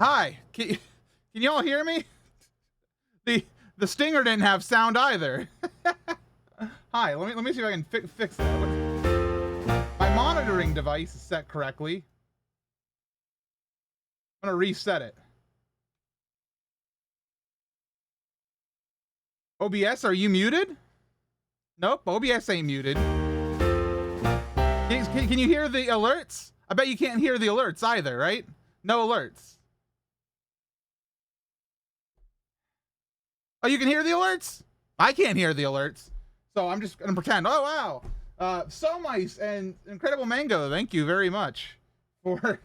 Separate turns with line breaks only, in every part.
Hi, can you all hear me? The stinger didn't have sound either. Hi, let me see if I can fix that. My monitoring device is set correctly. I'm gonna reset it. OBS, are you muted? Nope, OBS ain't muted. Can you hear the alerts? I bet you can't hear the alerts either, right? No alerts. Oh, you can hear the alerts? I can't hear the alerts. So I'm just gonna pretend. Oh, wow. So Mice and Incredible Mango, thank you very much for,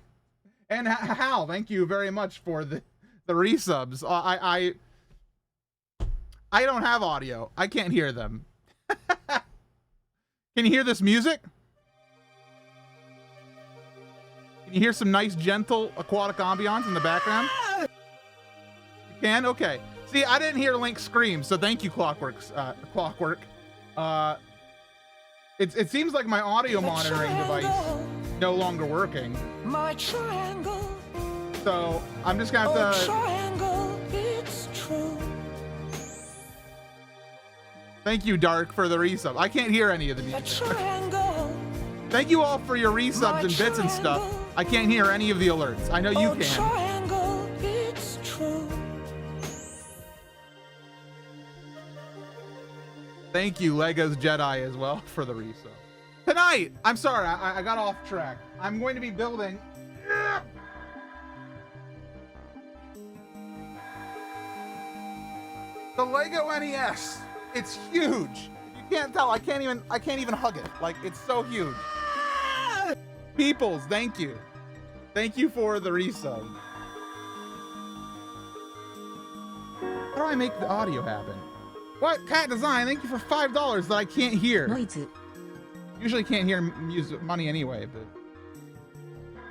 and Hal, thank you very much for the resubs. I don't have audio. I can't hear them. Can you hear this music? Can you hear some nice, gentle aquatic ambiance in the background? You can? Okay. See, I didn't hear Link scream, so thank you, Clockwork. It seems like my audio monitoring device no longer working.
My triangle.
So I'm just gonna have to.
Triangle, it's true.
Thank you, Dark, for the resub. I can't hear any of the music.
Triangle.
Thank you all for your resubs and bits and stuff. I can't hear any of the alerts. I know you can.
Triangle, it's true.
Thank you, Legos Jedi, as well, for the resub. Tonight, I'm sorry, I got off track. I'm going to be building. The Lego NES. It's huge. If you can't tell, I can't even hug it. Like, it's so huge. Peoples, thank you. Thank you for the resub. How do I make the audio happen? What? Cat Design, thank you for $5 that I can't hear. Usually can't hear music money anyway, but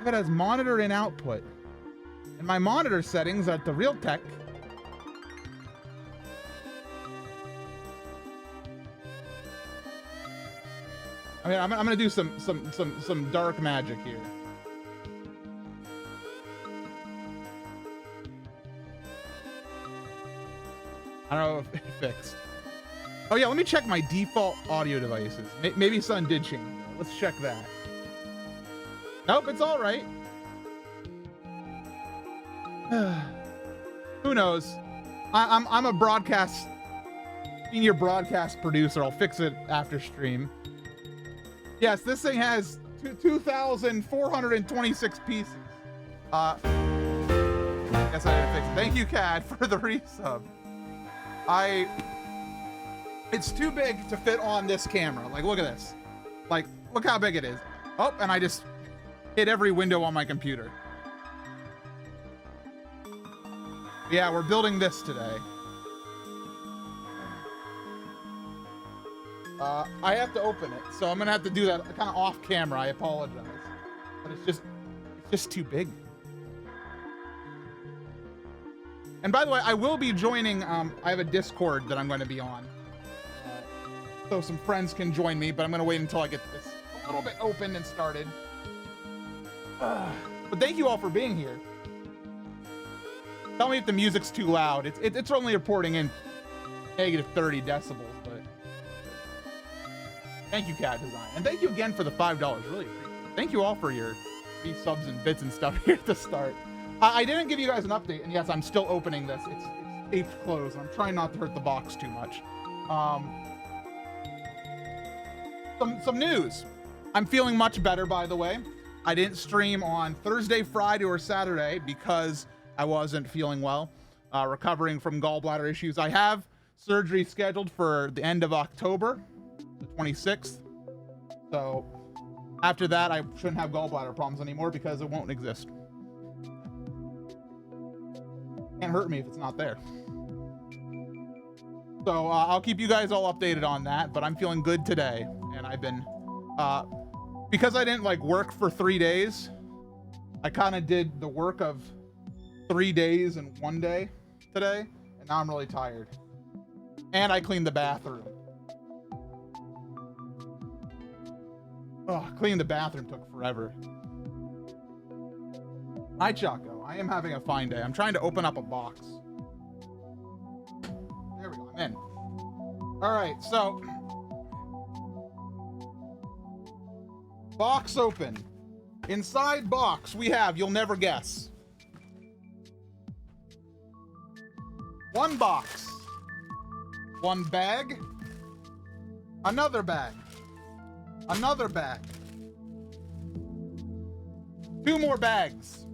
if it has monitor and output. And my monitor settings are at the Realtek. I mean, I'm gonna do some dark magic here. I don't know if it fixed. Oh yeah, let me check my default audio devices. Maybe something did change. Let's check that. Nope, it's all right. Who knows? I'm a senior broadcast producer. I'll fix it after stream. Yes, this thing has 2,426 pieces. Guess I didn't fix it. Thank you, Cad, for the resub. It's too big to fit on this camera. Like, look at this. Like, look how big it is. Oh, and I just hit every window on my computer. Yeah, we're building this today. I have to open it, so I'm gonna have to do that kind of off camera. I apologize, but it's just too big. And by the way, I will be joining. I have a Discord that I'm going to be on, so some friends can join me. But I'm going to wait until I get this a little bit open and started. But thank you all for being here. Tell me if the music's too loud. It's only reporting in negative 30 decibels, but thank you, Cat Design, and thank you again for the $5. Really appreciate it. Thank you all for your resubs and bits and stuff here at the start. I didn't give you guys an update, and yes, I'm still opening this. It's taped closed. I'm trying not to hurt the box too much. Some news. I'm feeling much better, by the way. I didn't stream on Thursday, Friday, or Saturday because I wasn't feeling well, recovering from gallbladder issues. I have surgery scheduled for the end of October, the 26th. So after that, I shouldn't have gallbladder problems anymore because it won't exist. Can't hurt me if it's not there. So I'll keep you guys all updated on that, but I'm feeling good today. And I've been, because I didn't like work for 3 days, I kind of did the work of 3 days in 1 day today. And now I'm really tired. And I cleaned the bathroom. Oh, cleaning the bathroom took forever. Hi, Choco. I am having a fine day. I'm trying to open up a box. There we go. I'm in. All right, so box open. Inside box, we have, you'll never guess. One box. One bag. Another bag. Another bag. Two more bags.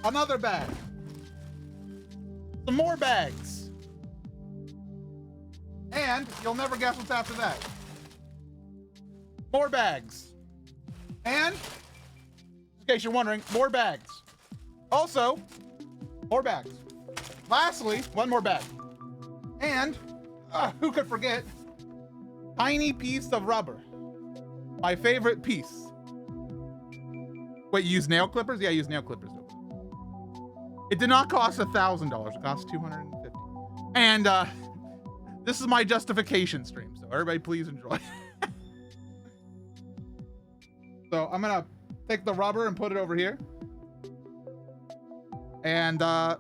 Another bag. Some more bags. And you'll never guess what's after that. More bags. And, in case you're wondering, more bags. Also, more bags. Lastly, one more bag. And, who could forget, tiny piece of rubber. My favorite piece. Wait, you use nail clippers? Yeah, I use nail clippers. It did not cost $1,000. It cost $250. And this is my justification stream, so everybody please enjoy. So I'm gonna take the rubber and put it over here. And I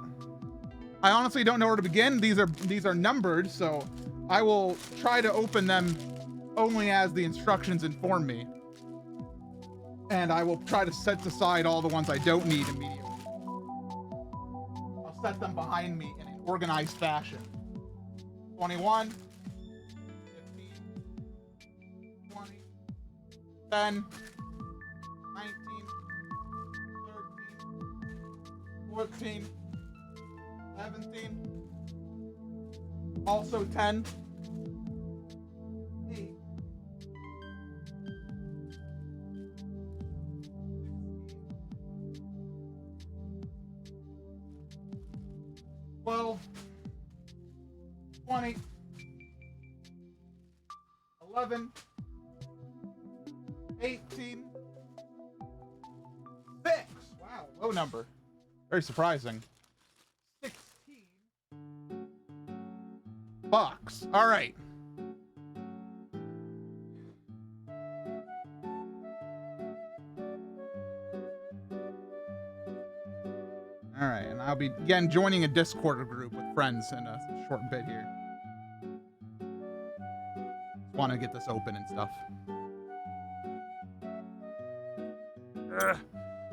honestly don't know where to begin. These are numbered, so I will try to open them only as the instructions inform me. And I will try to set aside all the ones I don't need immediately. I'll set them behind me in an organized fashion. 21, 15, 20, 10, 19, 13, 14, 17, also 10, 8, 12, 20, 11, 18, 6. Wow, low number. Very surprising. 16 bucks. All right. All right, and I'll be again joining a Discord group with friends in a short bit here. Just want to get this open and stuff.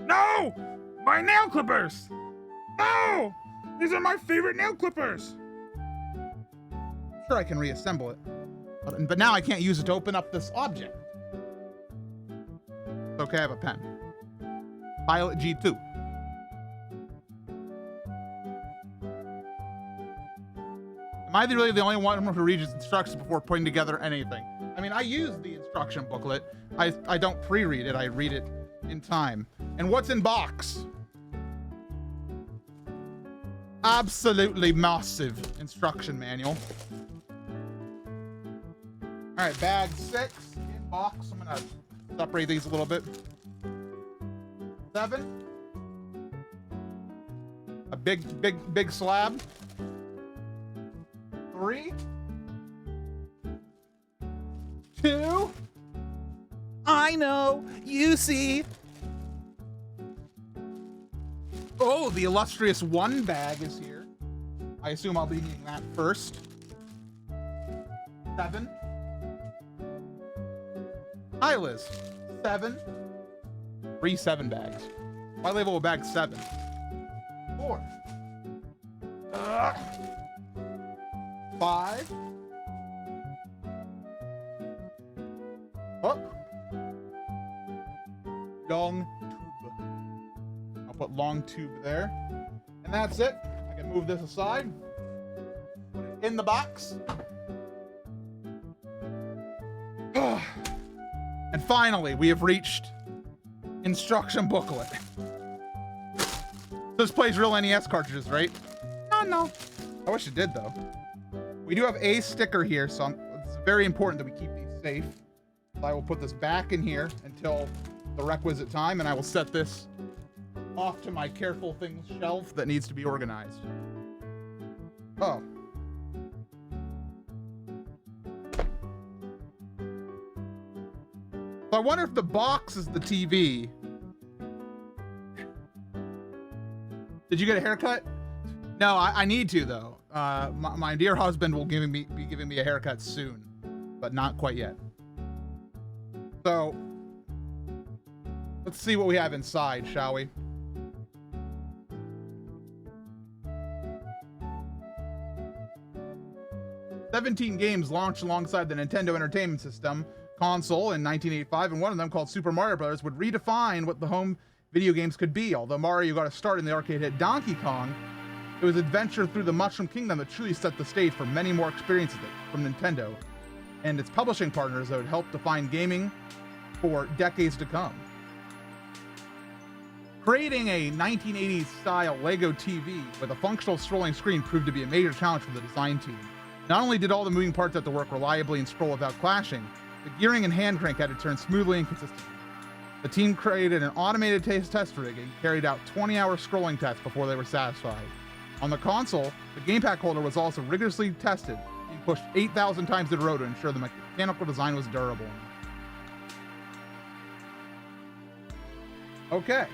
No! My nail clippers! No! These are my favorite nail clippers! Sure, I can reassemble it. But now I can't use it to open up this object. It's okay, I have a pen. Pilot G2. Am I really the only one who reads instructions before putting together anything? I mean, I use the instruction booklet. I don't pre-read it, I read it in time. And what's in box? Absolutely massive instruction manual. All right, bag 6 in box. I'm gonna separate these a little bit. 7. A big slab. 3. 2. I know, you see. Oh, the illustrious 1 bag is here. I assume I'll be needing that first. 7. Hi, Liz. 7. 3 7 bags. Why label a bag 7? 4. 5. Oh. Long tube. I'll put long tube there. And that's it. I can move this aside. Put it in the box. And finally, we have reached instruction booklet. This plays real NES cartridges, right? No. I wish it did, though. We do have a sticker here, so it's very important that we keep these safe. So I will put this back in here until the requisite time, and I will set this off to my careful things shelf that needs to be organized. Oh. So I wonder if the box is the TV Did you get a haircut? No, I need to though. My dear husband will be giving me a haircut soon, but not quite yet. So let's see what we have inside, shall we? "17 games launched alongside the Nintendo Entertainment System console in 1985, and one of them, called Super Mario Bros., would redefine what the home video games could be. Although Mario got a start in the arcade hit Donkey Kong, it was adventure through the Mushroom Kingdom that truly set the stage for many more experiences from Nintendo and its publishing partners that would help define gaming for decades to come." Creating a 1980s style Lego TV with a functional scrolling screen proved to be a major challenge for the design team. Not only did all the moving parts have to work reliably and scroll without clashing, the gearing and hand crank had to turn smoothly and consistently. The team created an automated test rig and carried out 20-hour scrolling tests before they were satisfied. On the console, the game pack holder was also rigorously tested, being pushed 8,000 times in a row to ensure the mechanical design was durable. Okay.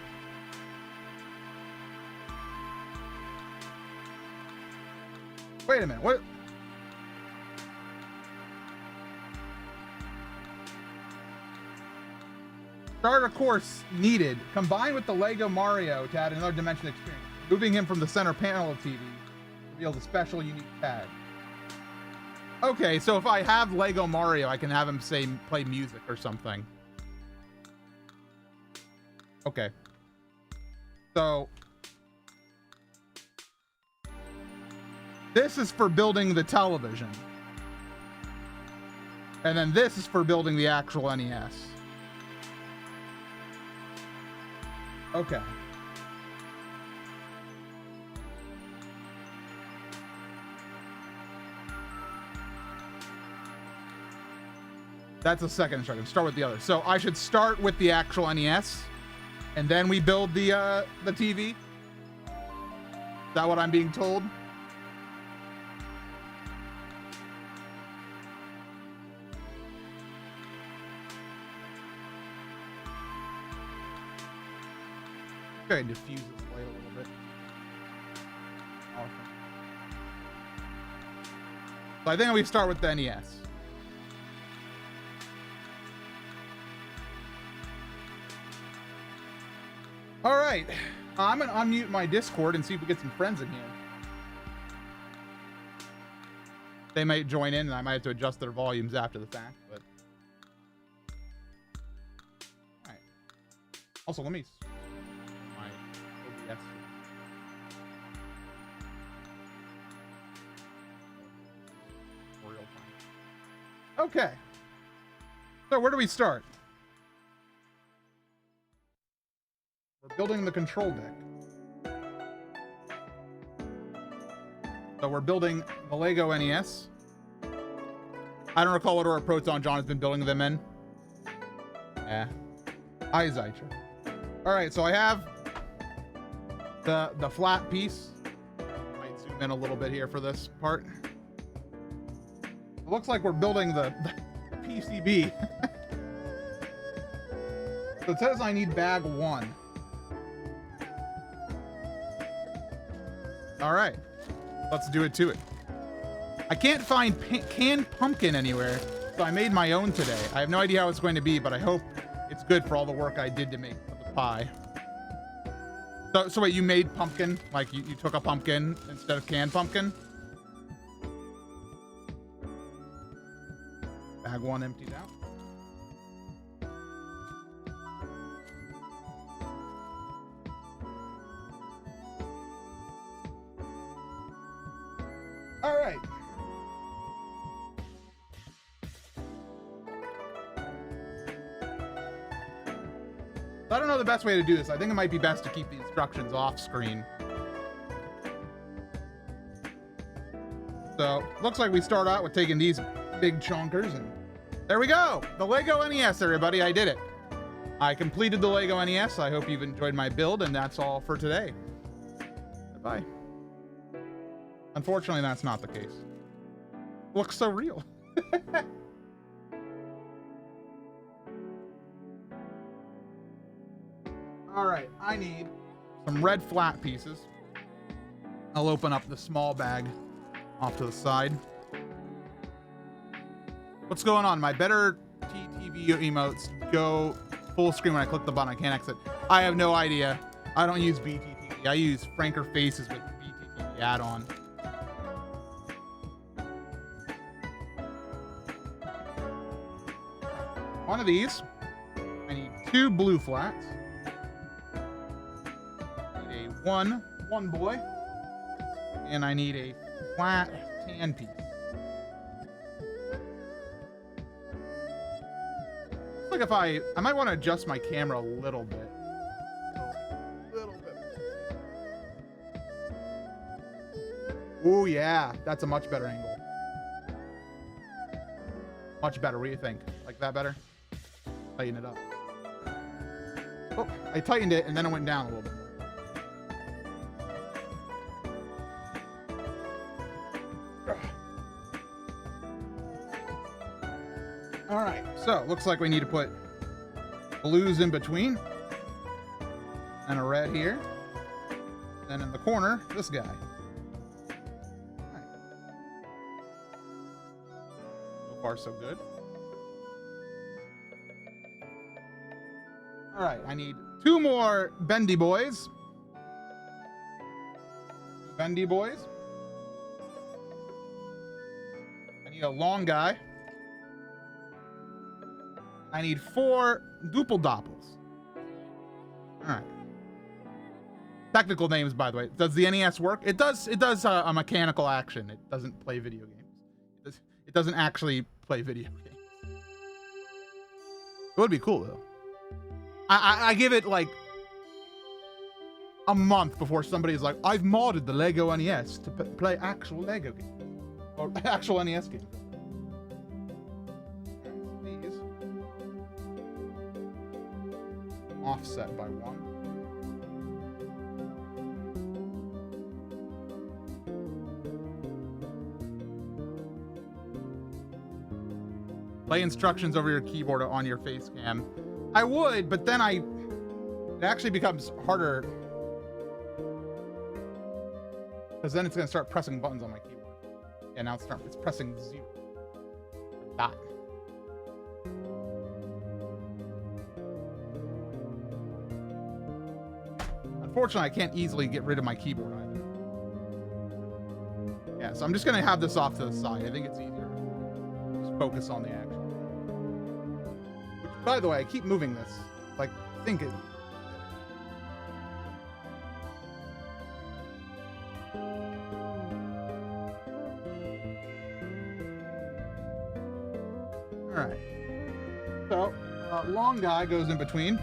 Wait a minute, what? Starter course needed. Combined with the Lego Mario to add another dimension experience. Moving him from the center panel of TV revealed a special, unique tag. Okay, so if I have Lego Mario, I can have him play music or something. Okay. So this is for building the television. And then this is for building the actual NES. Okay. That's the second instruction. Start with the other. So I should start with the actual NES, and then we build the TV. Is that what I'm being told? Go ahead and diffuse this light a little bit. Awesome. So I think we start with the NES. All right, I'm gonna unmute my Discord and see if we get some friends in here. They might join in, and I might have to adjust their volumes after the fact, but. All right. Also, let me. OBS. Real time. Okay. So where do we start? We're building the control deck. So we're building the Lego NES. I don't recall what order Proton John has been building them in. Yeah. Hi, Zytra. All right, so I have the flat piece. Might zoom in a little bit here for this part. It looks like we're building the PCB. So it says I need bag 1. All right, let's do it to it. I can't find canned pumpkin anywhere, so I made my own today. I have no idea how it's going to be, but I hope it's good for all the work I did to make the pie. So wait, you made pumpkin? Like you took a pumpkin instead of canned pumpkin? Bag 1 emptied out. All right. I don't know the best way to do this. I think it might be best to keep the instructions off screen. So, looks like we start out with taking these big chunkers, and there we go. The Lego NES, everybody. I did it. I completed the Lego NES. I hope you've enjoyed my build, and that's all for today. Bye-bye. Unfortunately, that's not the case. Looks so real. All right, I need some red flat pieces. I'll open up the small bag off to the side. What's going on? My better TTV emotes go full screen when I click the button. I can't exit. I have no idea. I don't use BTTV. I use Franker Faces with BTTV add-on. One of these. I need 2 blue flats. I need a one boy. And I need a flat tan piece. Looks like if I might want to adjust my camera a little bit. Oh yeah, that's a much better angle. Much better. What do you think? Like that better? Tighten it up. Oh, I tightened it and then it went down a little bit. All right, so looks like we need to put blues in between and a red here. Then in the corner, this guy. All right. So far, so good. All right, I need 2 more bendy boys. Bendy boys. I need a long guy. I need 4 Doopel Doppels. All right. Technical names, by the way. Does the NES work? It does. It does a mechanical action. It doesn't play video games. It doesn't actually play video games. It would be cool though. I give it like a month before somebody's like, I've modded the Lego NES to play actual Lego games or actual NES games. These offset by 1. Play instructions over your keyboard or on your face cam. I would, but then it actually becomes harder because then it's gonna start pressing buttons on my keyboard. Yeah, now it's pressing 0. Dot. Unfortunately, I can't easily get rid of my keyboard either. Yeah, so I'm just gonna have this off to the side. I think it's easier. Just focus on the action. By the way, I keep moving this. Like, think it. Alright. So, long guy goes in between.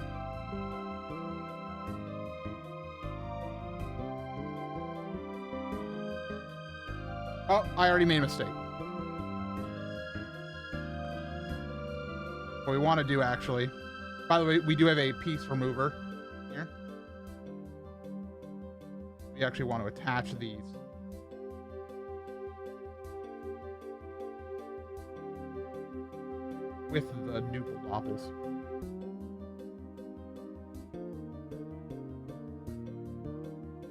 Oh, I already made a mistake. What we want to do, actually, by the way, we do have a piece remover here. We actually want to attach these. With the Doopel Doppels.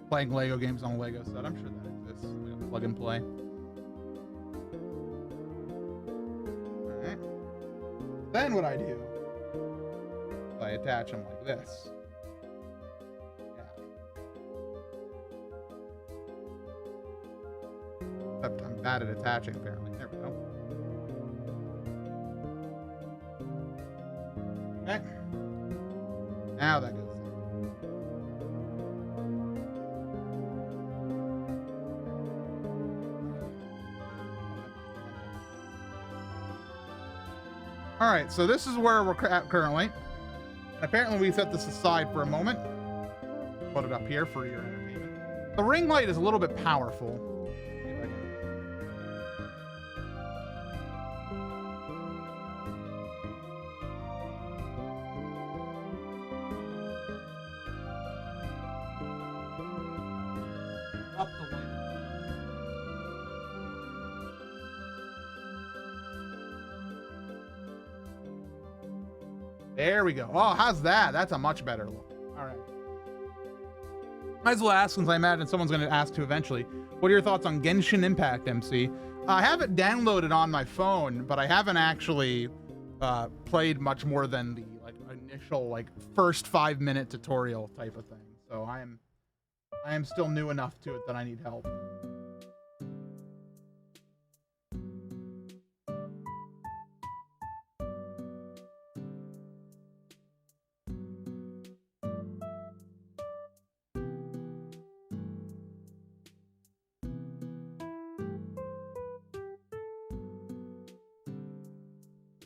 Playing Lego games on a Lego set, I'm sure that exists. Like a plug and play. Then what I do is I attach them like this. Yeah. Except I'm bad at attaching, apparently. There we go. Okay. Now that goes there. All right, so this is where we're at currently. And apparently we set this aside for a moment. Put it up here for your entertainment. The ring light is a little bit powerful. Up the light. There we go. Oh, how's that? That's a much better look. All right. Might as well ask, since I imagine someone's going to ask to eventually. What are your thoughts on Genshin Impact, MC? I have it downloaded on my phone, but I haven't actually played much more than the initial first 5-minute tutorial type of thing. So I am still new enough to it that I need help.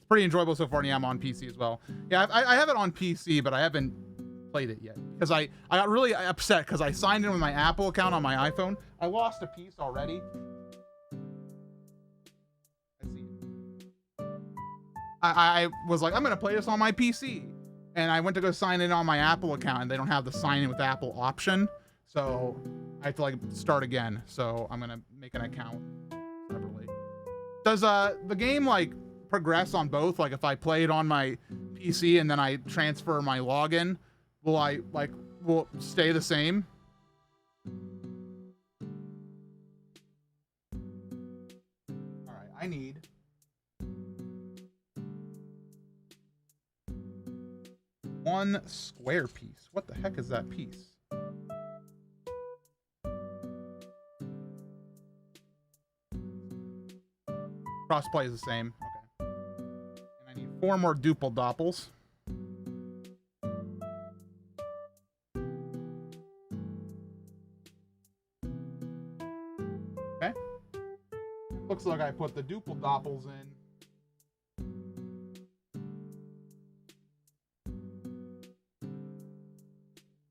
Pretty enjoyable so far, and yeah, I'm on PC as well. Yeah, I have it on PC, but I haven't played it yet because I got really upset because I signed in with my Apple account on my iPhone. I lost a piece already. Let's see. I was like, I'm gonna play this on my PC, and I went to go sign in on my Apple account, and they don't have the sign in with Apple option, so I have to start again. So I'm gonna make an account separately. Does the game progress on both? If I play it on my PC and then I transfer my login, will will it stay the same? All right, I need one square piece. What the heck is that piece? Crossplay is the same. Okay. 4 more duple doppels. Okay. Looks like I put the duple doppels in.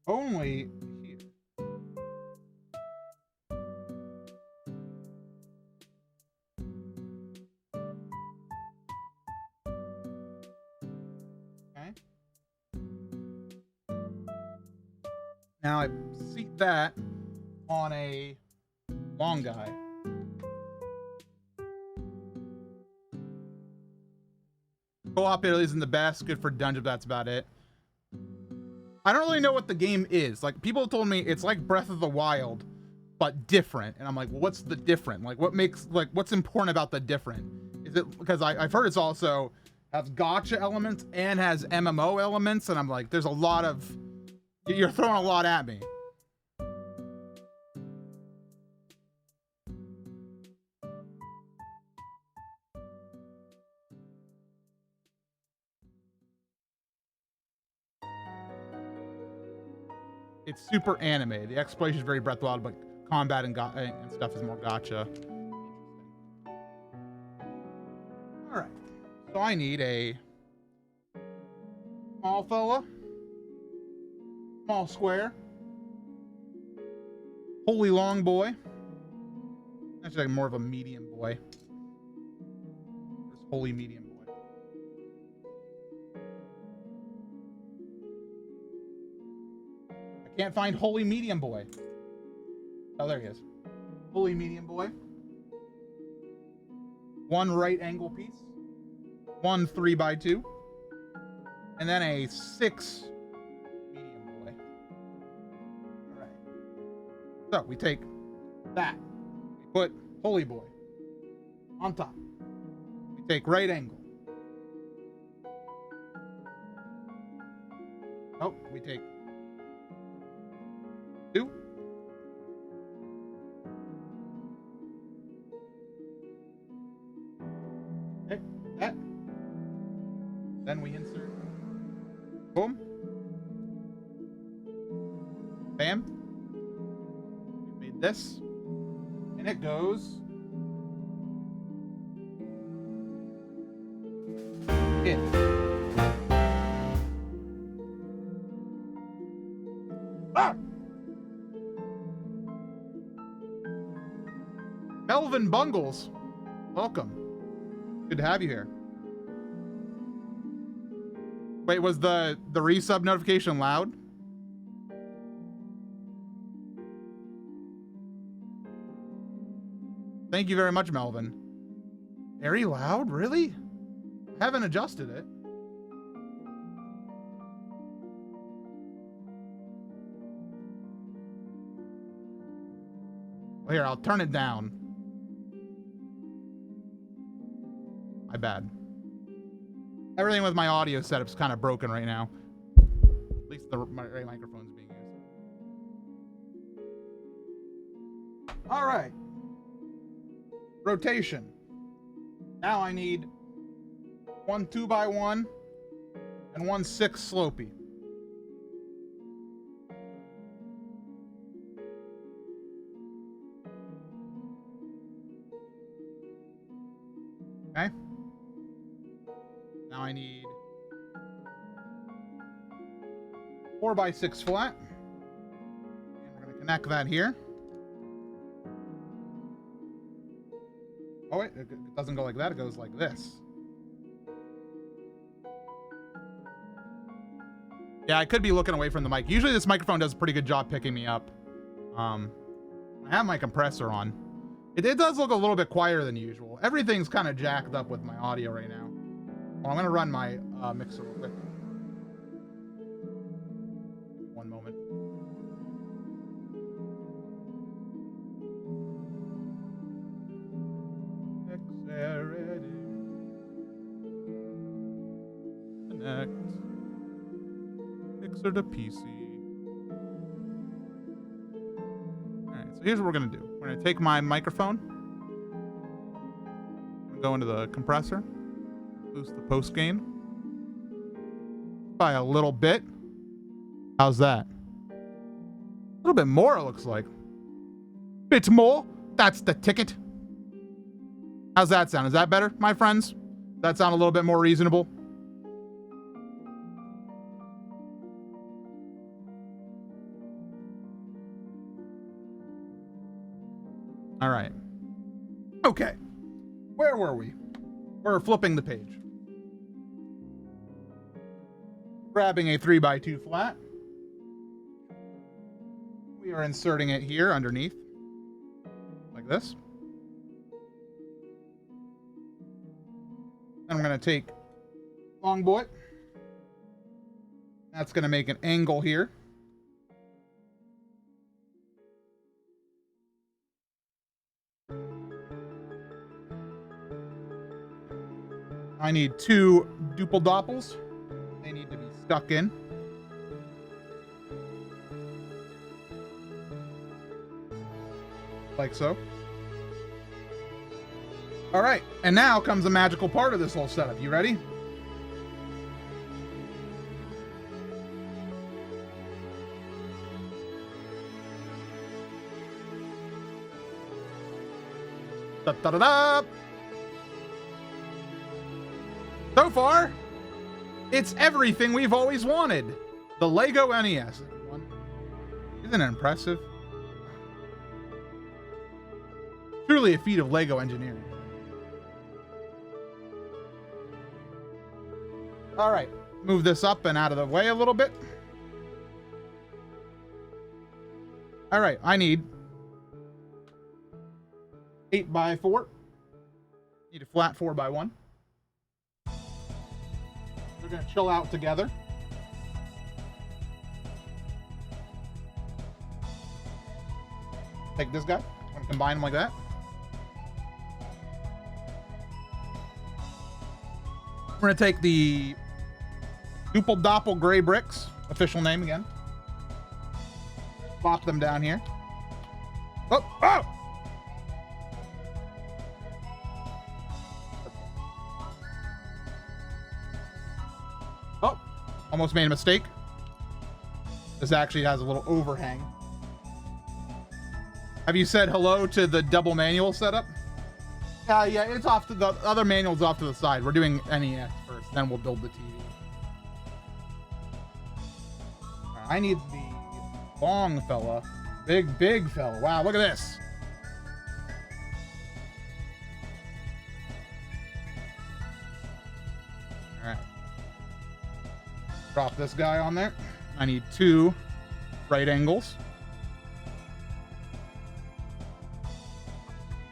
Only here. Now I seat that on a long guy. Co-op Italy isn't the best. Good for dungeon, that's about it. I don't really know what the game is. People told me it's like Breath of the Wild, but different. And I'm like, well, what's the different? What makes, what's important about the different? Is it because I've heard it's also has gacha elements and has MMO elements, and I'm like, there's a lot of, you're throwing a lot at me. It's super anime. The exploration is very Breath of the Wild, but combat and stuff is more gacha. All right. So I need a small fella, small square, holy long boy. Actually, more of a medium boy. This holy medium boy. I can't find holy medium boy. Oh, there he is. Holy medium boy. One right angle piece. One 3x2. And then a 6 medium boy. All right. So we take that. We put holy boy on top. We take right angle. Oh, we take 2. Okay, that. Then we insert. Boom. Bam. We made this. And it goes in. Ah! Melvin Bungles, welcome. Good to have you here. Wait, was the resub notification loud? Thank you very much, Melvin. Very loud? Really? I haven't adjusted it. Well, here, I'll turn it down. My bad. Everything with my audio setup's kind of broken right now. At least the right microphone's being used. All right. Rotation. Now I need one 2x1 and one 6 slopey. Okay. Now I need 4x6 flat. And we're going to connect that here. Oh, wait, it doesn't go like that. It goes like this. Yeah, I could be looking away from the mic. Usually this microphone does a pretty good job picking me up. I have my compressor on. It does look a little bit quieter than usual. Everything's kind of jacked up with my audio right now. Well, I'm going to run my mixer real quick. One moment. Mixer ready. Connect. Mixer to PC. Alright, so here's what we're going to do. We're going to take my microphone. Go into the compressor. Boost the post gain by a little bit. How's that? A little bit more, it looks like. Bit more? That's the ticket. How's that sound? Is that better, my friends? Does that sound a little bit more reasonable? All right. Okay. Where were we? We're flipping the page. Grabbing a 3x2 flat. We are inserting it here underneath. Like this. Then I'm going to take long boy. That's going to make an angle here. I need 2 duple doppels. They need to be stuck in. Like so. All right, and now comes the magical part of this whole setup. You ready? Da-da-da-da! So far, it's everything we've always wanted. The Lego NES. Isn't it impressive? Truly a feat of Lego engineering. All right, move this up and out of the way a little bit. All right, I need 8x4. Need a flat 4x1. We're going to chill out together. Take this guy. I'm going to combine them like that. We're going to take the Duple Doppel Gray Bricks, official name again. Plop them down here. Oh! Oh! Oh! Almost made a mistake. This actually has a little overhang. Have you said hello to the double manual setup? Yeah, it's off to the other manual's off to the side. We're doing NES first, then we'll build the TV. I need the long fella. Big fella. Wow, look at this. All right. Drop this guy on there. I need 2 right angles.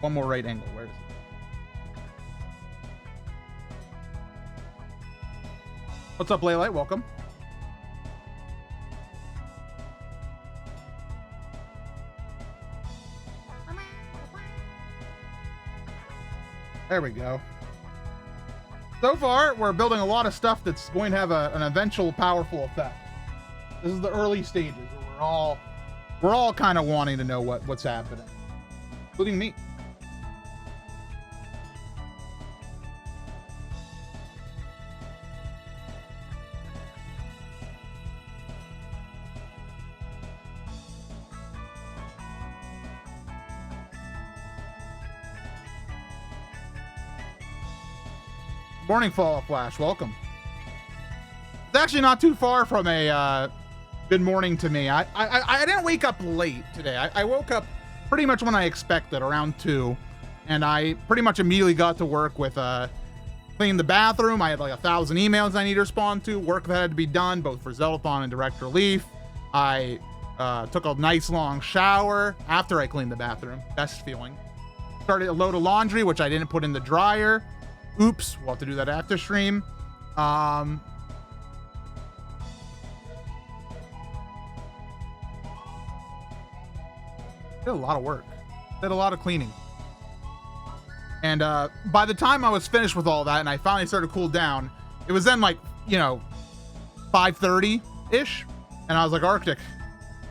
One more right angle. Where is it? What's up, Laylight? Welcome. There we go. So far, we're building a lot of stuff that's going to have an eventual powerful effect. This is the early stages where we're all kind of wanting to know what's happening, including me. Morning, Fallout Flash. Welcome. It's actually not too far from a good morning to me. I didn't wake up late today. I woke up pretty much when I expected, around 2, and I pretty much immediately got to work with cleaning the bathroom. I had like 1,000 emails I need to respond to, work that had to be done, both for Zealothan and Direct Relief. I took a nice long shower after I cleaned the bathroom. Best feeling. Started a load of laundry, which I didn't put in the dryer. Oops, we'll have to do that after stream. Did a lot of work. Did a lot of cleaning. And by the time I was finished with all that and I finally started to cool down, it was then like, 5:30-ish. And I was like, Arctic,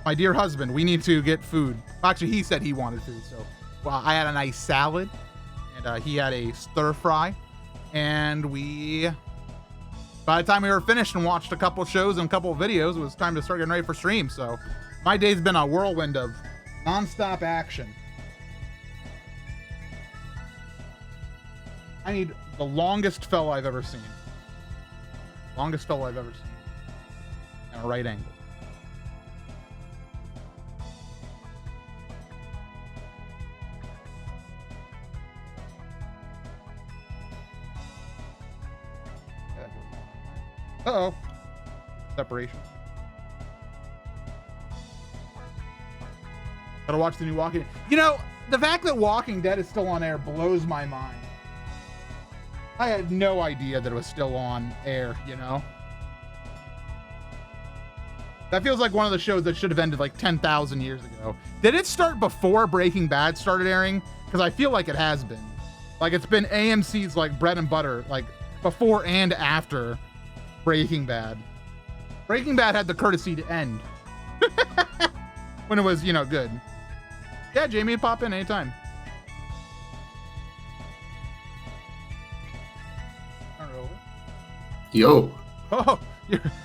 my dear husband, we need to get food. Actually, he said he wanted food. So well, I had a nice salad and he had a stir fry. And by the time we were finished and watched a couple shows and a couple of videos, it was time to start getting ready for stream. So my day's been a whirlwind of nonstop action. I need the longest fell I've ever seen. Longest fell I've ever seen. And a right angle. Uh-oh. Separation. Gotta watch the new Walking. The fact that Walking Dead is still on air blows my mind. I had no idea that it was still on air, That feels like one of the shows that should have ended like 10,000 years ago. Did it start before Breaking Bad started airing? Because I feel like it has been. Like it's been AMC's like bread and butter, like before and after Breaking Bad. Breaking Bad had the courtesy to end when it was, good. Yeah, Jamie, pop in anytime.
Yo.
Oh, hold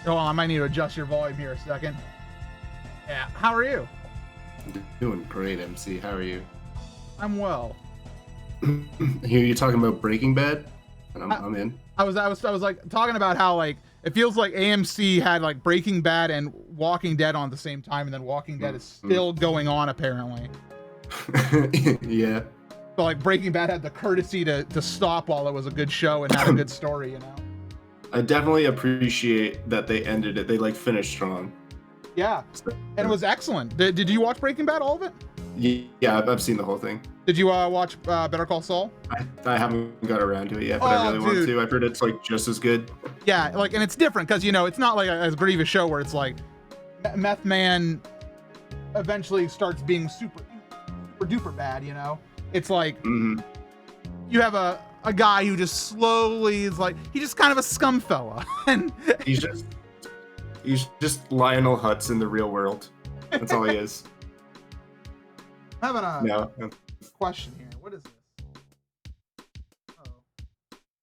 on, I might need to adjust your volume here a second. Yeah, how are you?
Doing great, MC. How are you?
I'm well.
Here you're talking about Breaking Bad, and I'm in.
I was like talking about how like it feels like AMC had like Breaking Bad and Walking Dead on at the same time, and then Walking Dead is still going on apparently.
Yeah.
So like Breaking Bad had the courtesy to stop while it was a good show and had a good story,
I definitely appreciate that they ended it. They like finished strong.
Yeah, and it was excellent. Did you watch Breaking Bad, all of it?
Yeah, I've seen the whole thing.
Did you watch Better Call Saul?
I haven't got around to it yet, but I really want to. I've heard it's like just as good.
Yeah, like, and it's different because it's not like as great of a show where it's like Meth Man eventually starts being super duper bad. It's like you have a guy who just slowly is like he's just kind of a scum fella, and
he's just Lionel Hutz in the real world. That's all he is.
I'm having
no.
Question here. What is this?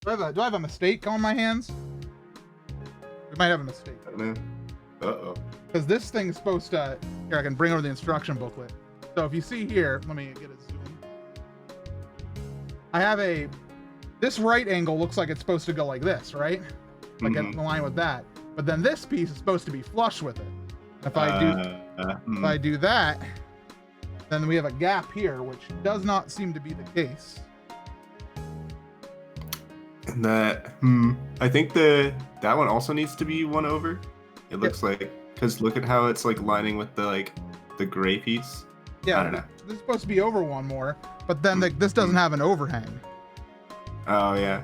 Uh-oh. Do I have a mistake on my hands? We might have a mistake.
I don't know. Uh-oh.
Because this thing is supposed to... Here, I can bring over the instruction booklet. So if you see here, let me get a zoom. I have this right angle looks like it's supposed to go like this, right? Like in line with that. But then this piece is supposed to be flush with it. If I do that, then we have a gap here, which does not seem to be the case.
And I think that one also needs to be one over. It looks like, because look at how it's like lining with the gray piece.
Yeah,
I don't know.
This is supposed to be over one more, but then this doesn't have an overhang.
Oh yeah.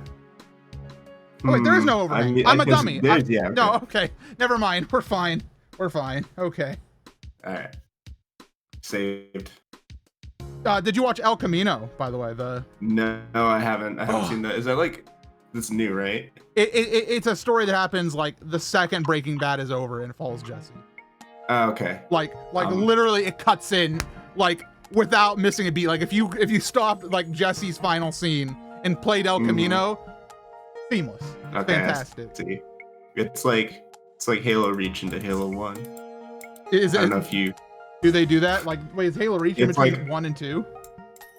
Oh wait, there is no overhang. I'm a dummy.
Okay.
No, okay. Never mind. We're fine. Okay.
All right. Saved.
Did you watch El Camino, by the way?
No, I haven't. I haven't
Oh.
seen that. Is that like that's new, right?
It's a story that happens like the second Breaking Bad is over and follows Jesse.
Oh, okay.
Like
Um,
literally it cuts in like without missing a beat. Like if you stopped like Jesse's final scene and played El
Mhm.
Camino, seamless.
Okay. I
Fantastic.
see. It's like Halo Reach into Halo 1.
Is
I don't know
it,
if you.
do they do that? Like wait, is Halo Reach in
It's
between
like-
1 and 2?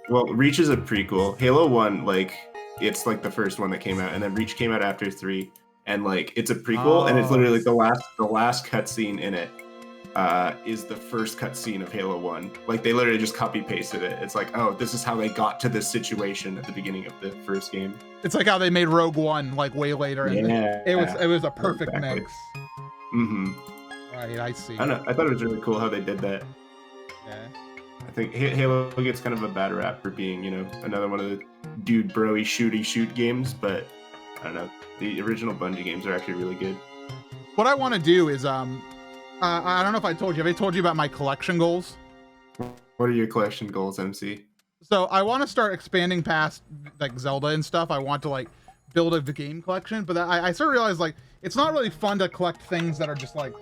Well, Reach is a prequel. Halo 1, like, it's like the first one that came out, and then Reach came out after 3, and like it's a prequel, and it's literally like the last cutscene in it is the first cutscene of Halo 1. Like they literally just copy pasted it. It's like, oh, this is how they got to this situation at the beginning of the first game.
It's like how they made Rogue One like way later. And
Yeah.
it was a perfect
Exactly.
mix.
Mm-hmm.
Right, I see.
I don't know. I thought it was really cool how they did that.
Yeah.
I think Halo gets kind of a bad rap for being, another one of the dude broy shooty shoot games, but I don't know. The original Bungie games are actually really good.
What I want to do is I don't know if I told you. Have I told you about my collection goals?
What are your collection goals, MC?
So I want to start expanding past like Zelda and stuff. I want to like build a game collection, but I sort of realized like it's not really fun to collect things that are just like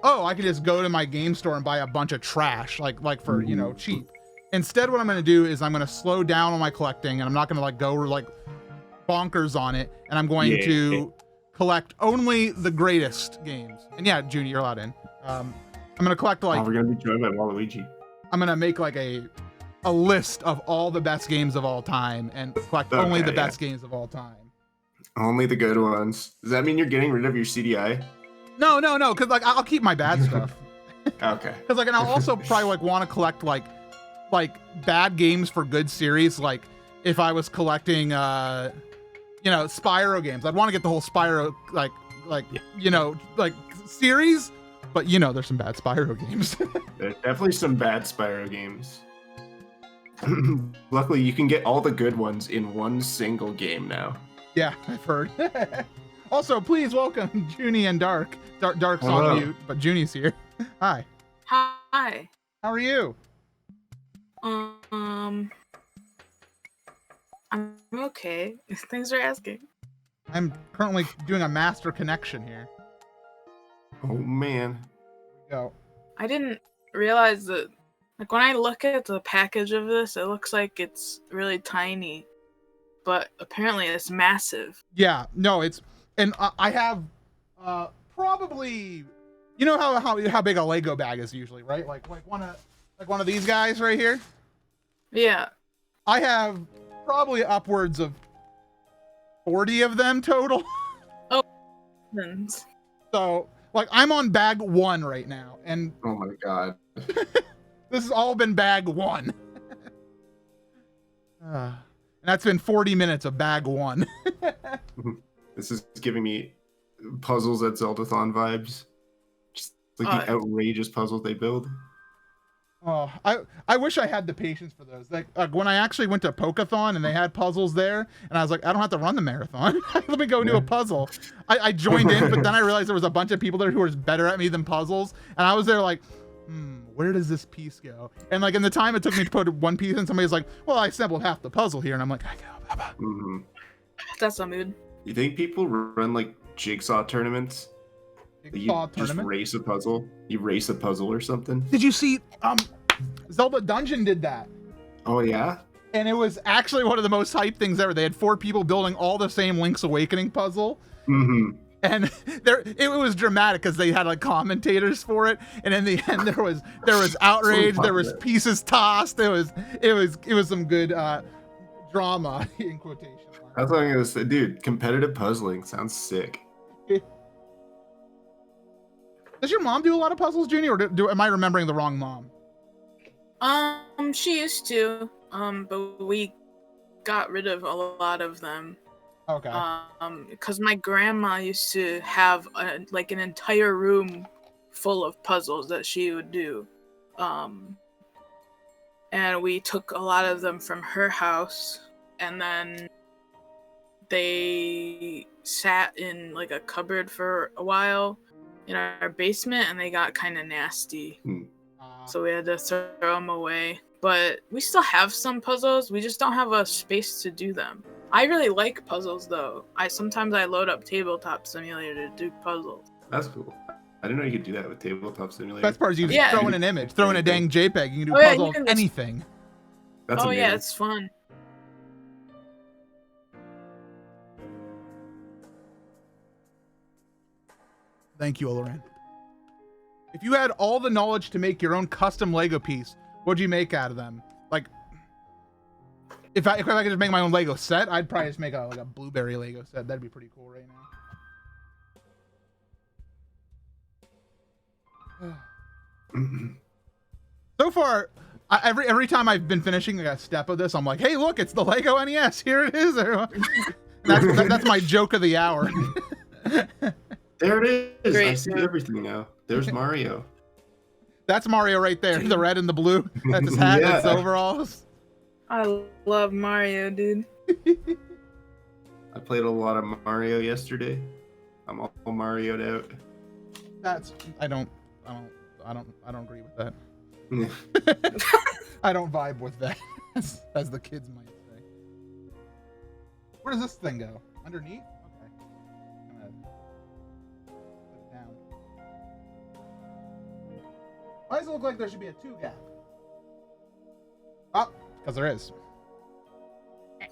oh, I can just go to my game store and buy a bunch of trash like for cheap. Instead, what I'm going to do is I'm going to slow down on my collecting, and I'm not going to like go like bonkers on it, and I'm going to collect only the greatest games. And yeah, Junie, you're allowed in. I'm going to collect like
we're gonna be joined by Waluigi.
I'm going to make like a list of all the best games of all time and collect only
Okay,
the
yeah.
best games of all time.
Only the good ones. Does that mean you're getting rid of your CDI?
No, because like I'll keep my bad stuff.
Okay.
Because like, and I'll also probably like want to collect like bad games for good series. Like if I was collecting, Spyro games, I'd want to get the whole Spyro like series. But there's some bad Spyro games.
There's definitely some bad Spyro games. Luckily, you can get all the good ones in one single game now.
Yeah, I've heard. Also, please welcome Junie and Dark. Dark's
Hello.
on mute, but Junie's here. Hi.
Hi.
How are you?
I'm okay. Thanks for asking.
I'm currently doing a master connection here.
Oh man.
Go.
I didn't realize that, like, when I look at the package of this, it looks like it's really tiny, but apparently it's massive.
Yeah, no, and I have probably, how big a Lego bag is usually, right? Like one of these guys right here.
Yeah.
I have probably upwards of 40 of them total.
And
So like I'm on bag 1 right now, and
Oh my god.
this has all been bag 1. And that's been 40 minutes of bag 1.
This is giving me puzzles at Zeldathon vibes. Just like the outrageous puzzles they build.
Oh, I wish I had the patience for those. Like when I actually went to Pokeathon and they had puzzles there, and I was like, I don't have to run the marathon. Let me go do a puzzle. I joined in, but then I realized there was a bunch of people there who were better at me than puzzles, and I was there like, where does this piece go? And like in the time it took me to put one piece in, somebody's like, well, I assembled half the puzzle here, and I'm like, I go.
hmm
that's a mood.
You think people run like jigsaw tournaments? Like,
Jigsaw
you just
tournament.
race a puzzle? You race a puzzle or something?
Did you see? Zelda Dungeon did that.
Oh yeah?
And it was actually one of the most hyped things ever. They had 4 people building all the same Link's Awakening puzzle.
Mm-hmm.
And it was dramatic because they had like commentators for it, and in the end there was outrage, there was pieces tossed, it was some good drama in quotation marks.
That's what I'm gonna say, dude. Competitive puzzling sounds sick.
Does your mom do a lot of puzzles, Junie, or am I remembering the wrong mom?
She used to, but we got rid of a lot of them.
Okay.
Because my grandma used to have an entire room full of puzzles that she would do. And we took a lot of them from her house, and then they sat in like a cupboard for a while in our basement, and they got kind of nasty. so we had to throw them away. But we still have some puzzles. We just don't have a space to do them. I really like puzzles though. Sometimes I load up Tabletop Simulator to do puzzles.
That's cool. I didn't know you could do that with Tabletop Simulator.
Best part is you just
Yeah.
throw in an image, throw in a dang JPEG, you can do
Oh, yeah,
puzzle
you can
of
just-
anything.
That's
Oh
amazing.
yeah, it's fun.
Thank you, Oloran. If you had all the knowledge to make your own custom Lego piece, what'd you make out of them? Like, if I could just make my own Lego set, I'd probably just make like a blueberry Lego set. That'd be pretty cool right now. So far, every time I've been finishing like a step of this, I'm like, hey, look, it's the Lego NES. Here it is. That's my joke of the hour.
There it is. I
Great.
see everything now. There's Mario.
That's Mario right there. The red and the blue. That's his hat. That's the
Yeah.
overalls.
I love Mario, dude.
I played a lot of Mario yesterday. I'm all Marioed out.
I don't agree with that. I don't vibe with that, as the kids might say. Where does this thing go? Underneath? Okay. I'm gonna put it down. Why does it look like there should be a 2 gap? Oh, because there is.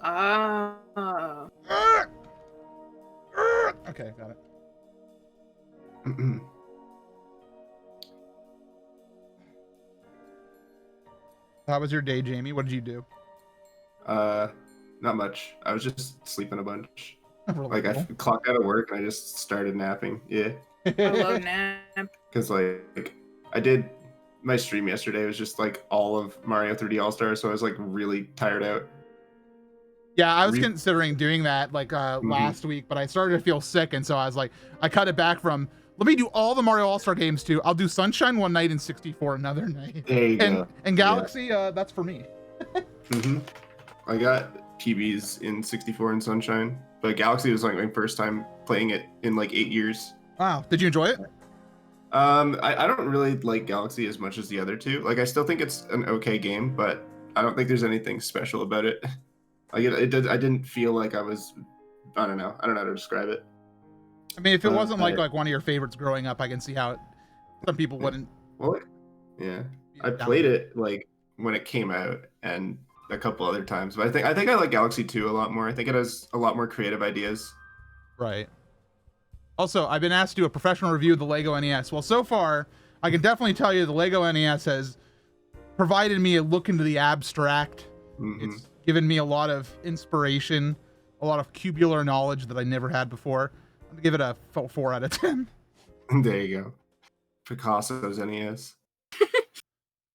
Ah.
Okay, got it. How was your day, Jamie? What did you do?
Not much. I was just sleeping a bunch. Like I
Relatable.
clocked out of work and I just started napping. Yeah,
I love nap.
because like I did my stream yesterday was just like all of Mario 3D All Stars, so I was like really tired out.
Yeah, I was
Re-
considering doing that like last week, but I started to feel sick, and so I was like, I cut it back from, let me do all the Mario All-Star games too. I'll do Sunshine one night and 64 another night.
There you go.
And Galaxy, that's for me.
I got PBs in 64 and Sunshine, but Galaxy was like my first time playing it in like 8 years.
Wow, did you enjoy it?
I don't really like Galaxy as much as the other two. Like I still think it's an okay game, but I don't think there's anything special about it. Like I didn't feel like I was. I don't know how to describe it.
I mean, if it wasn't like
I-
one of your favorites growing up, I can see how some people wouldn't.
Well, yeah,
be
I
down
played
with
it like when it came out and a couple other times, but I think I like Galaxy 2 a lot more. I think it has a lot more creative ideas.
Right. Also, I've been asked to do a professional review of the Lego NES. Well, so far, I can definitely tell you the Lego NES has provided me a look into the abstract.
Mhm.
It's given me a lot of inspiration, a lot of cubular knowledge that I never had before. I'm gonna give it a 4 out of 10.
There you go. Picasso's NES.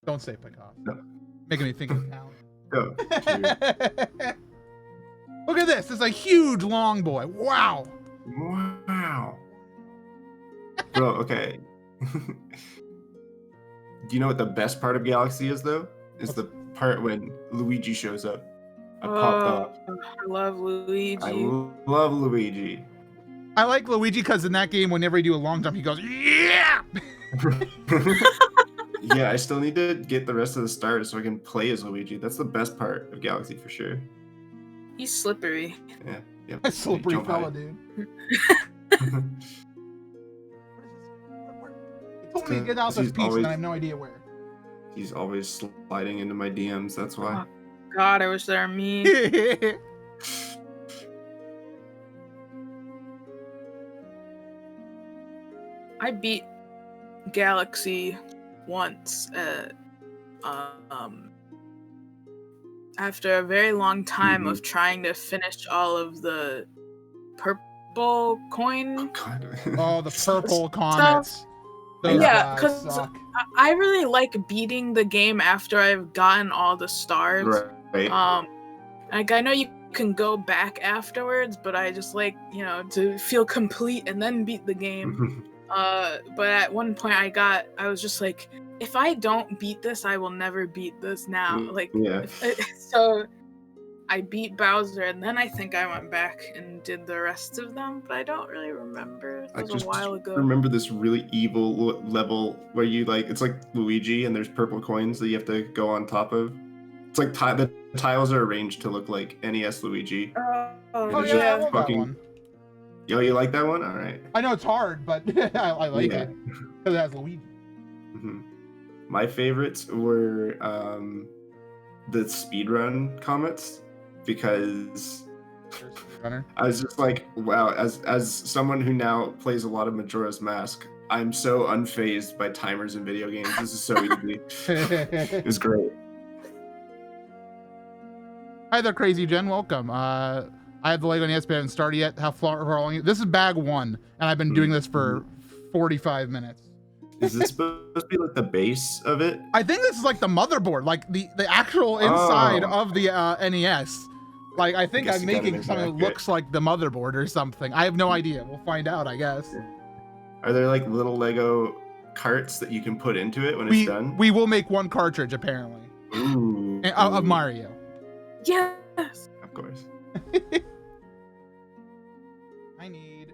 Don't say Picasso.
No.
Making me think of town.
Go.
Look at this. It's a huge long boy. Wow.
Wow. Bro, okay. Do you know what the best part of Galaxy is, though? Is the part when Luigi shows up. I popped off.
I love Luigi.
I love Luigi.
I like Luigi because in that game, whenever you do a long jump, he goes, yeah!
Yeah, I still need to get the rest of the stars so I can play as Luigi. That's the best part of Galaxy for sure.
He's slippery.
Yeah. Yep.
A slippery
Jump
fella,
high.
dude. He told me to get out this
He's
pizza,
always-
and I have no idea where.
He's always sliding into my DMs. That's why.
God, I wish they were me. I beat Galaxy once after a very long time of trying to finish all of the purple coin.
God.
Oh, the purple comets. Those
Yeah,
guys
'cause
suck.
I really like beating the game after I've gotten all the stars.
Right.
Like I know you can go back afterwards, but I just like, to feel complete and then beat the game. But at one point I was just like, if I don't beat this, I will never beat this now. Like,
yeah.
so I beat Bowser, and then I think I went back and did the rest of them, but I don't really remember. It
I
was
just
a while ago.
remember this really evil level where you like it's like Luigi and there's purple coins that you have to go on top of. It's like the tiles are arranged to look like NES Luigi.
Oh
it's
yeah, I
just
love
fucking-
that one.
Yo, you like that one? All right.
I know it's hard, but I like
Yeah.
it because it has Luigi.
hmm My favorites were the speedrun comments because
Runner.
I was just like, wow, as someone who now plays a lot of Majora's Mask, I'm so unfazed by timers in video games. This is so easy. It was great.
Hi there, Crazy Jen. Welcome. I have the Lego NES, but I haven't started yet. How far along? This is bag 1, and I've been doing this for 45 minutes.
Is this supposed to be like the base of it?
I think this is like the motherboard, like the actual inside
Oh.
of the NES. Like I think
guess
I'm
you gotta
making
make it
something that
accurate.
looks like the motherboard or something. I have no idea. We'll find out, I guess.
Are there like little Lego carts that you can put into it when it's done?
We will make one cartridge apparently
Ooh,
of
ooh,
Mario.
Yes.
Of course.
I need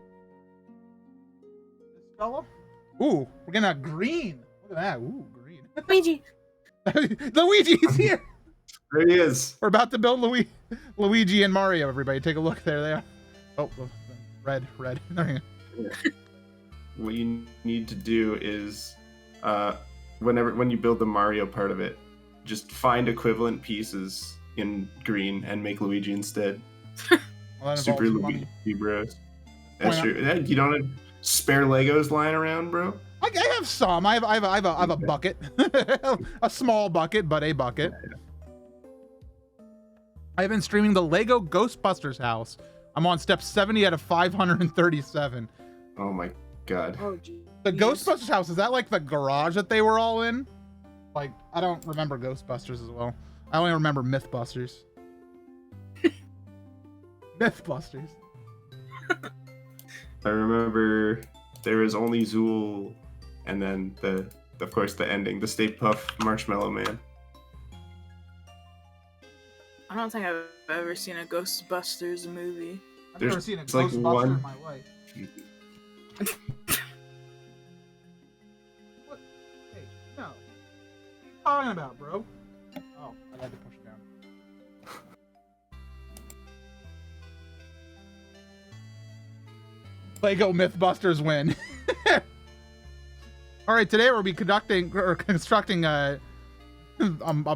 this fella. Ooh, we're gonna green. Look at that. Ooh, green.
Luigi.
Luigi's here.
There he is.
We're about to build Luigi and Mario. Everybody, take a look. There they are. Oh, red. There you go.
What you need to do is, when you build the Mario part of it, just find equivalent pieces in green and make Luigi instead.
Well, that
Super
involves money.
Luigi Bros.
Why
That's
not?
true. You don't have spare Legos lying around, bro?
I have some. I have a bucket, a small bucket, but a bucket. I've been streaming the Lego Ghostbusters house. I'm on step 70 out of 537.
Oh my god.
Oh, geez.
The Ghostbusters house, is that like the garage that they were all in? Like, I don't remember Ghostbusters as well. I only remember Mythbusters. Mythbusters.
I remember there was only Zool, and then of course the ending, the Stay Puft Marshmallow Man.
I don't think I've ever seen a Ghostbusters movie.
I've
There's-
never seen a
it's like
Ghostbuster
one-
in my life. What? Hey, no. What are you talking about, bro? Oh, I had to push it down. Lego Mythbusters win. All right, today we'll be constructing a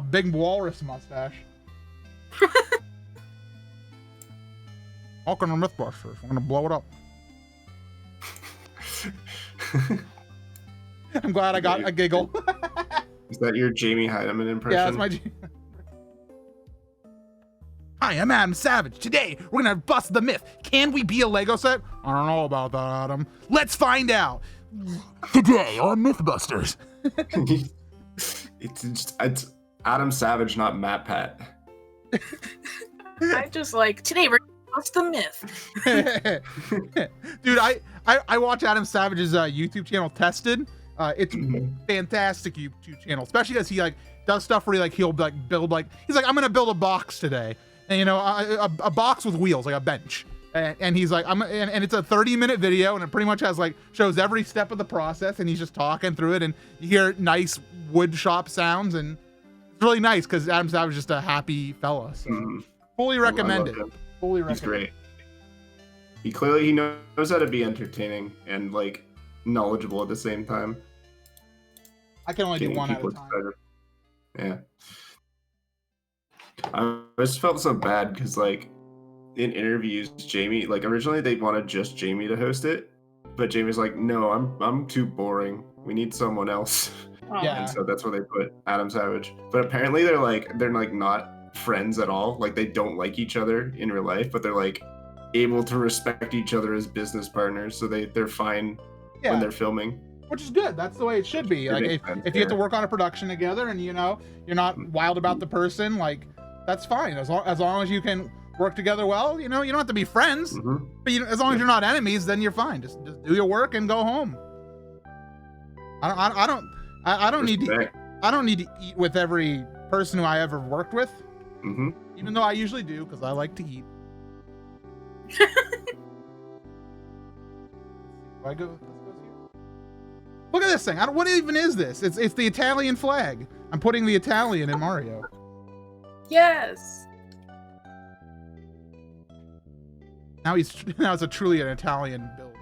big walrus mustache. Welcome to Mythbusters. We're gonna blow it up. I'm glad I got a giggle.
Is that your Jamie Heidemann impression?
Yeah, that's my. Hi, I'm Adam Savage. Today, we're gonna bust the myth. Can we be a Lego set? I don't know about that, Adam. Let's find out. Today on Mythbusters.
it's Adam Savage, not Matt Pat.
I just like, today we're gonna bust the myth.
Dude, I watch Adam Savage's YouTube channel, Tested. It's fantastic YouTube channel, especially because he like does stuff where he'll like build he's like, I'm gonna build a box today, and a box with wheels, like a bench, and he's like, and it's a 30-minute video, and it pretty much has shows every step of the process, and he's just talking through it, and you hear nice wood shop sounds, and it's really nice because Adam Savage is just a happy fella. So fully recommend
I
it.
love him.
Fully
He's
recommend.
great. He knows how to be entertaining and knowledgeable at the same time.
I can only do
Getting
one at a
people
time.
excited. Yeah. I just felt so bad because in interviews, Jamie, originally they wanted just Jamie to host it, but Jamie's like, no, I'm too boring. We need someone else.
Yeah.
And so that's where they put Adam Savage. But apparently they're not friends at all. They don't like each other in real life, but they're able to respect each other as business partners, so they're fine when
Yeah,
they're filming.
which is good. That's the way it should be.
It makes sense,
If you have to
yeah.
work on a production together, and you're not wild about the person, that's fine. As long as you can work together well, you don't have to be friends,
Mhm.
but as long as you're not enemies, then you're fine. Just do your work and go home. I don't need to
Respect.
I don't need to eat with every person who I ever worked with.
Mm-hmm.
Even though I usually do, because I like to eat. Do I go? This goes here. Look at this thing. What even is this? It's the Italian flag. I'm putting the Italian in Mario.
Yes.
Now it's a truly an Italian build.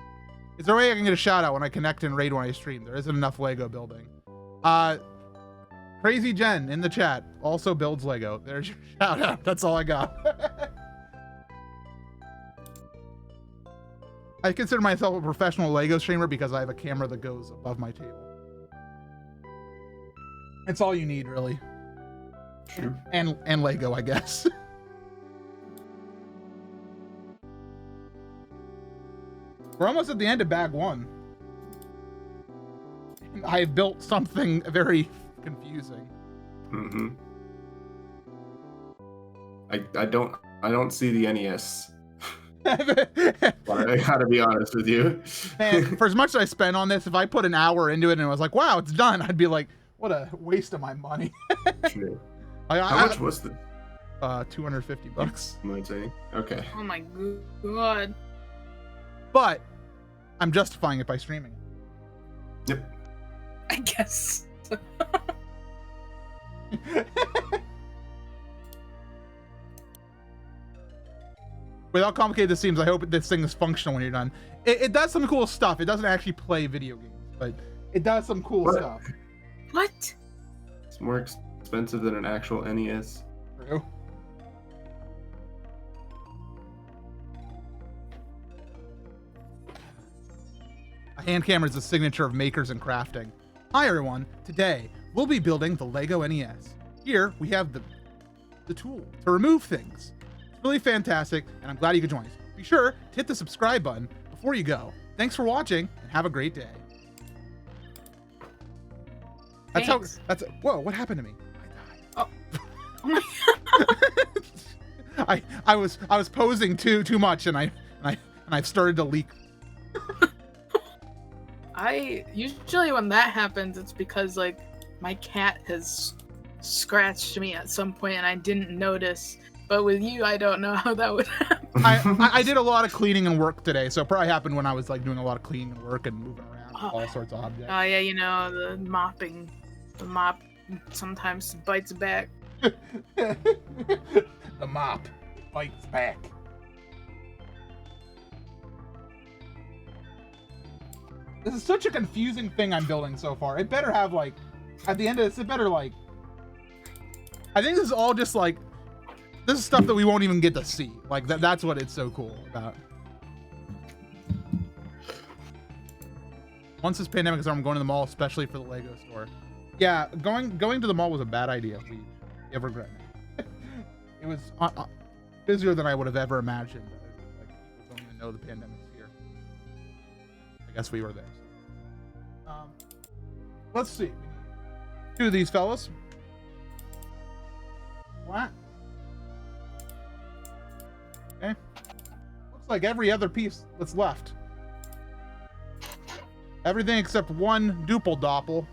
Is there a way I can get a shout out when I connect and raid when I stream? There isn't enough Lego building. Crazy Jen in the chat also builds Lego. There's your shout out. That's all I got. I consider myself a professional Lego streamer because I have a camera that goes above my table. It's all you need, really.
True.
And Lego, I guess. We're almost at the end of bag 1. I've built something very confusing.
Mm-hmm. I don't see the NES. I gotta be honest with you.
Man, for as much as I spent on this, if I put an hour into it and I was like, wow, it's done, I'd be like, what a waste of my money.
True. How much was this?
$250.
Might say. Okay.
Oh my god.
But I'm justifying it by streaming.
Yep.
I guess.
Without complicated this seems, I hope this thing is functional when you're done. It does some cool stuff. It doesn't actually play video games, but it does some cool stuff.
What?
It's more expensive than an actual NES.
True. A hand camera is a signature of makers and crafting. Hi everyone, today we'll be building the Lego NES. Here we have the tool to remove things. It's really fantastic and I'm glad you could join us. Be sure to hit the subscribe button before you go. Thanks for watching and have a great day.
Thanks.
Whoa, what happened to me? I died.
Oh my
I was posing too much and I've started to leak.
Usually when that happens, it's because like my cat has scratched me at some point and I didn't notice. But with you, I don't know how that would happen.
I did a lot of cleaning and work today, so it probably happened when I was like doing a lot of cleaning and work and moving around with all sorts of objects.
Oh yeah, you know, the mop sometimes bites back.
The mop bites back. This is such a confusing thing I'm building so far. It better have like, at the end of this, it better like, I think this is all just like, this is stuff that we won't even get to see. Like that's what it's so cool about. Once this pandemic is over, I'm going to the mall, especially for the Lego store. Yeah, going to the mall was a bad idea. We have regret it. It was busier than I would have ever imagined. It was like people don't even know the pandemic's here. I guess we were there. Let's see. 2 of these fellas. What? Okay. Looks like every other piece that's left. Everything except one Duple Doppel,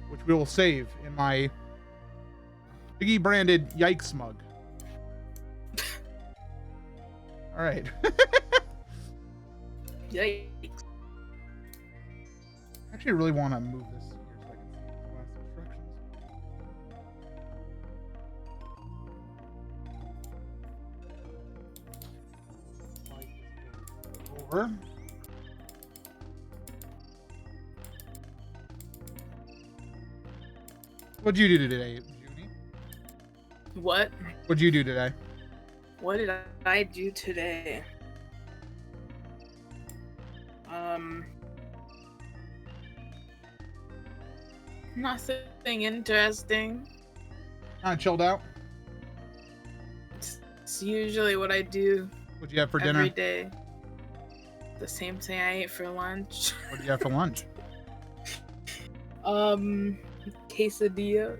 which we will save in my Biggie branded Yikes mug. All right.
Yikes.
I actually really want to move this here so I can see the last instructions. Slide this over. What'd you do today, Junie?
What?
What'd you do today?
What did I do today? Nothing interesting.
Kind of chilled out.
It's usually what I do
What'd you have for dinner?
every day. The same thing I ate for lunch.
What'd you have for lunch?
Quesadilla.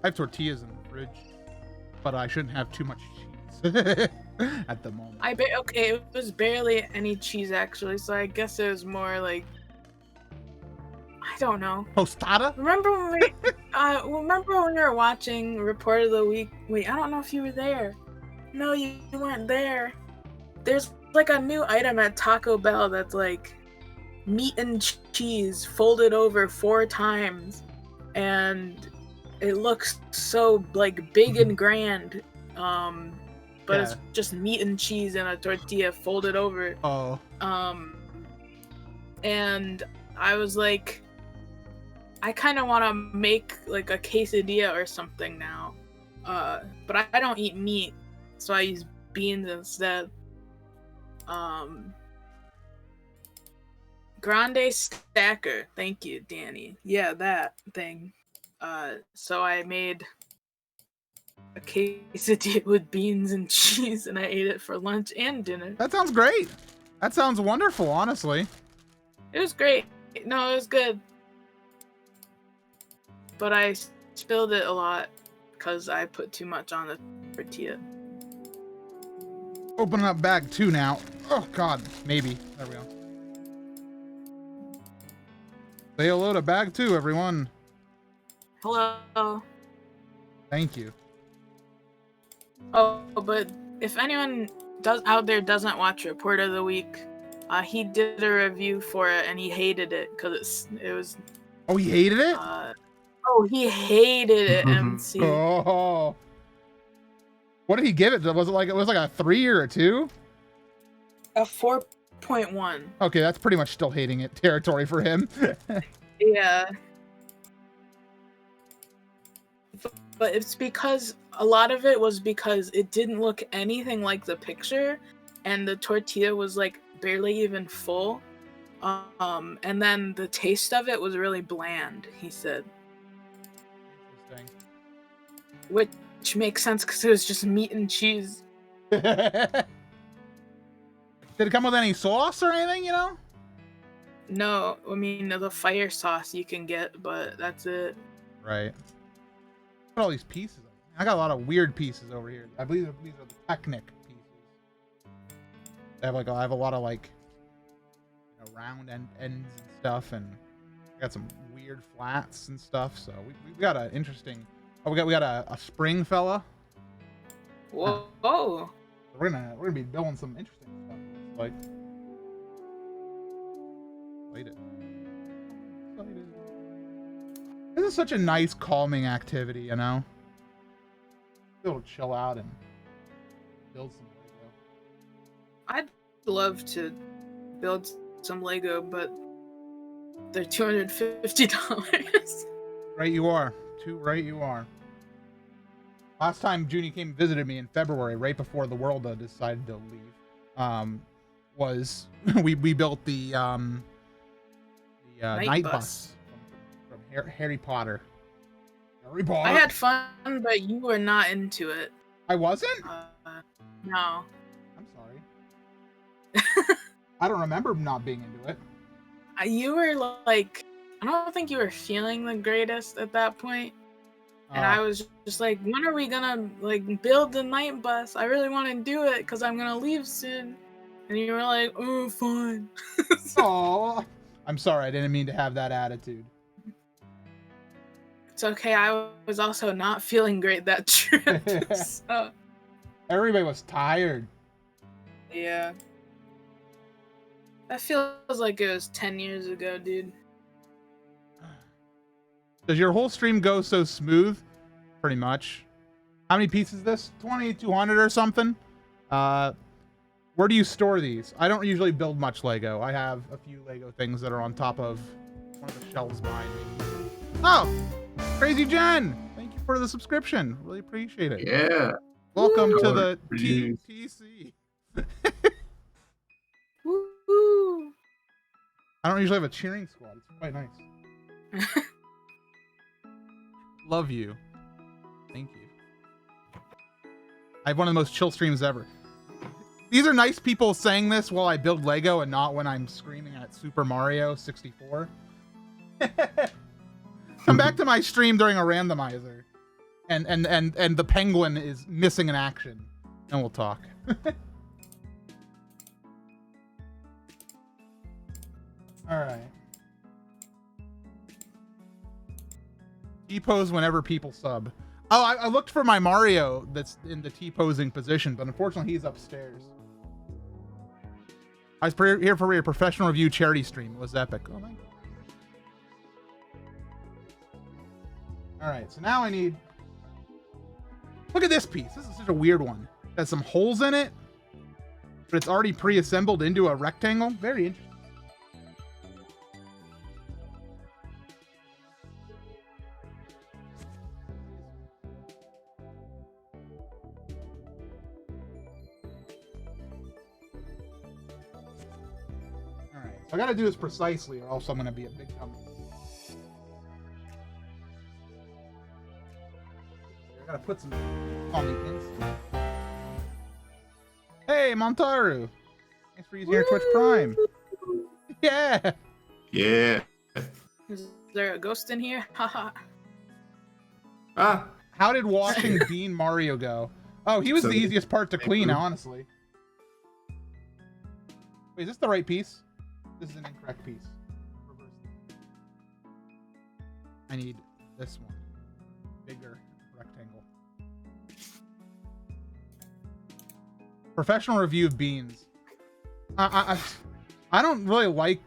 I have tortillas in the fridge, but I shouldn't have too much cheese at the moment.
Okay, it was barely any cheese actually, so I guess it was more like don't know.
Tostada?
Remember when we were watching Report of the Week? Wait, I don't know if you were there. No, you weren't there. There's like a new item at Taco Bell that's like meat and cheese folded over 4 times, and it looks so like big and grand. But it's just meat and cheese and a tortilla folded over.
Oh.
And I was like, I kind of want to make like a quesadilla or something now. But I don't eat meat, so I use beans instead. Grande Stacker. Thank you, Danny. Yeah, that thing. So I made a quesadilla with beans and cheese, and I ate it for lunch and dinner.
That sounds great. That sounds wonderful, honestly.
It was great. No, it was good. But I spilled it a lot because I put too much on the tortilla.
Opening up bag 2 now. Oh, God. Maybe. There we go. Say hello to bag 2, everyone.
Hello.
Thank you.
Oh, but if anyone out there doesn't watch Report of the Week, he did a review for it and he hated it because it was.
Oh, he hated it?
He hated it, MC.
Oh. What did he give it? Was it like a 3 or a 2?
A 4.1.
Okay, that's pretty much still hating it territory for him.
Yeah. But it's because a lot of it was because it didn't look anything like the picture, and the tortilla was like barely even full. And then the taste of it was really bland, he said.
Interesting.
Which makes sense because it was just meat and cheese.
Did it come with any sauce or anything, you know?
No, I mean, the fire sauce you can get, but that's it.
Right. Look at all these pieces. I got a lot of weird pieces over here. I believe these are the Technic pieces. I have a lot of like, you know, round ends and stuff, and I got some weird flats and stuff. So we got an interesting. Oh, we got a spring fella.
Whoa!
We're gonna be building some interesting stuff. Like, excited. This is such a nice calming activity, you know. Be able to chill out and build some Lego.
I'd love to build some Lego, but they're $250.
Right, you are. Too right, you are. Last time Junie came and visited me in February, right before the world decided to leave, was we built the night bus from Harry Potter. Harry Potter.
I had fun, but you were not into it.
I wasn't?
No.
I'm sorry. I don't remember not being into it.
You were like, I don't think you were feeling the greatest at that point. And I was just like, when are we gonna like build the night bus? I really want to do it because I'm gonna leave soon. And you were like, oh, fine.
Oh, I'm sorry. I didn't mean to have that attitude.
It's okay. I was also not feeling great that trip. So.
Everybody was tired.
Yeah. That feels like it was 10 years ago, dude.
Does your whole stream go so smooth? Pretty much. How many pieces is this? 2,200 or something? Where do you store these? I don't usually build much Lego. I have a few Lego things that are on top of one of the shelves behind me. Oh! Crazy Jen! Thank you for the subscription. Really appreciate it.
Yeah.
Welcome
Woo!
to the
Jeez.
TTC.
Woo!
I don't usually have a cheering squad. It's quite nice. Love you. Thank you. I have one of the most chill streams ever. These are nice people saying this while I build Lego and not when I'm screaming at Super Mario 64. Come back to my stream during a randomizer. And the penguin is missing in action. And we'll talk. Alright. T-pose whenever people sub. Oh, I looked for my Mario that's in the T-posing position, but unfortunately he's upstairs. I was here for your professional review charity stream. It was epic. Oh, thank you. All right, so now I need... Look at this piece. This is such a weird one. It has some holes in it, but it's already pre-assembled into a rectangle. Very interesting. All right, so I got to do this precisely, or else I'm going to be a big dummy. I gotta put some on the instant. Hey, Montaru! Thanks for using your Twitch Prime. Yeah!
Yeah.
Is there a ghost in here? Haha.
Ah.
How did washing Bean Mario go? Oh, he was the easiest part to clean, honestly. Wait, is this the right piece? This is an incorrect piece. Reverse it. I need this one. Bigger. Rectangle. Professional review of beans. I don't really like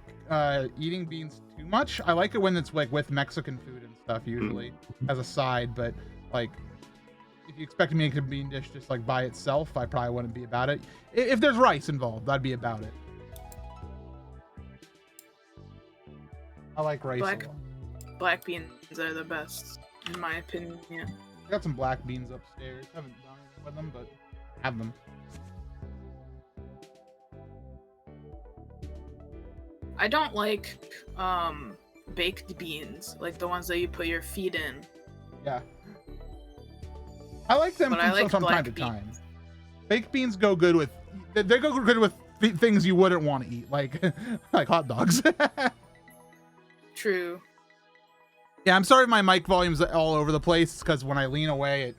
eating beans too much. I like it when it's like with Mexican food and stuff usually as a side, but like if you expect me to make a bean dish just like by itself, I probably wouldn't be about it. If there's rice involved, I'd be about it. I like rice a lot.
Black beans are the best, in my opinion.
I got some black beans upstairs. Haven't done anything with them, but have them.
I don't like baked beans, like the ones that you put your feet in.
Yeah. I like them
But I like
from time
black
to time.
beans.
Baked beans go good with they go good with things you wouldn't want to eat, like like hot dogs.
True.
Yeah, I'm sorry if my mic volume's all over the place because when I lean away, it's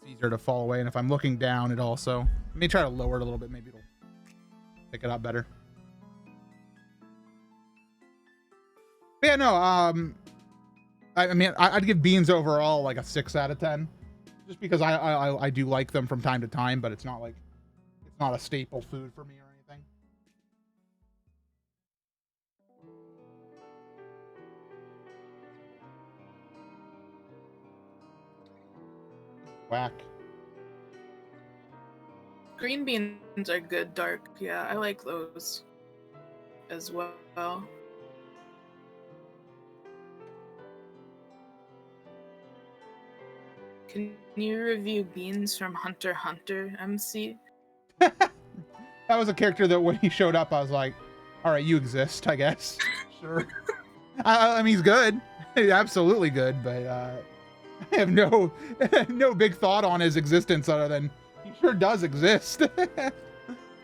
easier to fall away, and if I'm looking down, it also. Let me try to lower it a little bit. Maybe it'll pick it up better. But yeah, no. I mean, I'd give beans overall like a 6 out of 10, just because I do like them from time to time, but it's not a staple food for me or anything. Whack.
Green beans are good, dark. Yeah, I like those as well. Can you review beans from Hunter x Hunter, MC?
That was a character that when he showed up, I was like, all right, you exist, I guess. Sure. I mean, he's good. He's absolutely good, but I have no big thought on his existence other than he sure does exist.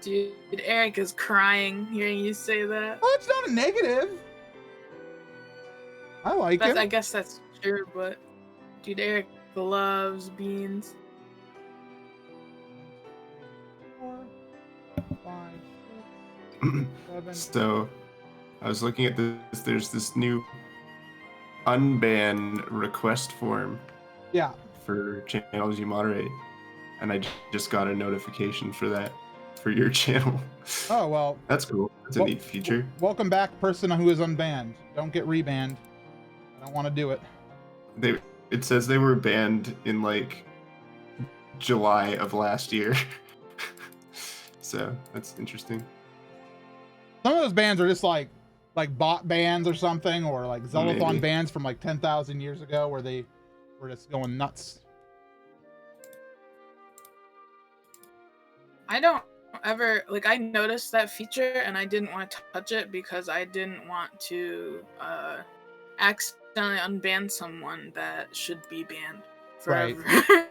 Dude, Eric is crying hearing you say that.
Oh, it's not a negative. I like him.
I guess that's true, but dude, Eric loves beans.
4, 5, 6, 7.
So, I was looking at this. There's this new unban request form
Yeah.
for channels you moderate, and I just got a notification for that for your channel.
Oh, well.
That's cool. That's a neat feature.
Welcome back, person who is unbanned. Don't get rebanned. I don't want to do it.
It says they were banned in like July of last year. So that's interesting.
Some of those bans are just like bot bans or something, or like Zealothon
Maybe.
bans from like 10,000 years ago where they were just going nuts.
I don't ever I noticed that feature and I didn't want to touch it because I didn't want to accidentally unban someone that should be banned forever. Right.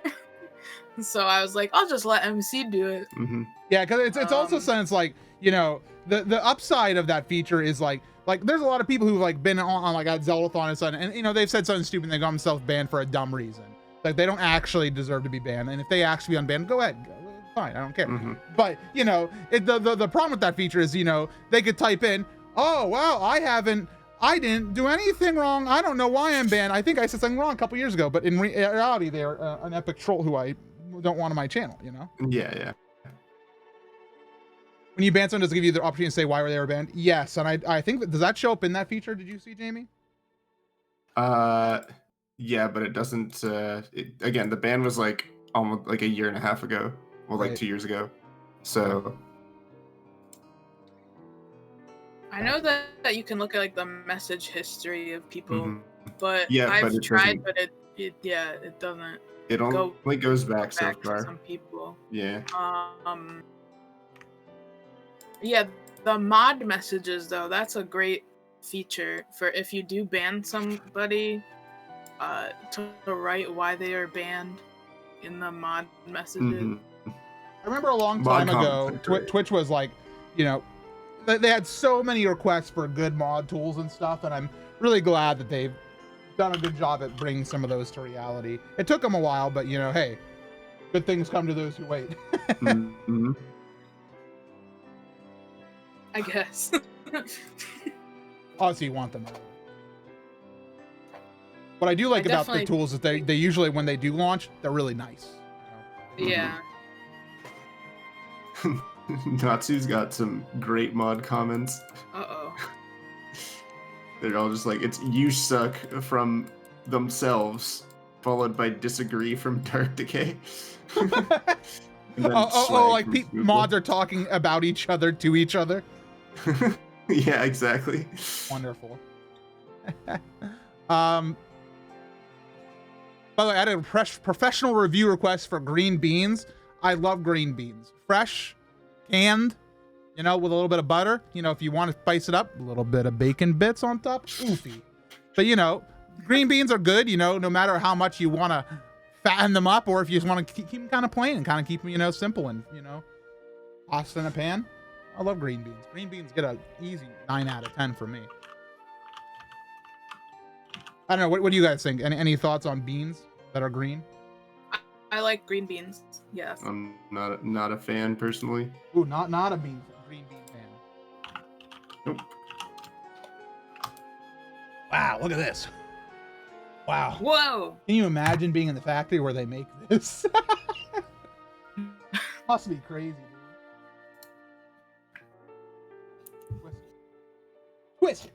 So I was like, I'll just let MC do it.
Mm-hmm.
Yeah, because it's also since like, you know, the upside of that feature is like there's a lot of people who've like been on like at Zealothon and something, and you know they've said something stupid and they got themselves banned for a dumb reason. Like they don't actually deserve to be banned, and if they actually be unbanned, go ahead, fine, I don't care.
Mm-hmm.
But you know, the problem with that feature is, you know, they could type in, oh wow, I haven't I didn't do anything wrong. I don't know why I'm banned. I think I said something wrong a couple years ago, but in reality, they're an epic troll who I don't want on my channel, you know?
Yeah.
When you ban someone, does it give you the opportunity to say why they were banned? Yes, and I think that, does that show up in that feature? Did you see, Jamie?
Yeah, but it doesn't. Again, the ban was like almost like a year and a half ago. Well, like
Right.
2 years ago. So
I know that you can look at like the message history of people,
mhm.
but
Yeah, but
I've
it
tried,
doesn't-
but it doesn't
it only goes back so
back to
far.
some people.
Yeah.
Yeah, the mod messages though, that's a great feature for if you do ban somebody, to write why they are banned in the mod messages.
Mhm.
I remember a long
Mod
time ago,
comments are great.
Twitch was like, you know, they had so many requests for good mod tools and stuff, and I'm really glad that they've done a good job at bringing some of those to reality. It took them a while, but you know, hey, good things come to those who wait.
Mhm.
I guess.
Obviously, you want them. What I do like about the
definitely-
tools is they usually, when they do launch, they're really nice.
Yeah.
Natsu's got some great mod comments.
Uh-oh.
They're all just like, it's "you suck" from themselves, followed by "disagree" from Dark Decay. And then swag
Like
from
people,
Fupa.
mods are talking about each other to each other.
Yeah, exactly.
Wonderful. By the way, I had a professional review request for green beans. I love green beans. Fresh, canned, you know, with a little bit of butter. You know, if you want to spice it up, a little bit of bacon bits on top. Oofy. But, you know, green beans are good, you know, no matter how much you want to fatten them up, or if you just want to keep them kind of plain and kind of keep them, you know, simple and, you know, pasta in a pan. I love green beans. Green beans get an easy 9 out of 10 for me. I don't know. What do you guys think? Any thoughts on beans that are green?
I like green beans. Yes.
I'm not a fan personally.
Ooh, not a green bean fan.
Nope.
Wow, look at this. Wow.
Whoa!
Can you imagine being in the factory where they make this? Must be crazy, dude. Twist it.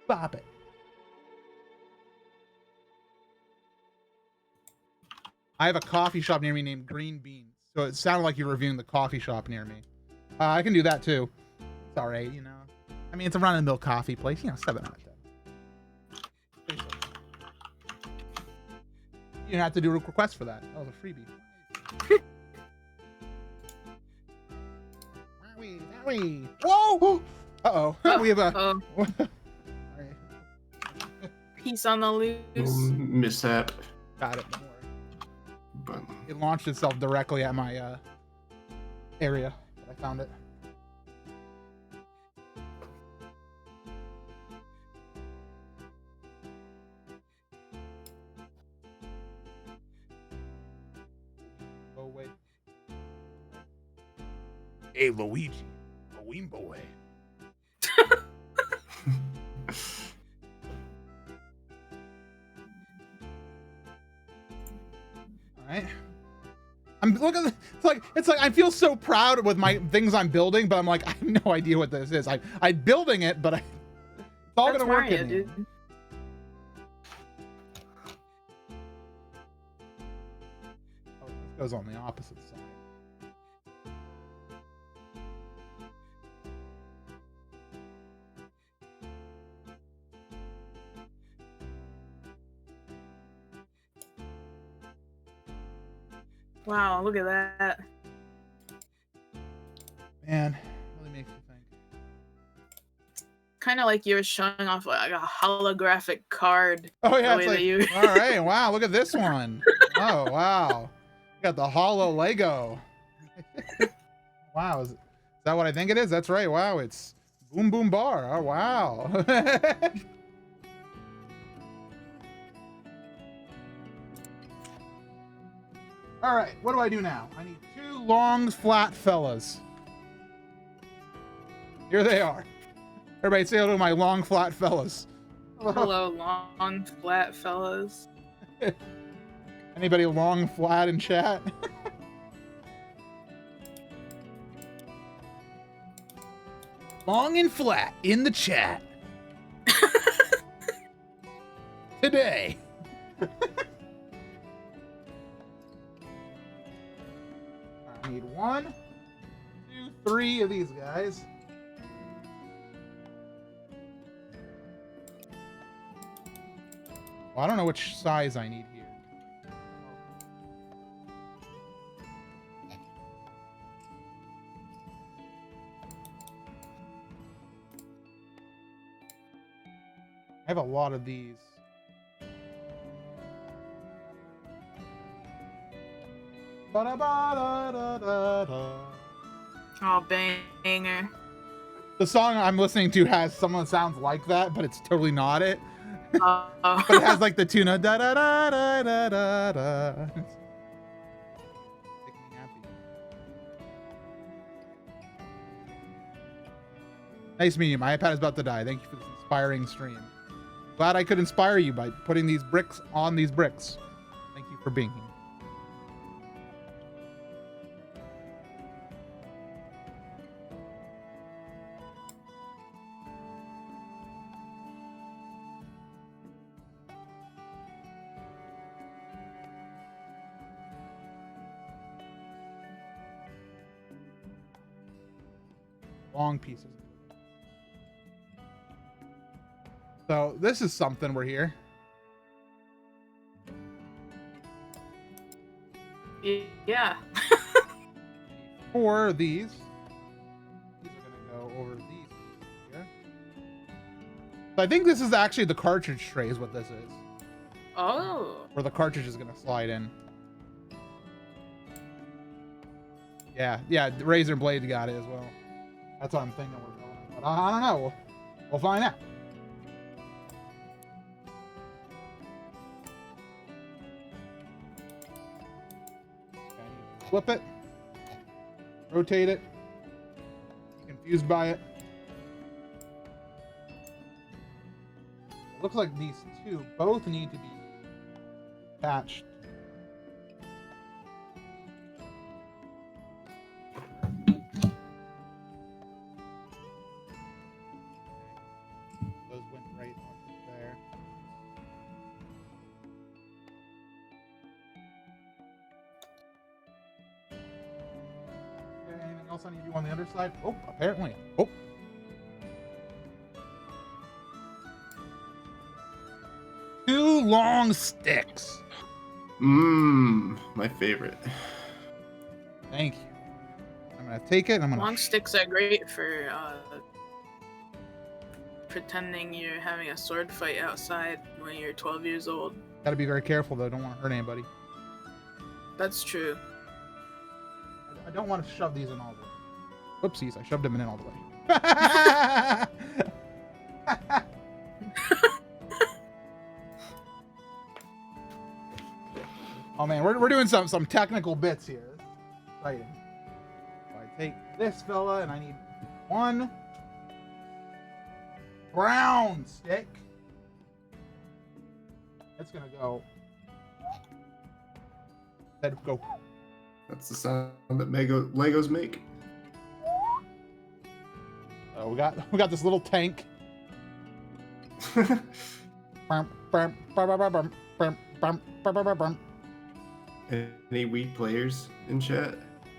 Bop it. I have a coffee shop near me named Green Beans, so it sounded like you're reviewing the coffee shop near me. I can do that too. It's all right, you know. I mean, it's a run-of-the-mill coffee place, you know, 7 out of 10. You didn't have to do a request for that. That was a freebie. Wowie. Whoa! Uh-oh. We have a...
Oh,
Sorry.
piece on the loose.
Mishap.
Got it. Don't worry.
But
It launched itself directly at my area. I found it. Oh wait. Hey Luigi, a Wimbo way. All right. Look at it's like I feel so proud with my things I'm building, but I'm like I have no idea what this is. I'm building it, but it's all
That's
gonna work
Mario,
in the end.
dude.
Oh, this goes on the opposite side.
Wow, look at that.
Man, really makes me think.
Kind of like you were showing off like a holographic card.
Oh yeah,
The
it's
way
like,
that you-
all right, wow, look at this one. Oh wow, got the hollow Lego. Wow, is that what I think it is? That's right. Wow, it's Boom Boom Bar. Oh wow. All right, what do I do now? I need 2 long flat fellas. Here they are. Everybody say hello to my long, flat fellas.
Hello, long, flat fellas.
Anybody long, flat in chat? Long and flat in the chat. Today. I need 1, 2, 3 of these guys. Well, I don't know which size I need here. I have a lot of these. Ba-da-ba-da-da-da-da.
Oh, banger.
The song I'm listening to has someone that sounds like that, but it's totally not it.
Oh.
But it has like the tuna da da da da da da da. Making me happy. Nice meeting you. My iPad is about to die. Thank you for this inspiring stream. Glad I could inspire you by putting these bricks on these bricks. Thank you for being here. Long pieces. So this is something we're here.
Yeah.
4 of these. These are gonna go over these here. So I think this is actually the cartridge tray is what this is.
Oh.
Where the cartridge is gonna slide in. Yeah, the razor blade got it as well. That's what I'm thinking we're going. But I don't know. We'll find out. Okay, flip it. Rotate it. Confused by it. It looks like these two both need to be attached. Those went right onto there. Okay, anything else I need to do on the other side? Oh, apparently. Oh. Two long sticks.
My favorite.
Thank you. I'm gonna take it and I'm gonna.
Long sticks are great for pretending you're having a sword fight outside when you're 12 years old.
Gotta be very careful though. Don't want to hurt anybody.
That's true.
I don't want to shove these in all the way. Whoopsies! I shoved them in all the way. Oh man, we're doing some technical bits here. This is exciting. So I take this fella and I need 1 brown stick. It's gonna go. Let go.
That's the sound that Legos make.
Oh, we got this little tank.
Any Wii players in chat?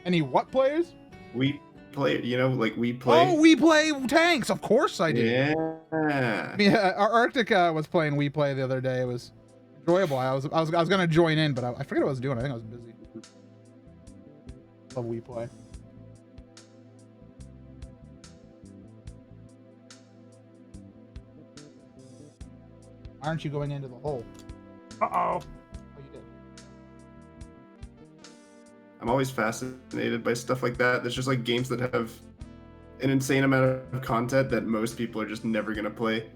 Any what players?
Wii play, like Wii play.
Oh, we play tanks. Of course I do.
Yeah.
I mean, our Arctica was playing We Play the other day. It was enjoyable. I was gonna join in, but I forget what I was doing. I think I was busy. Love We Play. Why aren't you going into the hole? Uh-oh. Oh, you did.
I'm always fascinated by stuff like that. There's just like games that have an insane amount of content that most people are just never gonna play.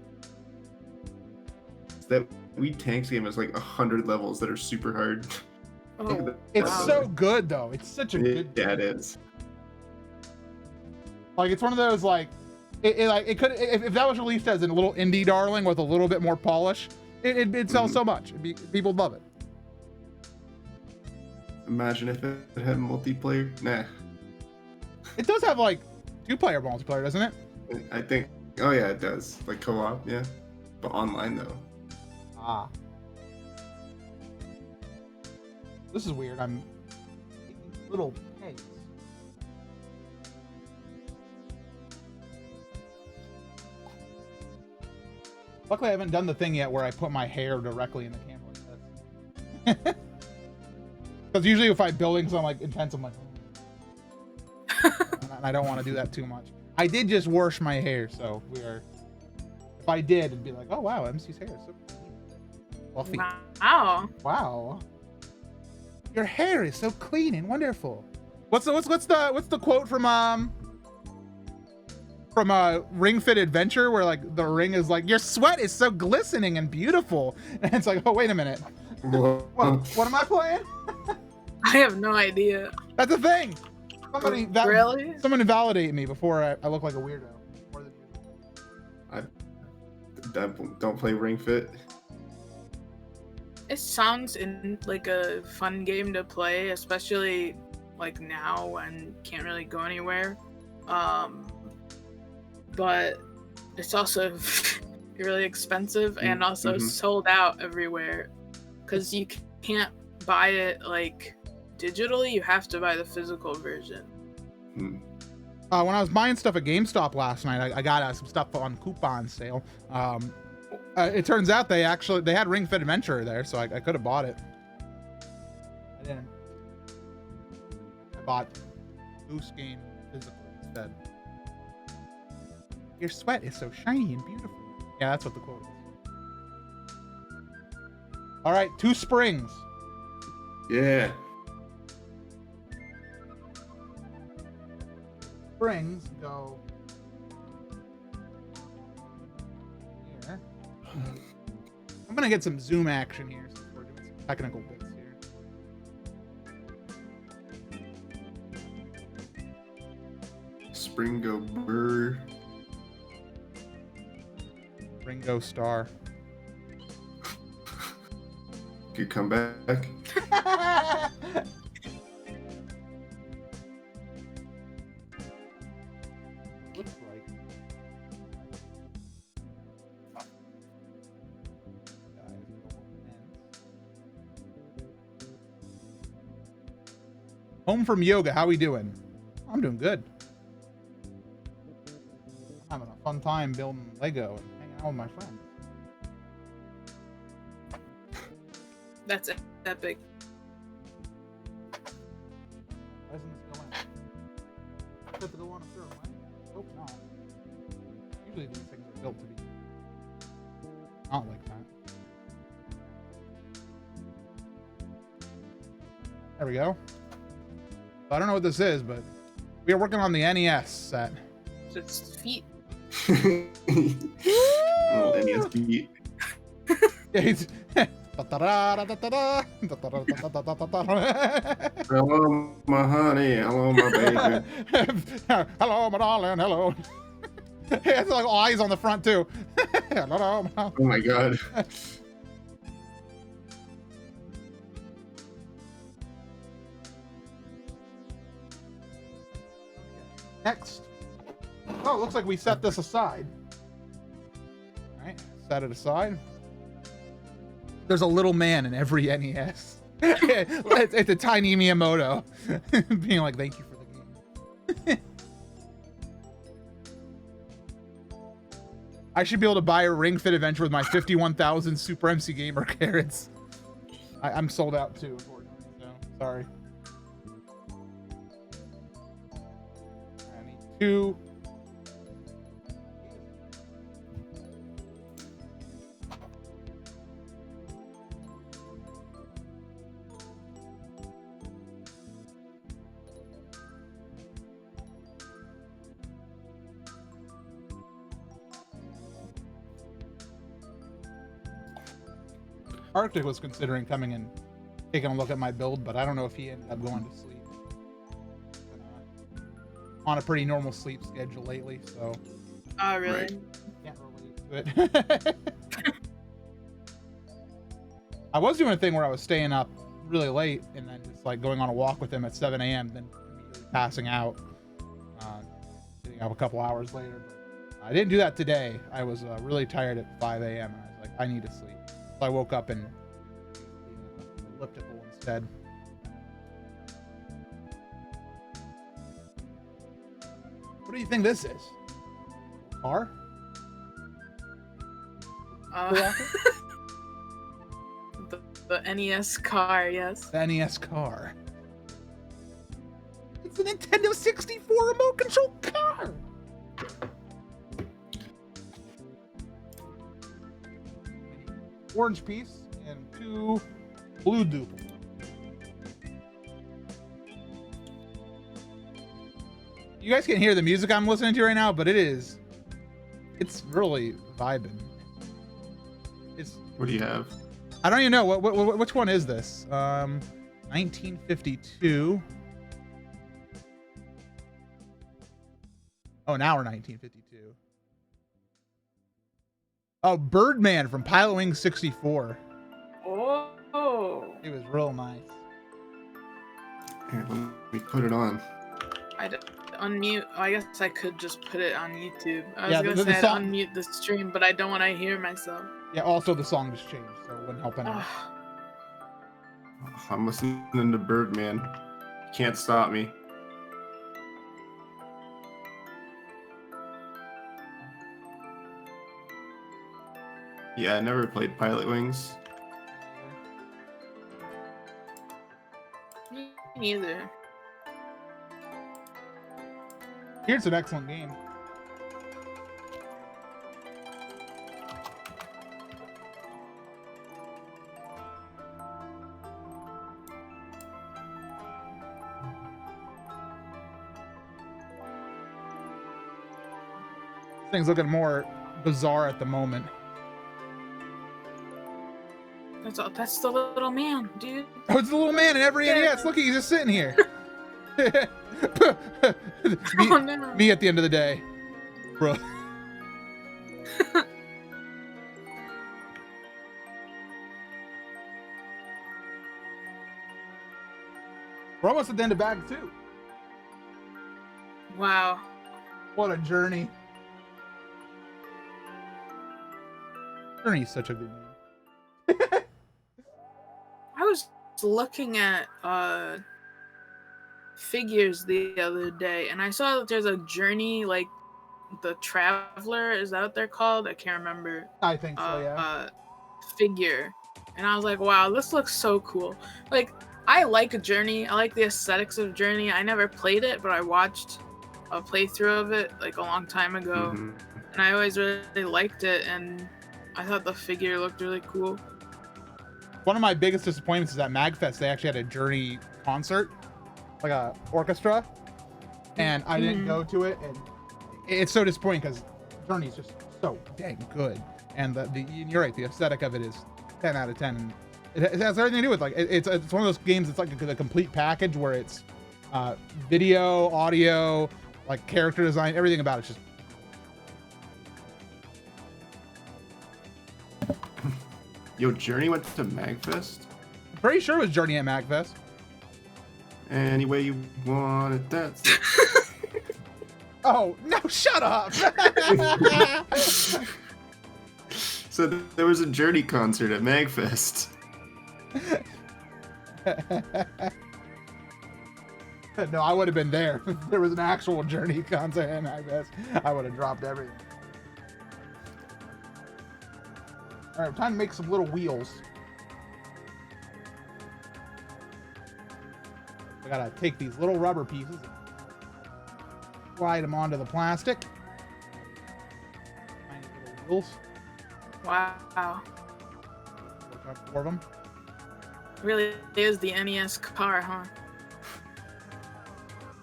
That Wii Tanks game has like 100 levels that are super hard.
Oh,
It's
wow.
so good though. It's such a good
Yeah, it is.
Like it's one of those like it could if that was released as a little indie darling with a little bit more polish, it'd sell so much. People would love it.
Imagine if it had multiplayer. Nah.
It does have like 2-player multiplayer, doesn't it?
I think. Oh yeah, it does. Like co-op, yeah. But online though.
Ah. This is weird. I'm making little pegs. Luckily, I haven't done the thing yet where I put my hair directly in the camera like this. Because usually if I'm building something like intense, I'm like, and I don't want to do that too much. I did just wash my hair, so if I did, it'd be like, oh wow, MC's hair is so fluffy.
Wow.
Wow. Your hair is so clean and wonderful. What's the quote from Ring Fit Adventure where like the ring is like, your sweat is so glistening and beautiful, and it's like, oh wait a minute, what am I playing?
I have no idea.
That's the thing.
Really?
Someone validate me before I look like a weirdo.
Don't play Ring Fit.
It sounds like a fun game to play, especially like now when can't really go anywhere. But it's also really expensive and also sold out everywhere because you can't buy it like digitally. You have to buy the physical version.
When I was buying stuff at GameStop last night, I got some stuff on coupon sale. It turns out they had Ring Fit Adventure there, so I could have bought it. I didn't. I bought Goose Game physical instead. Your sweat is so shiny and beautiful. Yeah, that's what the quote is. All right, 2 springs.
Yeah.
Springs go here. I'm gonna get some zoom action here since we're doing some technical bits here.
Spring go burr.
Ringo Star.
Good comeback.
Looks like. Home from yoga. How we doing? I'm doing good. I'm having a fun time building Lego and hanging out with my friends.
That's epic.
Why doesn't this go in? Does it go on a certain way? Hope not. Usually these things are built to be not like that. There we go. So I don't know what this is, but we are working on the NES set.
It's feet.
Oh, NES beat.
Yeah, he's
Hello, my honey. Hello, my baby.
hello, my darling. Hello. He has like eyes on the front too. Hello,
Oh my god.
Next. Oh, it looks like we set this aside. All right, set it aside. There's a little man in every NES. It's a tiny Miyamoto being like, thank you for the game. I should be able to buy a Ring Fit Adventure with my 51,000 Super MC Gamer carrots. I'm sold out too, unfortunately, so sorry. I need 2. Arctic was considering coming and taking a look at my build, but I don't know if he ended up going to sleep. On a pretty normal sleep schedule lately, so.
Oh, really?
Right.
Can't relate to it. I was doing a thing where I was staying up really late and then just like going on a walk with him at 7 a.m. then immediately passing out, getting up a couple hours later. But I didn't do that today. I was really tired at 5 a.m. and I was like, I need to sleep. So I woke up and elliptical instead. What do you think this is? Car?
The NES car, yes.
The NES car. It's a Nintendo 64 remote control car. Orange piece and 2 blue duple. You guys can't hear the music I'm listening to right now, but it's really vibing.
What do you have?
I don't even know which one is this. 1952. Oh, now we're 1952. Oh, Birdman from Pilotwings 64.
Oh.
It was real nice.
Here, let me put it on.
I'd unmute. Oh, I guess I could just put it on YouTube. I was
Yeah,
gonna
the
say I'd
song-
unmute the stream, but I don't want to hear myself.
Yeah, also the song just changed, so it wouldn't help anyone.
Ugh.
I'm listening to Birdman. Can't stop me. Yeah, I never played Pilotwings.
Me neither.
Here's an excellent game. Things looking more bizarre at the moment.
That's the little man, dude.
Oh, it's the little man in every NES. Look, he's just sitting here. me,
Oh no.
me at the end of the day, bro. We're almost at the end of bag 2.
Wow.
What a journey. Journey is such a good name.
I was looking at figures the other day, and I saw that there's a Journey, like the Traveler, is that what they're called? I can't remember.
I think so, yeah.
Figure, and I was like, wow, this looks so cool. Like, I like Journey. I like the aesthetics of Journey. I never played it, but I watched a playthrough of it like a long time ago,
Mhm.
and I always really liked it, and I thought the figure looked really cool.
One of my biggest disappointments is at MagFest, they actually had a Journey concert, like a orchestra, and I didn't go to it, and it's so disappointing because Journey is just so dang good, and you're right, the aesthetic of it is 10 out of 10, and it has everything to do with, like, it's one of those games that's like a complete package where it's video, audio, like character design, everything about it's just.
Yo, Journey went to MagFest?
Pretty sure it was Journey at MagFest.
Any way you want it, that's...
Oh, no, shut up!
So there was a Journey concert at MagFest.
No, I would have been there. If there was an actual Journey concert at MagFest, I would have dropped everything. All right, time to make some little wheels. We gotta take these little rubber pieces and slide them onto the plastic. Tiny little wheels.
Wow.
Look up 4 of them.
Really is the NES car, huh?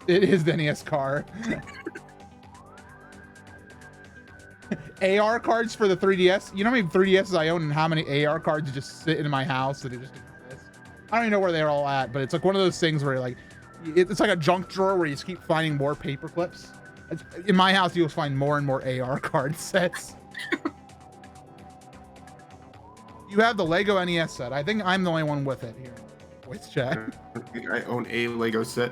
It is the NES car. AR cards for the 3DS. You know how many 3DSs I own and how many AR cards just sit in my house that it just exist? I don't even know where they're all at, but it's like one of those things where like it's like a junk drawer where you just keep finding more paper clips. In my house, you'll find more and more AR card sets. You have the Lego NES set. I think I'm the only one with it here. Voice chat.
I think I own a Lego set,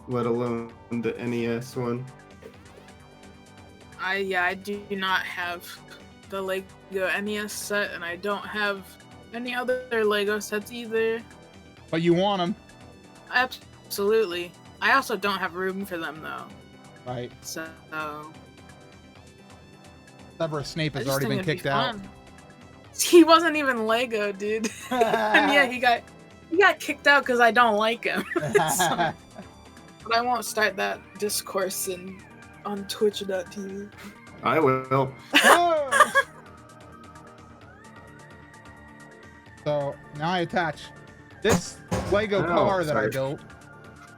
let alone the NES one.
I do not have the Lego NES set, and I don't have any other Lego sets either.
But you want them.
Absolutely. I also don't have room for them though.
Right.
So
Severus Snape
I
has
just
already
think
been
it'd be
kicked out.
fun. He wasn't even Lego, dude. And yeah, he got kicked out because I don't like him. So- but I won't start that discourse on Twitch.tv.
I will.
So now I attach this Lego
Oh,
car that I
sorry.
built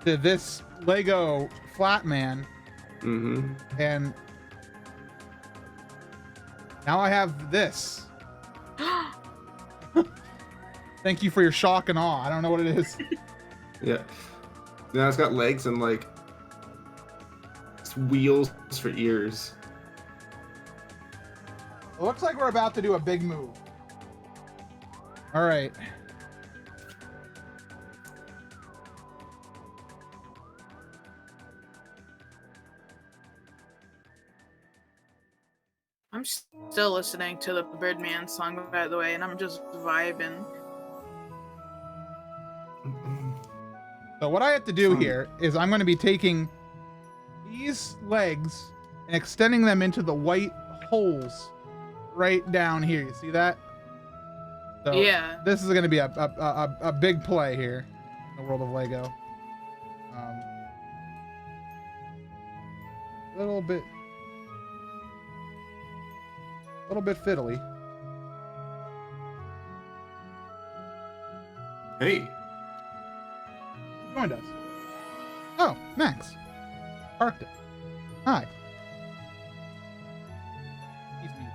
to this Lego Flatman,
Mm-hmm.
and now I have this. Thank you for your shock and awe. I don't know what it is.
Yeah. Now it's got legs and like wheels for ears.
It looks like we're about to do a big move. All right.
I'm still listening to the Birdman song, by the way, and I'm just vibing.
So what I have to do
Hmm.
here is I'm going to be taking these legs and extending them into the white holes right down here. You see that? So
Yeah.
This is going to be a big play here in the world of Lego. A little bit fiddly.
Hey.
Who joined us? Oh, Max. Arctic. Hi. He's muted.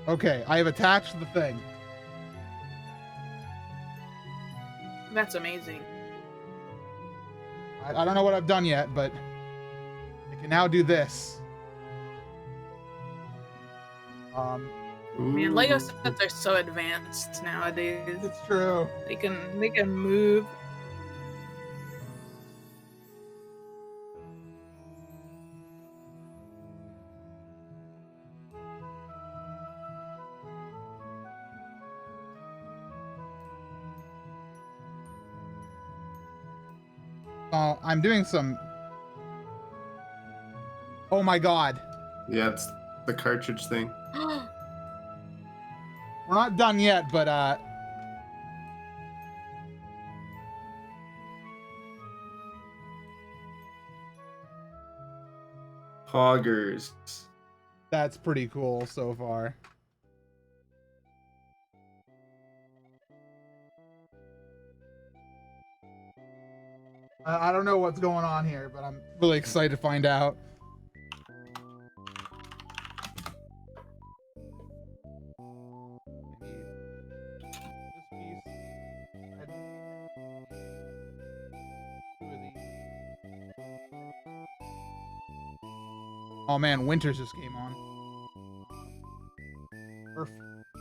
Okay, I have attached the thing.
That's amazing.
I don't know what I've done yet, but I can now do this.
Man, Lego
Ooh.
sets are so advanced nowadays.
It's true.
They can move.
I'm doing some. Oh my god.
Yeah, it's the cartridge thing.
We're not done yet, but
Poggers.
that's pretty cool so far. I don't know what's going on here, but I'm really excited to find out. Oh man, Winters just came on.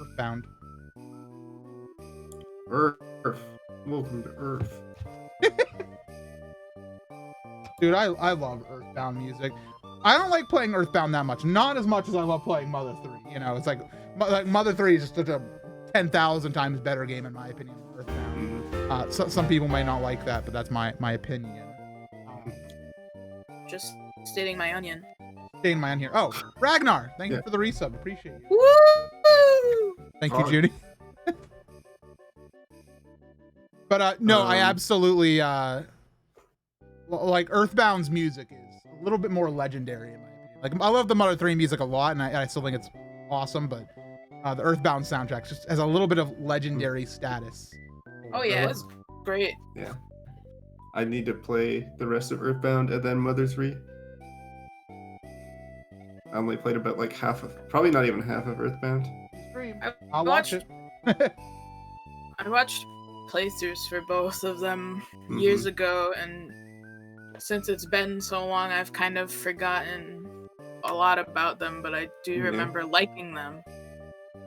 Earthbound.
Earth. Welcome to Earth.
Dude, I love Earthbound music. I don't like playing Earthbound that much. Not as much as I love playing Mother 3. You know, it's like Mother 3 is just such a 10,000 times better game in my opinion than Earthbound. So, some people might not like that, but that's my opinion.
Just stating my onion.
Staying my own here. Oh, Ragnar, thank you
Yeah.
for the resub. Appreciate you.
Woo!
Thank you,
Oh.
Judy. But no, I
Um,
absolutely like Earthbound's music is a little bit more legendary in my opinion. Like I love the Mother 3 music a lot, and I still think it's awesome. But the Earthbound soundtrack just has a little bit of legendary status.
Oh yeah, it's great.
Yeah. I need to play the rest of Earthbound and then Mother 3. I only played about like half of, probably not even half of Earthbound.
Stream.
I
I'll watch it.
I watched playthroughs for both of them
Mm-hmm.
years ago, and since it's been so long, I've kind of forgotten a lot about them, but I do
Yeah.
remember liking them.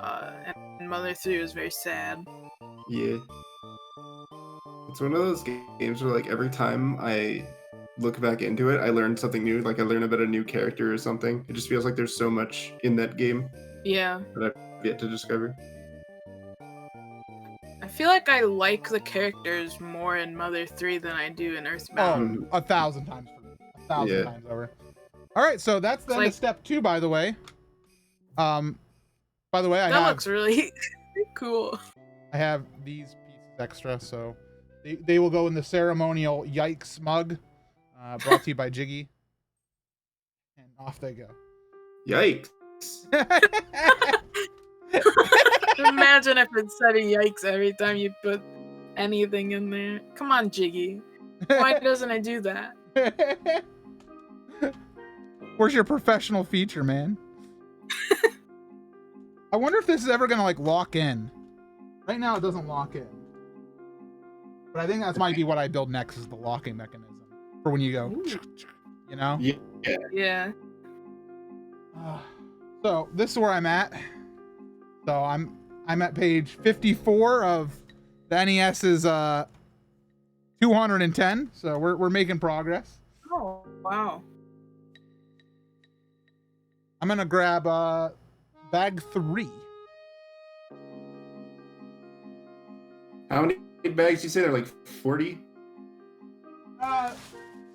And Mother 3 was very sad.
Yeah. It's one of those games where like every time I look back into it, I learn something new. Like I learn about a new character or something. It just feels like there's so much in that game
Yeah.
that I've yet to discover.
I feel like I like the characters more in Mother 3 than I do in
Oh,
Earthbound.
1,000 times for me. 1,000
Yeah.
times over. All right, so that's the end of
like-
step 2, by the way. By the way,
That looks really cool.
I have these pieces extra, so they will go in the ceremonial Yikes mug, brought to you by Jiggy. And off they go.
Yikes.
Imagine if it said yikes every time you put anything in there. Come on, Jiggy. Why doesn't it do that?
Where's your professional feature, man? I wonder if this is ever gonna like lock in. Right now it doesn't lock in. But I think that might be what I build next, is the locking mechanism. For when you go,
Ooh.
you know?
Yeah.
Yeah.
So this is where I'm at. So I'm at page 54 of the NES's 210. So we're making progress.
Oh, wow.
I'm gonna grab bag 3.
How many bags do you say? They're like 40?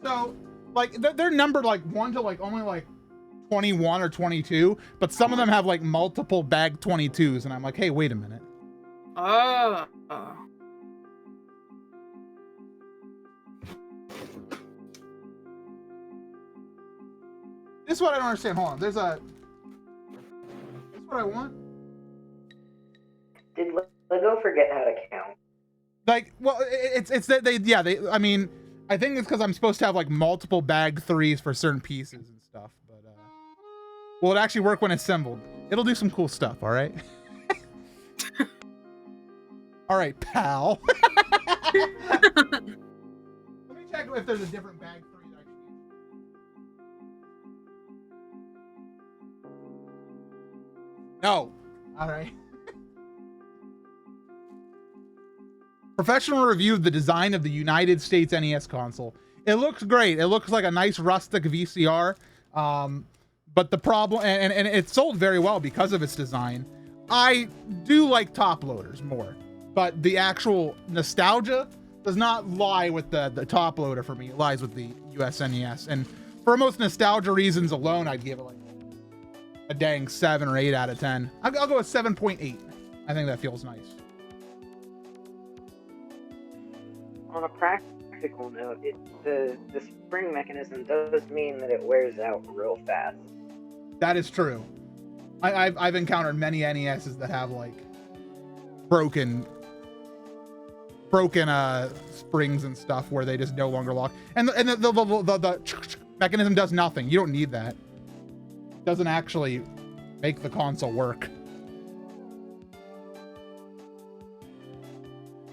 So like they're numbered like 1 to like only like 21 or 22, but some of them have like multiple bag 22s, and I'm like, hey, wait a minute.
Oh.
This is what I don't understand. Hold on. This is what I want.
Did Lego forget how to count?
Like, well, it's that they I mean, I think it's because I'm supposed to have like multiple bag 3s for certain pieces and stuff, but will it actually work when assembled? It'll do some cool stuff, all right? All right, pal. Let me check if there's a different bag 3 that I can use. No. All right. Professional reviewed the design of the United States NES console. It looks great. It looks like a nice rustic VCR. But the problem, and it sold very well because of its design. I do like top loaders more, but the actual nostalgia does not lie with the top loader for me. It lies with the US NES. And for most nostalgia reasons alone, I'd give it like a dang 7 or 8 out of 10. I'll go with 7.8. I think that feels nice.
On a practical note, the spring mechanism does mean that it wears out real fast.
That is true. I've encountered many NESs that have like broken springs and stuff where they just no longer lock. And the mechanism does nothing. You don't need that. It doesn't actually make the console work.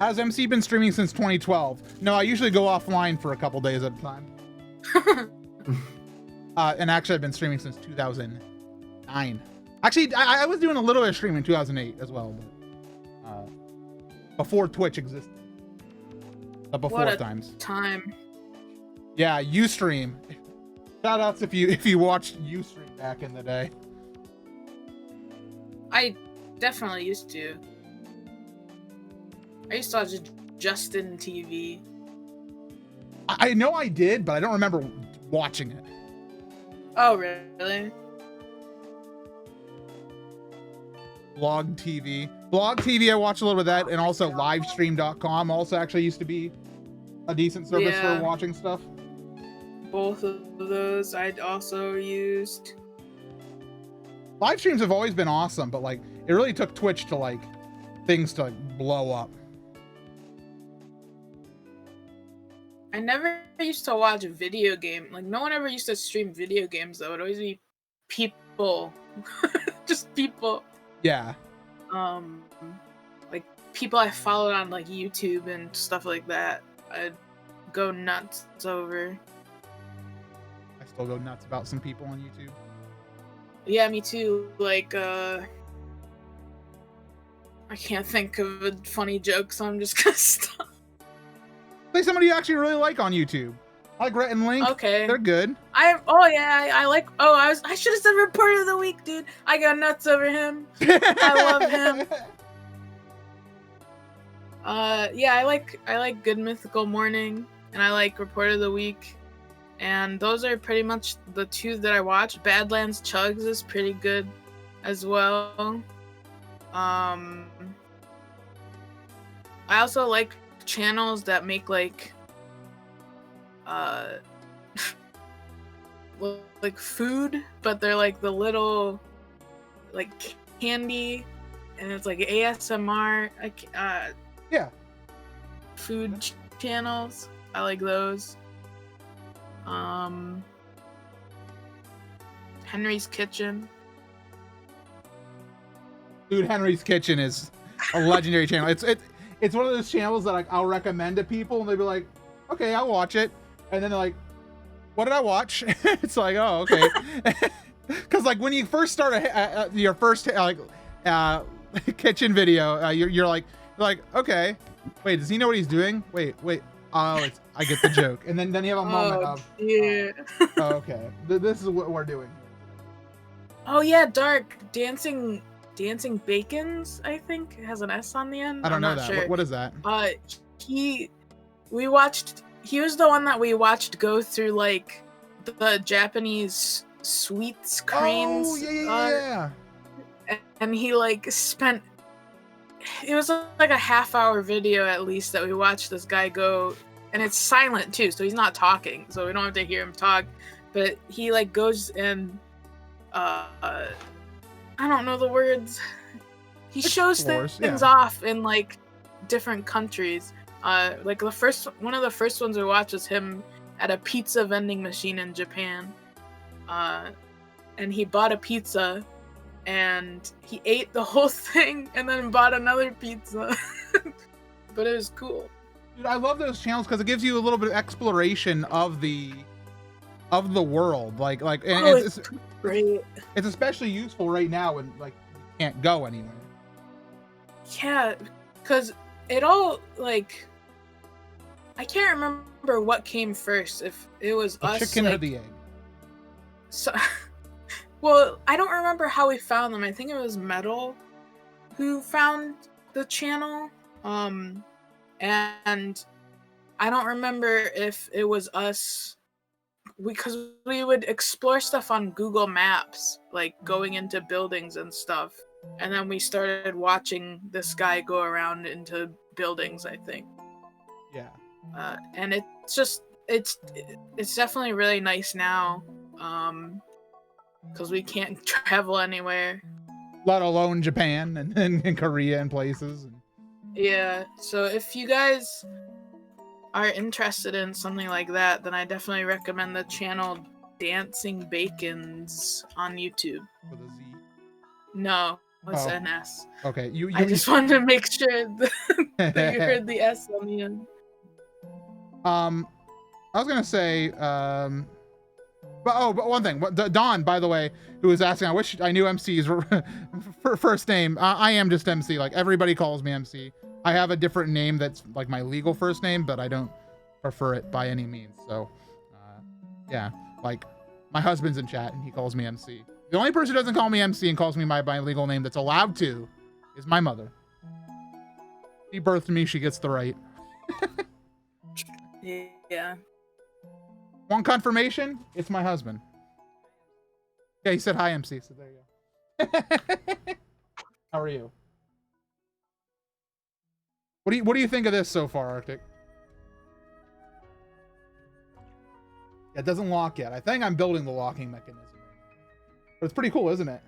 Has MC been streaming since 2012? No, I usually go offline for a couple days at a time. And actually, I've been streaming since 2009. Actually, I was doing a little bit of streaming in 2008 as well, but before Twitch existed. The before
What a
times.
time.
Yeah, Ustream. Shout outs if you watched Ustream back in the day.
I definitely used to. I used to watch Justin TV.
I know I did, but I don't remember watching it.
Oh, really?
Blog TV. Blog TV, I watched a little bit of that, and also livestream.com also actually used to be a decent service
Yeah.
for watching stuff.
Both of those I'd also used.
Live streams have always been awesome, but like it really took Twitch to like things to like blow up.
I never used to watch a video game. Like, no one ever used to stream video games, though. It would always be people. Just people.
Yeah.
Like, people I followed on like YouTube and stuff like that, I'd go nuts over.
I still go nuts about some people on YouTube.
Yeah, me too. Like, I can't think of a funny joke, so I'm just gonna stop.
Say somebody you actually really like on YouTube. I like Rhett and Link.
Okay.
They're good.
I like. Oh, I should have said Report of the Week, dude. I go nuts over him. I love him. Yeah, I like Good Mythical Morning, and I like Report of the Week, and those are pretty much the two that I watch. Badlands Chugs is pretty good as well. I also like channels that make like like food, but they're like the little like candy, and it's like ASMR.
Yeah.
Food channels. I like those. Henry's Kitchen.
Dude, Henry's Kitchen is a legendary channel. It's one of those channels that like I'll recommend to people, and they'll be like, "Okay, I'll watch it," and then they're like, "What did I watch?" It's like, "Oh, okay." Because like when you first start your first kitchen video, you're like, "Okay, wait, does he know what he's doing? Wait, oh, I get the joke," and then you have a moment of,
yeah.
oh, okay, this is what we're doing.
Oh yeah, Dark Dancing Bacons, I think it has an S on the end.
I don't know
I'm not
that.
sure.
What is that?
He was the one that we watched go through like the Japanese sweets creams.
Oh yeah.
And he like spent. It was like a half-hour video at least that we watched this guy go, and it's silent too, so he's not talking, so we don't have to hear him talk. But he like goes and I don't know the words. He shows things off in like different countries. Like one of the first ones we watched was him at a pizza vending machine in Japan. And he bought a pizza and he ate the whole thing and then bought another pizza. But it was cool.
Dude, I love those channels because it gives you a little bit of exploration of the world. And it's
great.
It's especially useful right now when like you can't go anywhere.
Yeah, because it all like I can't remember what came first. If it was
The
us,
chicken
like,
or the egg?
So, well, I don't remember how we found them. I think it was Metal who found the channel. And I don't remember if it was us, because we would explore stuff on Google Maps, like going into buildings and stuff. And then we started watching this guy go around into buildings, I think.
Yeah.
And it's definitely really nice now, because we can't travel anywhere.
Let alone Japan and Korea and places.
Yeah, so if you guys are interested in something like that, then I definitely recommend the channel Dancing Bacons on YouTube.
With a Z.
No, it's
Oh.
NS.
Okay,
I just wanted to make sure that you heard the S on the end.
I was gonna say, but one thing. Don, by the way, who was asking, I wish I knew MC's first name. I am just MC. Like everybody calls me MC. I have a different name that's like my legal first name, but I don't prefer it by any means. So, yeah, like my husband's in chat and he calls me MC. The only person who doesn't call me MC and calls me my legal name that's allowed to is my mother. She birthed me. She gets the right.
Yeah.
Want confirmation? It's my husband. Yeah, he said hi, MC. So there you go. How are you? What do you think of this so far, Arctic? Yeah, it doesn't lock yet. I think I'm building the locking mechanism. But it's pretty cool, isn't it?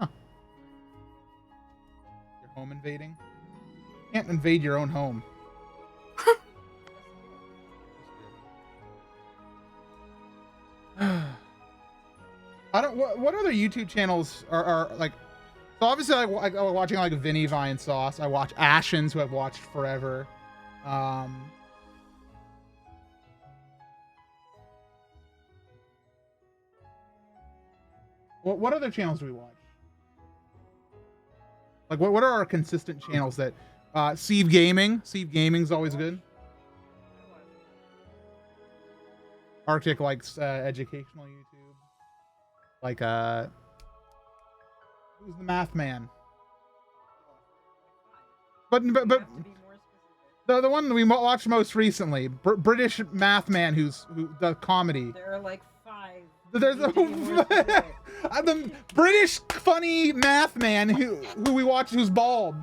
Huh. You're home invading? You can't invade your own home. I don't. What other YouTube channels are like? So obviously, I'm watching like Vinny Vine Sauce. I watch Ashens, who I've watched forever. What other channels do we watch? Like, what are our consistent channels that? Steve Gaming. Steve Gaming's always good. Arctic likes educational YouTube. Like who's the math man? But the one we watched most recently, British math man who the comedy.
There are like 5.
There's the British funny math man who we watched who's bald.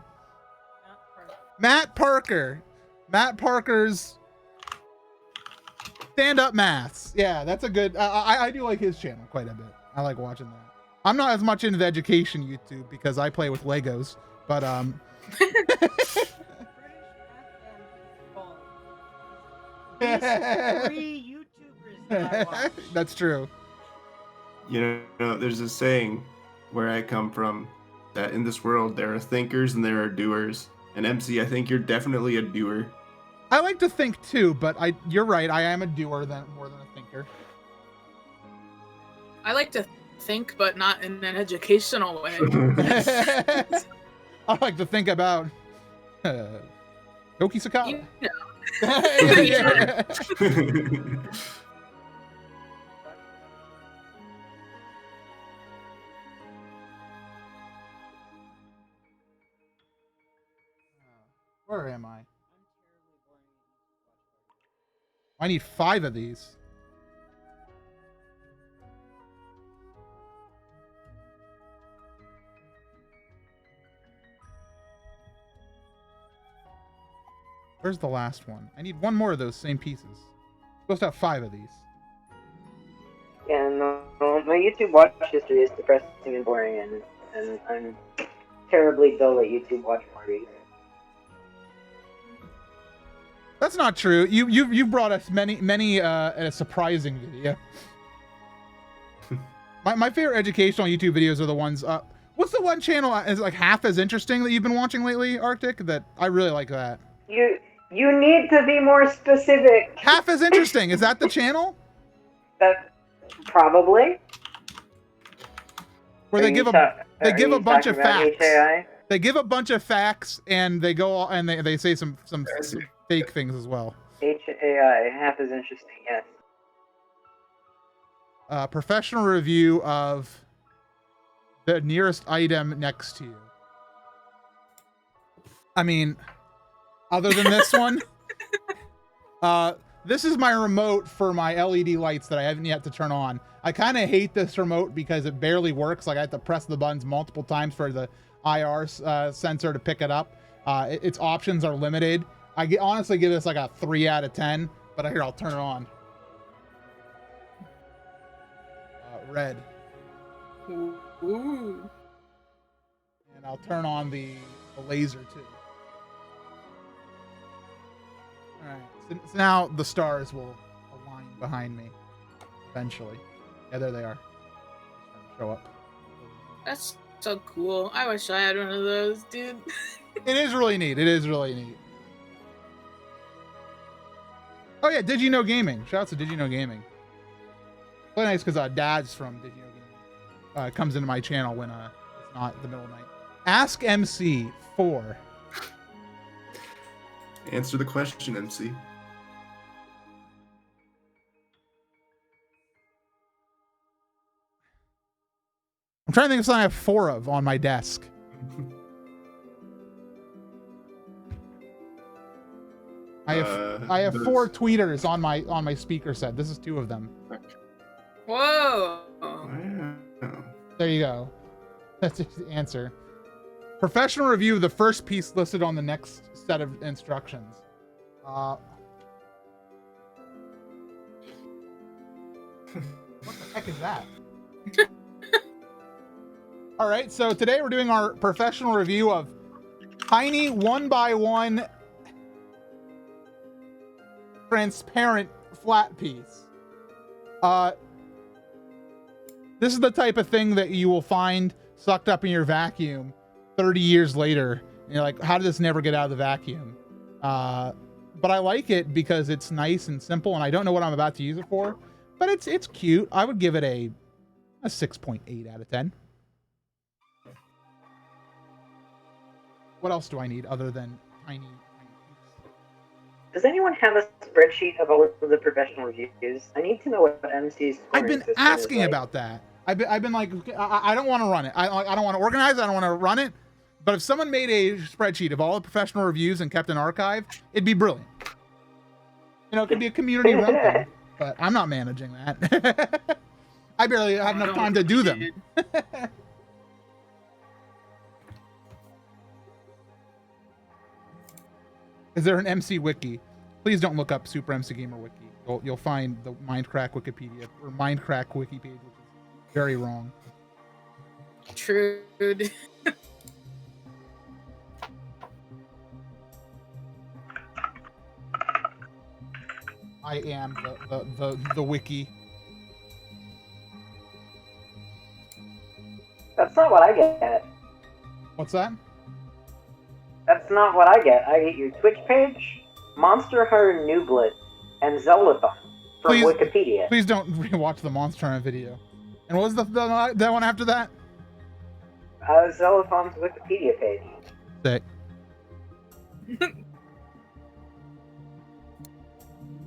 Matt Parker. Matt Parker's stand-up maths. Yeah, that's a good. I do like his channel quite a bit. I like watching that. I'm not as much into the education YouTube because I play with Legos, but
There's 3 YouTubers that I watch.
That's true.
You know, there's a saying where I come from that in this world there are thinkers and there are doers. And MC, I think you're definitely a doer.
I like to think too, but you're right. I am a doer more than a thinker.
I like to think, but not in an educational way.
I like to think about Yoki Sakata.
You know.
Yeah. Where am I? I need 5 of these. Where's the last one? I need 1 more of those same pieces. Supposed to have 5 of these.
Yeah, no, my YouTube watch history is depressing and boring, and I'm terribly dull at YouTube watch parties.
That's not true. You brought us many a surprising video. my favorite educational YouTube videos are the ones. What's the one channel is like half as interesting that you've been watching lately, Arctic? That I really like that.
You need to be more specific.
Half as interesting. Is that the channel?
That probably.
Where they give a bunch of facts.
HAI?
They give a bunch of facts and they go and they say some fake things as well.
HAI, half as interesting, yes.
Professional review of the nearest item next to you. I mean, other than this one, this is my remote for my LED lights that I haven't yet to turn on. I kind of hate this remote because it barely works. Like I have to press the buttons multiple times for the IR sensor to pick it up. Its options are limited. I honestly give this like a 3 out of 10, but here, I'll turn it on. Red.
Ooh.
And I'll turn on the laser too. All right, so now the stars will align behind me eventually. Yeah, there they are. Show up.
That's so cool. I wish I had one of those, dude.
It is really neat. It is really neat. Oh yeah, Did You Know Gaming. Shout out to Did You Know Gaming. Really nice because Dad's from Did You Know Gaming. Comes into my channel when it's not the middle of the night. Ask MC 4.
Answer the question, MC.
I'm trying to think of something I have 4 of on my desk. I have 4 tweeters on my speaker set. This is 2 of them.
Whoa.
Wow.
There you go. That's the answer. Professional review of the first piece listed on the next set of instructions. What the heck is that? All right, so today we're doing our professional review of tiny 1x1 transparent flat piece. This is the type of thing that you will find sucked up in your vacuum 30 years later. And you're like, how did this never get out of the vacuum? But I like it because it's nice and simple, and I don't know what I'm about to use it for, but it's cute. I would give it a 6.8 out of 10. What else do I need other than tiny?
Does anyone have a spreadsheet of all of the professional reviews? I need to know what MC's.
I've been asking about that. I've been like, I don't want to run it. I don't want to organize it. I don't want to run it. But if someone made a spreadsheet of all the professional reviews and kept an archive, it'd be brilliant. You know, it could be a community run thing, but I'm not managing that. I barely have enough time to do them. Is there an MC Wiki? Please don't look up Super MC Gamer Wiki. You'll find the Mindcrack Wikipedia or Mindcrack Wiki page, which is very wrong.
True.
I am the wiki.
That's not what I get.
What's that?
That's not what I get. I get your Twitch page, Monster Hunter Nooblet, and Zellathon from Wikipedia.
Please don't rewatch the Monster Hunter video. And what was the one after that?
Zellathon's Wikipedia page.
Sick.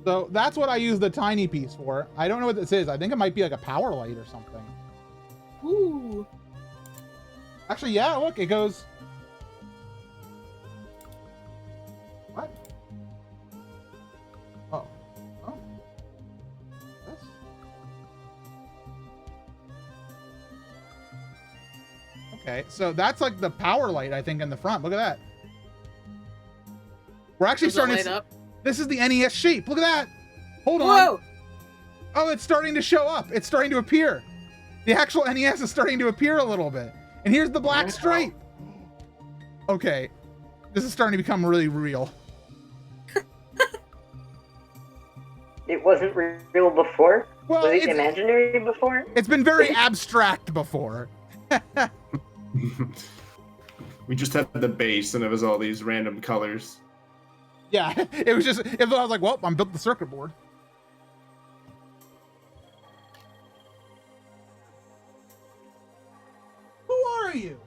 So that's what I use the tiny piece for. I don't know what this is. I think it might be like a power light or something.
Ooh.
Actually, yeah, look, it goes. What? Oh. Oh. This? Okay, so that's like the power light, I think, in the front. Look at that. We're actually
Does it
starting
light
to.
up?
This is the NES shape. Look at that. Hold on.
Whoa!
Oh, it's starting to show up. It's starting to appear. The actual NES is starting to appear a little bit. And here's the black stripe. Okay. This is starting to become really real.
It wasn't real before?
Well,
Was it imaginary before?
It's been very abstract before.
We just had the base and it was all these random colors.
Yeah, it was just, I was like, well, I'm built the circuit board. Who are you?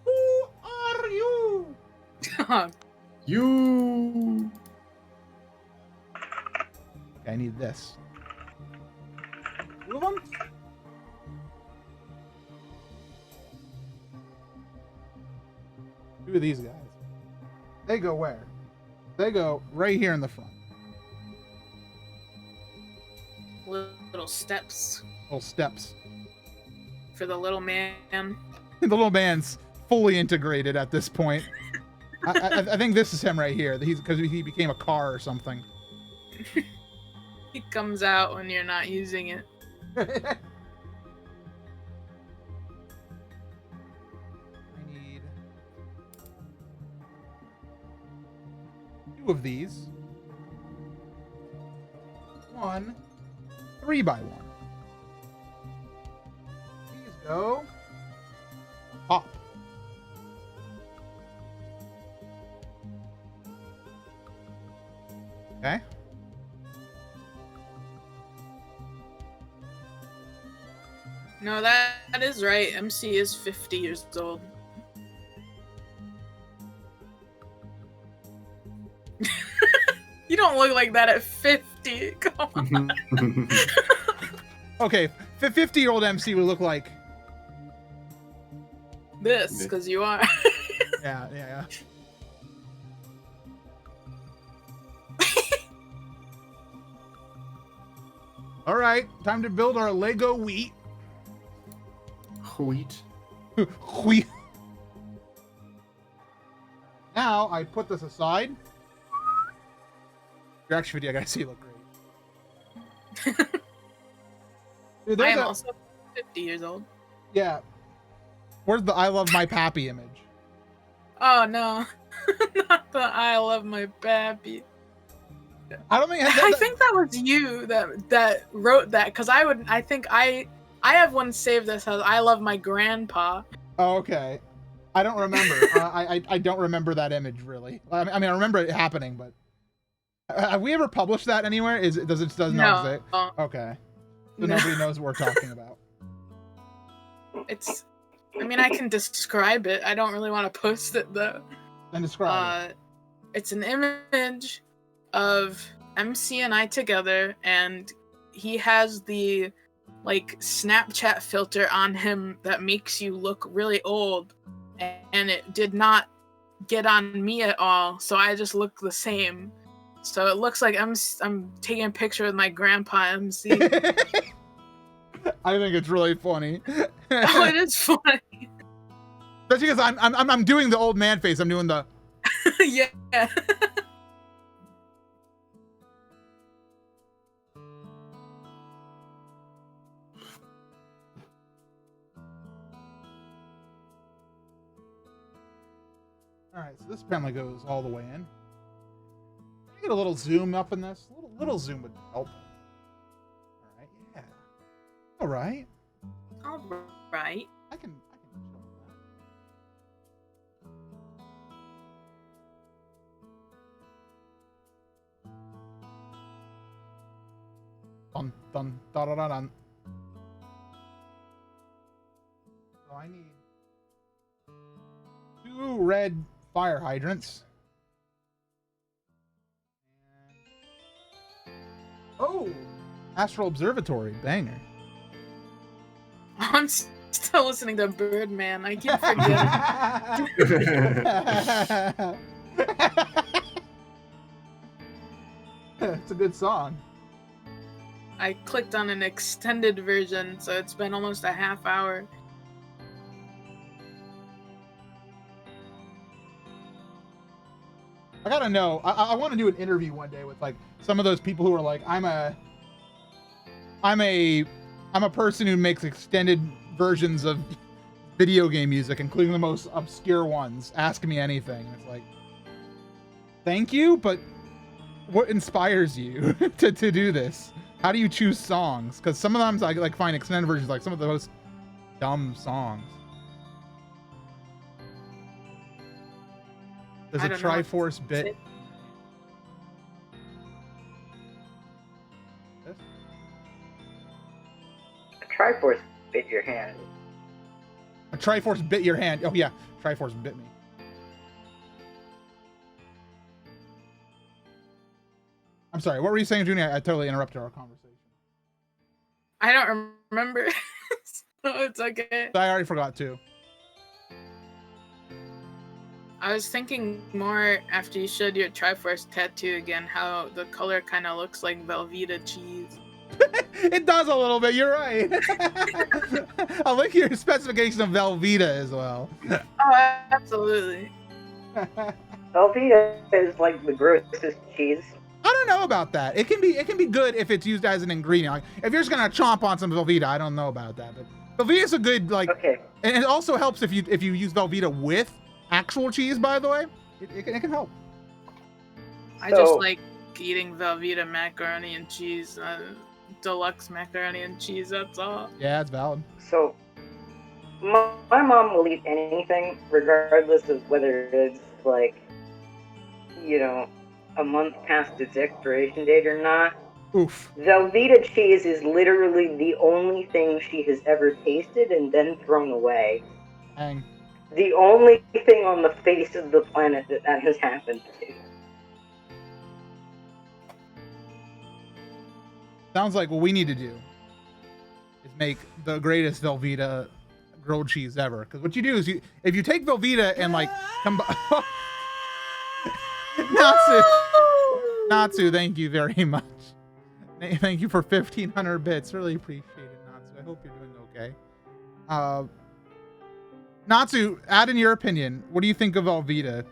Who are you?
You.
Okay, I need this. Two of them? Two of these guys. They go where? They go right here in the front.
Little steps
Little steps.
for the little man.
The little man's fully integrated at this point. I think this is him right here. He's because he became a car or something.
He comes out when you're not using it.
I need two of these. One, 3x1. These go pop. Okay.
No, that is right. MC is 50 years old. You don't look like that at 50. Come on.
Okay, 50-year-old MC would look like.
This, because you are.
Yeah. All right, time to build our Lego wheat.
Wheat.
Wheat. Now I put this aside. Your actual video, I gotta see it look great. Dude,
I
there's
am
a-
also 50 years old.
Yeah. Where's the I love my pappy image?
Oh no. Not the I love my baby.
I don't think
I think that was you that wrote that, because I think I I have one saved that says "I love my grandpa."
Oh, okay. I don't remember. I don't remember that image really. I mean, I remember it happening, but have we ever published that anywhere? Does it not
No.
say? Okay. So
No.
nobody knows what we're talking about.
It's. I mean, I can describe it. I don't really want to post it though.
Then describe it.
It's an image of MC and I together, and he has the like Snapchat filter on him that makes you look really old, and it did not get on me at all, so I just look the same. So it looks like I'm taking a picture with my grandpa MC.
I think it's really funny.
Oh, it is funny.
That's because I'm doing the old man face. I'm doing the.
Yeah.
All right, so this apparently goes all the way in. Get a little zoom up in this. A little zoom would help. All right, yeah. All right.
All right.
I can show that. Dun dun da da da dun. So I need 2 red fire hydrants. Oh, Astral Observatory, banger.
I'm still listening to Birdman. I keep forgetting.
It's a good song.
I clicked on an extended version, so it's been almost a half hour.
I gotta know. I want to do an interview one day with like some of those people who are like, I'm a person who makes extended versions of video game music, including the most obscure ones. Ask me anything. It's like, thank you, but what inspires you to do this? How do you choose songs? Because sometimes I like find extended versions like some of the most dumb songs. There's
I
a
don't know what
Triforce bit.
say.
Triforce bit your hand.
A Triforce bit your hand. Oh yeah, Triforce bit me. I'm sorry. What were you saying, Junior? I totally interrupted our conversation.
I don't remember. So it's okay.
I already forgot too.
I was thinking more after you showed your Triforce tattoo again, how the color kind of looks like Velveeta cheese.
It does a little bit. You're right. I like your specification of Velveeta as well.
Oh, absolutely.
Velveeta is like the grossest cheese.
I don't know about that. It can be good if it's used as an ingredient. Like, if you're just gonna chomp on some Velveeta, I don't know about that. But Velveeta's a good like.
Okay.
And it also helps if you use Velveeta with actual cheese. By the way, it can help.
I just like eating Velveeta macaroni and cheese, deluxe macaroni and cheese. That's all.
Yeah, it's valid.
So, my mom will eat anything, regardless of whether it's like, you know, a month past its expiration date or not.
Oof.
Velveeta cheese is literally the only thing she has ever tasted and then thrown away.
Dang.
The only thing on the face of the planet that has happened to.
Sounds like what we need to do is make the greatest Velveeta grilled cheese ever. Because what you do is if you take Velveeta and like Natsu, thank you very much. Thank you for 1,500 bits. Really appreciate it, Natsu. I hope you're doing okay. Natsu, add in your opinion. What do you think of Velveeta?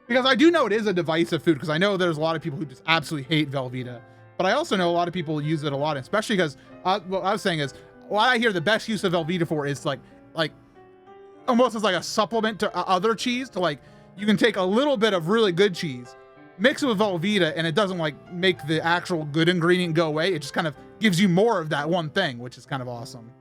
Because I do know it is a divisive food, because I know there's a lot of people who just absolutely hate Velveeta. But I also know a lot of people use it a lot, especially because what I was saying is, what I hear the best use of Velveeta for is like almost as like a supplement to other cheese. To like, you can take a little bit of really good cheese, mix it with Velveeta, and it doesn't like make the actual good ingredient go away. It just kind of gives you more of that one thing, which is kind of awesome.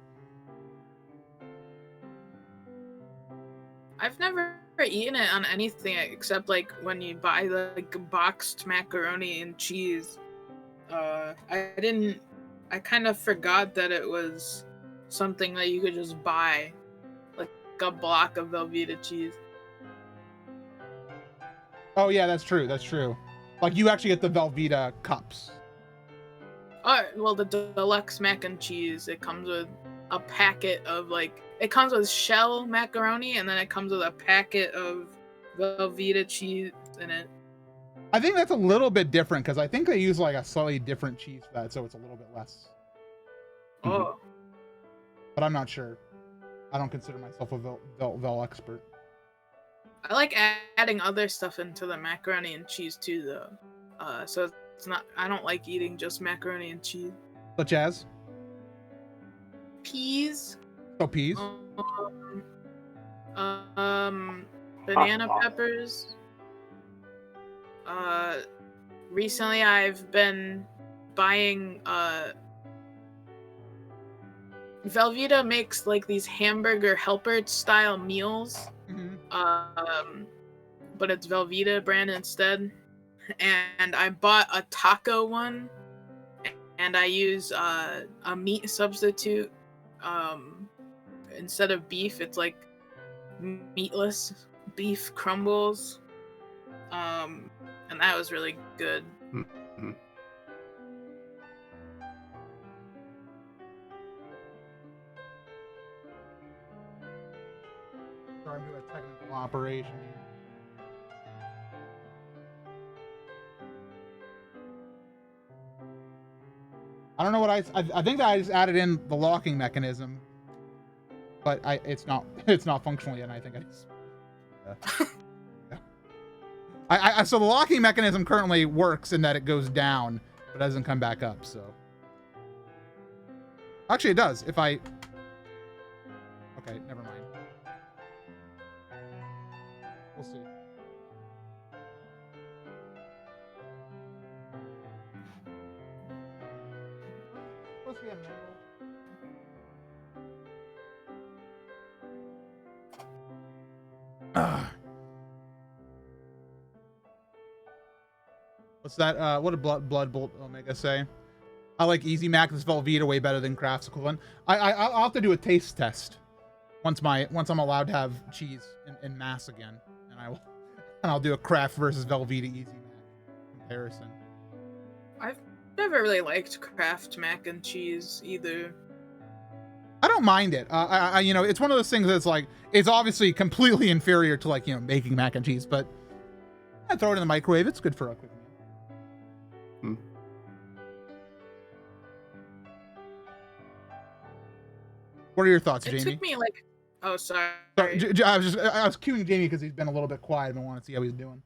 I've never eaten it on anything except like when you buy the like boxed macaroni and cheese. I kind of forgot that it was something that you could just buy, like a block of Velveeta cheese.
Oh yeah, that's true. That's true. Like you actually get the Velveeta cups.
Oh, well, the deluxe mac and cheese, it comes with a packet of like, it comes with shell macaroni and then it comes with a packet of Velveeta cheese in it.
I think that's a little bit different because I think they use like a slightly different cheese for that, so it's a little bit less.
Oh,
But I'm not sure. I don't consider myself a Vel expert.
I like adding other stuff into the macaroni and cheese too, though. So it's not. I don't like eating just macaroni and cheese.
Such as?
Peas.
Oh, peas.
Banana peppers. Recently I've been buying. Velveeta makes like these hamburger helper style meals.
Mm-hmm.
But it's Velveeta brand instead. And I bought a taco one, and I use a meat substitute. Instead of beef, it's like meatless beef crumbles. And that was really good.
Mhm.
Sorry, I'm doing a technical operation here. I don't know what I think that I just added in the locking mechanism, but it's not functional yet. And I think I just yeah. So the locking mechanism currently works in that it goes down but doesn't come back up. So actually it does if I. Okay, never mind. We'll see. Supposed to be a manual. What's that? What did Blood Bolt Omega say? I like Easy Mac. This Velveeta way better than Kraft's equivalent. I'll have to do a taste test once I'm allowed to have cheese in mass again, and I'll do a Kraft versus Velveeta Easy Mac comparison.
I've never really liked Kraft mac and cheese either.
I don't mind it. You know, it's one of those things that's like, it's obviously completely inferior to like, you know, making mac and cheese, but I throw it in the microwave. It's good for a quick meal. What are your thoughts,
It
Jamie?
took me like, oh sorry.
Sorry, I was cueing Jamie because he's been a little bit quiet and I want to see how he's doing.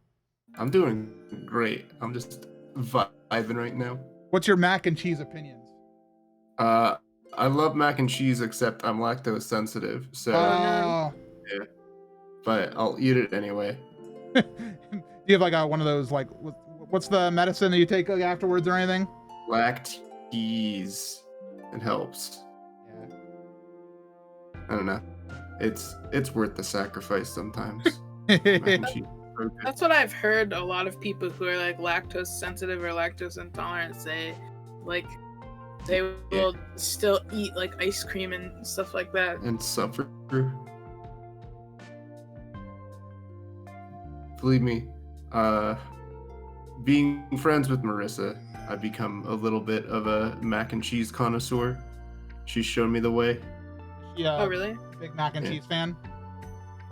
I'm doing great. I'm just vibing right now.
What's your mac and cheese opinions?
I love mac and cheese, except I'm lactose sensitive, so
Oh.
yeah. But I'll eat it anyway.
Do you have like one of those like what's the medicine that you take like, afterwards or anything?
Lactase. It helps.
Yeah.
I don't know. It's worth the sacrifice sometimes. Mac and cheese. Okay.
That's what I've heard a lot of people who are like lactose sensitive or lactose intolerant say. Like, they will still eat like ice cream and stuff like that.
And suffer. Believe me, being friends with Marissa, I've become a little bit of a mac and cheese connoisseur. She's shown me the way.
Yeah.
Oh, really?
Big mac and
Yeah.
cheese fan.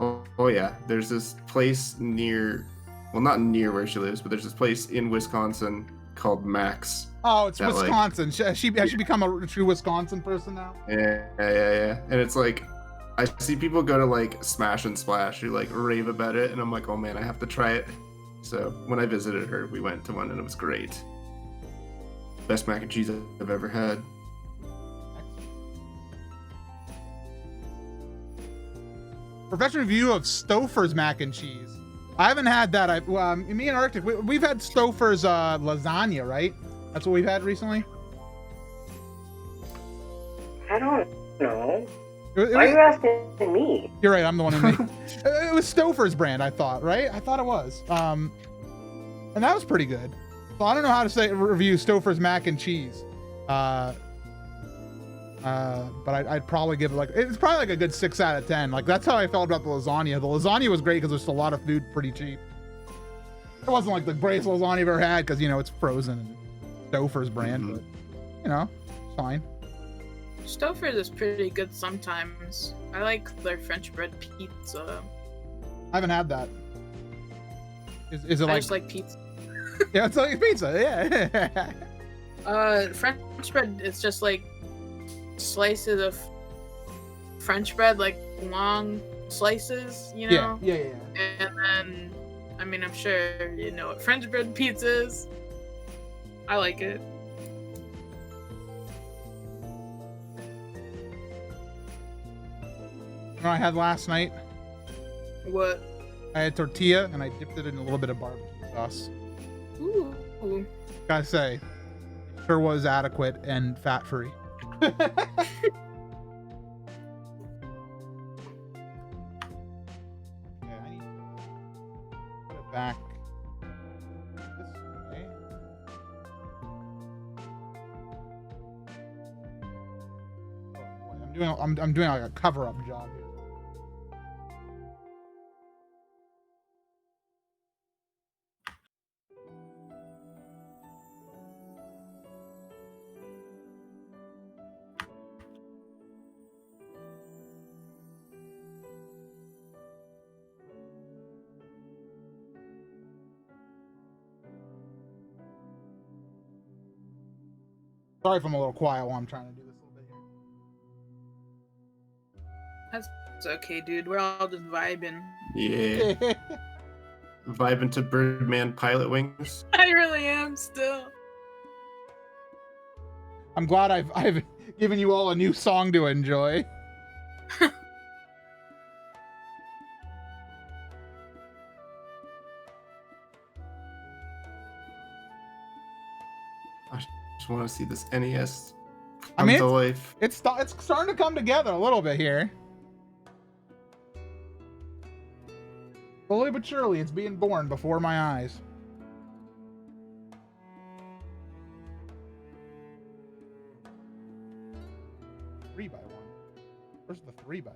Oh yeah, there's this place near, well, not near where she lives, but there's this place in Wisconsin called Max.
Oh, it's
That, like-
Wisconsin. Has she become a true Wisconsin person now?
Yeah. And it's like, I see people go to like Smash and Splash who like rave about it, and I'm like, oh man, I have to try it. So when I visited her, we went to one and it was great. Best mac and cheese I've ever had.
Professional review of Stouffer's mac and cheese. I haven't had that. Me and Arctic, we've had Stouffer's lasagna, right? That's what we've had recently.
I don't know. Why are you asking me?
You're right. I'm the one who made. It was Stouffer's brand. I thought, right? I thought it was. And that was pretty good. So I don't know how to say review Stouffer's mac and cheese. But I'd probably give it like, it's probably like a good 6 out of 10. Like that's how I felt about the lasagna. The lasagna was great because there's a lot of food pretty cheap. It wasn't like the greatest lasagna I've ever had because, you know, it's frozen and Stouffer's brand, but, you know, it's fine.
Stouffer's is pretty good sometimes. I like their French bread pizza.
I haven't had that. Is it
I
like,
just like pizza.
yeah, it's like pizza, yeah.
French bread, it's just like slices of French bread, like long slices, you know?
Yeah.
And then, I mean, I'm sure you know what French bread pizza is. I like it.
You know what I had last night?
What?
I had tortilla and I dipped it in a little bit of barbecue sauce.
Ooh.
Gotta say, sure was adequate and fat-free. Yeah, I need to put it back this way. Oh, boy, I'm doing like a cover-up job here. Sorry if I'm a little quiet while I'm trying to do this a little bit here.
That's okay, dude. We're all just vibing.
Yeah. Vibing to Birdman pilot wings.
I really am still.
I'm glad I've given you all a new song to enjoy.
I just want to see this NES
I
come
mean,
to life.
It's starting to come together a little bit here. Slowly but surely, it's being born before my eyes. Three by one. Where's the 3x1?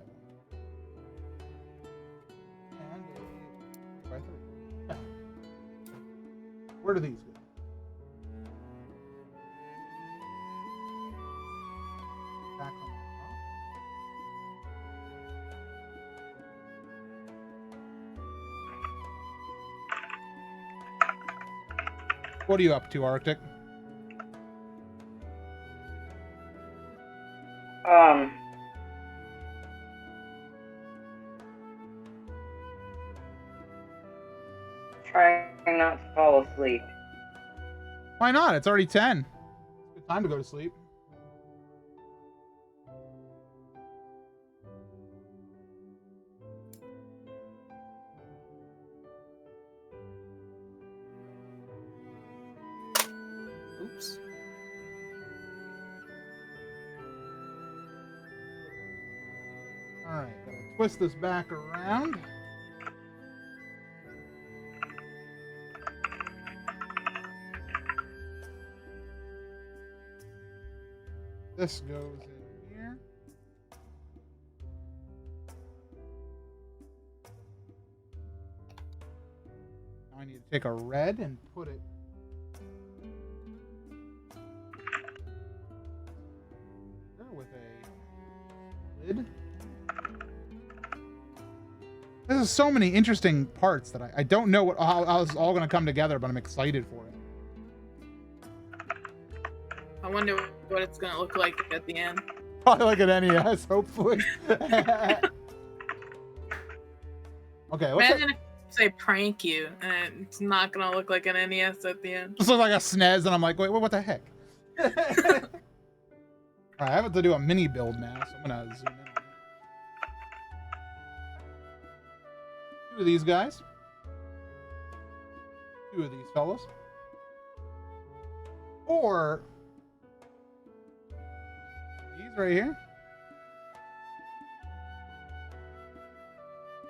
And a 3x3. Yeah. Where do these go? Back on the top. What are you up to, Arctic?
Trying not to fall asleep.
Why not? It's already 10. It's good time to go to sleep.
Oops.
Alright, gotta twist this back around. This goes in here. Now I need to take a red and put it here with a lid. This is so many interesting parts that I don't know how it's all going to come together, but I'm excited for it.
I wonder what it's gonna look like at the end.
Probably like an NES, hopefully. Okay, let's
Imagine if I prank you and it's not gonna look like an NES at the end.
this looks like a SNES, and I'm like, wait, what the heck? All right, I have to do a mini build now, so I'm gonna zoom in. Two of these guys. Two of these fellas. Or these right here.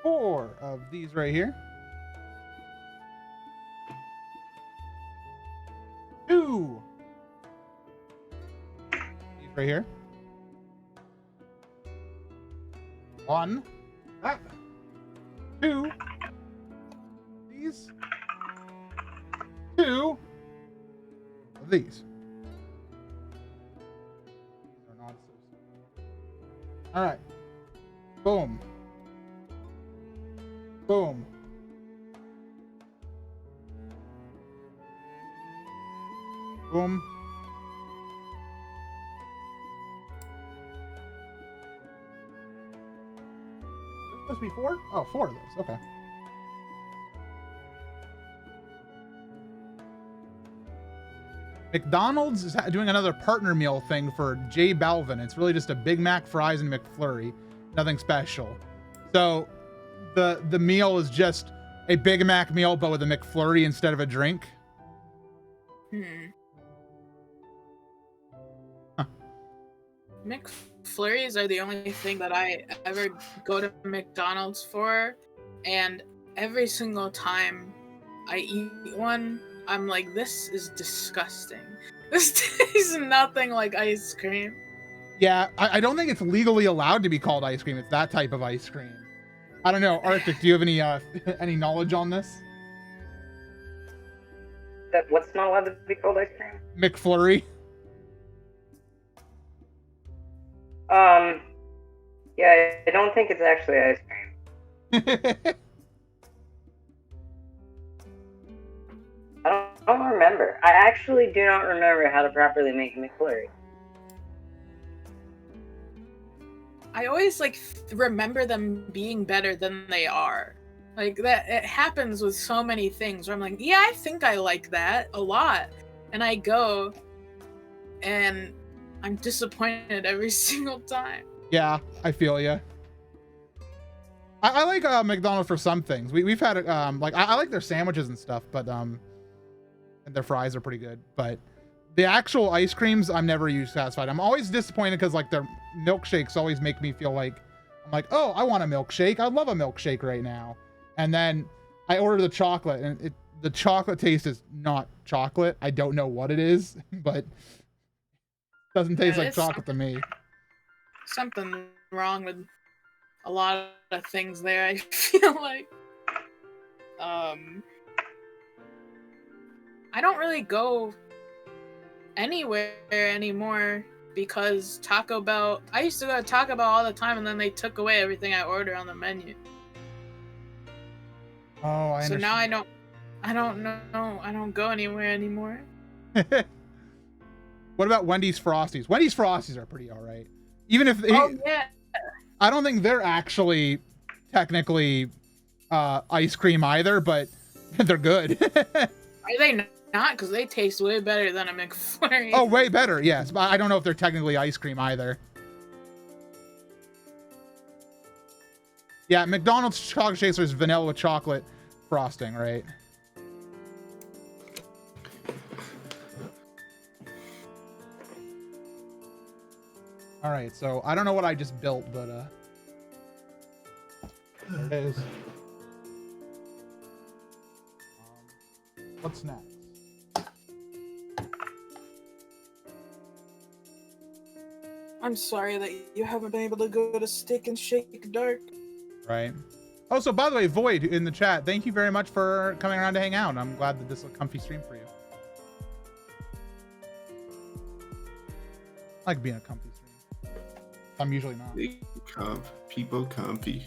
4 of these right here. 2. These right here. 1. That. 2. These. 2 of these. These are not so. All right. Boom. Boom. Boom. This must be 4? Oh, 4 of those. Okay. McDonald's is doing another partner meal thing for J Balvin. It's really just a Big Mac, fries, and McFlurry. Nothing special. So the meal is just a Big Mac meal, but with a McFlurry instead of a drink. Huh.
McFlurries are the only thing that I ever go to McDonald's for, and every single time I eat one, I'm like, this is disgusting. This tastes nothing like ice cream.
Yeah, I don't think it's legally allowed to be called ice cream. It's that type of ice cream. I don't know, Arctic. Do you have any any knowledge on this?
What's not allowed to be called ice cream?
McFlurry.
Yeah, I don't think it's actually ice cream. I don't remember. I actually do not remember how to properly make a McFlurry.
I always remember them being better than they are. Like that, it happens with so many things where I'm like, yeah, I think I like that a lot, and I go, and I'm disappointed every single time.
Yeah, I feel you. I like McDonald's for some things. We've had like I like their sandwiches and stuff, but and their fries are pretty good. But the actual ice creams, I'm never usually satisfied. I'm always disappointed because like their milkshakes always make me feel like I'm like, oh, I want a milkshake. I love a milkshake right now. And then I order the chocolate, and the chocolate taste is not chocolate. I don't know what it is, but it doesn't taste like chocolate to me.
Something wrong with a lot of things there, I feel like. I don't really go anywhere anymore because Taco Bell. I used to go to Taco Bell all the time, and then they took away everything I order on the menu.
Oh, I understand.
So now I don't know. I don't go anywhere anymore.
What about Wendy's Frosties? Wendy's Frosties are pretty all right. Even if
Oh yeah.
I don't think they're actually technically ice cream either, but they're good.
Are they not? Because they taste way better than a McFlurry.
Oh, way better, yes. But I don't know if they're technically ice cream either. Yeah, McDonald's chocolate chaser is vanilla with chocolate frosting, right? All right, so I don't know what I just built, but there it is. What's next?
I'm sorry that you haven't been able to go to Steak and Shake Dark.
Right. Oh, so by the way, Void in the chat, thank you very much for coming around to hang out. I'm glad that this is a comfy stream for you. I like being a comfy stream. I'm usually not.
People comfy.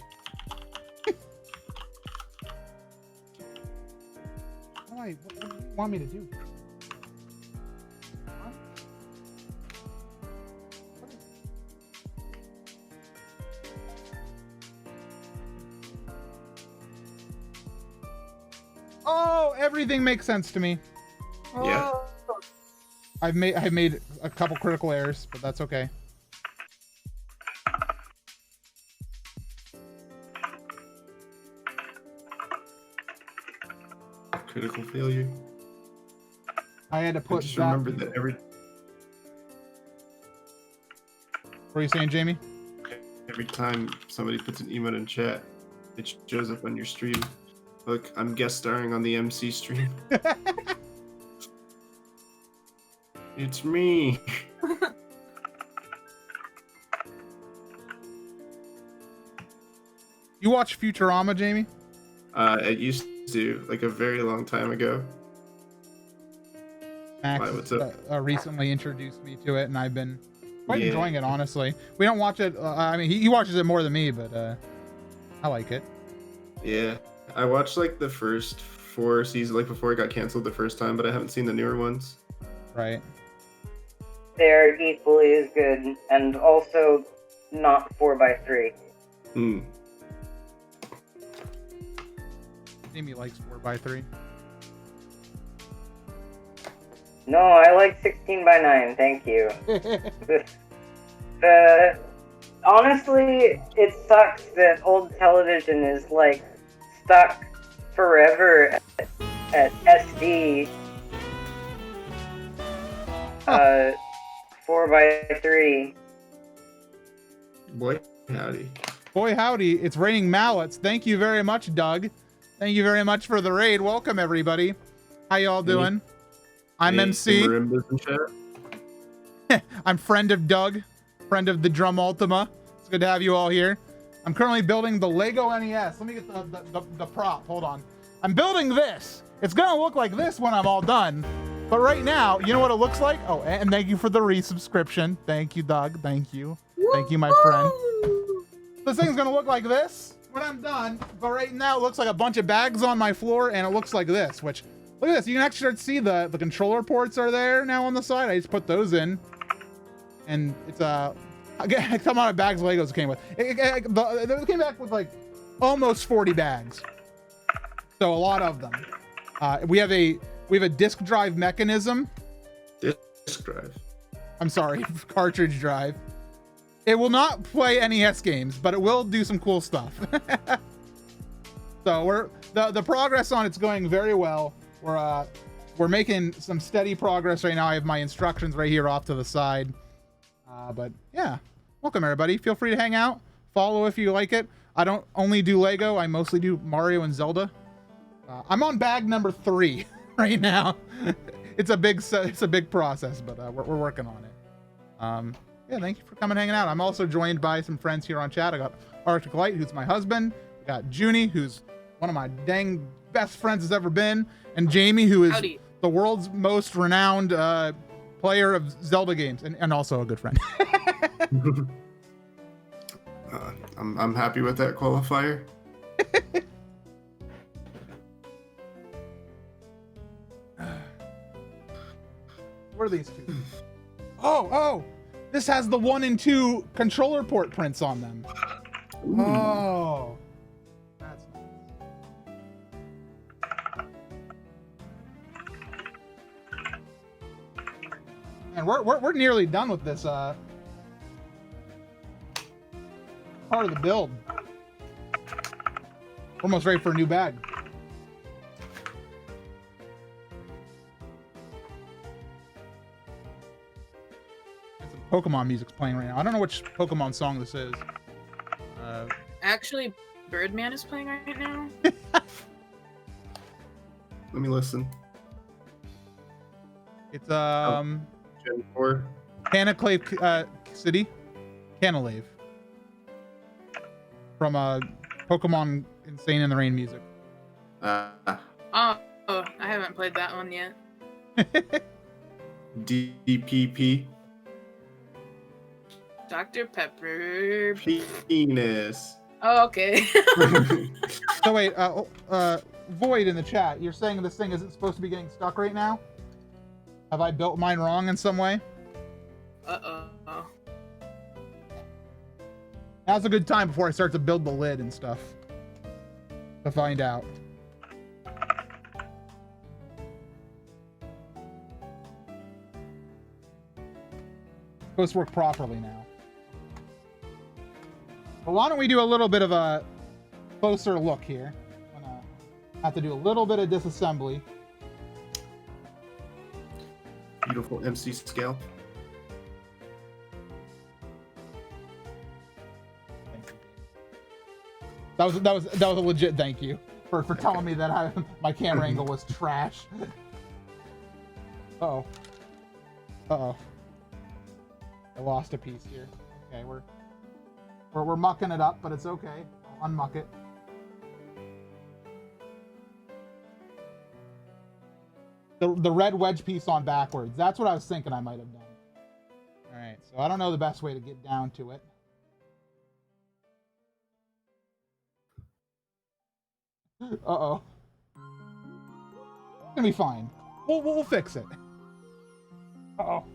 What do you want me to do? Huh? Oh, everything makes sense to me.
Yeah.
I've made a couple critical errors, but that's okay.
Critical failure.
I had to
I
put
just
that.
remember that
What are you saying, Jamie?
every time somebody puts an emote in chat, It shows up on your stream. Look, I'm guest starring on the MC stream. It's me.
You watch Futurama, Jamie?
I used to, like a very long time ago.
Max
Why, what's up?
recently introduced me to it, and I've been quite
Yeah.
enjoying it, honestly. We don't watch it. I mean, he watches it more than me, but I like it.
Yeah, I watched like the first 4 seasons, like before it got canceled the first time, but I haven't seen the newer ones.
Right.
They're equally as good, and also not 4x3.
Hmm.
Jamie likes 4x3.
No, I like 16x9, thank you. Honestly, it sucks that old television is like stuck forever at SD 4x3.
Boy, howdy.
Boy, howdy. It's raining mallets. Thank you very much, Doug. Thank you very much for the raid. Welcome, everybody. How y'all doing? I'm
Hey,
MC.
Marimbas in chat.
I'm friend of Doug, friend of the Drum Ultima. It's good to have you all here. I'm currently building the Lego NES. Let me get the prop. Hold on. I'm building this. It's gonna look like this when I'm all done. But right now, you know what it looks like? Oh, and thank you for the resubscription. Thank you, Doug. Thank you. Thank you, my friend. This thing's gonna look like this when I'm done. But right now, it looks like a bunch of bags on my floor, and it looks like this, which, look at this. You can actually start to see the controller ports are there now on the side. I just put those in. And it's come out of bags Legos came with. It came back with like almost 40 bags. So a lot of them. We have a disk drive mechanism.
Disk drive.
I'm sorry, cartridge drive. It will not play NES games, but it will do some cool stuff. So the progress on it's going very well. We're making some steady progress right now. I have my instructions right here off to the side. But yeah, welcome everybody. Feel free to hang out, follow if you like it. I don't only do Lego. I mostly do Mario and Zelda. I'm on bag number 3 right now. It's a big process, but we're working on it. Yeah, thank you for coming and hanging out. I'm also joined by some friends here on chat. I got Arctic Light, who's my husband. I got Junie, who's one of my dang best friends has ever been, and Jamie, who is
Howdy.
the world's most renowned player of Zelda games, and also a good friend.
I'm happy with that qualifier.
Where are these two? Oh! This has the 1 and 2 controller port prints on them.
Ooh.
Oh. That's nice. And we're nearly done with this part of the build. We're almost ready for a new bag. Pokemon music's playing right now. I don't know which Pokemon song this is.
Actually, Birdman is playing right now.
Let me listen.
It's
Gen 4.
Canaclave City, Canalave, from Pokemon Insane in the Rain music.
Oh, I haven't played that one yet.
DPP.
Dr. Pepper.
Penis.
Oh, okay.
So wait, Void in the chat, you're saying this thing isn't supposed to be getting stuck right now? Have I built mine wrong in some way?
Uh-oh.
Now's a good time before I start to build the lid and stuff to find out. Supposed to work properly now. But why don't we do a little bit of a closer look here? I'm gonna have to do a little bit of disassembly.
Beautiful MC scale.
Thank you. That was a legit thank you for telling me that my camera angle was trash. Uh-oh. Uh-oh. I lost a piece here. Okay, we're mucking it up, but it's okay. I'll unmuck it. The red wedge piece on backwards. That's what I was thinking I might have done. All right, so I don't know the best way to get down to it. Uh-oh. It's gonna be fine. We'll fix it. Uh-oh. All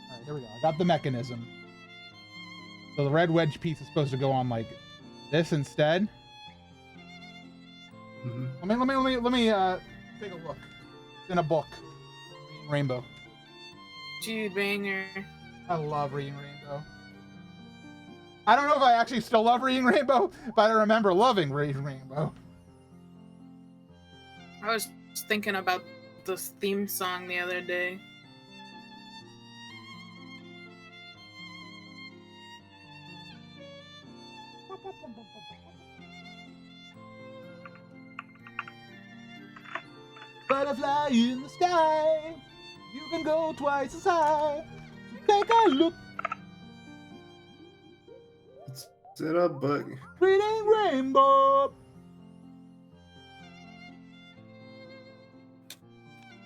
right, here we go. I got the mechanism. So the red wedge piece is supposed to go on like this instead.
Mm-hmm.
Let me take a look. It's in a book. Reading Rainbow.
Jude Banger.
I love Reading Rainbow. I don't know if I actually still love Reading Rainbow, but I remember loving Reading Rainbow.
I was just thinking about this theme song the other day.
Butterfly in the sky, you can go twice as high. So take a look.
It's in a book.
Reading Rainbow.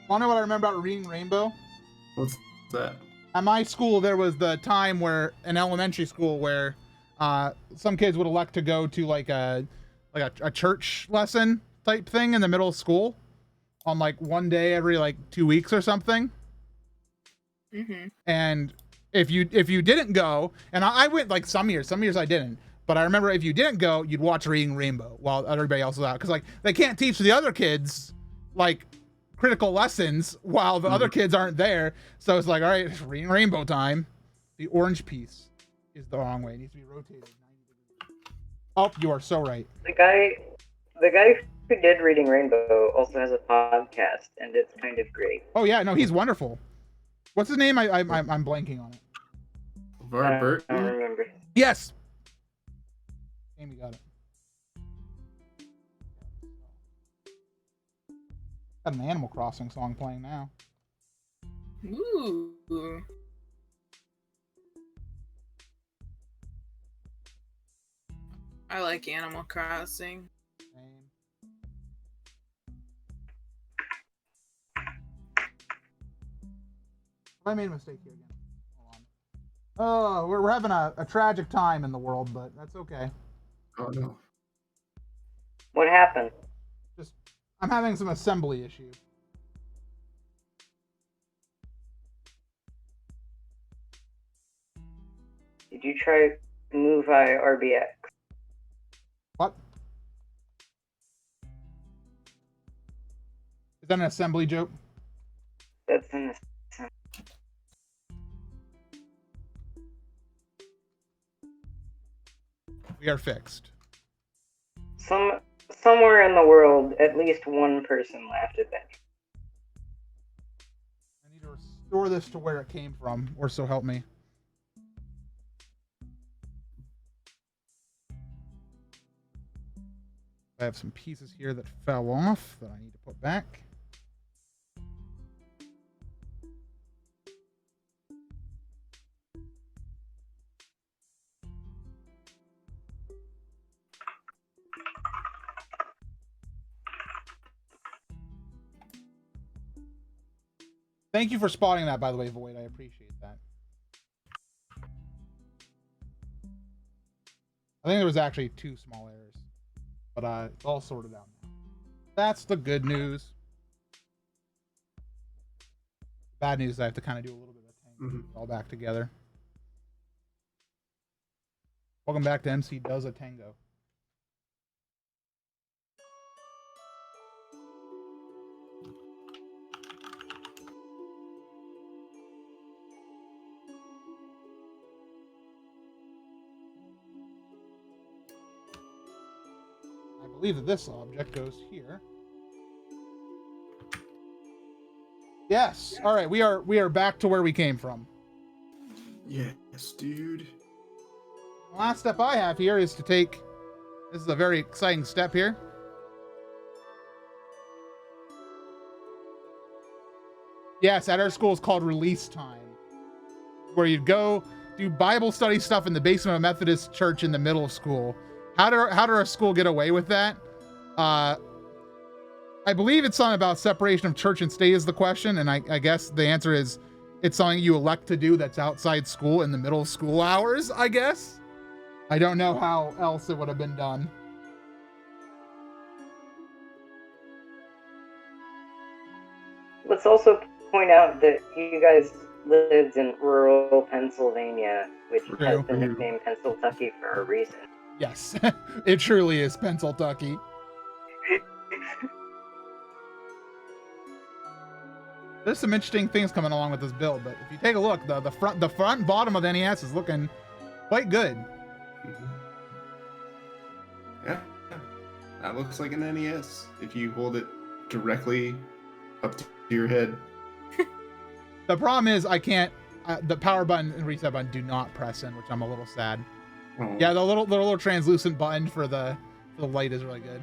Wanna know what I remember about Reading Rainbow?
What's that?
At my school, there was the time where, in elementary school, where some kids would elect to go to like a church lesson type thing in the middle of school on like one day every like 2 weeks or something.
Mm-hmm.
And if you didn't go, and I went like some years I didn't, but I remember if you didn't go, you'd watch Reading Rainbow while everybody else was out, because like they can't teach the other kids like critical lessons while the other kids aren't there. So it's like, all right, it's Reading Rainbow time. The orange piece is the wrong way. It needs to be rotated 90 degrees. Oh, you are so right.
The guy who did Reading Rainbow also has a podcast, and it's kind of great.
Oh yeah, no, he's wonderful. What's his name? I'm blanking on it.
Var
I
Burton?
don't remember.
Yes. Amy got it. Got an Animal Crossing song playing now.
Ooh. I like Animal Crossing.
Same. I made a mistake here again. Hold on. Oh, we're having a tragic time in the world, but that's okay.
Oh no.
What happened?
Just, I'm having some assembly issue.
Did you try Move RBX?
What? Is that an assembly joke?
That's in the
We are fixed.
somewhere in the world, at least one person laughed at that.
I need to restore this to where it came from, or so help me. I have some pieces here that fell off that I need to put back. Thank you for spotting that, by the way, Void. I appreciate that. I think there was actually 2 small errors, but it's all sorted out now. That's the good news. Bad news is I have to kind of do a little bit of tango, all back together. Welcome back to MC Does a Tango. I believe that this object goes here. Yes. All right. We are back to where we came from.
Yes, dude.
The last step I have here is to take. This is a very exciting step here. Yes, at our school it's called release time, where you'd go do Bible study stuff in the basement of a Methodist church in the middle of school. How did our school get away with that? I believe it's something about separation of church and state is the question, and I guess the answer is it's something you elect to do that's outside school in the middle of school hours, I guess. I don't know how else it would have been done.
Let's also point out that you guys lived in rural Pennsylvania, which has been nicknamed Pennsyltucky for a reason.
Yes, it truly is Pennsyltucky. There's some interesting things coming along with this build, but if you take a look, the front and bottom of the NES is looking quite good.
Yeah, that looks like an NES if you hold it directly up to your head.
The problem is I can't. The power button and reset button do not press in, which I'm a little sad.
Oh.
Yeah, the little translucent button for the light is really good.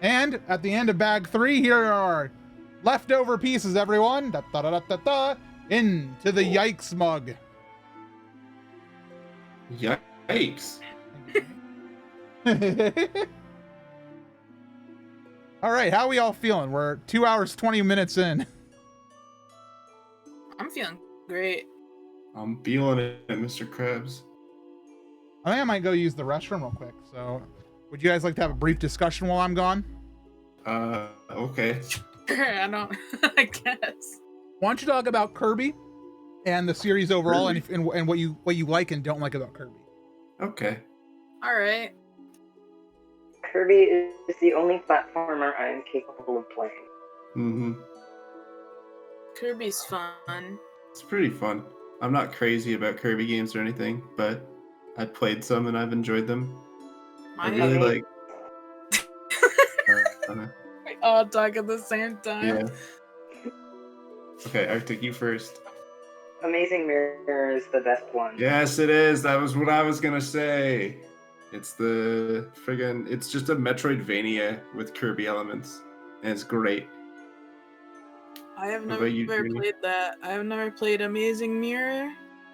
And at the end of bag 3, here are our leftover pieces, everyone. Da, da, da, da, da, da, into the yikes mug.
Yikes.
All right, how are we all feeling? We're 2 hours, 20 minutes in.
I'm feeling great.
I'm feeling it, Mr. Krabs.
I think I might go use the restroom real quick. So, would you guys like to have a brief discussion while I'm gone?
Okay.
I don't. I guess.
Why don't you talk about Kirby and the series overall, and what you like and don't like about Kirby?
Okay.
All right.
Kirby is the only platformer I am capable of playing.
Mm-hmm.
Kirby's fun.
It's pretty fun. I'm not crazy about Kirby games or anything, but I played some and I've enjoyed them. I really like.
We all talk at the same time.
Yeah. Okay, Arctic, you first.
Amazing Mirror is the best one.
Yes, it is. That was what I was gonna say. It's the friggin'. It's just a Metroidvania with Kirby elements, and it's great.
I have
What
never
about you, Junie?
played that. I have never played Amazing Mirror.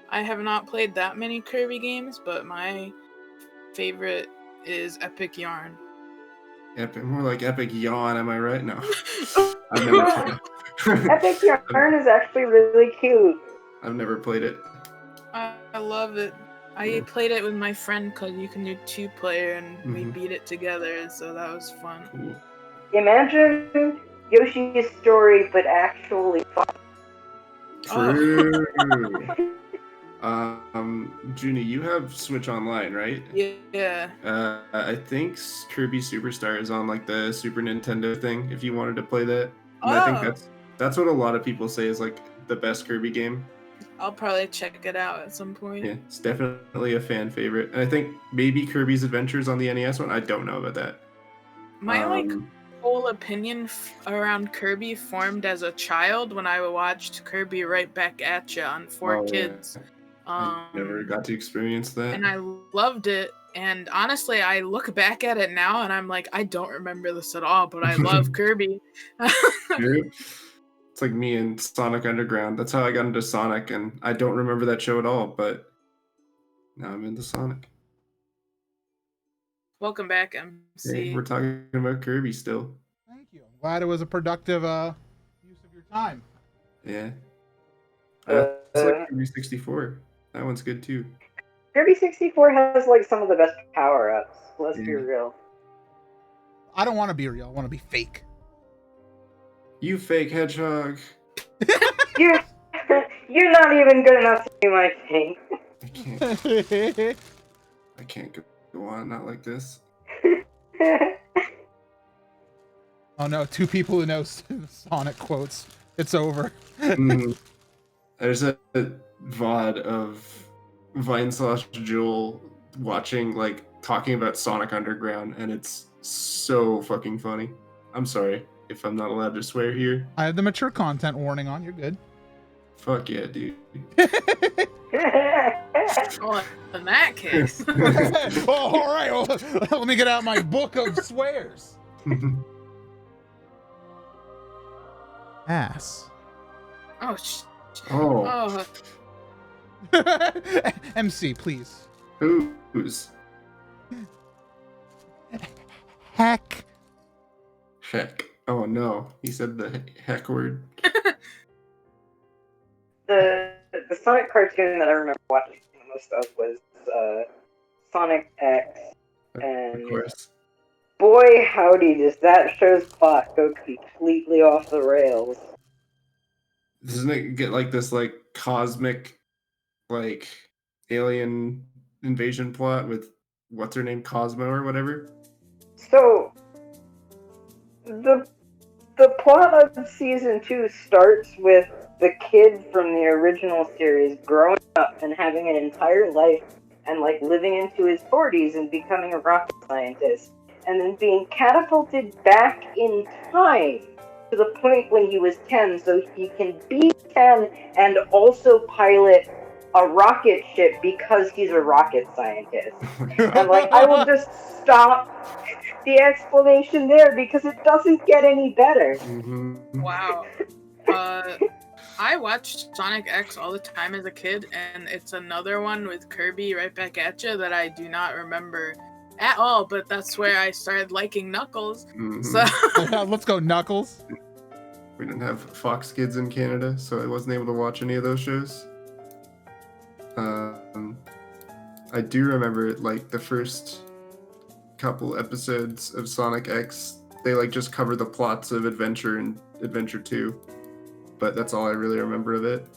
I have not played that many Kirby games, but my favorite is Epic Yarn.
Epic, more like Epic Yawn. Am I right? No, I've never played it.
Epic Yarn is actually really cute.
I've never played it.
I love it. I played it with my friend because you can do 2-player and we
Mhm.
beat it together, so that was fun.
Cool.
Imagine Yoshi's Story, but actually fun.
True. Junie, you have Switch Online, right?
Yeah.
I think Kirby Superstar is on like the Super Nintendo thing. If you wanted to play that, and I think that's what a lot of people say is like the best Kirby game.
I'll probably check it out at some point.
Yeah, it's definitely a fan favorite. And I think maybe Kirby's Adventures on the NES one. I don't know about that.
My whole opinion around Kirby formed as a child when I watched Kirby Right Back at Ya on 4Kids.
I never got to experience that.
And I loved it. And honestly, I look back at it now and I'm like, I don't remember this at all, but I love Kirby.
Dude, it's like me and Sonic Underground. That's how I got into Sonic, and I don't remember that show at all, but now I'm into Sonic.
Welcome back, MC.
Yeah, we're talking about Kirby still.
Thank you. I'm glad it was a productive use of your time.
Yeah. It's like Kirby 64. That one's good too.
Kirby 64 has like some of the best power-ups. Let's be real.
I don't want to be real. I want to be fake.
You fake hedgehog.
You're not even good enough to be my king.
I can't go on not like this.
Oh no, 2 people who know Sonic quotes. It's over.
There's a VOD of Vine/Joel watching, like, talking about Sonic Underground, and it's so fucking funny. I'm sorry if I'm not allowed to swear here.
I have the mature content warning on. You're good.
Fuck yeah, dude.
Well, in that case.
Oh, all right. Well, let me get out my book of swears. Ass.
Oh,
Oh,
oh.
MC, please.
who's?
Heck.
Heck. Oh no, he said the heck word.
The Sonic cartoon that I remember watching the most of was Sonic X,
Of
and
course.
boy howdy does that show's plot go completely off the rails.
Doesn't it get like this like cosmic, like alien invasion plot with what's her name, Cosmo or whatever?
So the plot of season 2 starts with the kid from the original series growing up and having an entire life and like living into his 40s and becoming a rocket scientist, and then being catapulted back in time to the point when he was 10 so he can be 10 and also pilot a rocket ship because he's a rocket scientist. And like, I will just stop the explanation there because it doesn't get any better.
Mm-hmm.
Wow. I watched Sonic X all the time as a kid, and it's another one with Kirby right back at you that I do not remember at all, but that's where I started liking Knuckles.
Mm-hmm.
So
Let's go, Knuckles.
We didn't have Fox Kids in Canada, so I wasn't able to watch any of those shows. I do remember like the first couple episodes of Sonic X, they like just cover the plots of Adventure and Adventure 2, but that's all I really remember of it.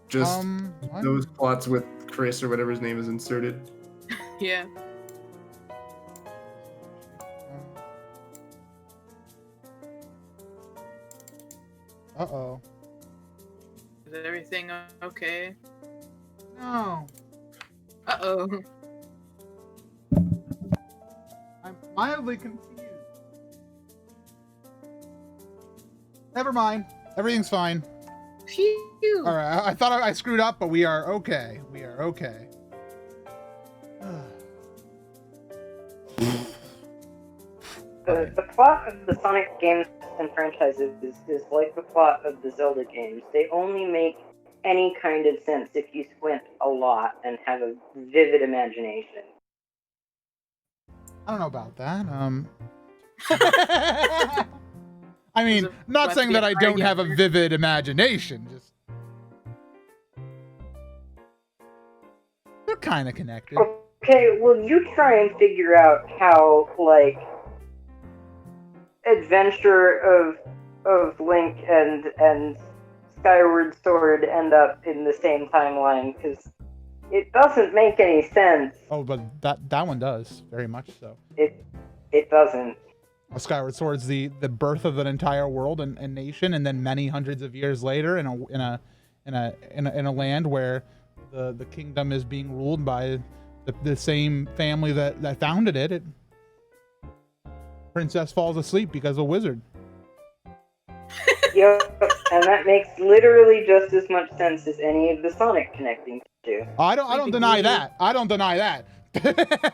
Just
What?
those plots with Chris or whatever his name is inserted.
yeah.
Uh-oh.
Is everything okay?
No.
Uh-oh.
I'm mildly confused. Never mind. Everything's fine.
Phew.
All right. I thought I screwed up, but we are okay. We are okay.
The plot of the Sonic games and franchises is like the plot of the Zelda games. They only make any kind of sense if you squint a lot and have a vivid imagination.
I don't know about that. I mean,
Does it
not
must
saying
be
that
a
I don't have a
argument?
vivid imagination. Just they're kind of connected.
Okay, well, you try and figure out how, like, Adventure of Link and Skyward Sword end up in the same timeline, because it doesn't make any sense.
Oh, but that one does very much so.
It doesn't.
Skyward Sword's the birth of an entire world and nation, and then many hundreds of years later, in a land where the kingdom is being ruled by the same family that founded it. Princess falls asleep because of a wizard.
Yep, and that makes literally just as much sense as any of the Sonic connecting to.
I don't
Sleeping
deny
Beauty.
that. I don't deny that.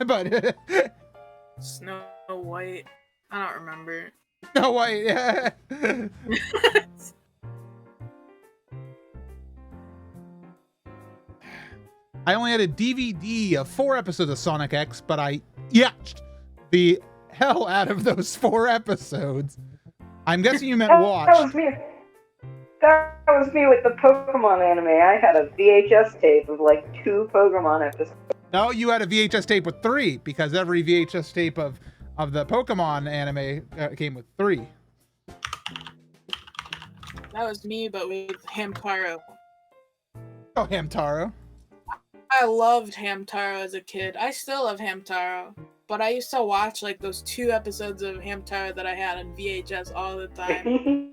But
Snow White. I don't remember.
no way. I only had a DVD of 4 episodes of Sonic X, but I yatched the hell out of those 4 episodes. I'm guessing you meant
That
watched.
was me. That was me with the Pokemon anime. I had a VHS tape of like 2 Pokemon episodes.
No, you had a VHS tape with 3 because every VHS tape of the Pokemon anime came with 3.
That was me, but with Hamtaro.
Oh, Hamtaro.
I loved Hamtaro as a kid. I still love Hamtaro. But I used to watch like those 2 episodes of Hamtaro that I had on VHS all the time.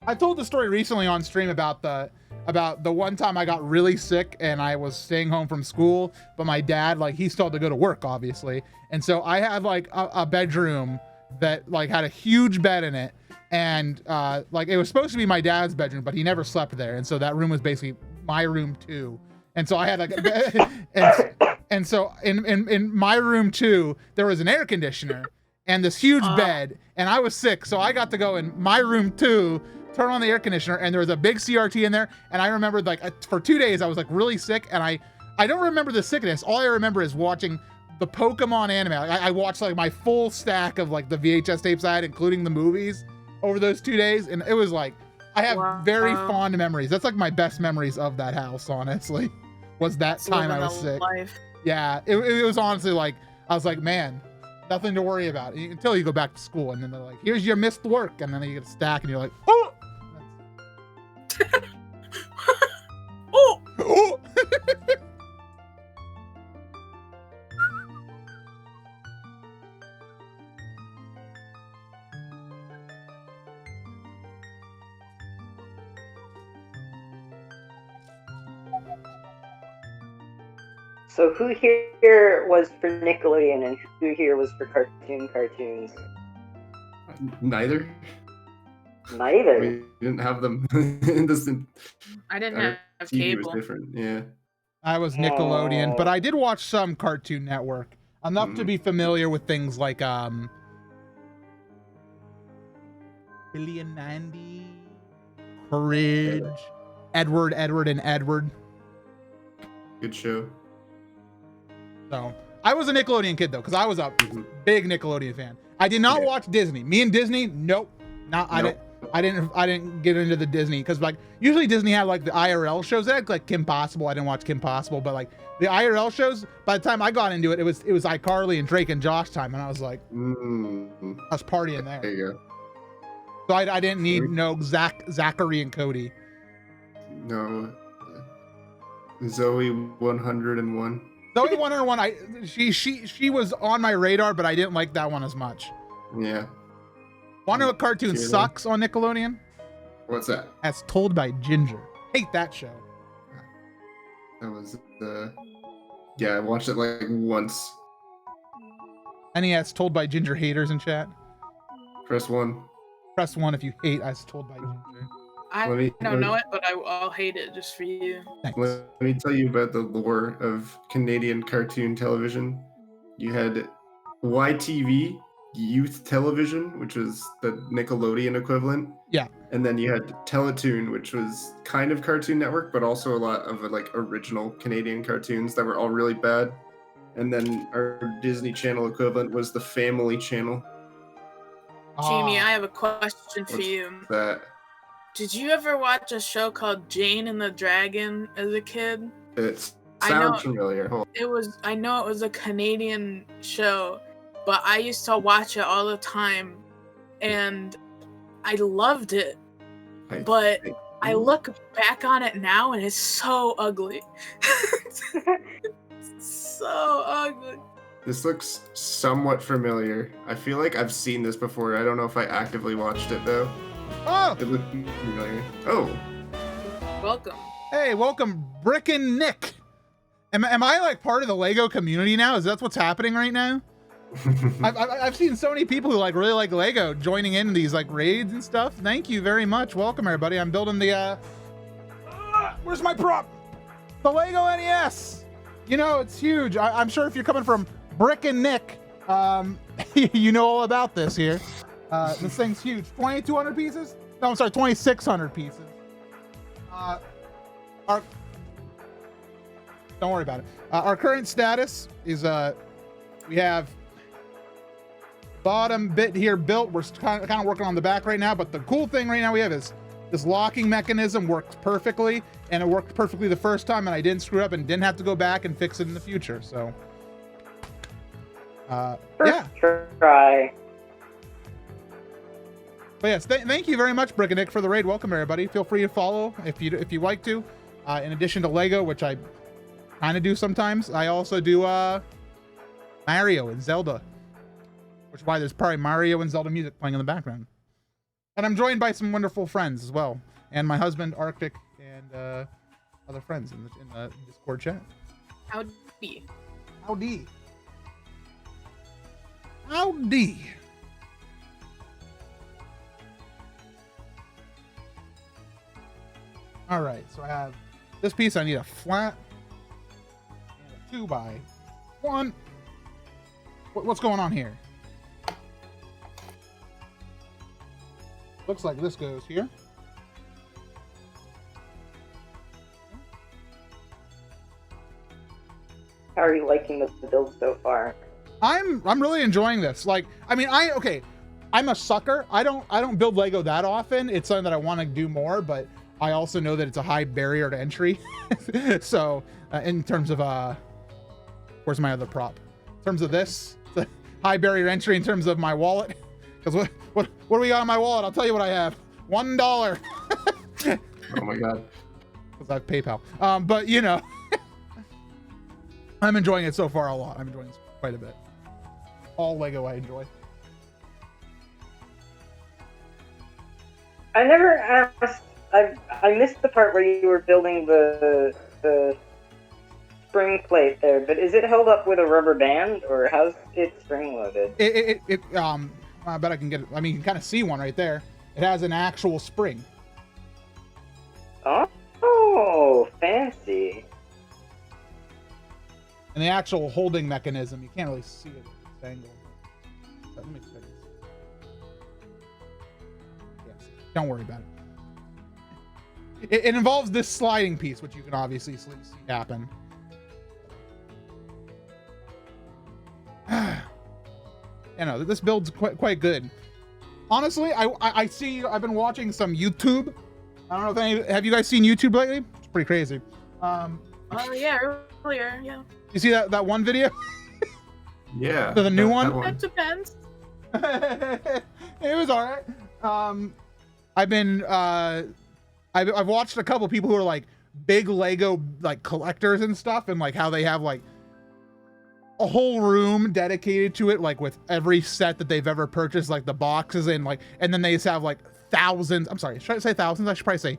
I told the story recently on stream about about the one time I got really sick and I was staying home from school, but my dad, like, he still had to go to work, obviously. And so I had like a bedroom that like had a huge bed in it. And like it was supposed to be my dad's bedroom, but he never slept there. And so that room was basically my room too. And so I had like a bed. And so in my room too, there was an air conditioner and this huge bed, and I was sick. So I got to go in my room too, turn on the air conditioner, and there was a big CRT in there. And I remembered like for 2 days, I was like really sick, and I don't remember the sickness. All I remember is watching the Pokemon anime. I watched like my full stack of like the VHS tapes I had, including the movies, over those 2 days. And it was like, I have very fond memories. That's like my best memories of that house, honestly, was that time I was sick.
Life.
Yeah, it was honestly like, I was like, man, nothing to worry about until you go back to school. And then they're like, here's your missed work. And then you get a stack and you're like, oh!
Oh!
Oh!
So who here was for Nickelodeon and who here was for cartoons?
Neither.
Neither.
We didn't have them in this.
I didn't
Our
have
TV
cable.
was different. Yeah.
I was Nickelodeon, but I did watch some Cartoon Network, enough to be familiar with things like Billy and Mandy, Courage, Edward and Edward.
Good show.
So I was a Nickelodeon kid though, because I was a big Nickelodeon fan. I did not watch Disney. Me and Disney, nope. I didn't get into the Disney, because like usually Disney had like the IRL shows. They had like Kim Possible. I didn't watch Kim Possible, but like the IRL shows, by the time I got into it, it was iCarly and Drake and Josh time, and I was like, I was partying there.
There you go.
So I didn't need no Zachary and Cody.
No. Zoe 101.
Zoe 101, she was on my radar, but I didn't like that one as much.
Yeah.
Want to know what cartoon
Cheerleader.
sucks on Nickelodeon?
What's that?
As Told by Ginger. Hate that show.
That was yeah, I watched it like once.
Any As Told by Ginger haters in chat?
Press 1.
Press 1 if you hate As Told by Ginger.
I
Let me-
don't know it, but I'll hate it just for you.
Thanks.
Let me tell you about the lore of Canadian cartoon television. You had YTV, Youth Television, which was the Nickelodeon equivalent.
Yeah.
And then you had Teletoon, which was kind of Cartoon Network, but also a lot of like original Canadian cartoons that were all really bad. And then our Disney Channel equivalent was the Family Channel.
Jamie,
Ah,
I have a question for
What's
you.
That
Did you ever watch a show called Jane and the Dragon as a kid?
it
I know-
sounds familiar. Hold
I know it was a Canadian show, but I used to watch it all the time and I loved it.
on.
But I look back on it now and it's so ugly. So ugly.
This looks somewhat familiar. I feel like I've seen this before. I don't know if I actively watched it though.
oh,
It looked familiar. Oh,
Welcome.
hey, welcome, Brick and Nick. Am I like part of the Lego community now? Is that what's happening right now? I've seen so many people who like really like Lego joining in these like raids and stuff. Thank you very much. Welcome everybody. I'm building the where's my prop? The Lego NES. You know, it's huge. I'm sure if you're coming from Brick and Nick, you know all about this here. This thing's huge. 2,200 pieces? No, I'm sorry, 2,600 pieces. Don't worry about it. Our current status is we have bottom bit here built. We're kind of working on the back right now, but the cool thing right now we have is this locking mechanism works perfectly, and it worked perfectly the first time, and I didn't screw up and didn't have to go back and fix it in the future. So, yeah.
First try.
But yes, thank you very much, Brick and Nick, for the raid. Welcome everybody. Feel free to follow if you like to. In addition to Lego, which I kind of do sometimes, I also do Mario and Zelda, which is why there's probably Mario and Zelda music playing in the background. And I'm joined by some wonderful friends as well, and my husband Arctic, and other friends in the Discord chat.
Howdy.
Howdy. Howdy. All right, so I have this piece. I need a flat and a 2x1. What's going on here? Looks like this goes here.
How are you liking the build so far?
I'm really enjoying this. Like, I mean, I'm a sucker. I don't build Lego that often. It's something that I want to do more, but I also know that it's a high barrier to entry. So, in terms of where's my other prop? In terms of this, it's a high barrier to entry in terms of my wallet. Because what do we got on my wallet? I'll tell you what I have. $1.
Oh my god.
Because I have PayPal. But you know, I'm enjoying it so far a lot. I'm enjoying this quite a bit. All Lego I enjoy.
I never asked. I missed the part where you were building the spring plate there, but is it held up with a rubber band or how's it spring loaded?
I bet I can get it. I mean, you can kind of see one right there. It has an actual spring.
Oh, fancy.
And the actual holding mechanism, you can't really see it at this angle. But let me check this. Yes, don't worry about it. It involves this sliding piece, which you can obviously see happen. You know, this build's quite good. Honestly, I see. I've been watching some YouTube. I don't know if have you guys seen YouTube lately? It's pretty crazy.
Oh yeah, earlier, yeah.
You see that one video?
Yeah.
So the new one?
That depends.
It was all right. I've watched a couple people who are like big Lego like collectors and stuff, and like how they have like a whole room dedicated to it, like with every set that they've ever purchased, like the boxes and like, and then they just have like thousands. I'm sorry, should I say thousands? I should probably say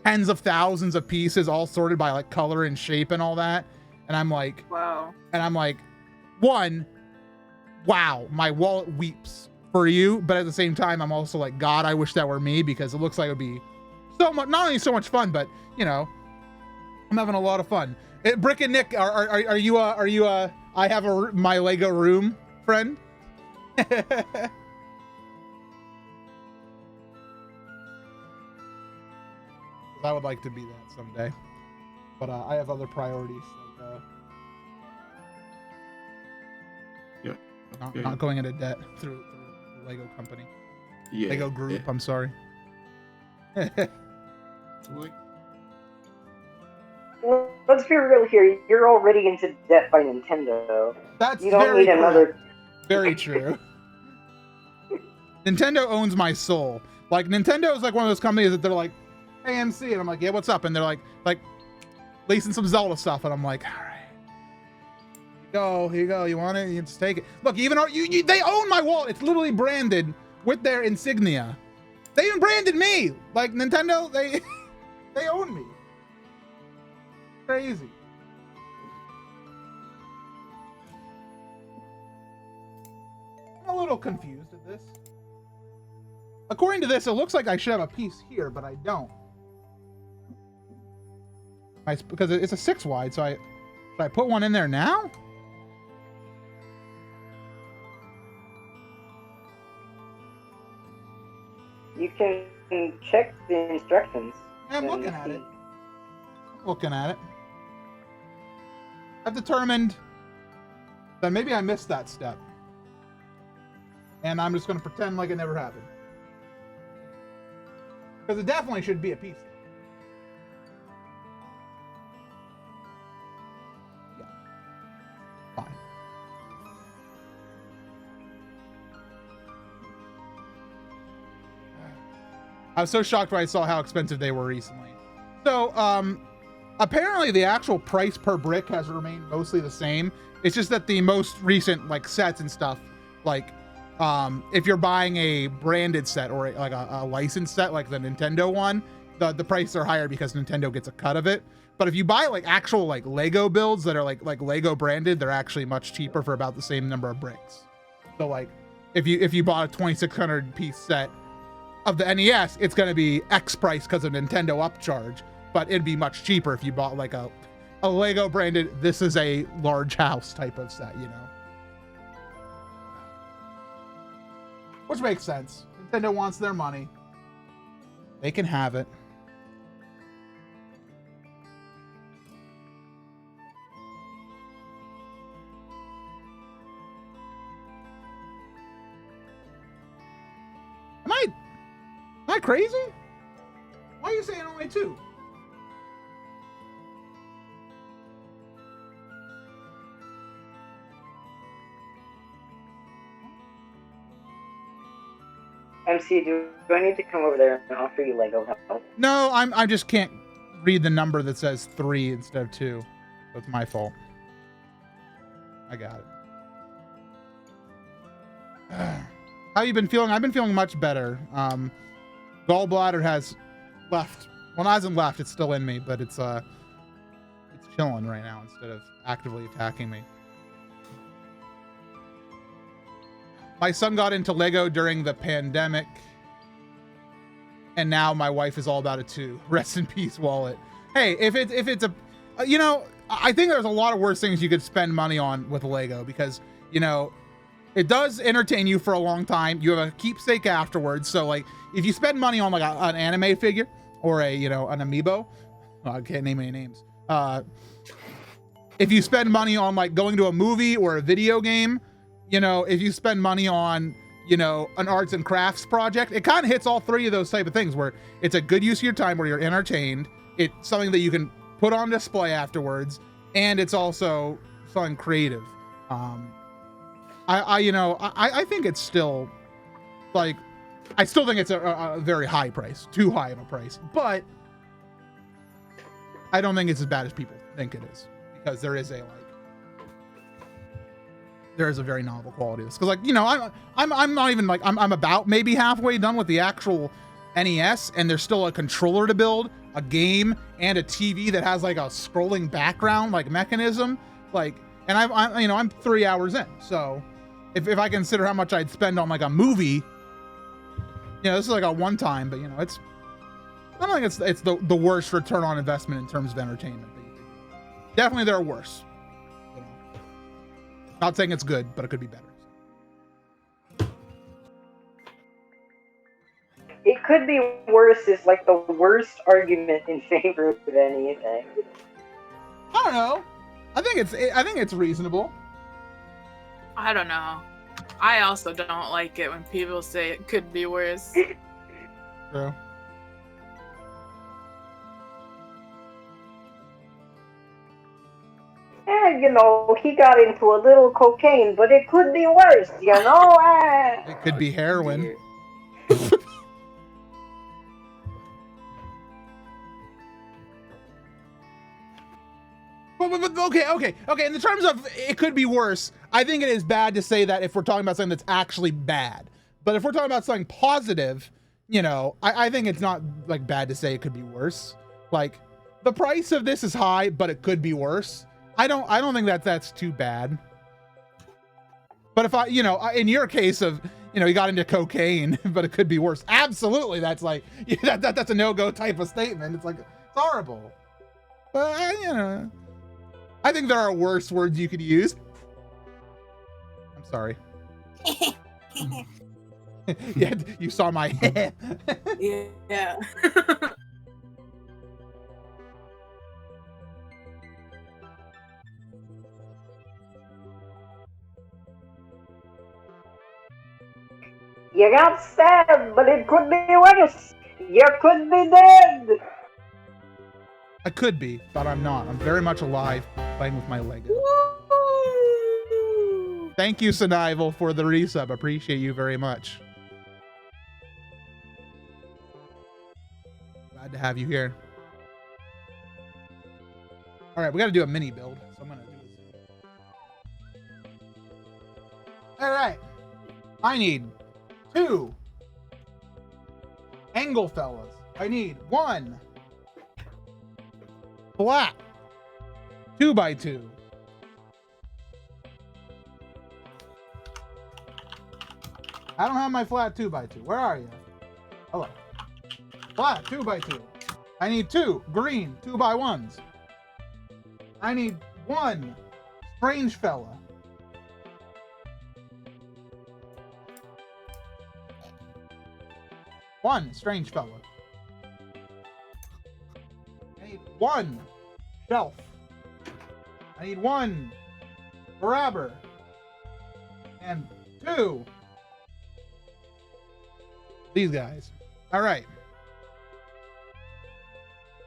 tens of thousands of pieces, all sorted by like color and shape and all that. And I'm like,
Wow.
and I'm like, one, wow, my wallet weeps for you. But at the same time, I'm also like, God, I wish that were me, because it looks like it would be so much, not only so much fun, but you know, I'm having a lot of fun. Brick and Nick, are you I have my Lego room friend? I would like to be that someday, but I have other priorities. Like, not going into debt through the Lego company.
Yeah.
Lego group.
Yeah.
I'm sorry.
Well, let's be real here. You're already into debt by Nintendo.
That's
You don't
very
need another.
correct. Very true. Nintendo owns my soul. Like, Nintendo is like one of those companies that they're like, hey, MC, and I'm like, yeah, what's up? And they're like leasing some Zelda stuff, and I'm like, all right, here you go. You want it? You just take it. Look, even though they own my wallet. It's literally branded with their insignia. They even branded me. Like, Nintendo, they own me. Crazy. I'm a little confused at this. According to this, it looks like I should have a piece here, but I don't. Because it's a 6 wide, so should I put one in there now?
You can check the instructions.
Yeah, I'm
and
looking at
see.
it. Looking at it. I've determined that maybe I missed that step. And I'm just going to pretend like it never happened. Because it definitely should be a piece. Yeah. Fine. I was so shocked when I saw how expensive they were recently. So, apparently the actual price per brick has remained mostly the same. It's just that the most recent like sets and stuff, like if you're buying a branded set or like a licensed set like the Nintendo one, the prices are higher because Nintendo gets a cut of it. But if you buy like actual like Lego builds that are like Lego branded, they're actually much cheaper for about the same number of bricks. So like if you bought a 2,600 piece set of the NES, it's going to be X price because of Nintendo upcharge, but it'd be much cheaper if you bought like a Lego branded, this is a large house type of set, you know? Which makes sense. Nintendo wants their money. They can have it. Am I crazy? Why are you saying only 2?
MC, do I need to come over there and offer you Lego help?
No, I just can't read the number that says 3 instead of 2. So it's my fault. I got it. How you been feeling? I've been feeling much better. Gallbladder has left. Well, it hasn't left. It's still in me, but it's chilling right now instead of actively attacking me. My son got into Lego during the pandemic, and now my wife is all about it too. Rest in peace, wallet. Hey, if it's a, you know, I think there's a lot of worse things you could spend money on with Lego because, you know, it does entertain you for a long time. You have a keepsake afterwards. So like, if you spend money on like an anime figure or a, you know, an amiibo, I can't name any names. If you spend money on like going to a movie or a video game, you know, if you spend money on, you know, an arts and crafts project, it kind of hits all 3 of those type of things where it's a good use of your time, where you're entertained. It's something that you can put on display afterwards, and it's also something creative. I think it's still like, I still think it's a very high price, too high of a price, but I don't think it's as bad as people think it is, because there is a very novel quality to this. Because, like, you know, I'm not even like, I'm about maybe halfway done with the actual NES, and there's still a controller to build, a game, and a TV that has like a scrolling background like mechanism, like, and I'm 3 hours in. So if I consider how much I'd spend on like a movie, you know, this is like a one time, but you know, I don't think it's the worst return on investment in terms of entertainment. Definitely there are worse. You know, not saying it's good, but it could be better.
It could be worse is like the worst argument in favor of anything.
I don't know. I think it's reasonable.
I don't know. I also don't like it when people say it could be worse.
True.
Yeah, you know, he got into a little cocaine, but it could be worse, you know?
It could be heroin. But okay. In the terms of it could be worse, I think it is bad to say that if we're talking about something that's actually bad. But if we're talking about something positive, you know, I think it's not like bad to say it could be worse. Like, the price of this is high, but it could be worse. I don't think that's too bad. But if you know, in your case of, you know, you got into cocaine, but it could be worse. Absolutely, that's like that's a no-go type of statement. It's like, it's horrible. But you know, I think there are worse words you could use. I'm sorry. Yeah, you saw my
Yeah.
You got stabbed, but it could be worse. You could be dead.
I could be, but I'm not. I'm very much alive, playing with my Lego.
Woo!
Thank you, Sanival, for the resub. Appreciate you very much. Glad to have you here. All right, we got to do a mini build, so I'm gonna do this. All right, I need 2 Angle Fellas. I need 1 flat 2x2. I don't have my flat 2x2. Where are you? Hello. Flat 2x2. I need 2 green 2x1s. I need 1 strange fella. One strange fella. I need 1 shelf. I need 1 grabber. And 2 these guys. All right.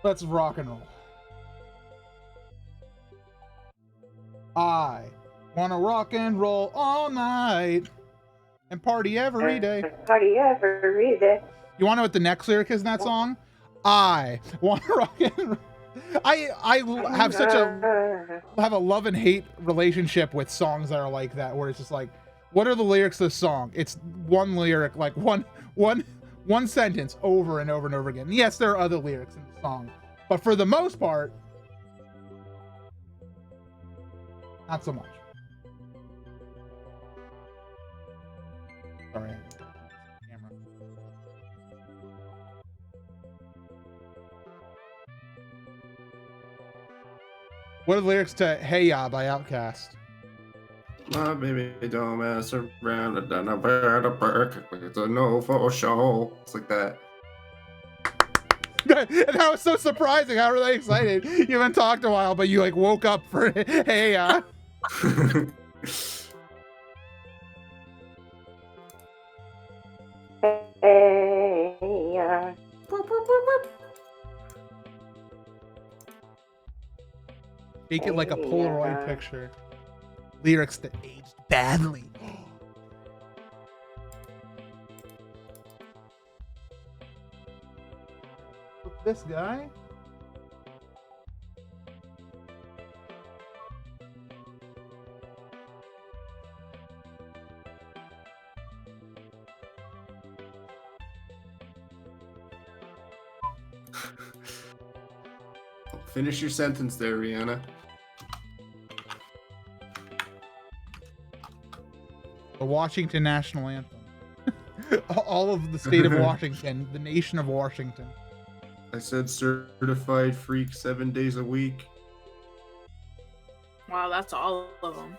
Let's rock and roll. I want to rock and roll all night and party every day.
Party every day.
You want to know what the next lyric is in that song? I want to rock and roll. I have such a love and hate relationship with songs that are like that, where it's just like, what are the lyrics of this song? It's one lyric, like one sentence over and over and over again. Yes, there are other lyrics in the song, but for the most part, not so much. Sorry. Camera. What are the lyrics to Hey Ya by Outkast?
My baby don't mess around and done a perk. It's a no for show. It's like that.
That was so surprising. How were they excited? You haven't talked a while, but you like woke up for Hey Ya.
Hey, yeah.
Make it like a Polaroid picture. Lyrics that aged badly. Look, this guy.
Finish your sentence there, Rihanna.
The Washington National Anthem. All of the state of Washington, the nation of Washington.
I said certified freak 7 days a week.
Wow, that's all of them.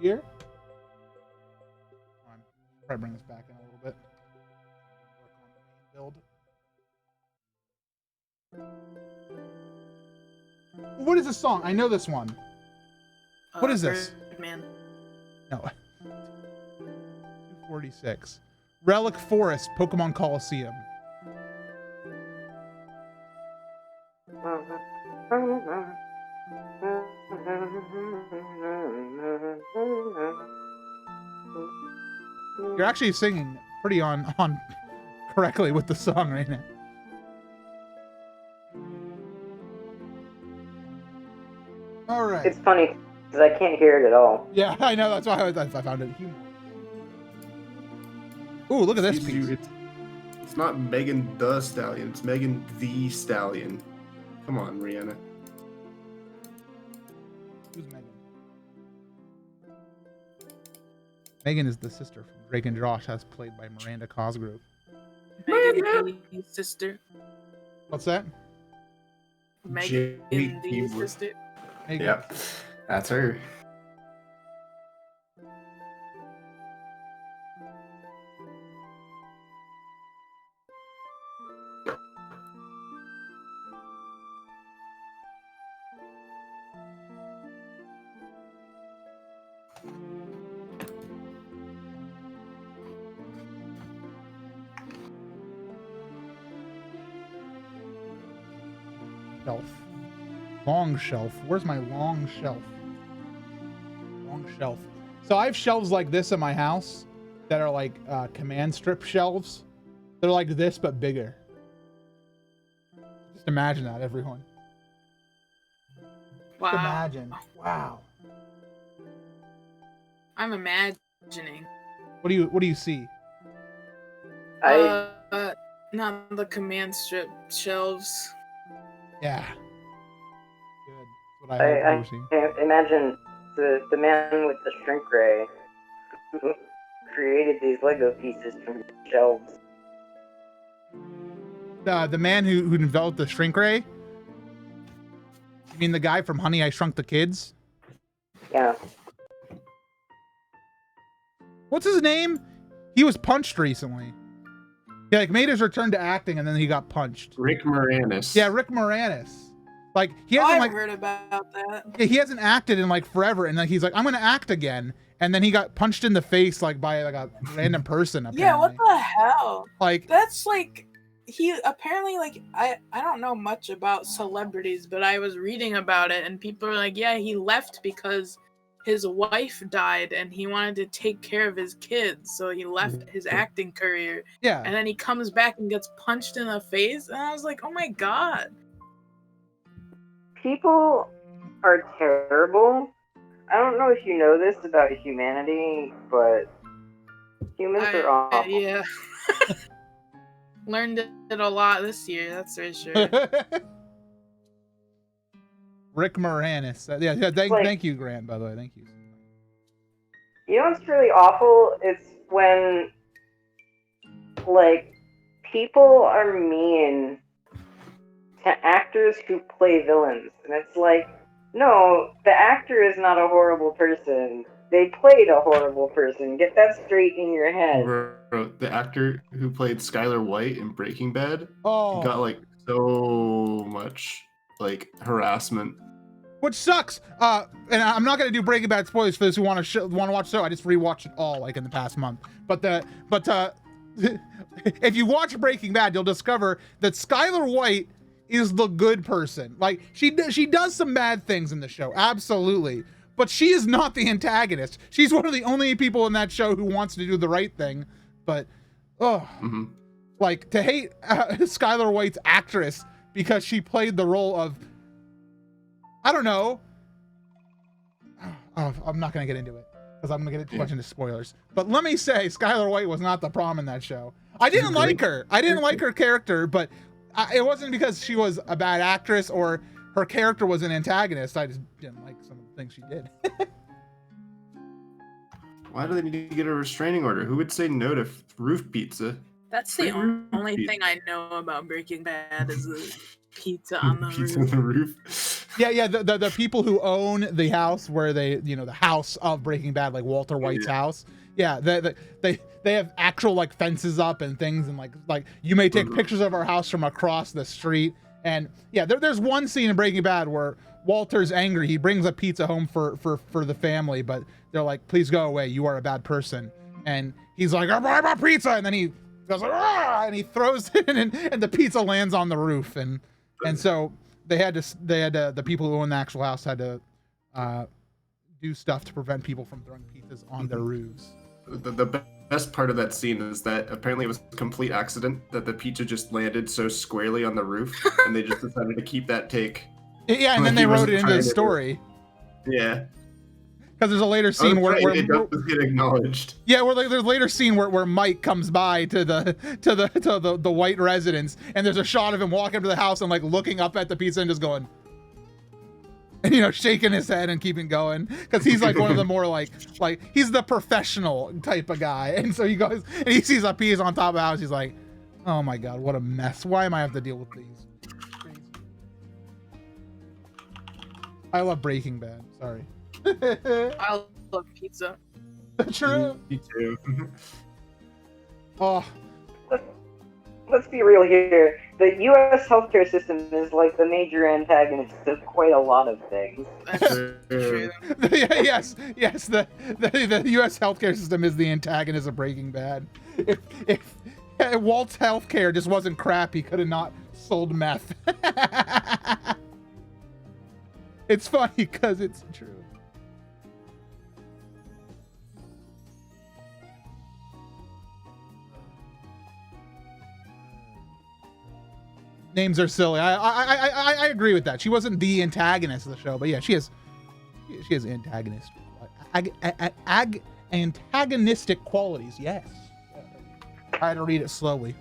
Here. Probably bring this back in a little bit. Work on the main build. What is this song? I know this one. What is this?
Man.
No. 246. Relic Forest, Pokemon Coliseum. You're actually singing pretty on correctly with the song right now. All right.
It's funny because I can't hear it at all.
Yeah, I know. That's why I found it humorous. Ooh, look at this
Excuse
piece.
you, it's not Megan the Stallion. It's Megan the Stallion. Come on, Rihanna.
Who's Megan? Megan is the sister from Drake and Josh, as played by Miranda Cosgrove.
Megan the sister.
What's that?
Megan
Jamie
the
Keefer.
sister.
Megan.
Yep, that's her.
Shelf. Long shelf. Where's my long shelf? Long shelf. So I have shelves like this in my house that are like command strip shelves. They're like this, but bigger. Just imagine that, everyone.
Wow.
Just imagine. Wow.
I'm imagining.
What do you see?
I
Not the command strip shelves.
Yeah. Good. That's what I hope you see.
can't imagine the man with the shrink ray who created these Lego pieces from shelves.
The man who developed the shrink ray? You mean the guy from Honey, I Shrunk the Kids?
Yeah.
What's his name? He was punched recently. He like made his return to acting and then he got punched.
Rick Moranis.
Yeah, Rick Moranis. Like he
Oh,
hasn't
I've
like
heard about that.
yeah, he hasn't acted in like forever, and then he's like, I'm gonna act again, and then he got punched in the face like by like a random person. Apparently.
Yeah, what the hell?
Like
That's like he apparently like I don't know much about celebrities, but I was reading about it and people are like, yeah, he left because his wife died and he wanted to take care of his kids, so he left his acting career.
yeah,
And then he comes back and gets punched in the face, and I was like, oh my god.
People are terrible. I don't know if you know this about humanity, but humans are awful.
Yeah. Learned it a lot this year, that's for sure.
Rick Moranis. Yeah. Thank you, Grant. By the way, thank you.
You know what's really awful? It's when, like, people are mean to actors who play villains. And it's like, no, the actor is not a horrible person. They played a horrible person. Get that straight in your head.
Bro, the actor who played Skylar White in Breaking Bad
Oh,
got like so much like harassment.
which sucks. And I'm not gonna do Breaking Bad spoilers for those who want to watch the show. I just rewatched it all like in the past month. But if you watch Breaking Bad, you'll discover that Skylar White is the good person. Like she does some bad things in the show, absolutely. But she is not the antagonist. She's one of the only people in that show who wants to do the right thing. But, like to hate Skylar White's actress because she played the role of, I don't know. Oh, I'm not gonna get into it because I'm gonna get too much into spoilers. But let me say, Skylar White was not the prom in that show. I didn't like her. I didn't like her character, but it wasn't because she was a bad actress or her character was an antagonist. I just didn't like some of the things she did.
Why do they need to get a restraining order? Who would say no to roof pizza?
That's the
Roof
only
pizza.
thing I know about Breaking Bad is the pizza on the
Pizza on
roof.
the roof.
Yeah. The people who own the house where they, the house of Breaking Bad, like Walter White's house. Yeah, they have actual like fences up and things, and like you may take pictures of our house from across the street. And yeah, there's one scene in Breaking Bad where Walter's angry. He brings a pizza home for the family, but they're like, please go away. You are a bad person. And he's like, I buy my pizza. And then he goes like, ah! And he throws it in, and the pizza lands on the roof. And so the people who own the actual house had to do stuff to prevent people from throwing pizzas on their roofs.
The best part of that scene is that apparently it was a complete accident that the pizza just landed so squarely on the roof, and they just decided to keep that take.
Yeah, and then
Like, he
they wrote
wasn't
it into
trying
the
to-
story.
Yeah.
Because there's a later scene where
it does get acknowledged.
yeah, there's a later scene where Mike comes by to the white residence, and there's a shot of him walking up to the house and like looking up at the pizza and just going, and shaking his head and keeping going, because he's like one of the more like he's the professional type of guy, and so he goes and he sees a pizza on top of the house. He's like, oh my god, what a mess! Why am I have to deal with these? Crazy. I love Breaking Bad. Sorry.
I love pizza.
True.
Me too.
Oh,
Let's be real here. The U.S. healthcare system is like the major antagonist of quite a lot of things.
That's true.
yes. The U.S. healthcare system is the antagonist of Breaking Bad. If Walt's healthcare just wasn't crap, he could have not sold meth. It's funny because it's true. Names are silly. I agree with that. She wasn't the antagonist of the show, but yeah, she is antagonist antagonistic qualities. Yes. I had to read it slowly.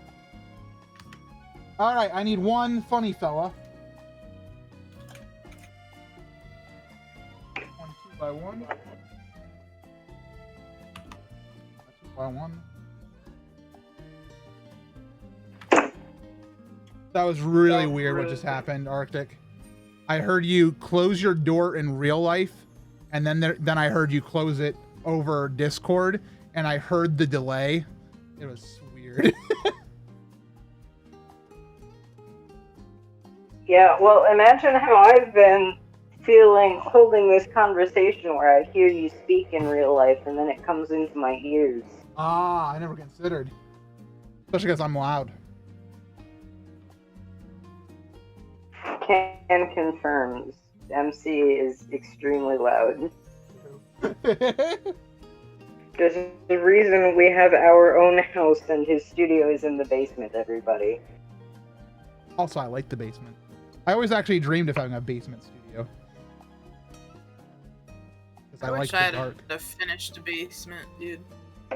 All right, I need one funny fella. 1, 2 by 1. 2 by 1. That was really weird what just happened, Arctic. I heard you close your door in real life, and then I heard you close it over Discord, and I heard the delay. It was weird.
Yeah, well, imagine how I've been feeling holding this conversation where I hear you speak in real life and then it comes into my ears.
Ah, I never considered. Especially because I'm loud.
Ken confirms MC is extremely loud. There's a reason we have our own house and his studio is in the basement, everybody.
Also, I like the basement. I always actually dreamed of having a basement studio.
I
like
wish
the
I had
dark.
a finished basement, dude.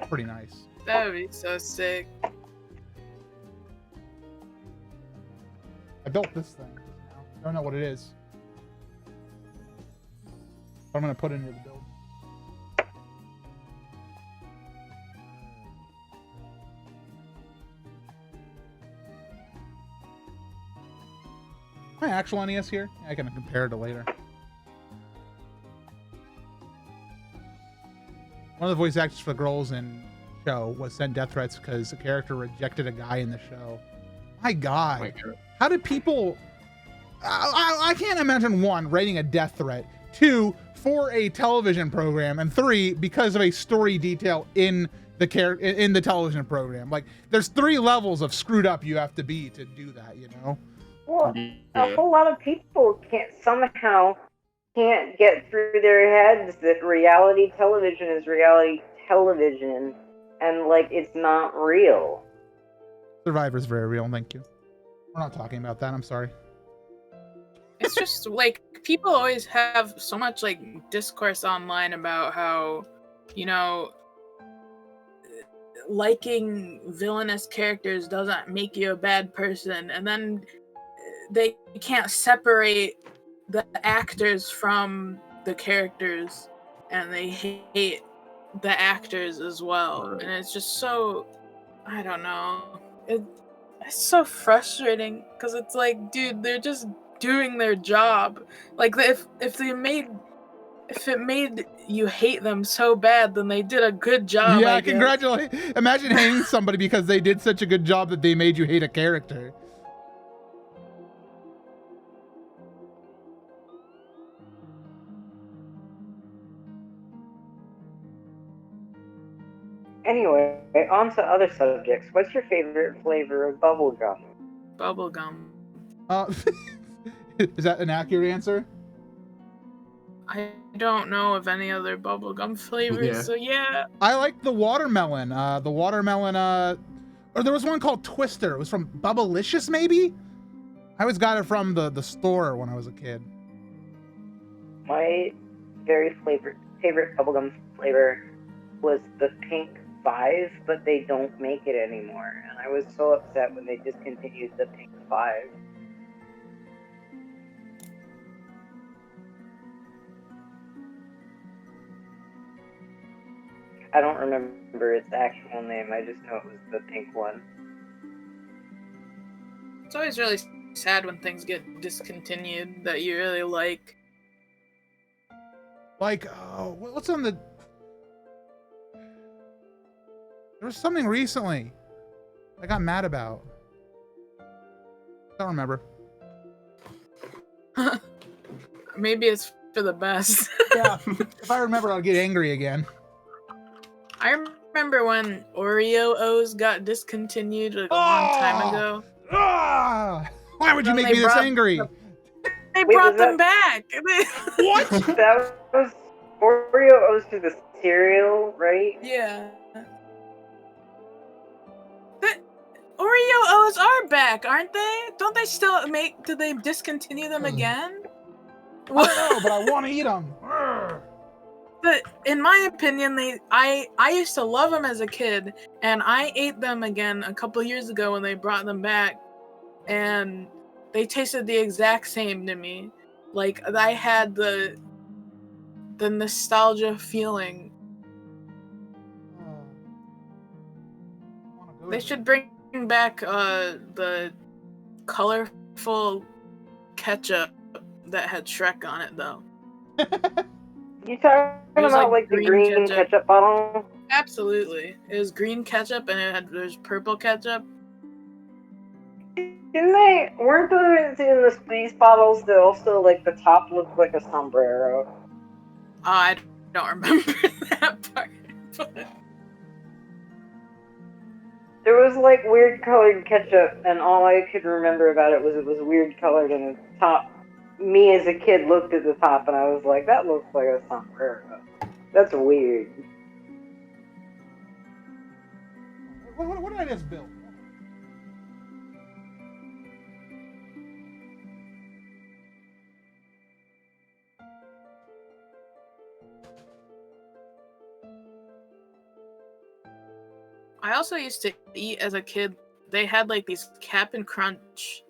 Pretty nice.
That would be so sick.
I built this thing. I don't know what it is. I'm gonna put it into the build. My actual NES here? I can compare it to later. One of the voice actors for the girls in the show was sent death threats because the character rejected a guy in the show. My God.
Oh my God.
How did people... I can't imagine, 1, writing a death threat, 2, for a television program, and 3, because of a story detail in the in the television program. Like, there's 3 levels of screwed up you have to be to do that, you know?
Well, a whole lot of people can't get through their heads that reality television is reality television, and, like, it's not real.
Survivor's very real, thank you. We're not talking about that, I'm sorry.
It's just like people always have so much like discourse online about how, you know, liking villainous characters doesn't make you a bad person, and then they can't separate the actors from the characters, and they hate the actors as well.
Right.
And it's just so, I don't know, it's so frustrating because it's like, dude, they're just doing their job. Like, if it made you hate them so bad, then they did a good job.
Yeah,
I guess.
congratulate. Imagine hating somebody because they did such a good job that they made you hate a character.
Anyway, on to other subjects. What's your favorite flavor of bubblegum?
Bubblegum.
Is that an accurate answer?
I don't know of any other bubblegum flavors,
Yeah.
so yeah.
I like the watermelon. Or there was one called Twister. It was from Bubblicious, maybe? I always got it from the store when I was a kid.
My very favorite bubblegum flavor was the Pink 5, but they don't make it anymore. And I was so upset when they discontinued the Pink 5. I don't remember its actual name, I just know it was the pink one.
It's always really sad when things get discontinued that you really like.
Like, what's on the... There was something recently I got mad about. Don't remember.
Maybe it's for the best.
Yeah, if I remember, I'll get angry again.
I remember when Oreo-O's got discontinued like a long time ago.
Ah! Why would you
Then
make me
they
this
brought
angry?
They
Wait,
brought
was
them back.
What?
That was Oreo-O's to the cereal, right?
Yeah. But Oreo-O's are back, aren't they? Don't they still make... Did they discontinue them again?
I don't know, but I want to eat them.
But in my opinion, I used to love them as a kid, and I ate them again a couple years ago when they brought them back, and they tasted the exact same to me. Like I had the nostalgia feeling. They should bring back the colorful ketchup that had Shrek on it, though.
You talking
It was
about
like
like the
green
green
ketchup.
ketchup bottle?
Absolutely, it was green ketchup and there's purple ketchup.
Weren't those in the squeeze bottles that also like the top looked like a sombrero?
I don't remember that part. But
There was like weird colored ketchup, and all I could remember about it was weird colored, and the top. Me as a kid looked at the top, and I was like, "That looks like a sombrero. That's weird."
What did I just build?
I also used to eat as a kid. They had like these Cap'n Crunch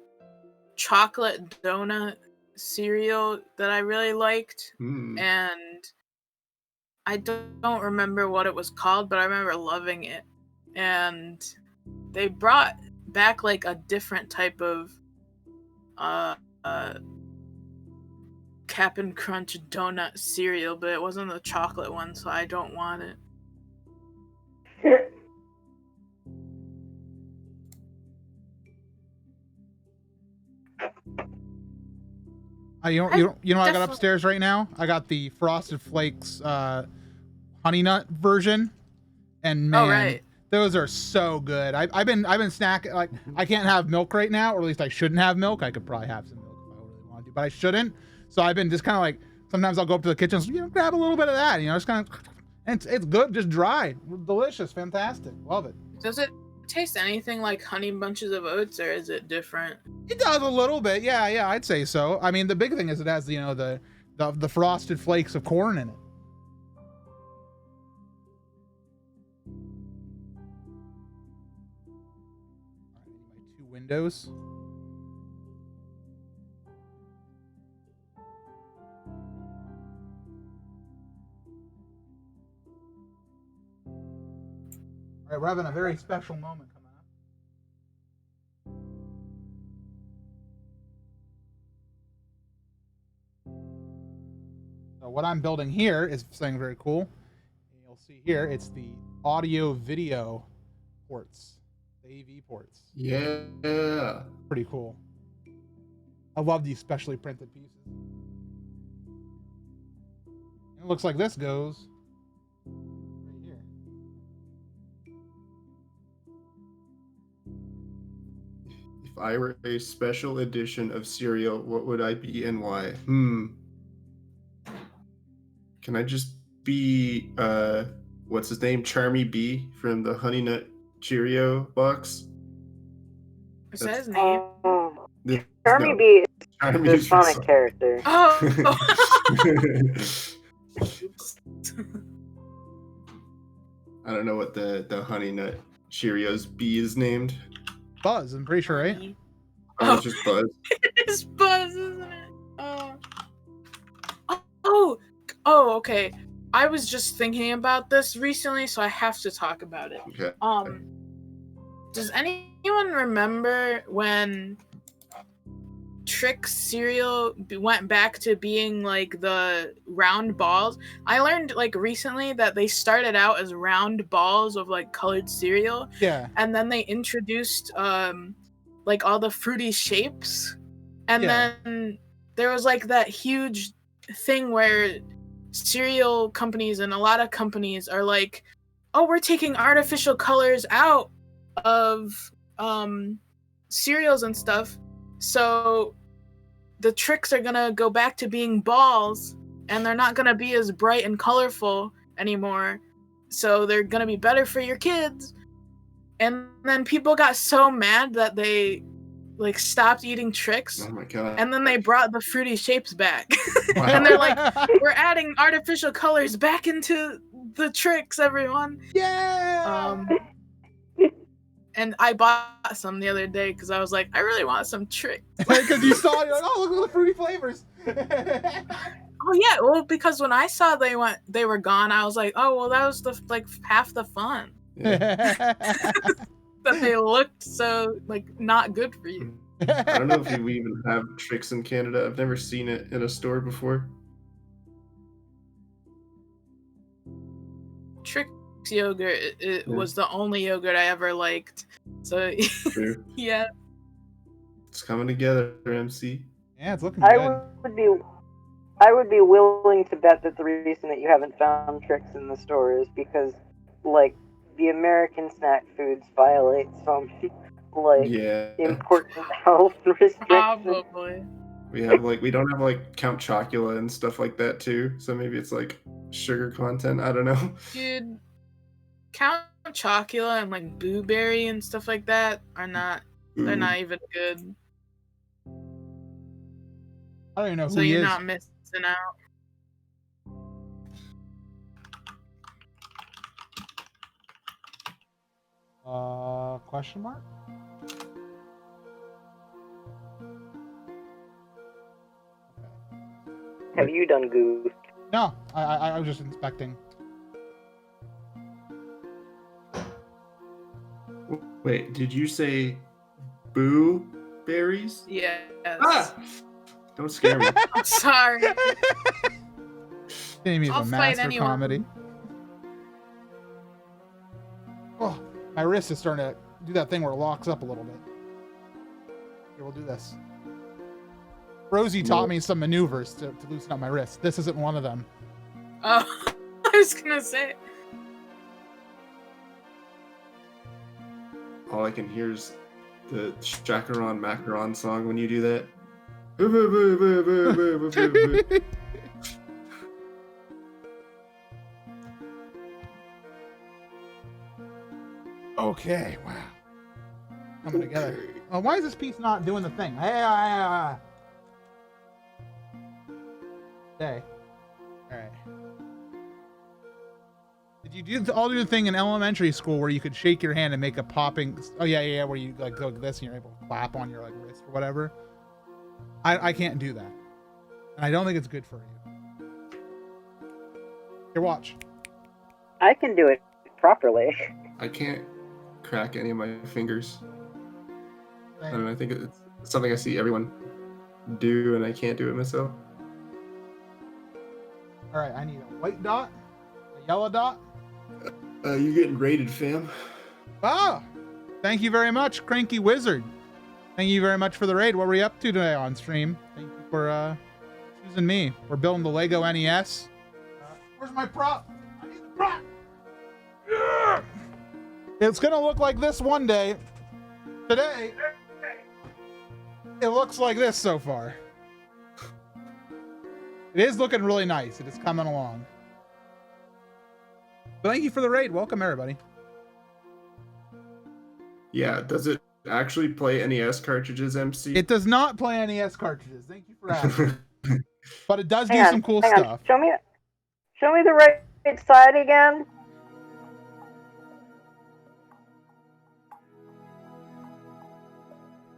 chocolate donut cereal that I really liked, and I don't remember what it was called, but I remember loving it. And they brought back like a different type of Cap'n Crunch donut cereal, but it wasn't the chocolate one, so I don't want it.
You know what I got upstairs right now? I got the Frosted Flakes honey nut version, and man,
right.
those are so good. I've been snacking. Like, I can't have milk right now, or at least I shouldn't have milk. I could probably have some milk if I really wanted to, but I shouldn't. So I've been just kind of like, sometimes I'll go up to the kitchen, grab a little bit of that, just kind of, and it's good, just dry, delicious, fantastic, love it.
Does it taste anything like Honey Bunches of Oats, or is it different?
It does a little bit, yeah, I'd say so. I mean, the big thing is it has the Frosted Flakes of corn in it. All right, my 2 windows. All right, we're having a very special moment coming up. So what I'm building here is something very cool. You'll see here, it's the audio video ports, the AV ports.
Yeah.
Pretty cool. I love these specially printed pieces. And it looks like this goes right here.
If I were a special edition of cereal, what would I be and why? Can I just be what's his name? Charmy B from the Honey Nut Cheerio box?
Is that his name?
Charmy B
Charmy
is the Sonic
from
character.
Oh!
I don't know what the Honey Nut Cheerios B is named.
Buzz, I'm pretty sure, right?
Oh, it's just Buzz.
It's Buzz, isn't it? Oh, okay. I was just thinking about this recently, so I have to talk about it.
Okay.
Does anyone remember when Trix cereal went back to being like the round balls? I learned like recently that they started out as round balls of like colored cereal.
Yeah.
And then they introduced like all the fruity shapes. And
Yeah.
then there was like that huge thing where cereal companies and a lot of companies are like, oh, we're taking artificial colors out of cereals and stuff, so the Trix are gonna go back to being balls, and they're not gonna be as bright and colorful anymore, so they're gonna be better for your kids. And then people got so mad that they like stopped eating Trix,
Oh my god.
and then they brought the fruity shapes back.
Wow.
And they're like, we're adding artificial colors back into the Trix, everyone.
yeah.
And I bought some the other day because I was like, I really want some Trix.
Because you saw, you're like, oh, look at the fruity flavors.
Oh yeah, well, because when I saw they were gone, I was like, oh well, that was half the fun.
Yeah.
That they looked so not good for you.
I don't know if we even have Trix in Canada. I've never seen it in a store before.
Trix yogurt it was the only yogurt I ever liked. So
True.
yeah.
It's coming together, MC.
Yeah, it's looking good.
I would be willing to bet that the reason that you haven't found Trix in the store is because, like, the American snack foods violate some,
Yeah.
important health restrictions.
Probably.
We don't have Count Chocula and stuff like that too. So maybe it's sugar content. I don't know.
Dude, Count Chocula and Boo Berry and stuff like that are not. They're not even good.
I don't even know who
So
he
you're
is.
not missing out.
Question mark?
Have you done goofed?
No, I was just inspecting.
Wait, did you say Boo Berries?
Yes.
Ah! Don't scare me.
I'm sorry.
Jamie's a
I'll fight
master
anyone.
comedy. Oh, my wrist is starting to do that thing where it locks up a little bit. Here, we'll do this. Rosie taught me some maneuvers to loosen up my wrist. This isn't one of them.
Oh, I was gonna say.
All I can hear is the Chacaron Macaron song when you do that. Boo, boo, boo, boo, boo, boo, boo, boo, boo.
Okay, wow. Coming together.
Okay.
Oh, why is this piece not doing the thing? Hey. Alright. Did you do the thing in elementary school where you could shake your hand and make a popping? Oh yeah, where you go like this and you're able to clap on your wrist or whatever. I can't do that, and I don't think it's good for you. Here, watch.
I can do it properly.
I can't crack any of my fingers. I don't know, I think it's something I see everyone do, and I can't do it myself.
All right, I need a white dot, a yellow dot.
You getting raided, fam?
Ah, thank you very much, Cranky Wizard. Thank you very much for the raid. What were you up to today on stream? Thank you for choosing me. We're building the Lego NES. Where's my prop? I need the prop. Yeah! It's gonna look like this one day. Today, it looks like this so far. It is looking really nice. It is coming along. But thank you for the raid. Welcome, everybody.
Yeah, does it actually play NES cartridges, MC?
It does not play NES cartridges. Thank you for asking. But it does do
Hang on,
some cool
hang on.
stuff.
Show me the right side again.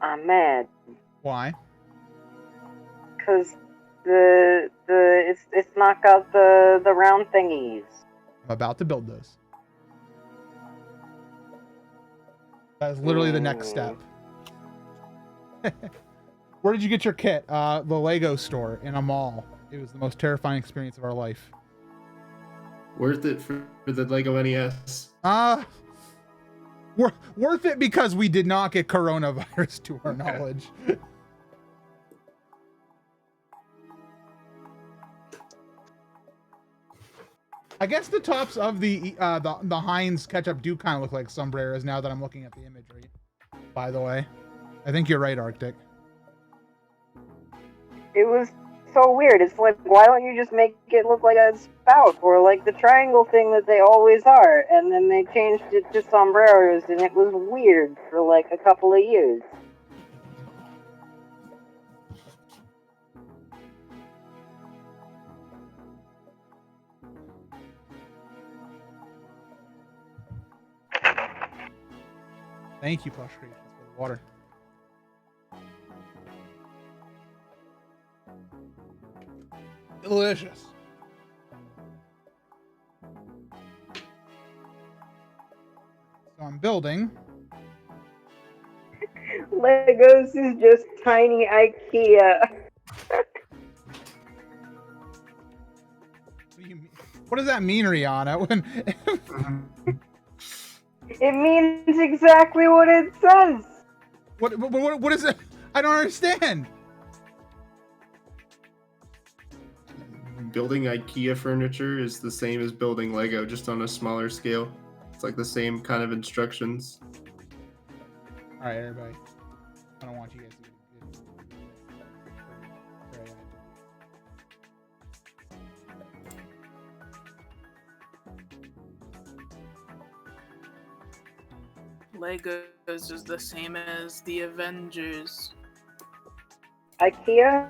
I'm mad
Why?
because it's not got the round thingies.
I'm about to build those. That is literally the next step. Where did you get your kit? The Lego store in a mall. It was the most terrifying experience of our life.
Worth it for the Lego NES.
Worth it because we did not get coronavirus to our knowledge. I guess the tops of the Heinz ketchup do kind of look like sombreros now that I'm looking at the imagery. By the way, I think you're right, Arctic.
It was so weird. It's like, why don't you just make it look like a spout or like the triangle thing that they always are? And then they changed it to sombreros, and it was weird for like a couple of years.
Thank you, Plush Creations, for the water. Delicious. So I'm building.
Legos is just tiny IKEA.
What do you mean? What does that mean, Rihanna? When
It means exactly what it says.
what is it? I don't understand.
Building IKEA furniture is the same as building Lego, just on a smaller scale. It's like the same kind of instructions.
All right, everybody. I don't want you guys to get good.
Legos is the same as the Avengers.
IKEA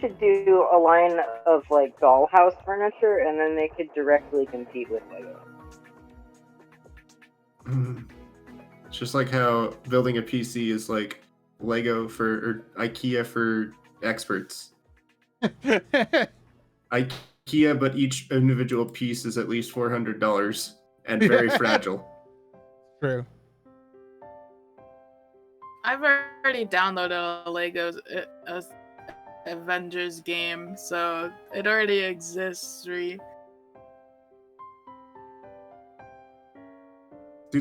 should do a line of like dollhouse furniture, and then they could directly compete with Lego.
It's just like how building a PC is like Lego or IKEA for experts. IKEA, but each individual piece is at least $400 and very fragile.
True.
I've already downloaded a Legos Avengers game, so it already exists.
Dude,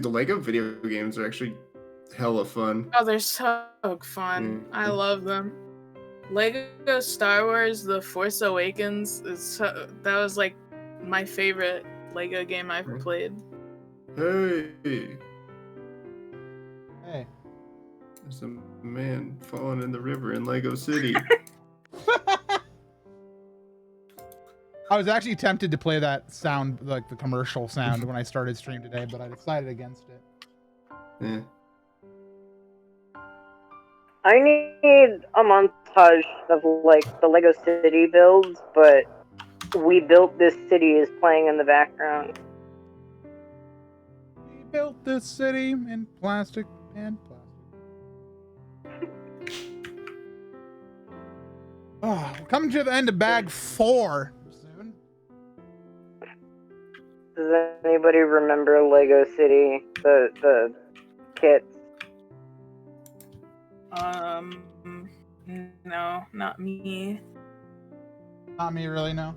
the Lego video games are actually hella fun.
Oh, they're so fun. I love them. Lego Star Wars: The Force Awakens that was like my favorite Lego game I've played.
Hey,
Hey.
there's a man falling in the river in Lego City.
I was actually tempted to play that sound, like the commercial sound, when I started stream today, but I decided against it.
Yeah.
I need a montage of like the Lego City builds, but We Built This City is playing in the background.
We built this city in plastic and plastic. Oh, we're coming to the end of bag 4 soon.
Does anybody remember Lego City? The kits?
No, not me.
Not me, really, no.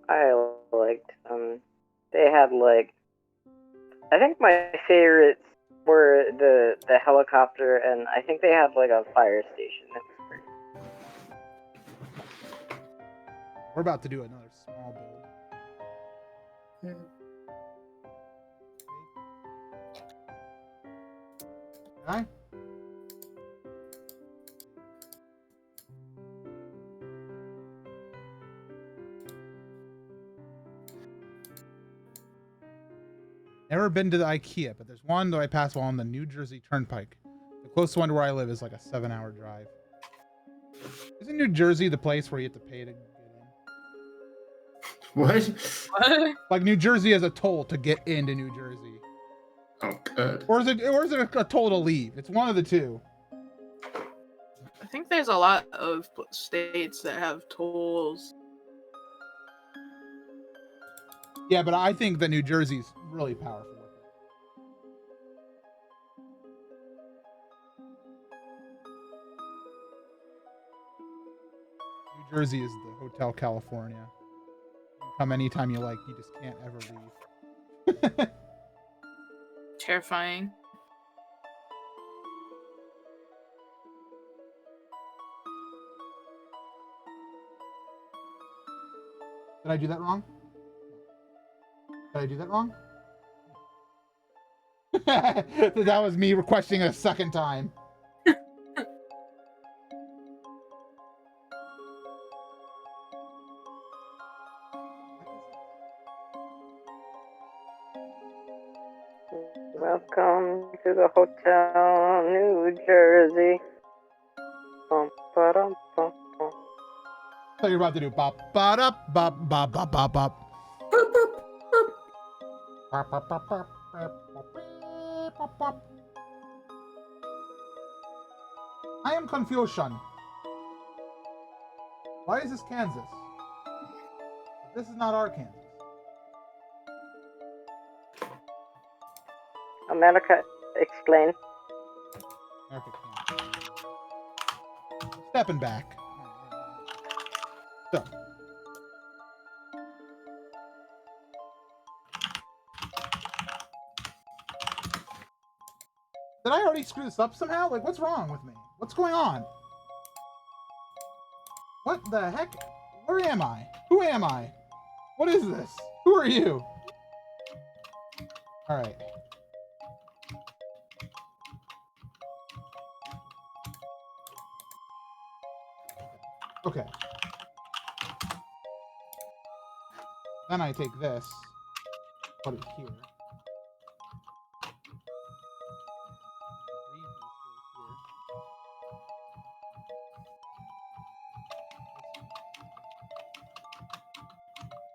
I liked they had like, I think my favorites were the helicopter, and I think they had like a fire station.
We're about to do another small build. Okay. Never been to the IKEA, but there's one that I pass while on the New Jersey Turnpike. The closest one to where I live is like a 7-hour drive. Isn't New Jersey the place where you have to pay to get in?
What?
What?
Like New Jersey has a toll to get into New Jersey,
Oh, God.
or is it a toll to leave? It's one of the two.
I think there's a lot of states that have tolls.
Yeah, but I think that New Jersey's really powerful. New Jersey is the Hotel California. You can come anytime you like. You just can't ever leave.
Terrifying.
Did I do that wrong? Did I do that wrong? That was me requesting a second time.
Welcome to the Hotel New Jersey. Bum, ba-dum, bum, bum.
I thought you were about to do bop ba da bop bop bop bop bop. I am confusion. Why is this Kansas? This is not our Kansas.
America, explain.
America Kansas. Stepping back. So. Did I already screw this up somehow? Like, what's wrong with me? What's going on? What the heck? Where am I? Who am I? What is this? Who are you? Alright. Okay. Then I take this, put it here.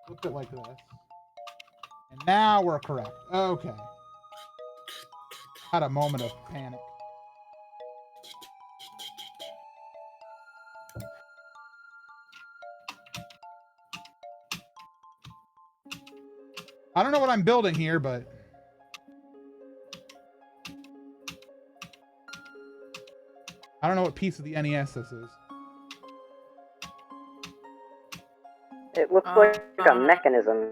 Flip it like this. And now we're correct. Okay. Had a moment of panic. I don't know what I'm building here, but I don't know what piece of the NES this is.
It looks like a mechanism.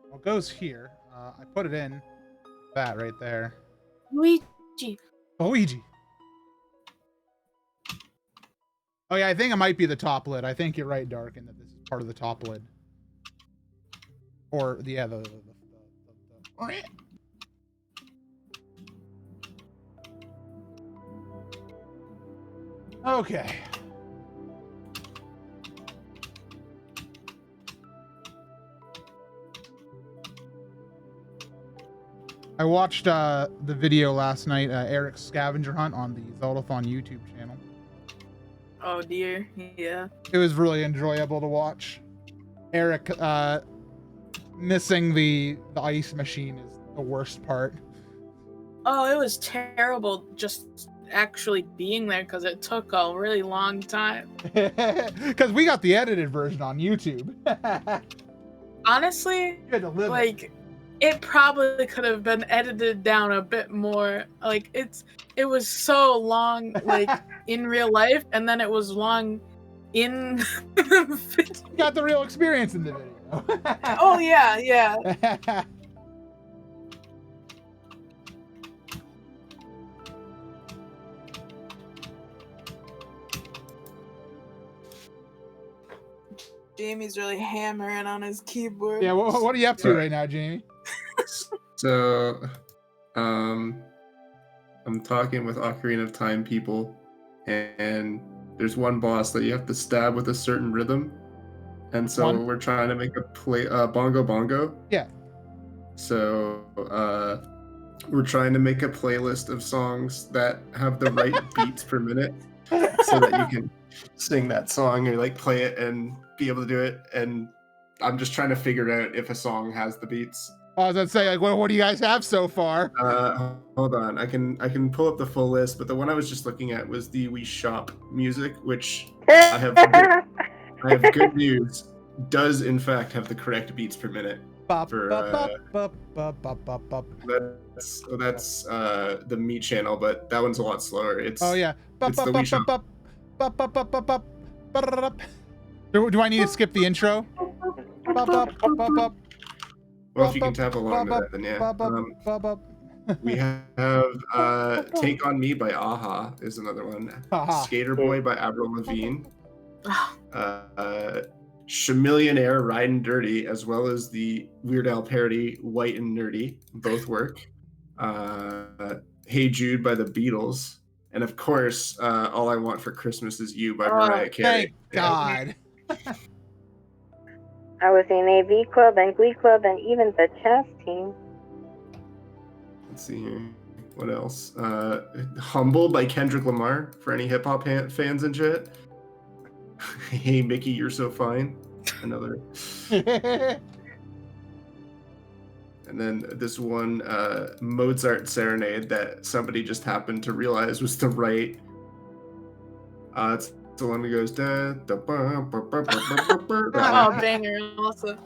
Well, it goes here. I put it in that right there.
Luigi.
Luigi. Oh yeah, I think it might be the top lid. I think you're right, Dark, in that this is part of the top lid. Or yeah, the okay. I watched the video last night, Eric's scavenger hunt on the Zeldathon YouTube channel.
Oh dear, yeah.
It was really enjoyable to watch. Eric missing the ice machine is the worst part.
Oh, it was terrible just actually being there because it took a really long time.
Because we got the edited version on YouTube.
Honestly,
You had to live it.
like, it probably could have been edited down a bit more. Like, it was so long, like, in real life, and then it was long in
You got the real experience in the video.
Oh yeah, yeah. Jamie's really hammering on his keyboard.
Yeah, what are you up to right now, Jamie?
So, I'm talking with Ocarina of Time people, and there's one boss that you have to stab with a certain rhythm, and so
One?
we're trying to make a bongo bongo.
Yeah.
So, we're trying to make a playlist of songs that have the right beats per minute, so that you can sing that song or like play it and be able to do it. And I'm just trying to figure out if a song has the beats.
I was gonna say, like, what do you guys have so far?
Hold on, I can pull up the full list, but the one I was just looking at was the Wii Shop music, which I have good news. Does in fact have the correct beats per minute. For, that's the Me channel, but that one's a lot slower. It's
Oh yeah.
It's the Wii Shop.
Do I need to skip the intro?
Well, if you can tap along to that, then yeah. We have Take on Me by Aha is another one.
Aha.
Skater Boy by Avril Lavigne. Chamillionaire Riding Dirty, as well as the Weird Al parody White and Nerdy, both work. Hey Jude by the Beatles. And of course, All I Want for Christmas Is You by Mariah Carey.
Thank God.
I was in AV Club and Glee Club and even the chess team.
Let's see here. What else? Humble by Kendrick Lamar for any hip hop fans and shit. Hey Mickey, you're so fine. Another. And then this one Mozart serenade that somebody just happened to realize was the right. It's the one that goes da da ba ba ba ba ba ba. That
Oh,
one.
banger also.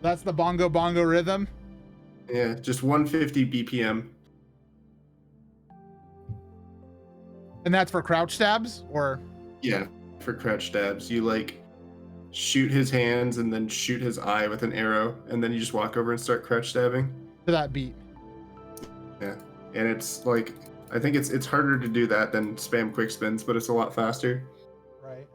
That's the bongo bongo rhythm.
Yeah, just 150 BPM.
And that's for crouch stabs, or
Yeah, for crouch stabs. You like shoot his hands and then shoot his eye with an arrow, and then you just walk over and start crouch stabbing.
to that beat.
Yeah, and it's like I think it's harder to do that than spam quick spins, but it's a lot faster.
Right.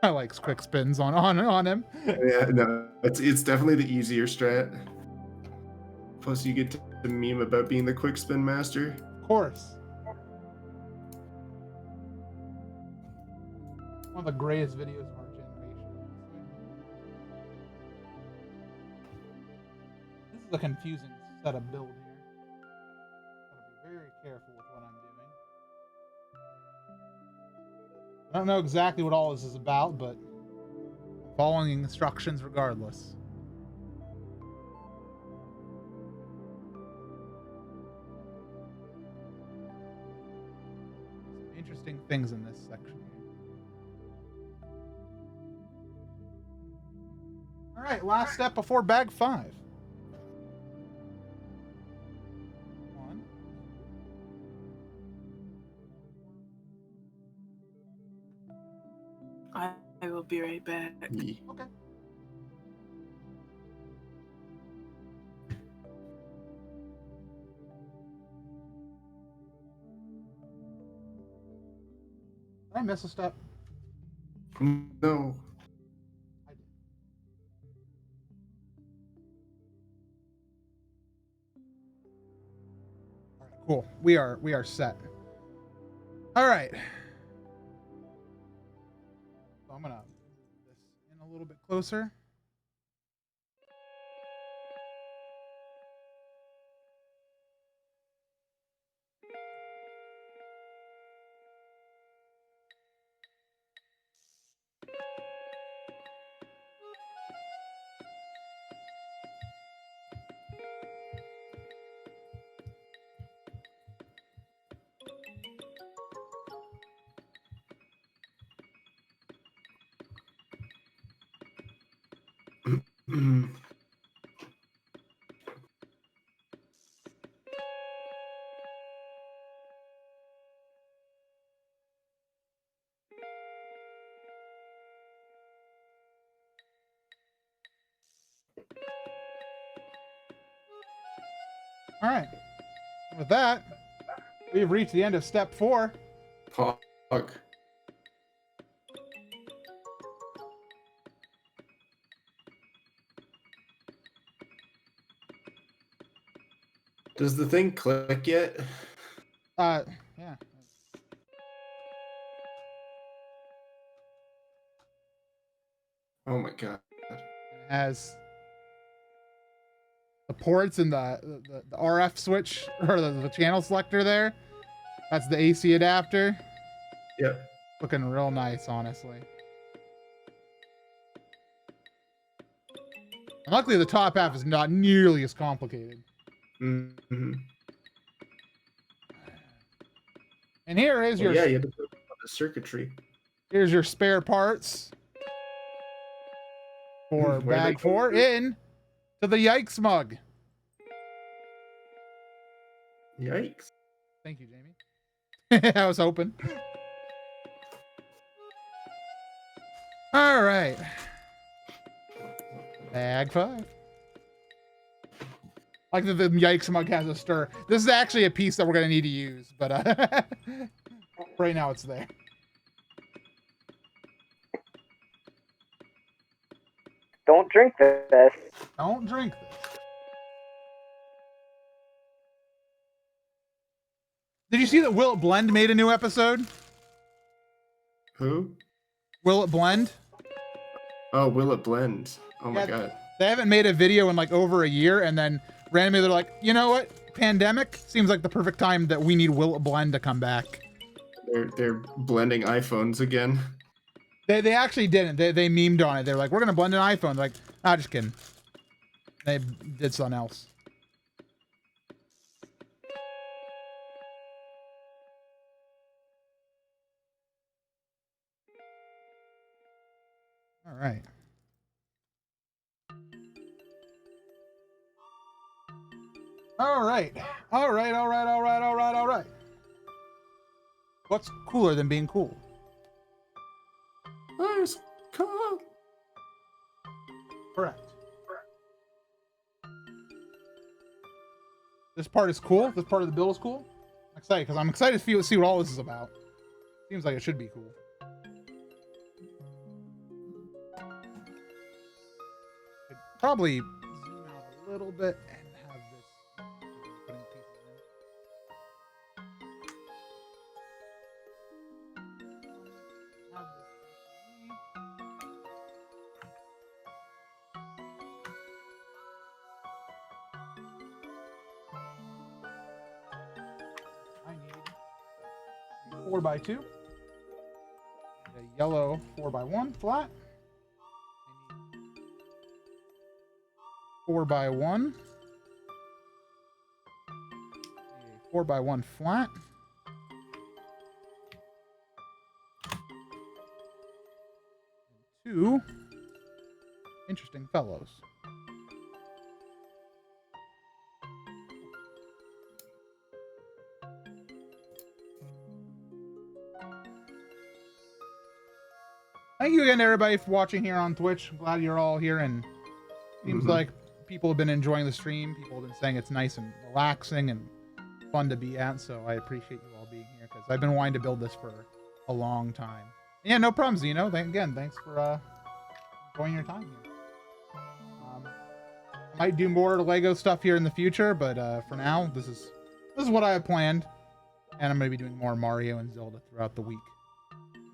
I like quick spins on him.
Yeah, no, it's definitely the easier strat. Plus, you get to meme about being the quick spin master.
Of course. One of the greatest videos of our generation. This is a confusing setup build here. Gotta be very careful with what I'm doing. I don't know exactly what all this is about, but I'm following instructions regardless. Some interesting things in this section. All right, last step before bag 5. One.
I will be right back.
Yeah.
Okay. Did I miss a step?
No.
I did. All right, cool. We are set. All right. So I'm gonna move this in a little bit closer. All right. With that, we've reached the end of step 4.
Pog. Does the thing click yet?
Yeah.
Oh my god.
It has the ports and the RF switch, or the channel selector there. That's the AC adapter.
Yep.
Looking real nice, honestly. And luckily, the top half is not nearly as complicated.
Mm-hmm.
And here is your
Yeah, you had to put the circuitry.
here's your spare parts for
Where'd
bag
they come
4
from?
in to the Yikes mug.
Yikes.
Thank you, Jamie. I was hoping. All right. Bag 5. Like the Yikes mug has a stir. This is actually a piece that we're gonna need to use, but right now it's there.
Don't drink this.
Don't drink this. Did you see that Will It Blend made a new episode?
Who?
Will It Blend?
Oh, Will It Blend? Oh my
Yeah.
god.
They haven't made a video in like over a year, and then randomly they're like, you know what? Pandemic seems like the perfect time that we need Will It Blend to come back.
They're blending iPhones again.
They actually didn't. They memed on it. They're like, we're gonna blend an iPhone. They're like, ah, just kidding. They did something else. All right. All right. All right. All right. All right. All right. All right. What's cooler than being cool?
Nice. Come on.
Correct. This part is cool. This part of the bill is cool. I'm excited because I'm excited to see what all this is about. Seems like it should be cool. Could probably zoom out a little bit and have this putting pieces in. Have this I need 4x2, and a yellow 4x1 flat. I need 4x1, a 4x1 flat, and 2 interesting fellows. Thank you again to everybody for watching here on Twitch. I'm glad you're all here, and seems like people have been enjoying the stream. People have been saying it's nice and relaxing and fun to be at, so I appreciate you all being here because I've been wanting to build this for a long time. Yeah, no problems, Zeno. Again, thanks for enjoying your time here. I might do more Lego stuff here in the future, but for now, this is what I have planned, and I'm going to be doing more Mario and Zelda throughout the week.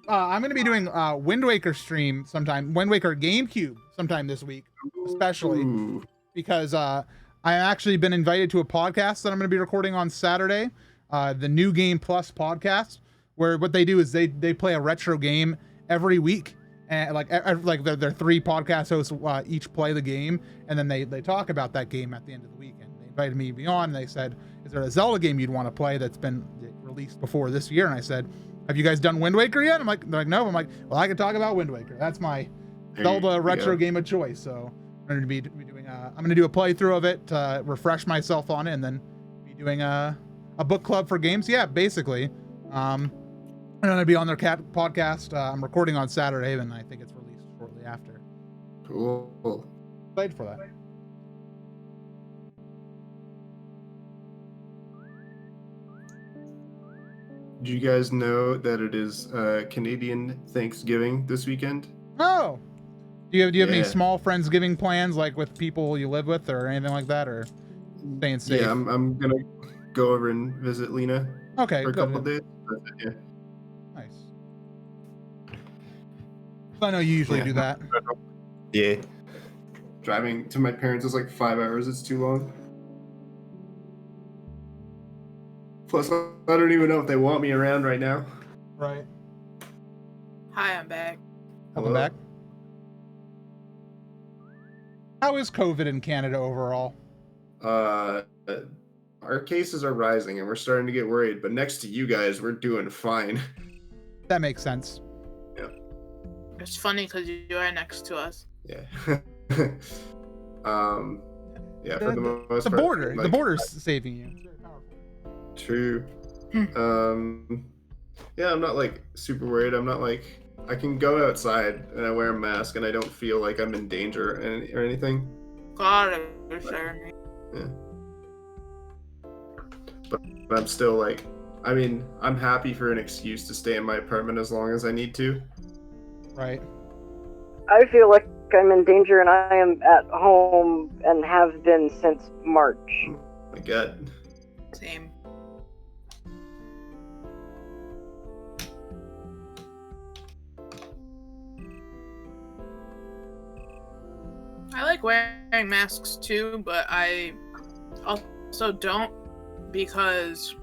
I'm going to be doing Wind Waker stream sometime, Wind Waker GameCube sometime this week, especially
Ooh.
because I actually been invited to a podcast that I'm going to be recording on Saturday, the New Game Plus podcast, where what they do is they play a retro game every week, and like they're 3 podcast hosts each play the game, and then they talk about that game at the end of the week. And they invited me to be on, and they said, "Is there a Zelda game you'd want to play that's been released before this year?" And I said, "Have you guys done Wind Waker yet?" They're like, "No." I'm like, "Well, I can talk about Wind Waker. That's my Zelda retro game of choice." So I'm going to be doing I'm going to do a playthrough of it, refresh myself on it, and then be doing a book club for games. Yeah, basically. I'm going to be on their podcast. I'm recording on Saturday, and I think it's released shortly after.
Cool.
Excited for that.
Do you guys know that it is Canadian Thanksgiving this weekend?
Oh, do you have any
Yeah.
small Friendsgiving plans, like with people you live with, or anything like that, or staying safe?
Yeah, I'm gonna go over and visit Lena
Okay,
for a
good.
couple days. Yeah.
Nice. I know you usually
Yeah.
do that.
Yeah. Driving to my parents is like 5 hours. It's too long. Plus, I don't even know if they want me around right now.
Right.
Hi, I'm back.
Welcome
Hello?
back. How is COVID in Canada overall?
Our cases are rising and we're starting to get worried, but next to you guys, we're doing fine.
That makes sense.
It's funny because you are next to us.
Yeah. Yeah, for the most
The
part.
border. The
like,
border's saving you.
True.
Hmm.
Yeah, I'm not like super worried. I'm not like I can go outside and I wear a mask and I don't feel like I'm in danger or anything.
God, you're scaring me.
Yeah. But I'm still like, I mean, I'm happy for an excuse to stay in my apartment as long as I need to.
Right.
I feel like I'm in danger and I am at home and have been since March.
My God.
Same. I like wearing masks too, but I also don't because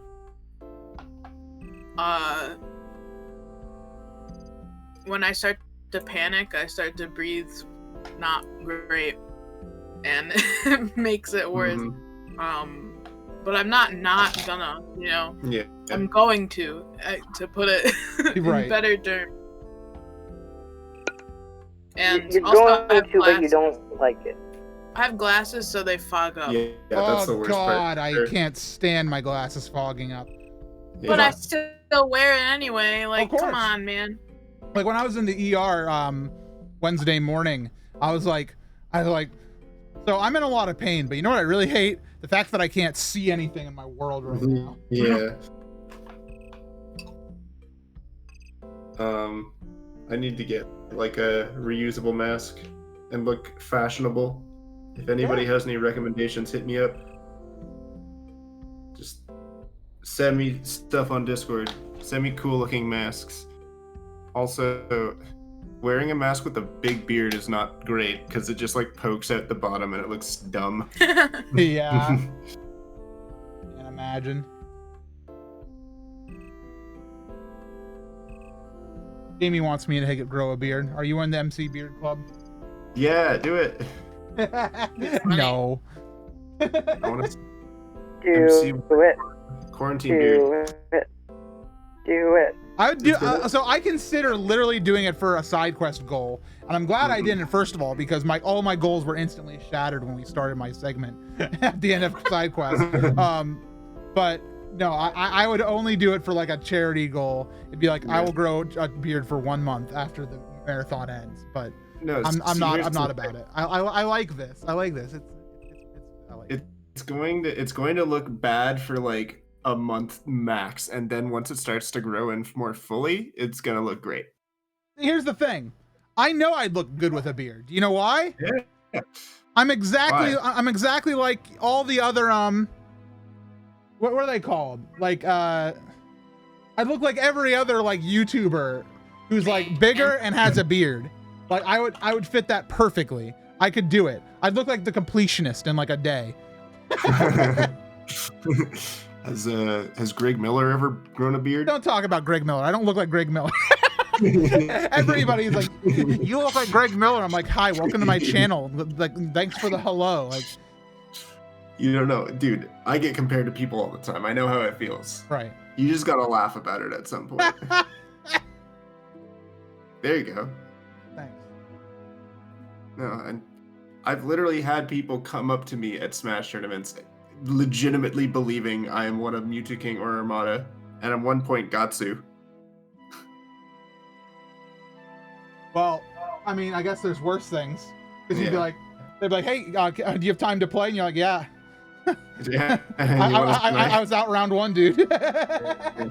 when I start to panic, I start to breathe not great, and it makes it worse. But I'm not gonna, you know.
Yeah.
I'm going to put it
Right.
in better terms. And
You're
also,
going
I have
to, but you
glasses.
don't like it.
I have glasses, so they fog up.
Yeah, that's the
Oh
worst
God,
part.
I can't stand my glasses fogging up.
But
Yeah.
I still wear it anyway. Like,
course.
come on, man.
Like when I was in the ER Wednesday morning, I was like, so I'm in a lot of pain, but you know what I really hate? The fact that I can't see anything in my world right now.
Yeah. I need to get like a reusable mask and look fashionable. If anybody has any recommendations, hit me up. Just send me stuff on Discord. Send me cool looking masks. Also, wearing a mask with a big beard is not great because it just like pokes out the bottom and it looks dumb.
Yeah. Can't imagine. Jamie wants me to grow a beard. Are you in the MC Beard Club?
Yeah, do it.
No.
I want to
Do it.
quarantine beard.
Do it. Do it.
I would do. So I consider literally doing it for a side quest goal, and I'm glad I didn't. First of all, because all my goals were instantly shattered when we started my segment at the end of side quest. But no, I would only do it for like a charity goal. It'd be like I will grow a beard for 1 month after the marathon ends. But
No,
I'm
see,
not
here's the
about
thing.
it. I like this. I like this. I like it.
It's going to look bad for like a month max, and then once it starts to grow in more fully, it's gonna look great.
Here's the thing. I know I'd look good with a beard. You know why?
Yeah.
I'm exactly
Why?
I'm exactly like all the other what are they called? Like I look like every other like YouTuber who's like bigger and has a beard. Like I would fit that perfectly. I could do it. I'd look like the completionist in like a day.
Has Greg Miller ever grown a beard?
Don't talk about Greg Miller. I don't look like Greg Miller. Everybody's like, you look like Greg Miller. I'm like, hi, welcome to my channel. Like, thanks for the hello. Like,
You don't know, dude. I get compared to people all the time. I know how it feels.
right.
You just gotta laugh about it at some point. There you go.
Thanks.
No, and I've literally had people come up to me at Smash tournaments, legitimately believing I am one of Mewtwo King or Armada, and at one point Gatsu.
Well, I mean, I guess there's worse things. Because you'd be
Yeah.
like, they'd be like, hey, do you have time to play? And you're like, yeah.
Yeah.
I was out round 1, dude.
I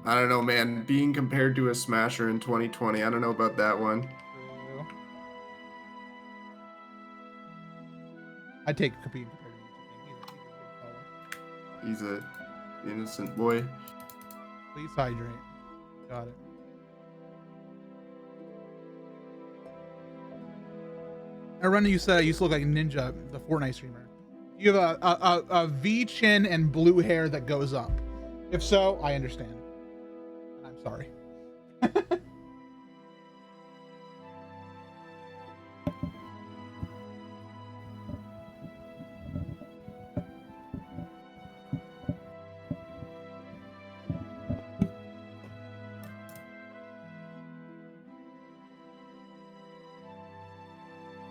don't know, man. Being compared to a Smasher in 2020, I don't know about that one.
I'd take a competing compared to you.
He's a innocent boy.
Please hydrate. Got it. I remember you said I used to look like Ninja, the Fortnite streamer. You have a V chin and blue hair that goes up. If so, I understand. And I'm sorry.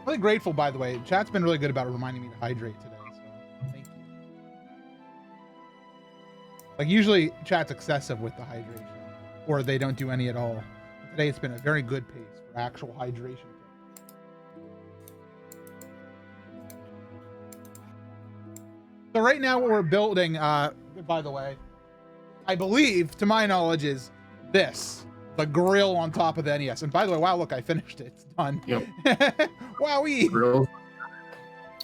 Really grateful, by the way. Chat's been really good about reminding me to hydrate today, so thank you. Like usually chat's excessive with the hydration, or they don't do any at all. Today it's been a very good pace for actual hydration. So right now what we're building, by the way, I believe, to my knowledge, is this. The grill on top of the NES. And by the way, wow, look, I finished it. It's done.
Yep.
Wowee.
Girls.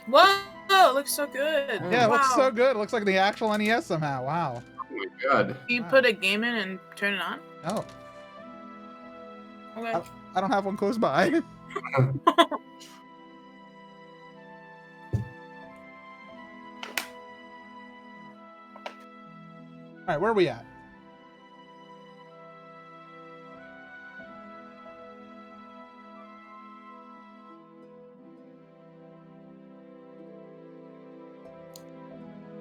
Whoa, it looks so good.
Yeah, it looks
Wow.
so good. It looks like the actual NES somehow. Wow.
Oh my god.
You put a game in and turn it on?
No,
Okay.
I don't have one close by. All right, where are we at?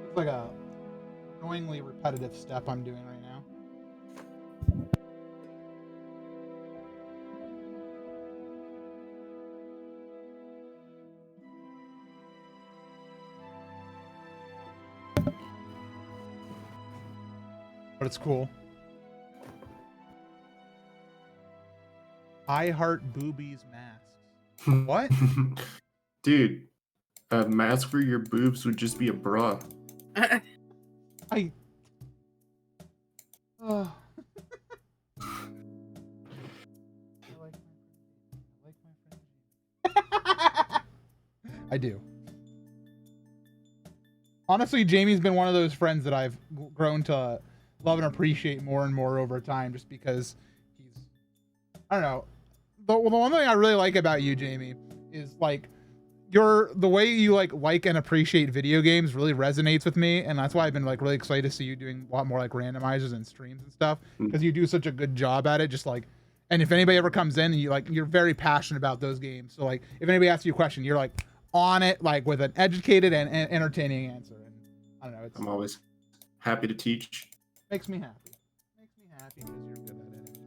It's like a annoyingly repetitive step I'm doing right now. But it's cool. I heart boobies masks. What?
Dude, a mask for your boobs would just be a bra.
I. Oh. I like my friend. I do. Honestly, Jamie's been one of those friends that I've grown to love and appreciate more and more over time, just because he's, I don't know. The one thing I really like about you, Jamie, is like the way you like and appreciate video games really resonates with me, and that's why I've been like really excited to see you doing a lot more like randomizers and streams and stuff, because you do such a good job at it. Just like, and if anybody ever comes in and you're very passionate about those games, so like if anybody asks you a question, you're like on it, like with an educated and entertaining answer. And I don't know,
I'm always happy to teach.
Makes me happy. Makes me happy because you're good at it.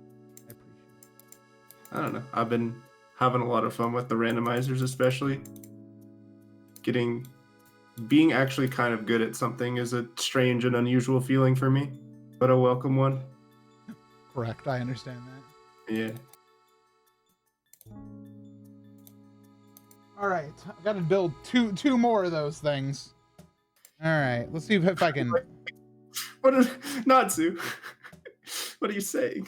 I appreciate it.
I don't know. I've been having a lot of fun with the randomizers, especially. Being actually kind of good at something is a strange and unusual feeling for me, but a welcome one.
Correct. I understand that.
Yeah.
All right. I got to build two more of those things. All right. Let's see if I can.
Natsu? What are you saying?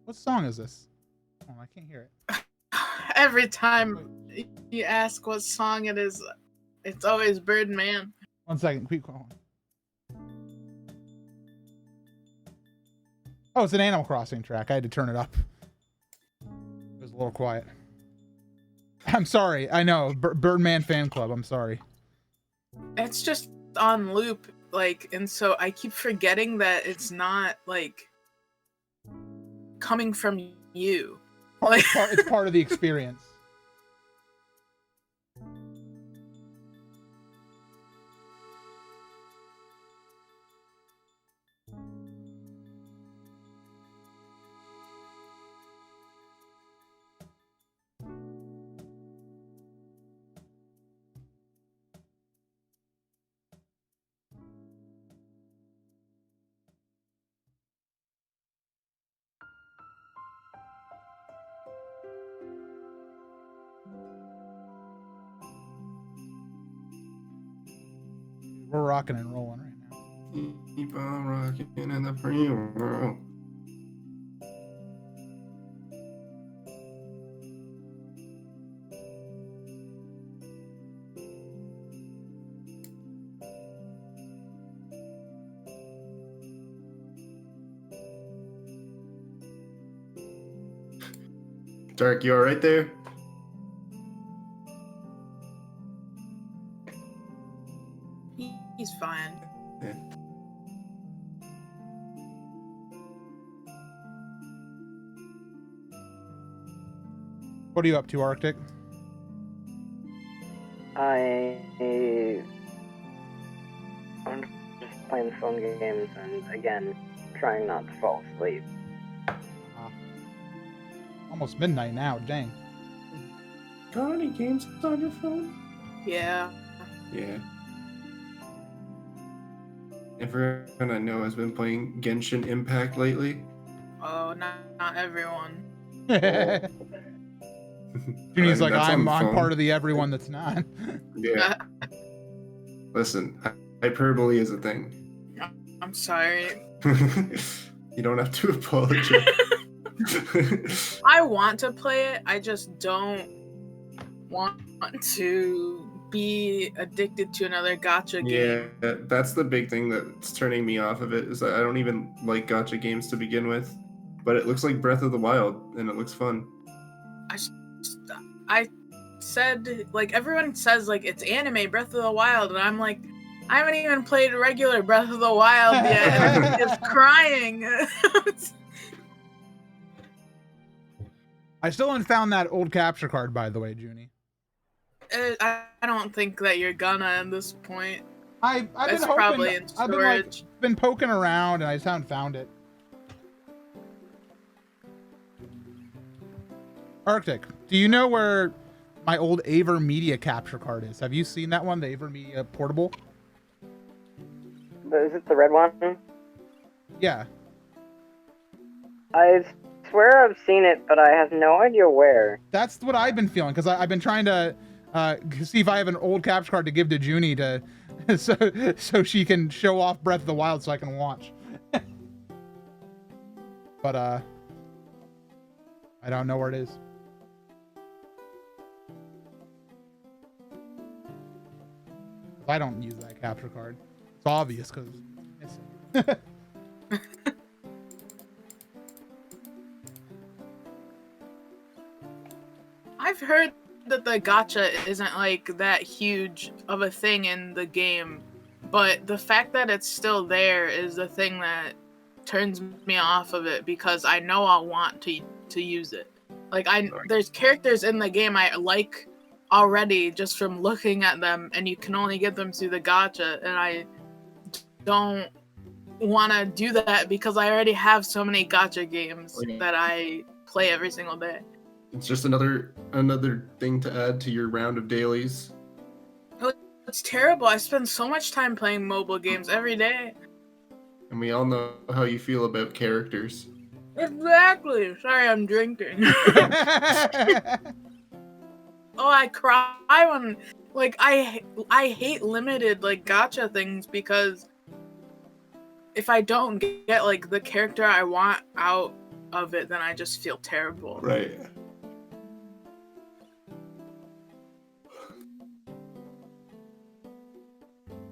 What song is this? Oh, I can't hear it.
Every time you ask what song it is, it's always Birdman.
1 second. Quick. Hold on. Oh, it's an Animal Crossing track. I had to turn it up. It was a little quiet. I'm sorry. I know. Birdman fan club. I'm sorry.
It's just on loop, like, and so I keep forgetting that it's not like coming from you. Like,
It's part of the experience. We're rocking and rolling right now.
Keep on rocking in the free world. Dark, you alright there?
he's fine.
Yeah.
What are you up to, Arctic?
I'm just playing phone games and, again, trying not to fall asleep.
Almost midnight now, dang.
Got any games on your phone?
Yeah.
Yeah. Everyone I know has been playing Genshin Impact lately.
Oh, not everyone.
Junie's like,
That's on
I'm
the phone.
part of the everyone that's not.
Yeah. Listen, hyperbole is a thing.
I'm sorry.
You don't have to apologize.
I want to play it. I just don't want to be addicted to another gacha game.
Yeah, that's the big thing that's turning me off of it, is that I don't even like gacha games to begin with. But it looks like Breath of the Wild, and it looks fun.
I said, like, everyone says, like, it's anime Breath of the Wild, and I'm like, I haven't even played regular Breath of the Wild yet, and I'm just crying.
I still haven't found that old capture card, by the way, Junie.
I don't think that you're gonna at this point.
I've been
It's
hoping.
probably in
I've been like
storage.
been poking around, and I just haven't found it. Arctic, do you know where my old Aver Media capture card is? Have you seen that one, the Aver Media portable?
Is it the red one?
Yeah.
I swear I've seen it, but I have no idea where.
That's what I've been feeling, because I've been trying to see if I have an old capture card to give to Junie to so she can show off Breath of the Wild so I can watch. But I don't know where it is. I don't use that capture card. It's obvious because it's missing.
I've heard that the gacha isn't like that huge of a thing in the game, but the fact that it's still there is the thing that turns me off of it, because I know I'll want to use it. Like, there's characters in the game I like already just from looking at them, and you can only get them through the gacha, and I don't want to do that because I already have so many gacha games that I play every single day.
It's just another thing to add to your round of dailies.
It's terrible. I spend so much time playing mobile games every day.
And we all know how you feel about characters.
Exactly. Sorry, I'm drinking. Oh, I cry when, like, I hate limited, like, gacha things, because if I don't get, like, the character I want out of it, then I just feel terrible.
Right.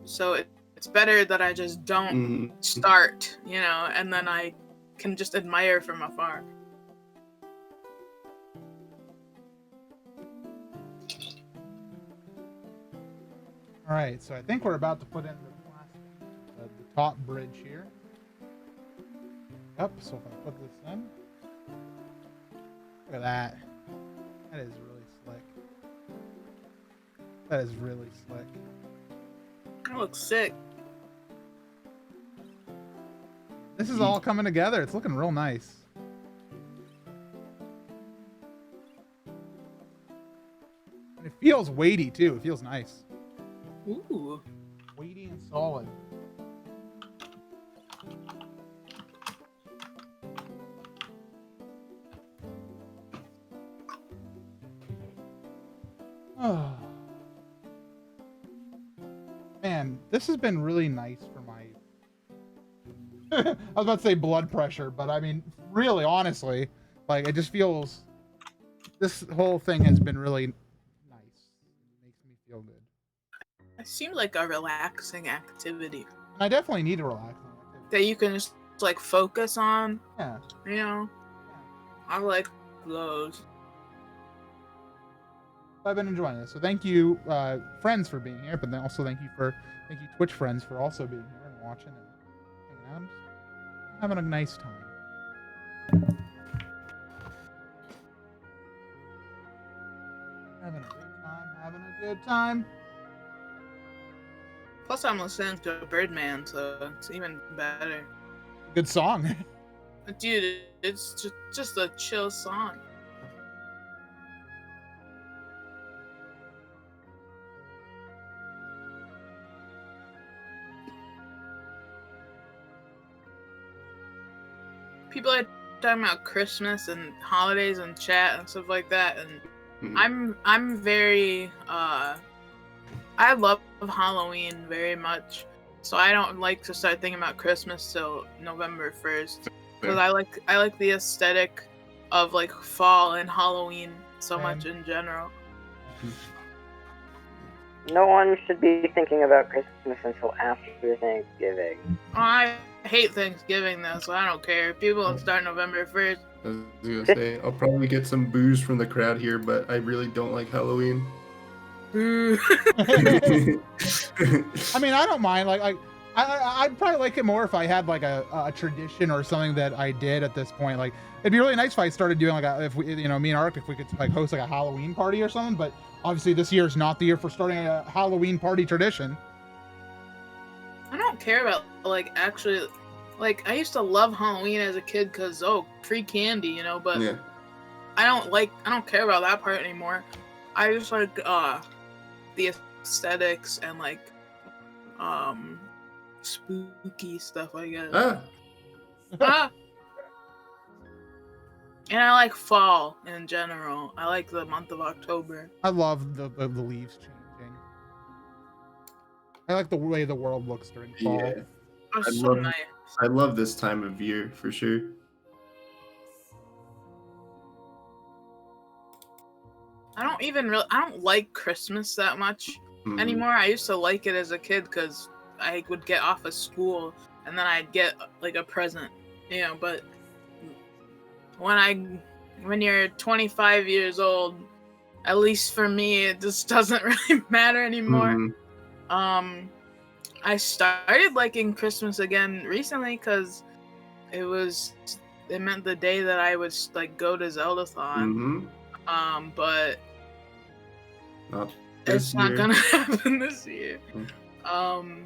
So it's better that I just don't start, you know, and then I can just admire from afar.
All right, so I think we're about to put in the top bridge here. Yep, so if I put this in, look at that. That is really slick. That is really slick.
That looks sick.
This is all coming together. It's looking real nice. And it feels weighty too. It feels nice.
Ooh.
Weighty and solid. Oh. Man, this has been really nice for my... I was about to say blood pressure, but I mean, really, honestly, like, it just feels... This whole thing has been really nice. It makes me feel good.
It seems like a relaxing activity
And I definitely need to relax.
that you can just, like, focus on,
Yeah.
you know? I like those.
I've been enjoying this. So thank you, friends, for being here, but then also thank you Twitch friends for also being here and watching and hanging out. Just having a nice time. Having a good time.
Plus, I'm listening to Birdman, so it's even better.
Good song.
Dude, it's just a chill song. People are talking about Christmas and holidays and chat and stuff like that, and I'm very I love Halloween very much, so I don't like to start thinking about Christmas till November 1st, because I like the aesthetic of like fall and Halloween so much in general.
No one should be thinking about Christmas until after Thanksgiving.
I hate Thanksgiving though, so I don't care. People can start November 1st.
I was gonna say, I'll probably get some booze from the crowd here, but I really don't like Halloween.
Boo.
I mean, I don't mind. I'd probably like it more if I had like a tradition or something that I did at this point. Like, it'd be really nice if I started doing if we, me and Arctic, if we could like host like a Halloween party or something. But obviously, this year is not the year for starting a Halloween party tradition.
I don't care about actually. I used to love Halloween as a kid because free candy, but
Yeah.
I don't care about that part anymore. I just like the aesthetics and spooky stuff, I guess. Ah! And I like fall in general. I like the month of October.
I love the leaves changing. I like the way the world looks during fall.
Yeah.
It's
I
so
love-
nice.
I love this time of year for sure.
I don't like Christmas that much
Mhm.
anymore. I used to like it as a kid because I would get off of school and then I'd get a present, but when you're 25 years old, at least for me, it just doesn't really matter anymore.
Mhm.
I started liking Christmas again recently because it meant the day that I would go to Zeldathon.
Mhm.
But
Not
it's
this
not
year.
gonna happen this year.
Mm.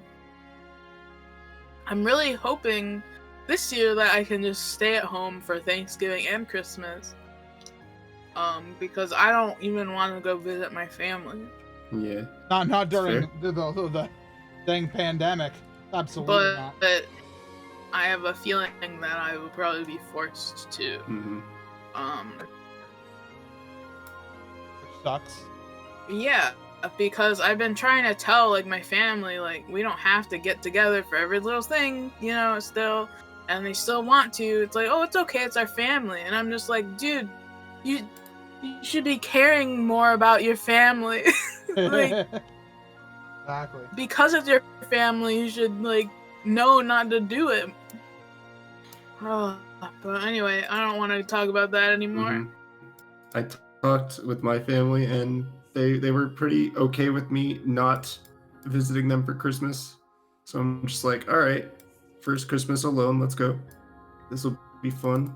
I'm really hoping this year that I can just stay at home for Thanksgiving and Christmas. Because I don't even want to go visit my family.
Yeah.
Not during
fair.
the dang pandemic. Absolutely not.
But I have a feeling that I will probably be forced to.
Mhm.
Which sucks.
Yeah, because I've been trying to tell my family we don't have to get together for every little thing, still, and they still want to. It's it's okay, it's our family, and I'm just dude, you should be caring more about your family.
Exactly.
Because it's your family, you should know not to do it. But anyway, I don't want to talk about that anymore.
Mhm. I talked with my family, and they were pretty okay with me not visiting them for Christmas. So I'm just all right, first Christmas alone, let's go. This will be fun.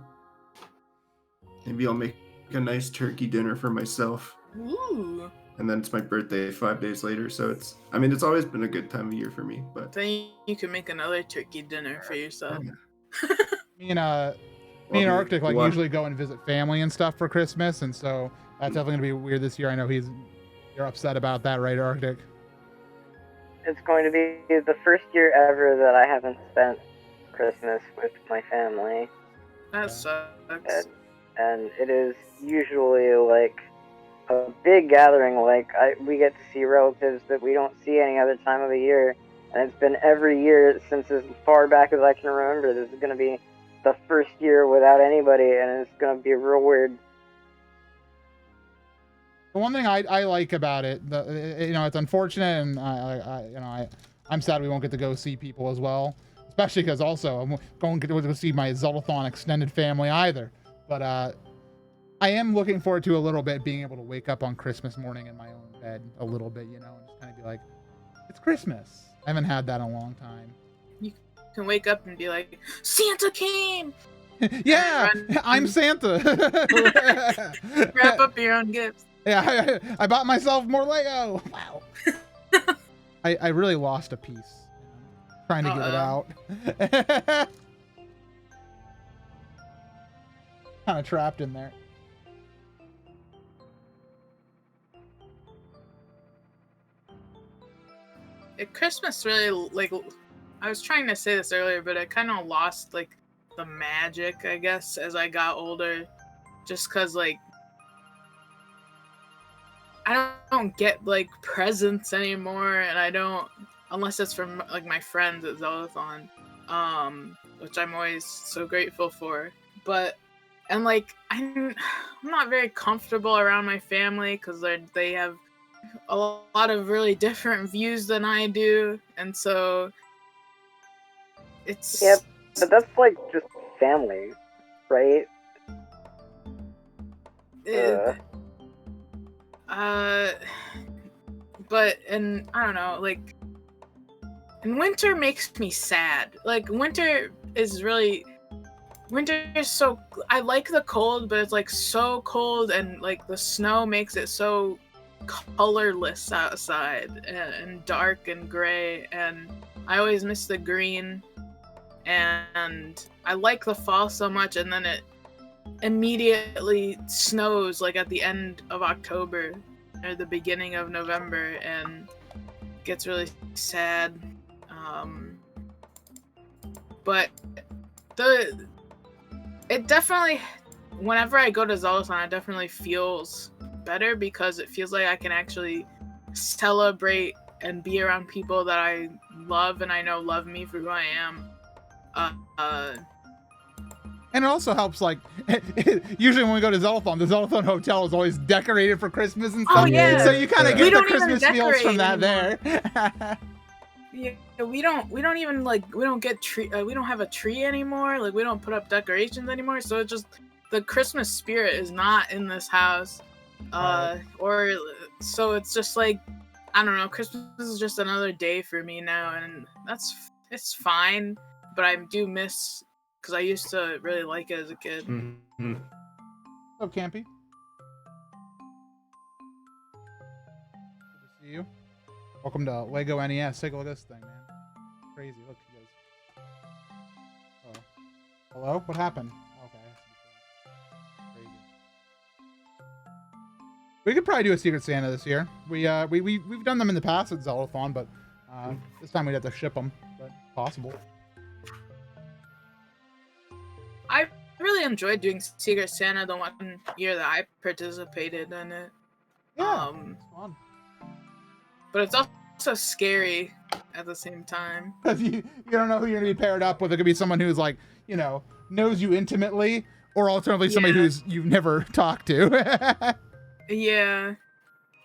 Maybe I'll make a nice turkey dinner for myself.
Ooh.
And then it's my birthday 5 days later, so it's always been a good time of year for me. But
Then you can make another turkey dinner for yourself.
Me and Arctic usually go and visit family and stuff for Christmas, and so that's definitely gonna be weird this year. I know you're upset about that, right, Arctic?
It's going to be the first year ever that I haven't spent Christmas with my family,
That sucks.
and it is usually a big gathering. We get to see relatives that we don't see any other time of the year, and it's been every year since as far back as I can remember. This is going to be the first year without anybody, and it's going to be real weird.
The one thing I like about it, it's unfortunate, and I'm sad we won't get to go see people as well, especially because also I'm going to go see my Zeldathon extended family either. But I am looking forward to a little bit being able to wake up on Christmas morning in my own bed a little bit, and just kind of be it's Christmas. I haven't had that in a long time.
You can wake up and be Santa came!
Yeah, I'm Santa.
Wrap up your own gifts.
Yeah, I bought myself more Lego. Wow. I really lost a piece. Trying to get it out. Kind of trapped in there.
Christmas really I was trying to say this earlier, but I kind of lost the magic, I guess, as I got older, just because I don't get presents anymore, and I don't, unless it's from my friends at Zeldathon, which I'm always so grateful for. But and like I'm not very comfortable around my family because they have a lot of really different views than I do, and so it's
Yep. But that's like just family, right?
it- but and I don't know, like, and winter makes me sad. Like winter is so, I like the cold, but it's like so cold, and like the snow makes it so colorless outside and dark and gray, and I always miss the green. And I like the fall so much, and then it immediately snows like at the end of October or the beginning of November, and gets really sad. But it definitely, whenever I go to Zolothon, it definitely feels better because it feels like I can actually celebrate and be around people that I love and I know love me for who I am.
And it also helps, like, usually when we go to Zolothon, the Zolothon Hotel is always decorated for Christmas and stuff.
Oh, yeah.
So you kind of
We
get the
don't even
Christmas feels from that
decorate
there.
Yeah, we don't even like, we don't get we don't have a tree anymore. Like we don't put up decorations anymore. So it's just, the Christmas spirit is not in this house. Or so it's just like, I don't know, Christmas is just another day for me now, and it's fine. But I do miss, because I used to really like it as a kid.
Mm-hmm.
Oh, Campy. Good to see you. Welcome to Lego NES. Take a look at this thing, man. Crazy. Look, he goes. Oh. Hello? What happened? Okay. Crazy. We could probably do a Secret Santa this year. We've done them in the past at Zolothon, but this time we'd have to ship them. But possible.
I really enjoyed doing Secret Santa the one year that I participated in it.
Yeah, it's fun.
But it's also scary at the same time.
Because you don't know who you're going to be paired up with. It could be someone who's like, you know, knows you intimately, or alternatively somebody who's you've never talked to.
Yeah.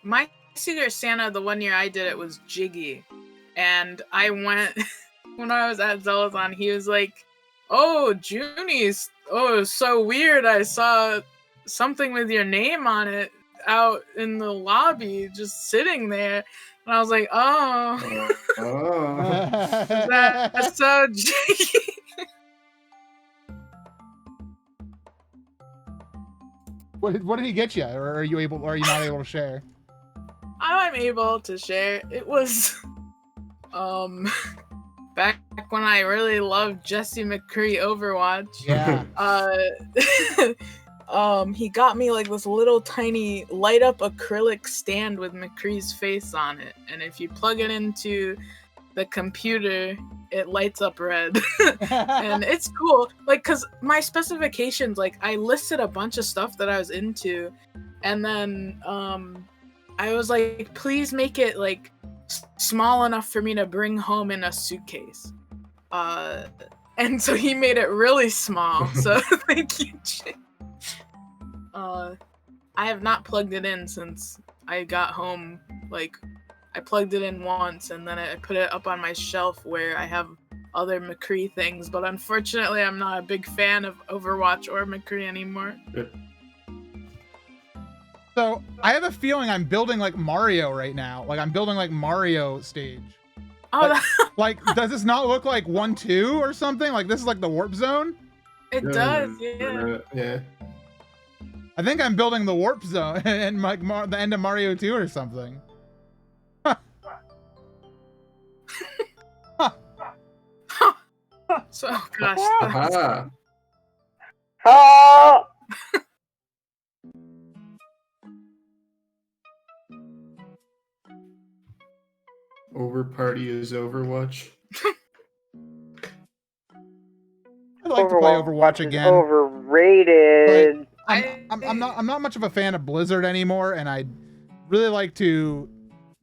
My Secret Santa, the one year I did it, was Jiggy. And I went, when I was at Zolothon, he was like, "Oh, Junie's, oh, so weird. I saw something with your name on it out in the lobby, just sitting there." And I was like, "Oh, that's so Jiggy."
What did he get you? Or are you not able to share?
I'm able to share. It was, back when I really loved Jesse McCree Overwatch.
Yeah.
He got me like this little tiny light up acrylic stand with McCree's face on it, and if you plug it into the computer, it lights up red. And it's cool, like, because my specifications, like, I listed a bunch of stuff that I was into, and then I was like, please make it like small enough for me to bring home in a suitcase. And so he made it really small. So thank you, Jay. I have not plugged it in since I got home. Like, I plugged it in once, and then I put it up on my shelf where I have other McCree things. But unfortunately, I'm not a big fan of Overwatch or McCree anymore.
So I have a feeling I'm building like Mario right now. Like I'm building like Mario stage.
Oh,
Like, does this not look like 1-2 or something? Like this is like the warp zone?
it does, yeah.
Yeah.
I think I'm building the warp zone and like the end of Mario 2 or something.
So, oh gosh.
Aha.
Oh!
Over party is Overwatch.
I'd like to play Overwatch
is
again.
Overrated.
I'm not much of a fan of Blizzard anymore, and I'd really like to.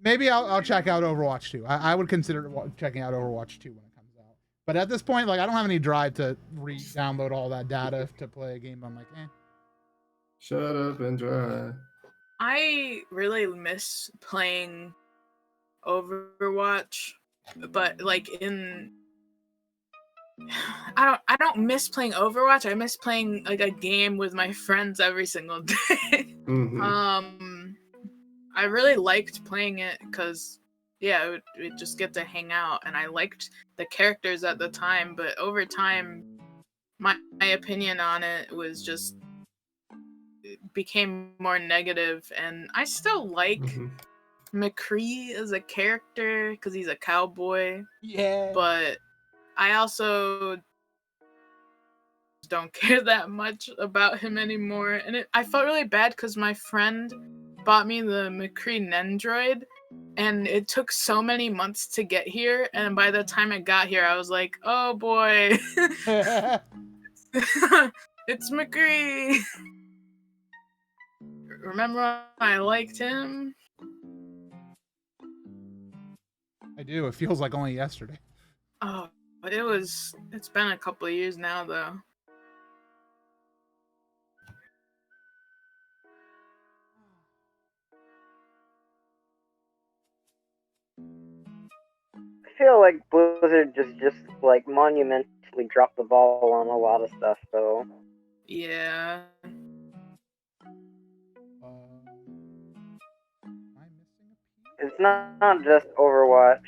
Maybe I'll check out Overwatch 2. I would consider checking out Overwatch 2 when it comes out. But at this point, like, I don't have any drive to re-download all that data to play a game. I'm like, eh.
Shut up and drive.
I really miss playing Overwatch, but like I don't miss playing Overwatch. I miss playing like a game with my friends every single day. I really liked playing it because we'd just get to hang out, and I liked the characters at the time, but over time my opinion on it was just became more negative, and I still like McCree as a character because he's a cowboy.
Yeah.
But I also don't care that much about him anymore. And I felt really bad because my friend bought me the McCree Nendroid, and it took so many months to get here. And by the time it got here, I was like, oh boy, it's McCree. Remember when I liked him?
I do. It feels like only yesterday.
Oh, but it's been a couple of years now, though.
I feel like Blizzard just like monumentally dropped the ball on a lot of stuff, though.
Yeah.
It's not just Overwatch.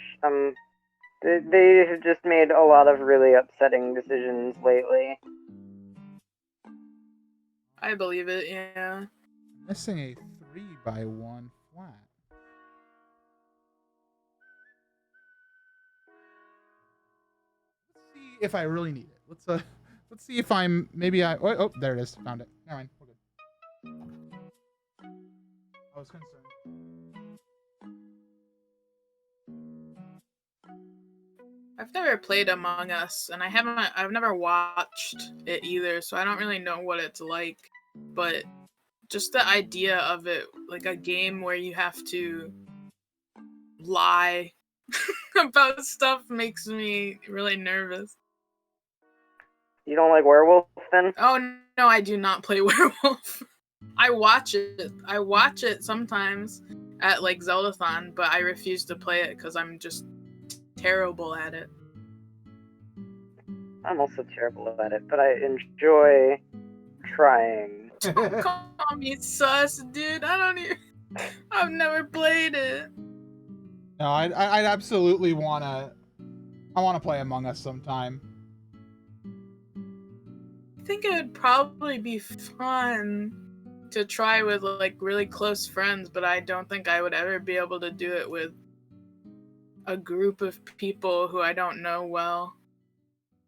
They have just made a lot of really upsetting decisions lately.
I believe it, yeah.
Missing a 3x1 flat. Let's see if I really need it. Let's see if I'm oh, there it is. Found it. Never mind. We're good. I was concerned.
I've never played Among Us, and I've never watched it either, so I don't really know what it's like. But just the idea of it, like a game where you have to lie about stuff, makes me really nervous.
You don't like Werewolf, then?
Oh no, I do not play Werewolf. I watch it sometimes at like Zeldathon, but I refuse to play it because I'm just terrible at it.
I'm also terrible at it, but I enjoy trying.
Don't call me sus, dude. I've never played it.
No, I'd absolutely wanna play Among Us sometime.
I think it would probably be fun to try with like really close friends, but I don't think I would ever be able to do it with a group of people who I don't know well.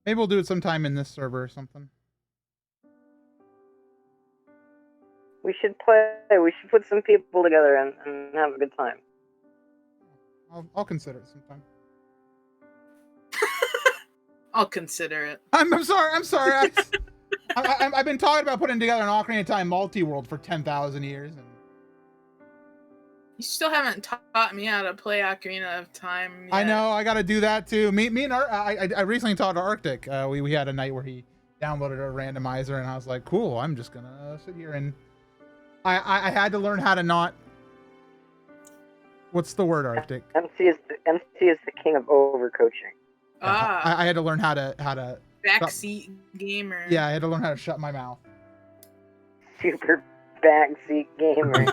Maybe we'll do it sometime in this server or something.
We should play. We should put some people together and have a good time.
I'll consider it sometime.
I'll consider it.
I'm sorry. I've been talking about putting together an Ocarina of Time multi-world for 10,000 years. And...
You still haven't taught me how to play Ocarina of Time yet.
I know, I gotta do that too. Me and I recently taught Arctic. We had a night where he downloaded a randomizer, and I was like, cool, I'm just gonna sit here and... I had to learn how to not... What's the word, Arctic?
MC is the king of overcoaching.
Ah.
I had to learn how to...
Backseat gamer.
Yeah, I had to learn how to shut my mouth.
Super backseat gamer.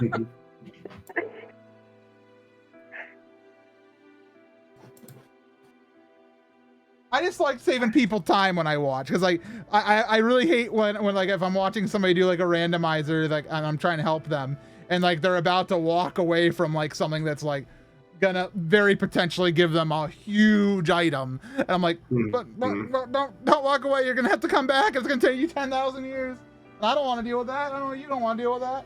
I just like saving people time when I watch, because like I really hate when like if I'm watching somebody do like a randomizer, like, and I'm trying to help them, and like they're about to walk away from like something that's like gonna very potentially give them a huge item, and I'm like, but don't walk away. You're gonna have to come back. It's gonna take you 10,000 years. And I don't want to deal with that. I know you don't want to deal with that.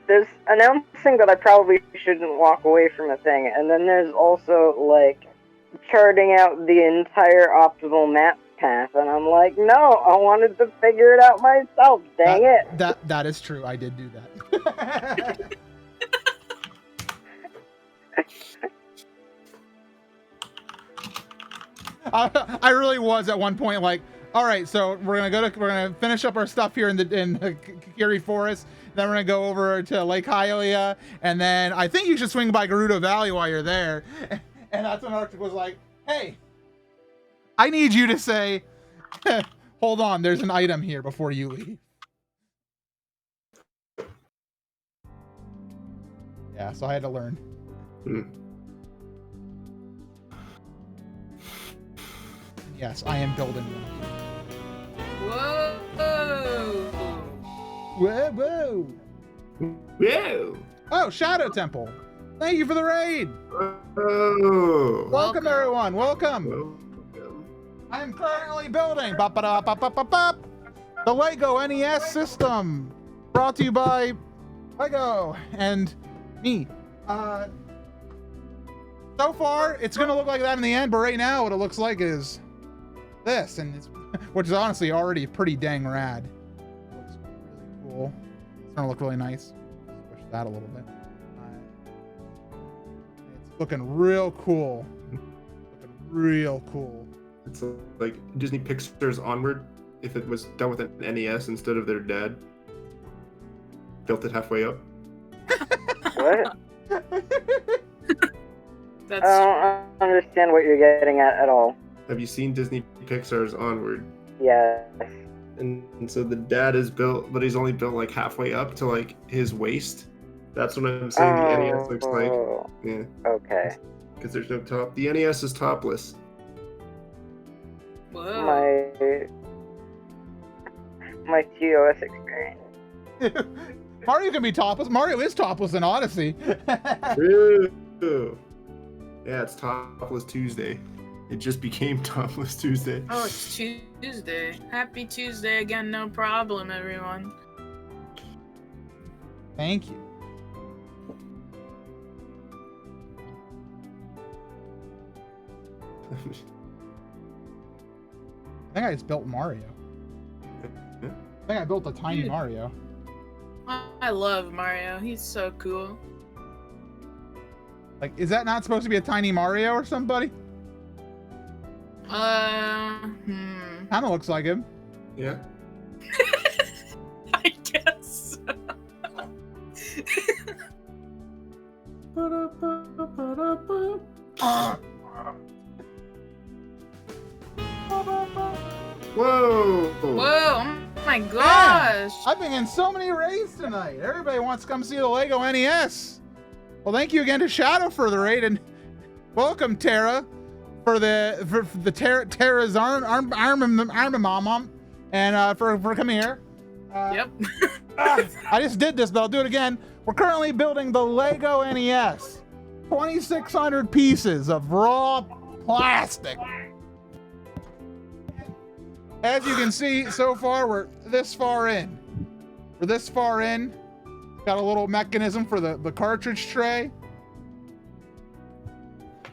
There's announcing that I probably shouldn't walk away from a thing, and then there's also like charting out the entire optimal map path, and I'm like, no, I wanted to figure it out myself. Dang it!
That is true. I did do that. I really was at one point like, all right, so we're gonna finish up our stuff here in the Kikiri Forest. Then we're gonna go over to Lake Hylia, and then I think you should swing by Gerudo Valley while you're there. And that's when Arctic was like, hey, I need you to say, hold on, there's an item here before you leave. Yeah, so I had to learn. Yes, I am building one.
Whoa!
Whoa, whoa.
Whoa!
Oh, Shadow Temple. Thank you for the raid.
Oh.
Welcome, everyone. Welcome.
Welcome.
I am currently building the Lego NES system, brought to you by Lego and me. So far, it's gonna look like that in the end, but right now, what it looks like is this, and which is honestly already pretty dang rad. It looks really cool. It's gonna look really nice. Push that a little bit. It's looking real cool. Looking real cool.
It's like Disney Pixar's Onward, if it was done with an NES instead of their dad. Built it halfway up.
What?
That's
I don't understand what you're getting at all.
Have you seen Disney Pixar's Onward?
Yes.
And so the dad is built, but he's only built like halfway up to like his waist. That's what I'm saying the NES looks like.
Oh,
Yeah,
okay.
because there's no top. The NES is topless.
whoa.
My TOS experience.
Mario can be topless. Mario is topless in Odyssey.
True. Yeah, it's Topless Tuesday. It just became Topless Tuesday.
Oh, it's Tuesday. Happy Tuesday again, no problem, everyone.
Thank you. I think I just built Mario. I think I built a tiny
Dude.
Mario.
I love Mario. He's so cool.
Like, is that not supposed to be a tiny Mario or somebody?
Hmm.
Kind of looks like him.
Yeah.
I guess.
Whoa!
Whoa! Oh my gosh!
I've been in so many raids tonight. Everybody wants to come see the Lego NES. Well, thank you again to Shadow for the raid, and welcome Tara for the Tara's arm mom, and for coming here.
Yep.
I just did this, but I'll do it again. We're currently building the Lego NES. 2,600 pieces of raw plastic. As you can see, so far, we're this far in. We're this far in. Got a little mechanism for the cartridge tray.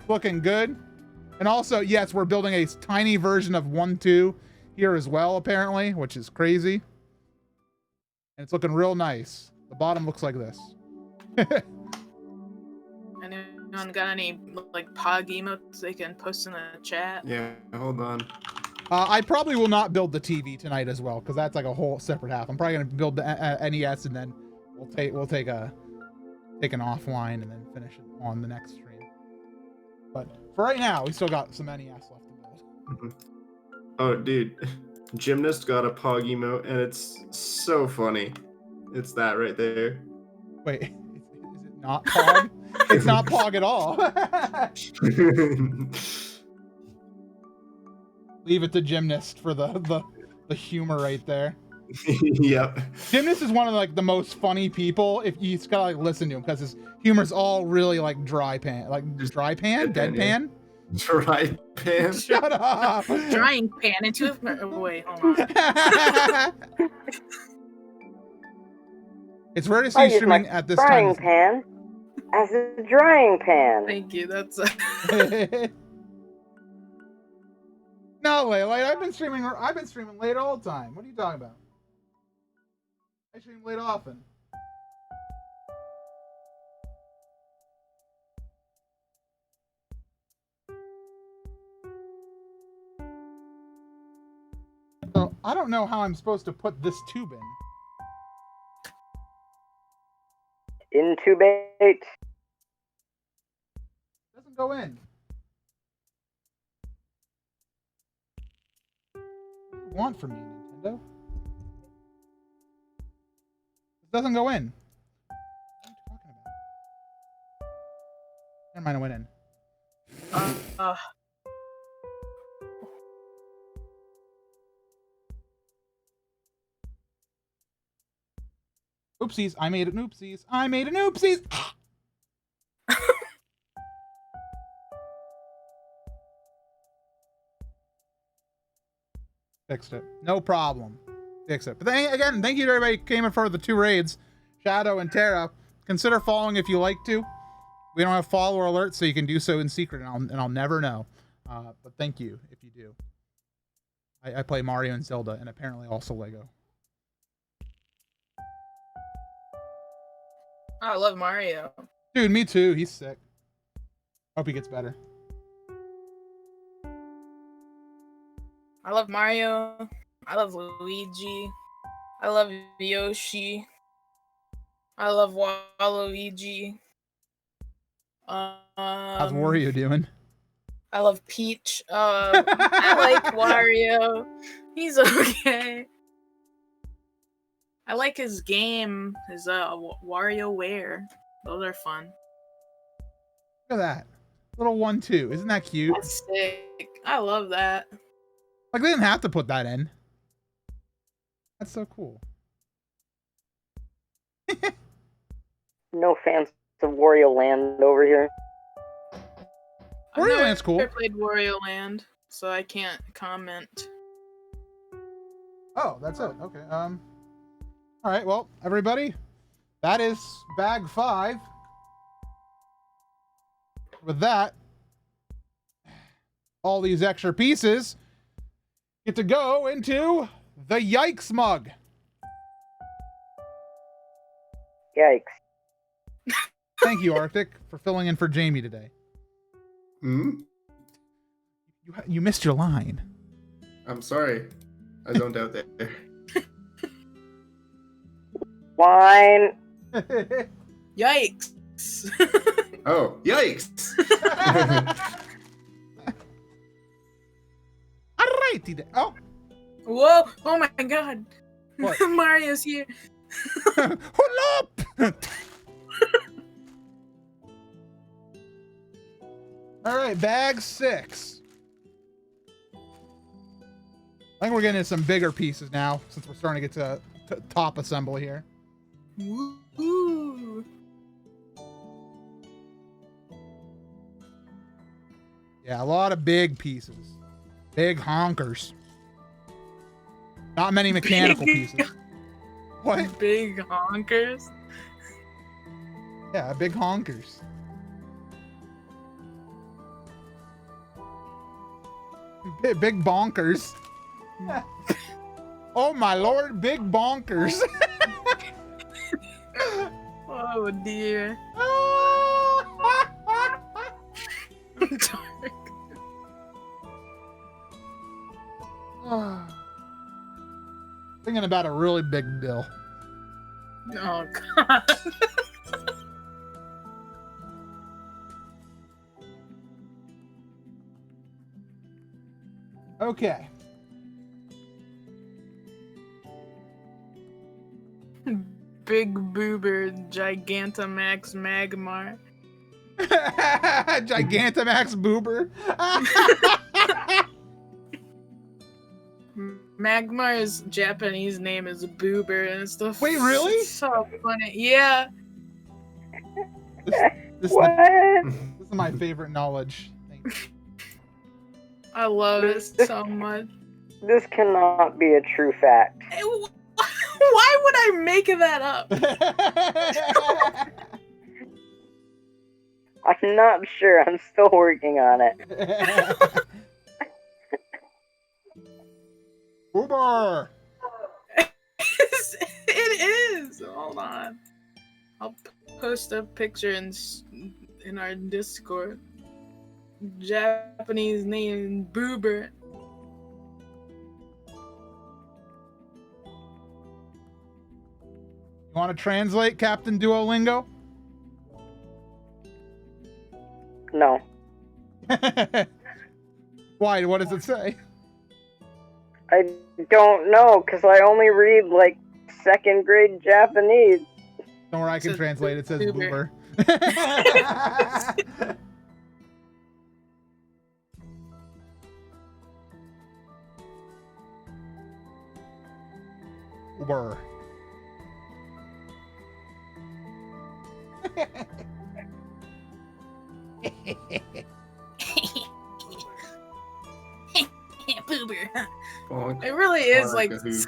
Looking good. And also, yes, we're building a tiny version of 1-2 here as well, apparently, which is crazy. And it's looking real nice. The bottom looks like this.
Anyone got any like Pog emotes they can post in the chat?
Yeah, hold on.
I probably will not build the TV tonight as well, because that's like a whole separate half. I'm probably gonna build the NES, and then we'll take an offline and then finish it on the next stream. But for right now, we still got some NES left to build.
Oh, dude. Gymnast got a Pog emote, and it's so funny. It's that right there.
Wait, is it not Pog? It's not Pog at all. Leave it to Gymnast for the humor right there.
Yep.
Gymnast is one of like the most funny people. If you just gotta like listen to him, because his humor's all really like dry pan, deadpan.
Dry pan.
Shut up.
Drying pan into it. Wait, hold on.
It's rare to
I
see
use
streaming
my
at this
frying
time.
pan as a drying pan.
Thank you. That's
No way, like I've been streaming late all the time. What are you talking about? I stream late often. So I don't know how I'm supposed to put this tube in.
Intubate.
Doesn't go in. What do you want from me, Nintendo? It doesn't go in. What are you talking about? Never mind, it went in. Oopsies, I made an oopsies. I made an oopsies. Fixed it. No problem. Fix it. But then, again, thank you to everybody who came in for the 2 raids. Shadow and Terra. Consider following if you like to. We don't have follower alerts, so you can do so in secret, and I'll never know. But thank you if you do. I play Mario and Zelda, and apparently also Lego.
I love Mario.
Dude, me too. He's sick. Hope he gets better.
I love Mario. I love Luigi. I love Yoshi. I love Waluigi.
How's Wario doing?
I love Peach. I like Wario. He's okay. I like his game, his WarioWare. Those are fun.
Look at that. Little 1-2. Isn't that cute?
That's sick. I love that.
Like, they didn't have to put that in. That's so cool.
No fans of Wario Land over here.
Wario Land's cool.
I've never played Wario Land, so I can't comment.
Oh, that's it. Okay. All right. Well, everybody, that is bag 5. With that, all these extra pieces get to go into the Yikes mug.
Yikes.
Thank you, Arctic, for filling in for Jamie today.
Hmm?
You missed your line.
I'm sorry. I zoned out there.
Wine.
Yikes!
Oh, yikes!
Alrighty then. Oh,
Whoa! Oh my god!
What?
Mario's here.
hold up! All right, bag 6. I think we're getting into some bigger pieces now, since we're starting to get to top assembly here.
Woo!
Yeah, a lot of big pieces. Big honkers. Not many mechanical pieces. What?
Big honkers.
Yeah, big honkers. Big bonkers. Oh my lord, big bonkers.
Oh dear. Dark.
Thinking about a really big deal.
Oh god.
Okay.
Big Boober Gigantamax Magmar.
Gigantamax Boober.
Magmar's Japanese name is Boober and stuff.
Wait, really?
It's so funny. Yeah.
This
What?
is my favorite knowledge. Thank you.
I love it so much.
This cannot be a true fact.
Why would I make that up?
I'm not sure. I'm still working on it.
Boober.
It is. Hold on. I'll post a picture in our Discord. Japanese name Boober.
You want to translate, Captain Duolingo?
No.
Why? What does it say?
I don't know, because I only read, like, second grade Japanese.
Don't worry, I can
Says
translate. It says
Boober.
Boober. Boober.
Boober.
Bonk.
It really is like.
Barkahoo.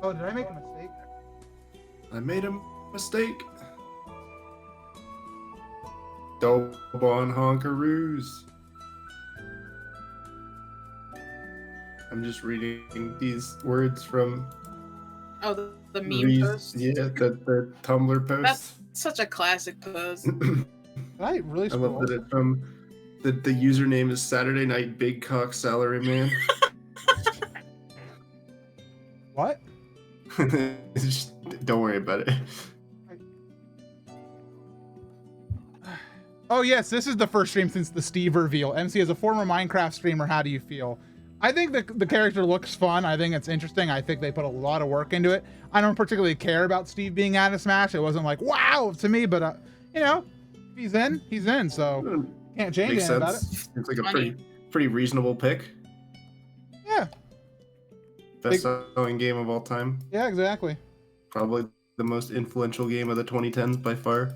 Oh, did I make a mistake?
I made a mistake. Dobon honkaroos. I'm just reading these words from
Oh, the meme
Reese-
post.
Yeah, the Tumblr post.
That's such a classic post.
Did I really
I love
scroll?
that it's from the username is Saturday Night Big Cock Salary Man.
What?
Just don't worry about it.
Oh yes, this is the first stream since the Steve reveal. MC, as a former Minecraft streamer, how do you feel? I think the character looks fun. I think it's interesting. I think they put a lot of work into it. I don't particularly care about Steve being out of Smash. It wasn't like wow to me, but you know, if he's in, he's in. So can't change
Makes
anything about it.
sense. Seems like a
Funny.
pretty reasonable pick.
Yeah,
Best selling game of all time.
yeah, exactly.
Probably the most influential game of the 2010s by far.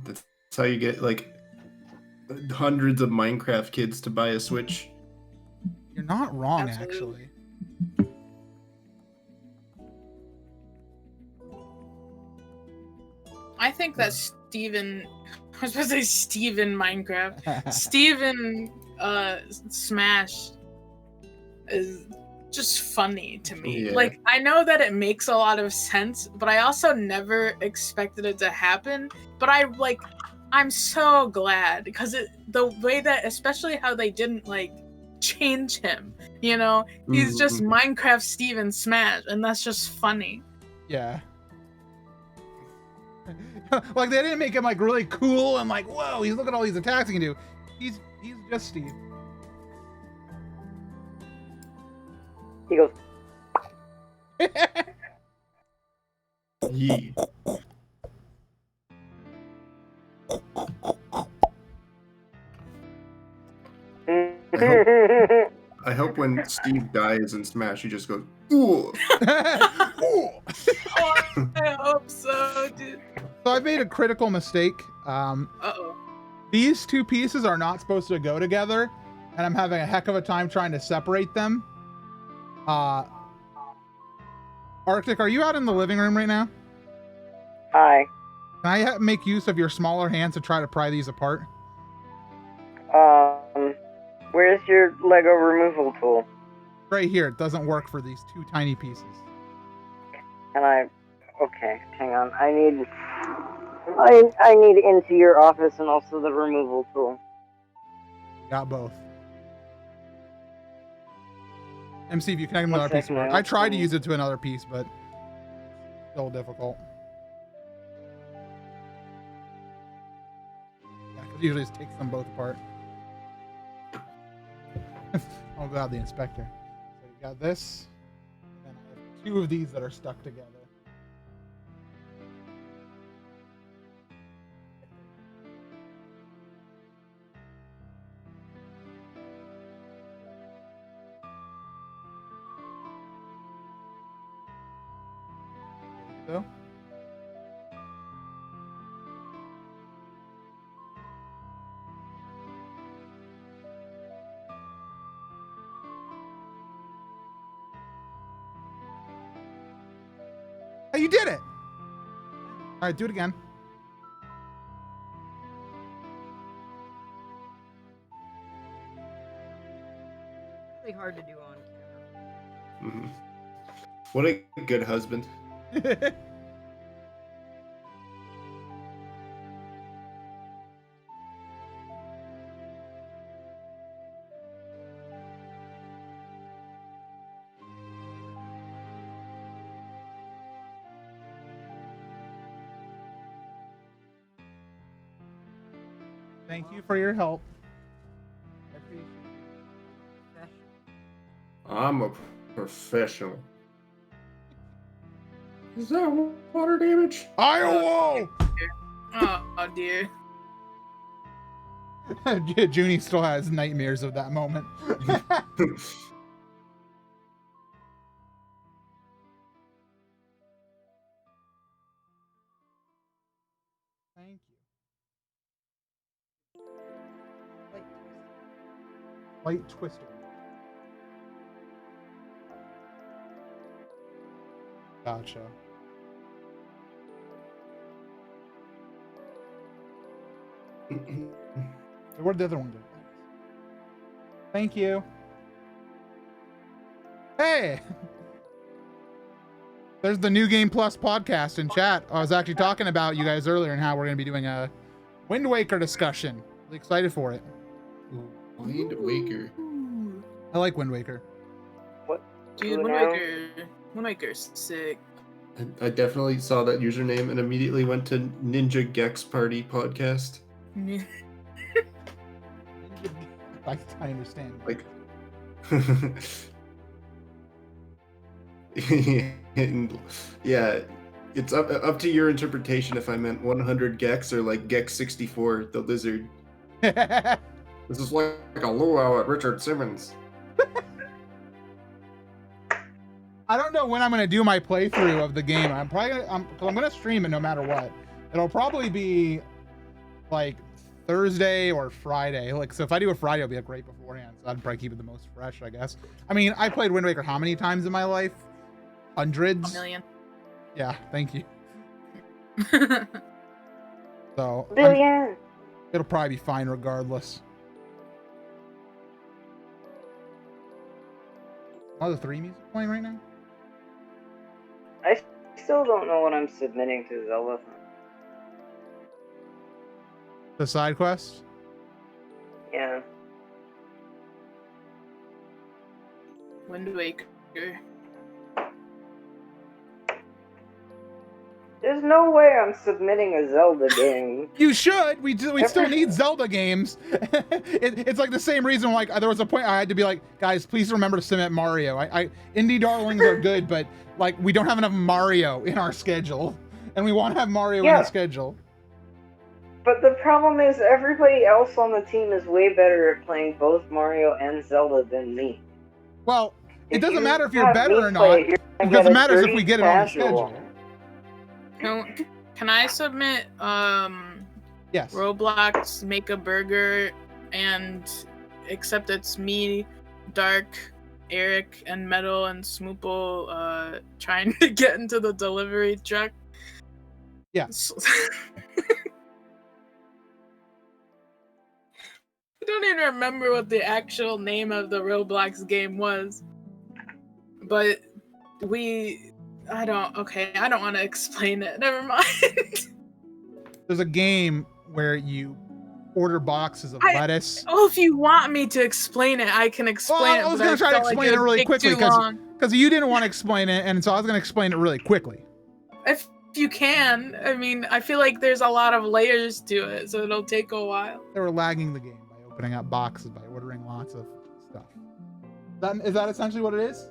That's how you get like hundreds of Minecraft kids to buy a Switch.
You're not wrong,
Absolutely.
actually.
I think that Steven. I was supposed to say Steven Minecraft. Steven Smash is just funny to me.
Yeah.
Like, I know that it makes a lot of sense, but I also never expected it to happen. But I'm so glad because the way that, especially how they didn't like change him, you know, he's just
Mhm.
Minecraft Steven Smash, and that's just funny.
Yeah. Like they didn't make him like really cool and like whoa, he's look at all these attacks he can do. He's just Steve.
He goes,
Yee. I hope when Steve dies in Smash, he just goes, ooh.
Ooh.
Oh, I hope so, dude.
So I made a critical mistake.
Uh-oh.
These two pieces are not supposed to go together, and I'm having a heck of a time trying to separate them. Arctic, are you out in the living room right now?
Hi.
Can I make use of your smaller hands to try to pry these apart?
Where's your Lego removal tool?
Right here. It doesn't work for these two tiny pieces.
Okay, hang on. I need into your office and also the removal tool.
Got both. MC, if you connect them to
One
another piece,
second,
work.
I'll
I tried to
see.
use it to another piece, but still difficult. Yeah, because usually it takes them both apart. I'll go out the inspector. So you got this, and I have two of these that are stuck together. So. Oh, you did it! All right, do it again.
really hard to do on camera.
Mhm. What a good husband.
Thank you for your help.
I'm a professional. Is that water damage?
Iowa!
Oh dear.
Junie still has nightmares of that moment. Thank you. Light twister. Gotcha. Where'd the other one go? Thank you. Hey! There's the New Game Plus podcast in chat. I was actually talking about you guys earlier and how we're going to be doing a Wind Waker discussion. Really excited for it.
Wind Waker.
I like Wind Waker.
What?
Dude,
Who
Wind
now?
Waker's sick.
I definitely saw that username and immediately went to Ninja Gex Party podcast.
I understand.
Like, yeah, it's up to your interpretation if I meant 100 Gex or like Gex 64, the lizard. This is like a luau at Richard Simmons.
I don't know when I'm gonna do my playthrough of the game. I'm gonna stream it no matter what. It'll probably be like Thursday or Friday. Like, so if I do a Friday, it'll be like right beforehand. So I'd probably keep it the most fresh, I guess. I mean, I played Wind Waker how many times in my life? Hundreds.
1,000,000.
Yeah, thank you. So
Billion.
it'll probably be fine regardless. Are the 3 music playing right now?
I still don't know what I'm submitting to Zelda.
The side quest?
Yeah.
Wind Waker.
There's no way I'm submitting a Zelda game.
You should. We still need Zelda games. It's like the same reason. Like there was a point I had to be like, guys, please remember to submit Mario. Indie darlings are good, but like we don't have enough Mario in our schedule, and we want to have Mario in the schedule.
But the problem is everybody else on the team is way better at playing both Mario and Zelda than me.
Well, it
If
doesn't
you
matter if you're
have
better
me
or not,
play it, you're gonna
because
get
it
a
matters if
dirty
we get it on the
casual.
schedule.
Can I submit
Yes.
Roblox, Make a Burger, and except it's me, Dark, Eric, and Metal and Smoople trying to get into the delivery truck?
Yes.
I don't even remember what the actual name of the Roblox game was. But I don't want to explain it. Never mind.
There's a game where you order boxes of lettuce.
Oh, if you want me to explain it, I can explain
Well,
it.
I was
but
gonna try to
felt like
explain it
would
really
take
quickly
too long.
because you didn't want to explain it, and so I was gonna explain it really quickly.
If you can, I mean, I feel like there's a lot of layers to it, so it'll take a while.
They were lagging the game by opening up boxes by ordering lots of stuff. Is that essentially what it is?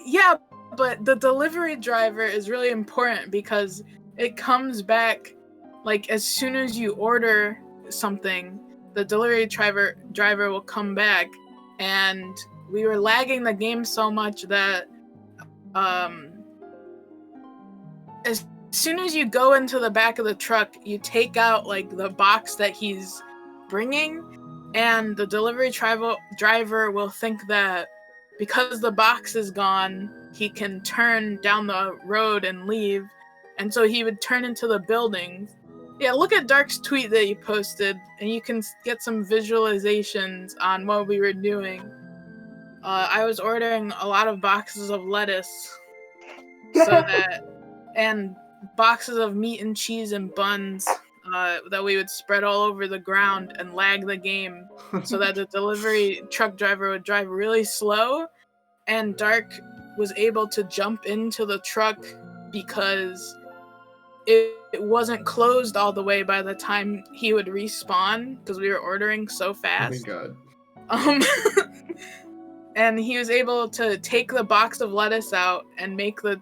Yeah, but the delivery driver is really important because it comes back like as soon as you order something, the delivery driver will come back, and we were lagging the game so much that as soon as you go into the back of the truck, you take out like the box that he's bringing, and the delivery driver will think that because the box is gone, he can turn down the road and leave, and so he would turn into the building. Yeah, look at Dark's tweet that you posted, and you can get some visualizations on what we were doing. I was ordering a lot of boxes of lettuce, and boxes of meat and cheese and buns that we would spread all over the ground and lag the game, so that the delivery truck driver would drive really slow, and Dark was able to jump into the truck because it wasn't closed all the way by the time he would respawn because we were ordering so
Oh my
fast.
god.
And he was able to take the box of lettuce out and make the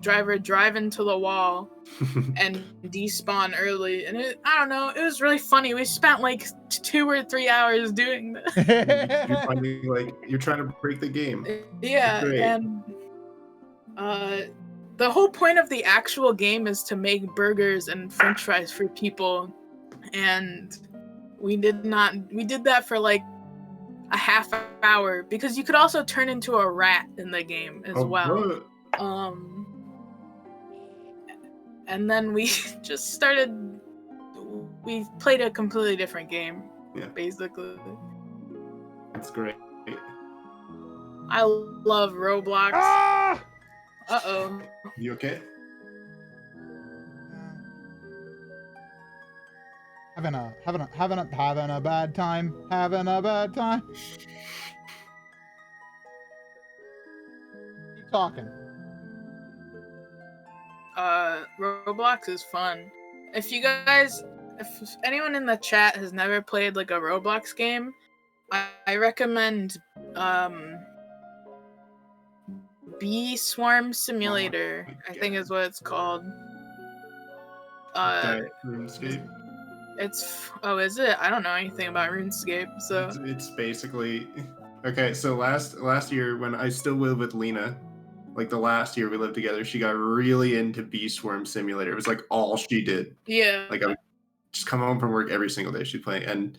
driver drive into the wall and despawn early. And I don't know, it was really funny. We spent like 2 or 3 hours doing this.
You're finding, like, you're trying to break the game.
Yeah,
Great.
and the whole point of the actual game is to make burgers and french fries for people, and we did that for like a half hour because you could also turn into a rat in the game as well.
What?
And then we just we played a completely different game.
Yeah.
Basically.
That's great.
I love Roblox.
Ah!
Uh-oh.
You okay?
Having a bad time. Having a bad time. Keep talking.
Roblox is fun. If anyone in the chat has never played like a Roblox game, I recommend Bee Swarm Simulator, I think is what it's called.
RuneScape.
Is it? I don't know anything about RuneScape, so
It's basically okay. So last year when I still lived with Lena, like the last year we lived together, she got really into Bee Swarm Simulator. It was like all she did.
yeah.
Like I would just come home from work every single day she'd play, and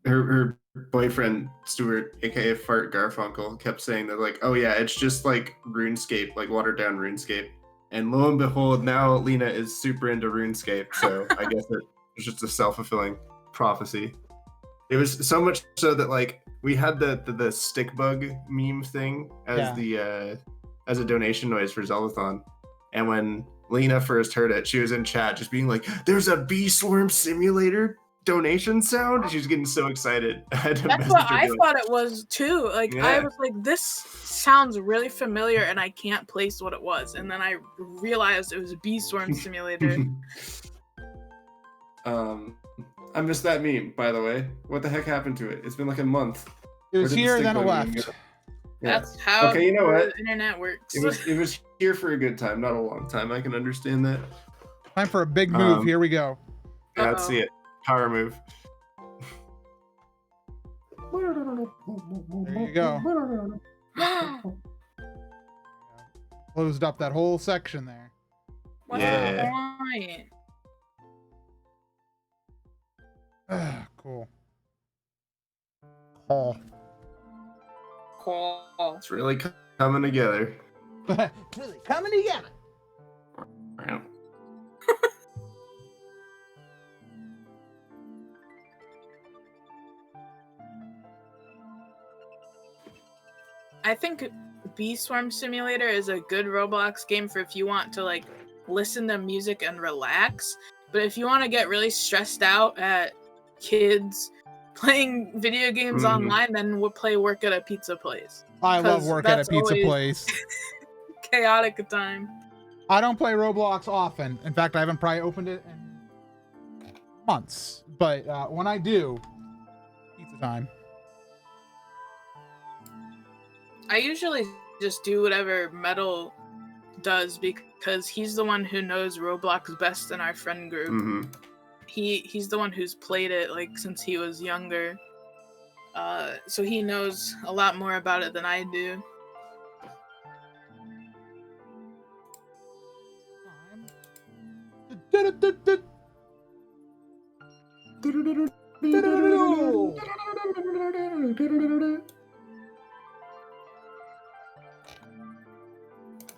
her boyfriend Stuart, aka Fart Garfunkel, kept saying that like, oh yeah, it's just like RuneScape, like watered down RuneScape. And lo and behold, now Lena is super into RuneScape. So I guess it was just a self-fulfilling prophecy. It was so much so that like we had the stick bug meme thing as as a donation noise for Zeldathon. And when Lena first heard it, she was in chat just being like, there's a Bee Swarm Simulator donation sound? And she was getting so excited. I had to
That's
message
what
her
I
be like,
thought it was too. Like I
Yeah.
was like, this sounds really familiar, and I can't place what it was. And then I realized it was a Bee Swarm Simulator.
I missed that meme, by the way. What the heck happened to it? It's been like a month.
It was
Where did the
here,
stick
then it
bug meme
left.
go? Yeah.
That's how
Okay, you know what?
the internet works.
It was here for a good time, not a long time. I can understand that.
Time for a big move.
Um,
Here we go.
Yeah, let's see it. Power move.
There you go. Closed up that whole section there.
What's
Yeah.
the point?
Cool. Oh.
Cool.
It's really coming together.
Really coming together.
Wow.
I think Bee Swarm Simulator is a good Roblox game for if you want to like listen to music and relax. But if you want to get really stressed out at kids playing video games
Mhm.
online, then we'll play Work at a Pizza Place.
I love
'Cause
work at a
that's
pizza
always-
place.
Chaotic time.
I don't play Roblox often. In fact, I haven't probably opened it in months. But when I do, pizza time.
I usually just do whatever Metal does because he's the one who knows Roblox best in our friend group.
hmm
He's the one who's played it like since he was younger. So he knows a lot more about it than I do.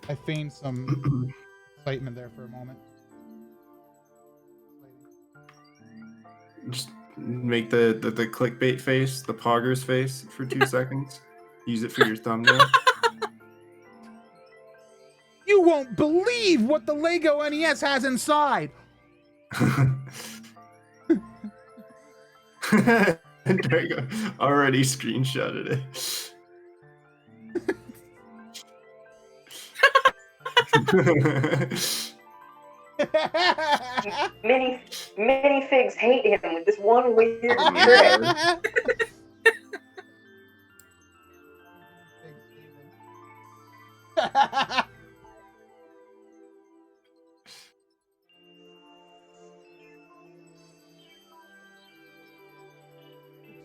I feigned some excitement there for a moment.
Just make the clickbait face, the poggers face for 2 seconds. Use it for your thumbnail.
You won't believe what the Lego NES has inside.
Drago already screenshotted it.
Minifigs hate him with this one weird trick.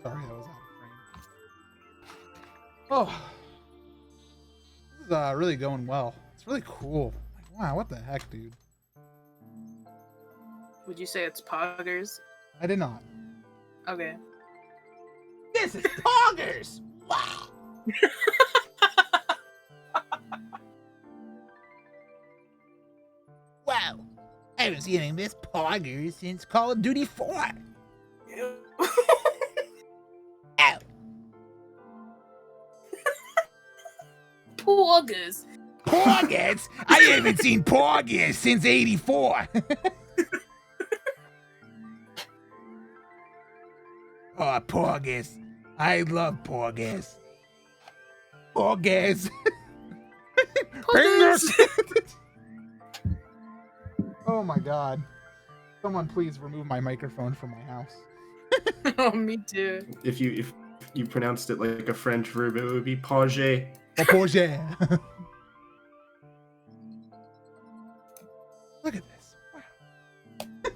Sorry, that was out of frame. Oh, this is really going well. It's really cool. Like, wow, what the heck, dude?
Would you say it's poggers?
I did not.
Okay.
This is poggers. Wow. Wow, I was getting this poggers since Call of Duty 4. Ow.
Poggers.
Poggers? I haven't seen poggers since '84. Oh, poggers. I love poggers. Poggers. Fingers. Oh my god. Someone please remove my microphone from my house.
Oh, me too.
If you pronounced it like a French verb, it would be poger.
Oh, poger. Look at this. Wow.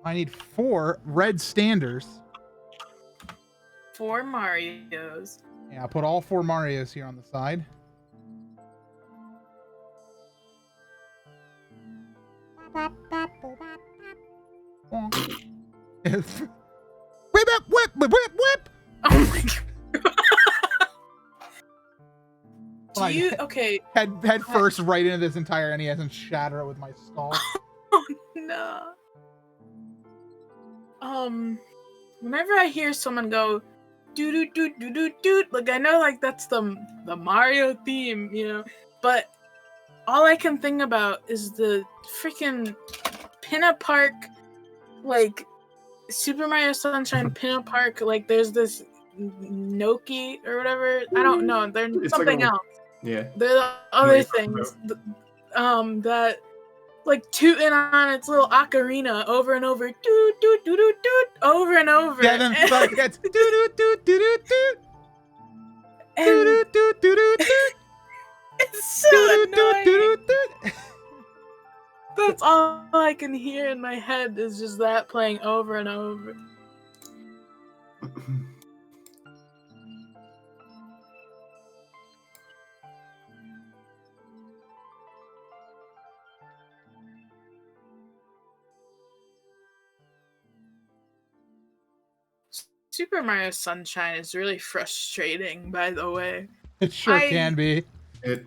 I need 4 red standers.
4 Marios.
Yeah, I'll put all 4 Marios here on the side. Whip, whip, whip, whip, whip.
Oh my god.
Like,
Do you okay?
head first right into this entire NES and shatter it with my skull.
Oh no. Whenever I hear someone go doo doo doo doo doo doo, like I know like that's the Mario theme, you know, but all I can think about is the freaking Pinna Park, like Super Mario Sunshine Pinna Park. Like there's this Noki or whatever. I don't know. There's
It's
something
like a-
else.
Yeah.
There are other
Right.
things that like tooting on its little ocarina over and over, doot doot doot doot doot, over and over.
Yeah, then
and,
like it's doo doo doo doo doo doo
and
doo doo doo doo doo
it's so
doo doo
annoying.
doo doo.
That's all I can hear in my head is just that playing over and over. Super Mario Sunshine is really frustrating, by the way.
It sure
I-
can be.
It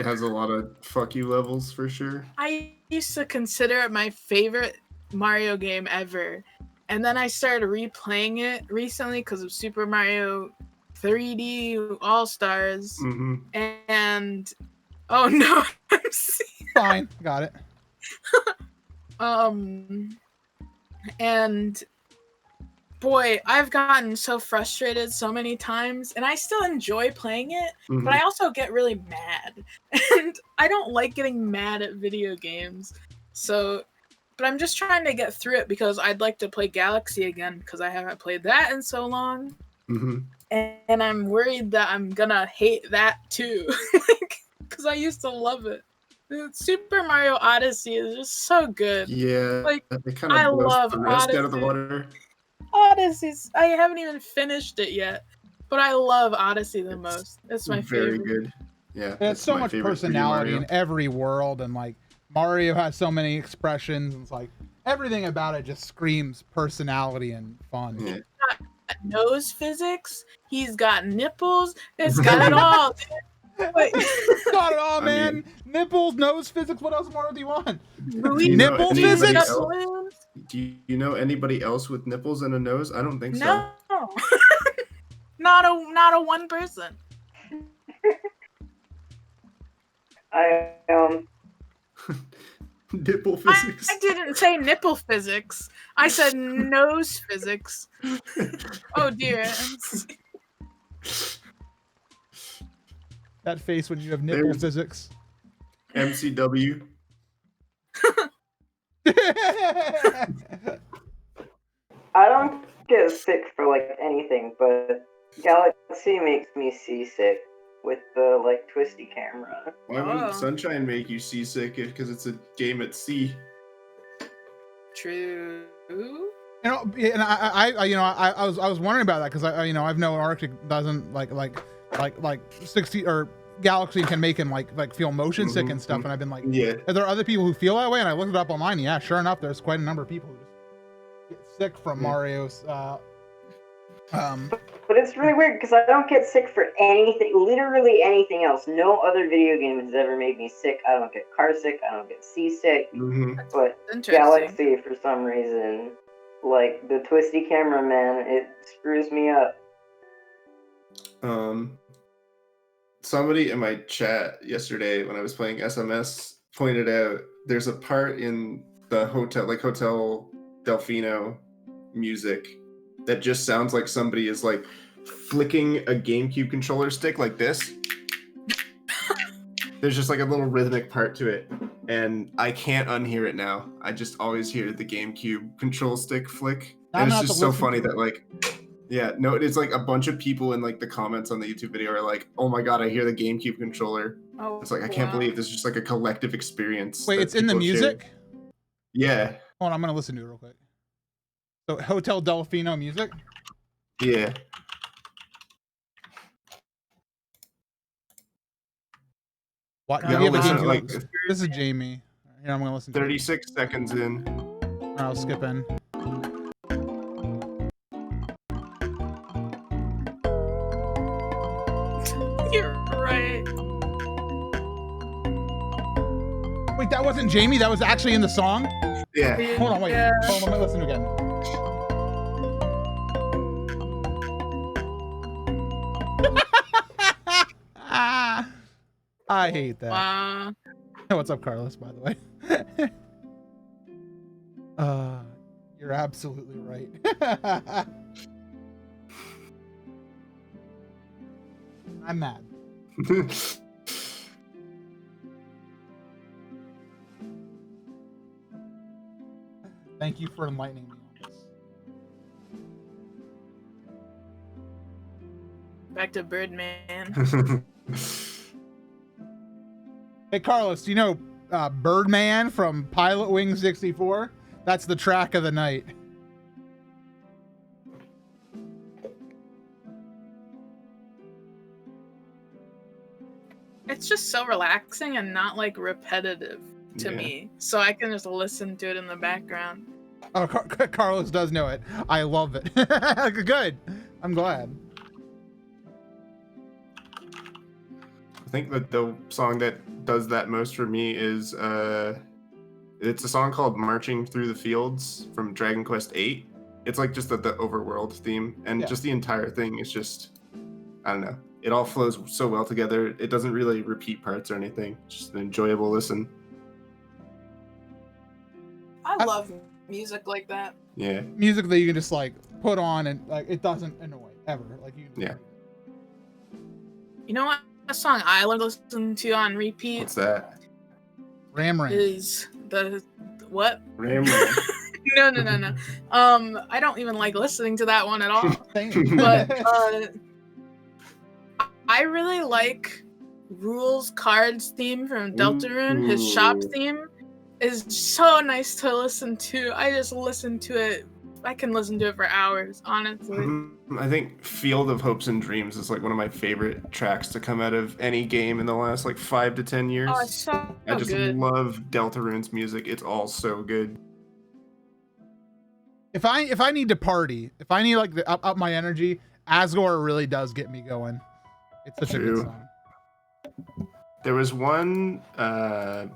has a lot of fuck you levels for sure.
I used to consider it my favorite Mario game ever. And then I started replaying it recently because of Super Mario 3D All-Stars.
Hmm.
And oh no, I'm seeing
Fine, got it.
and boy, I've gotten so frustrated so many times, and I still enjoy playing it,
Mm-hmm.
but I also get really mad. And I don't like getting mad at video games. So, but I'm just trying to get through it because I'd like to play Galaxy again because I haven't played that in so long.
Hmm.
And I'm worried that I'm gonna hate that too. Because I used to love it. Super Mario Odyssey is just so good.
Yeah.
Like,
it kind
I
of blows
love
the rest out of the
Odyssey.
water.
Odyssey's, I haven't even finished it yet, but I love Odyssey the most. It's my
Very
favorite.
good. Yeah.
There's
it's
so
my
much
favorite 3D
personality
Mario.
in every world, and like Mario has so many expressions. And it's like everything about it just screams personality and fun.
Yeah.
Nose physics. He's got nipples. It's got it all. Dude. Like,
Got it all,
I
man.
mean-
Nipples, nose physics. What else more do you want?
Luigi
you know
Nipple
anybody
physics?
else?
balloons?
Do you know anybody else with nipples and a nose? I don't think so.
No. Not a one person.
Nipple physics.
I didn't say nipple physics. I said nose physics. Oh dear.
That face when you have nipple
There's-
physics.
MCW.
I don't get sick for like anything, but Galaxy makes me seasick with the like twisty camera.
Why
Oh.
wouldn't Sunshine make you seasick? Because it's a game at sea.
True.
You know, and I was wondering about that because I've known Arctic doesn't like 60 or Galaxy can make him like feel motion sick and stuff, and I've been like,
Yeah.
are there other people who feel that way? And I looked it up online. Yeah, sure enough, there's quite a number of people who just get sick from Mario's.
But it's really weird because I don't get sick for anything, literally anything else. No other video game has ever made me sick. I don't get car sick. I don't get seasick.
Mm-hmm.
But
Interesting.
Galaxy, for some reason, like the twisty camera, man, it screws me up.
Somebody in my chat yesterday when I was playing SMS pointed out there's a part in the Hotel Delfino music that just sounds like somebody is like flicking a GameCube controller stick like this. There's just like a little rhythmic part to it, and I can't unhear it now. I just always hear the GameCube control stick flick,
I'm
and
gonna
it's
have
just
to
so
listen
funny
to
that like, yeah, no, it's like a bunch of people in like the comments on the YouTube video are like, "Oh my god, I hear the GameCube controller."
Oh,
It's like I can't
wow.
believe this is just like a collective experience.
Wait,
that
it's in the
people have shared.
music?
Yeah,
Hold on, I'm gonna listen to it real quick. So Hotel Delfino music.
yeah.
What?
Yeah,
Do you have a
listen,
GameCube?
like
This is Jamie. Here, I'm gonna listen to it.
36 seconds in.
I'll skip in.
You're right.
Wait, that wasn't Jamie. That was actually in the song.
Yeah.
Hold on, wait.
Yeah.
Hold on, let me listen again. I hate that.
Wow.
What's up, Carlos? By the way. You're absolutely right. I'm mad. Thank you for enlightening me on this.
Back to Birdman.
Hey, Carlos, do you know Birdman from Pilot Wing 64? That's the track of the night.
It's just so relaxing and not like repetitive to
Yeah.
me, so I can just listen to it in the background.
Oh, Carlos does know it. I love it. Good. I'm glad.
I think that the song that does that most for me is it's a song called "Marching Through the Fields" from Dragon Quest VIII. It's like just the overworld theme, and
Yeah.
just the entire thing is just, I don't know. It all flows so well together. It doesn't really repeat parts or anything. It's just an enjoyable listen.
I love music like that.
Yeah.
Music that you can just like put on and like it doesn't annoy ever. Like you.
Yeah.
You know what? A song I love to listen to on repeat
What's that?
Ram Ram.
is the what?
Ram Ram.
No. I don't even like listening to that one at all.
Same.
But I really like Rules Cards theme from Deltarune. His shop
Ooh.
theme is so nice to listen to. I just listen to it. I can listen to it for hours, honestly.
I think Field of Hopes and Dreams is like one of my favorite tracks to come out of any game in the last like 5 to 10 years.
Oh, it's so
I just
good.
love Deltarune's music. It's all so good.
If I need to party, if I need like the up my energy, Asgore really does get me going. It's such a
True.
good song.
There was one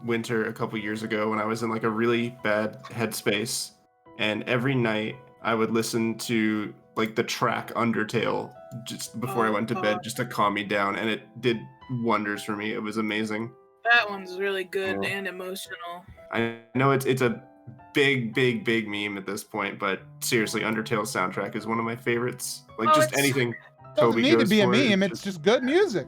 winter a couple years ago when I was in like a really bad headspace, and every night I would listen to like the track Undertale just before I went to bed, just to calm me down, and it did wonders for me. It was amazing.
That one's really good
Yeah.
and emotional.
I know it's a big meme at this point, but seriously, Undertale's soundtrack is one of my favorites. Like,
Oh,
just
it's-
anything
Doesn't
Toby
need to
goes
be a
for,
meme. It's just good music.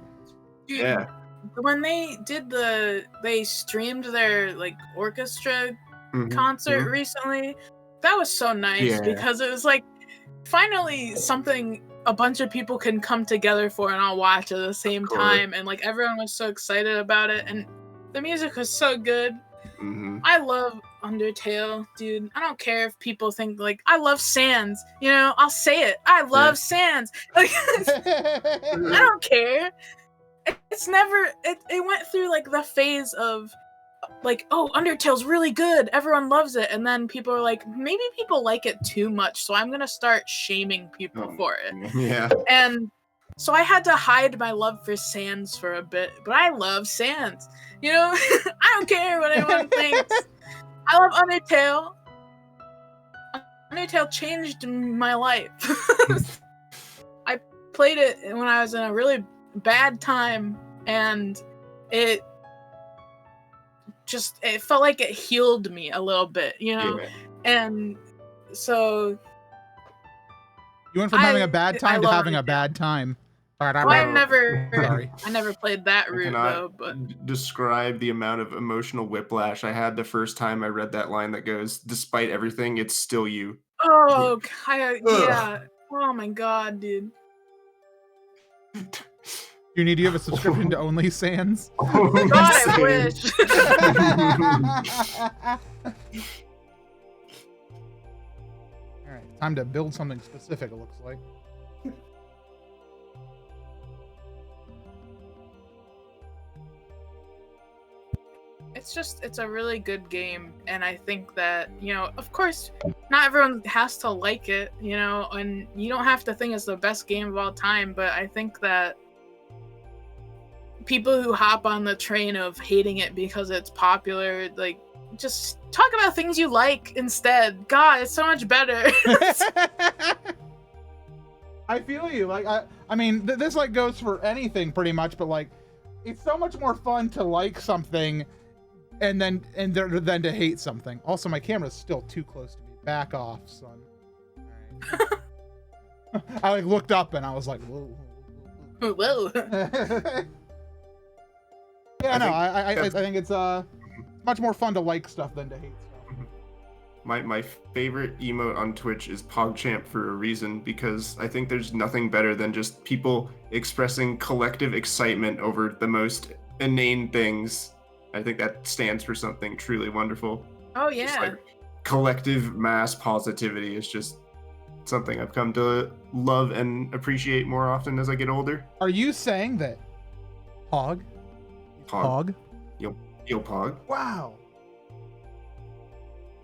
Dude,
yeah.
when they streamed their like orchestra
Mhm,
concert
mhm.
recently, that was so nice
Yeah.
because it was like finally something a bunch of people can come together for and I'll watch at the same
course.
time, and like everyone was so excited about it, and the music was so good.
Mhm.
I love Undertale, dude. I don't care if people think like I love Sans, you know, I'll say it. I love Sans. Like I don't care. It's never it went through like the phase of like, oh, Undertale's really good, everyone loves it, and then people are like, maybe people like it too much, so I'm gonna start shaming people for it.
Yeah.
And so I had to hide my love for Sans for a bit, but I love Sans. You know, I don't care what anyone thinks. I love Undertale. Undertale changed my life. I played it when I was in a really bad time, and it felt like it healed me a little bit, you know?
Yeah.
And so
You went from having a
I
bad time to
love
having a
Undertale.
bad time.
I
Wow.
never
Sorry.
I never played that
I
route
cannot
though, but
describe the amount of emotional whiplash I had the first time I read that line that goes, "Despite everything, it's still you."
oh,
Ugh.
yeah. Oh my god, dude.
You need to have a subscription to Only Sans.
God, I wish.
All right, time to build something specific. It looks like.
It's a really good game, and I think that, you know, of course, not everyone has to like it, you know, and you don't have to think it's the best game of all time, but I think that people who hop on the train of hating it because it's popular, like, just talk about things you like instead. God, it's so much better.
I feel you. Like I mean, this like goes for anything pretty much, but like, it's so much more fun to like something, and then than to hate something. Also, my camera's still too close to me. Back off, son. All right. I like looked up and I was like, whoa.
Whoa.
Yeah, no, I
that's-
think it's much more fun to like stuff than to hate stuff.
My favorite emote on Twitch is PogChamp for a reason, because I think there's nothing better than just people expressing collective excitement over the most inane things. I think that stands for something truly wonderful.
Oh,
Just,
yeah.
like, collective mass positivity is just something I've come to love and appreciate more often as I get older.
Are you saying that Pog?
Pog. Yo Pog.
Wow.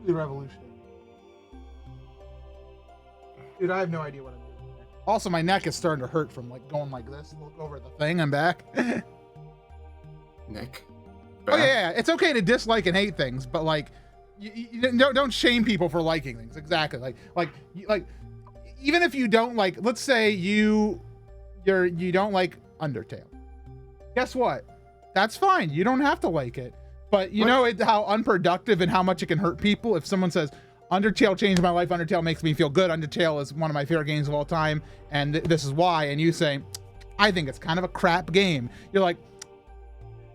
The revolution. Dude, I have no idea what I'm doing here. Also, my neck is starting to hurt from like going like this. Look over at the thing. I'm back.
Nick.
Oh yeah, it's okay to dislike and hate things, but like, you don't shame people for liking things. Exactly. Like even if you don't like, let's say you don't like Undertale. Guess what? That's fine. You don't have to like it. But you know how unproductive and how much it can hurt people if someone says, Undertale changed my life, Undertale makes me feel good, Undertale is one of my favorite games of all time, and this is why, and you say, I think it's kind of a crap game. You're like,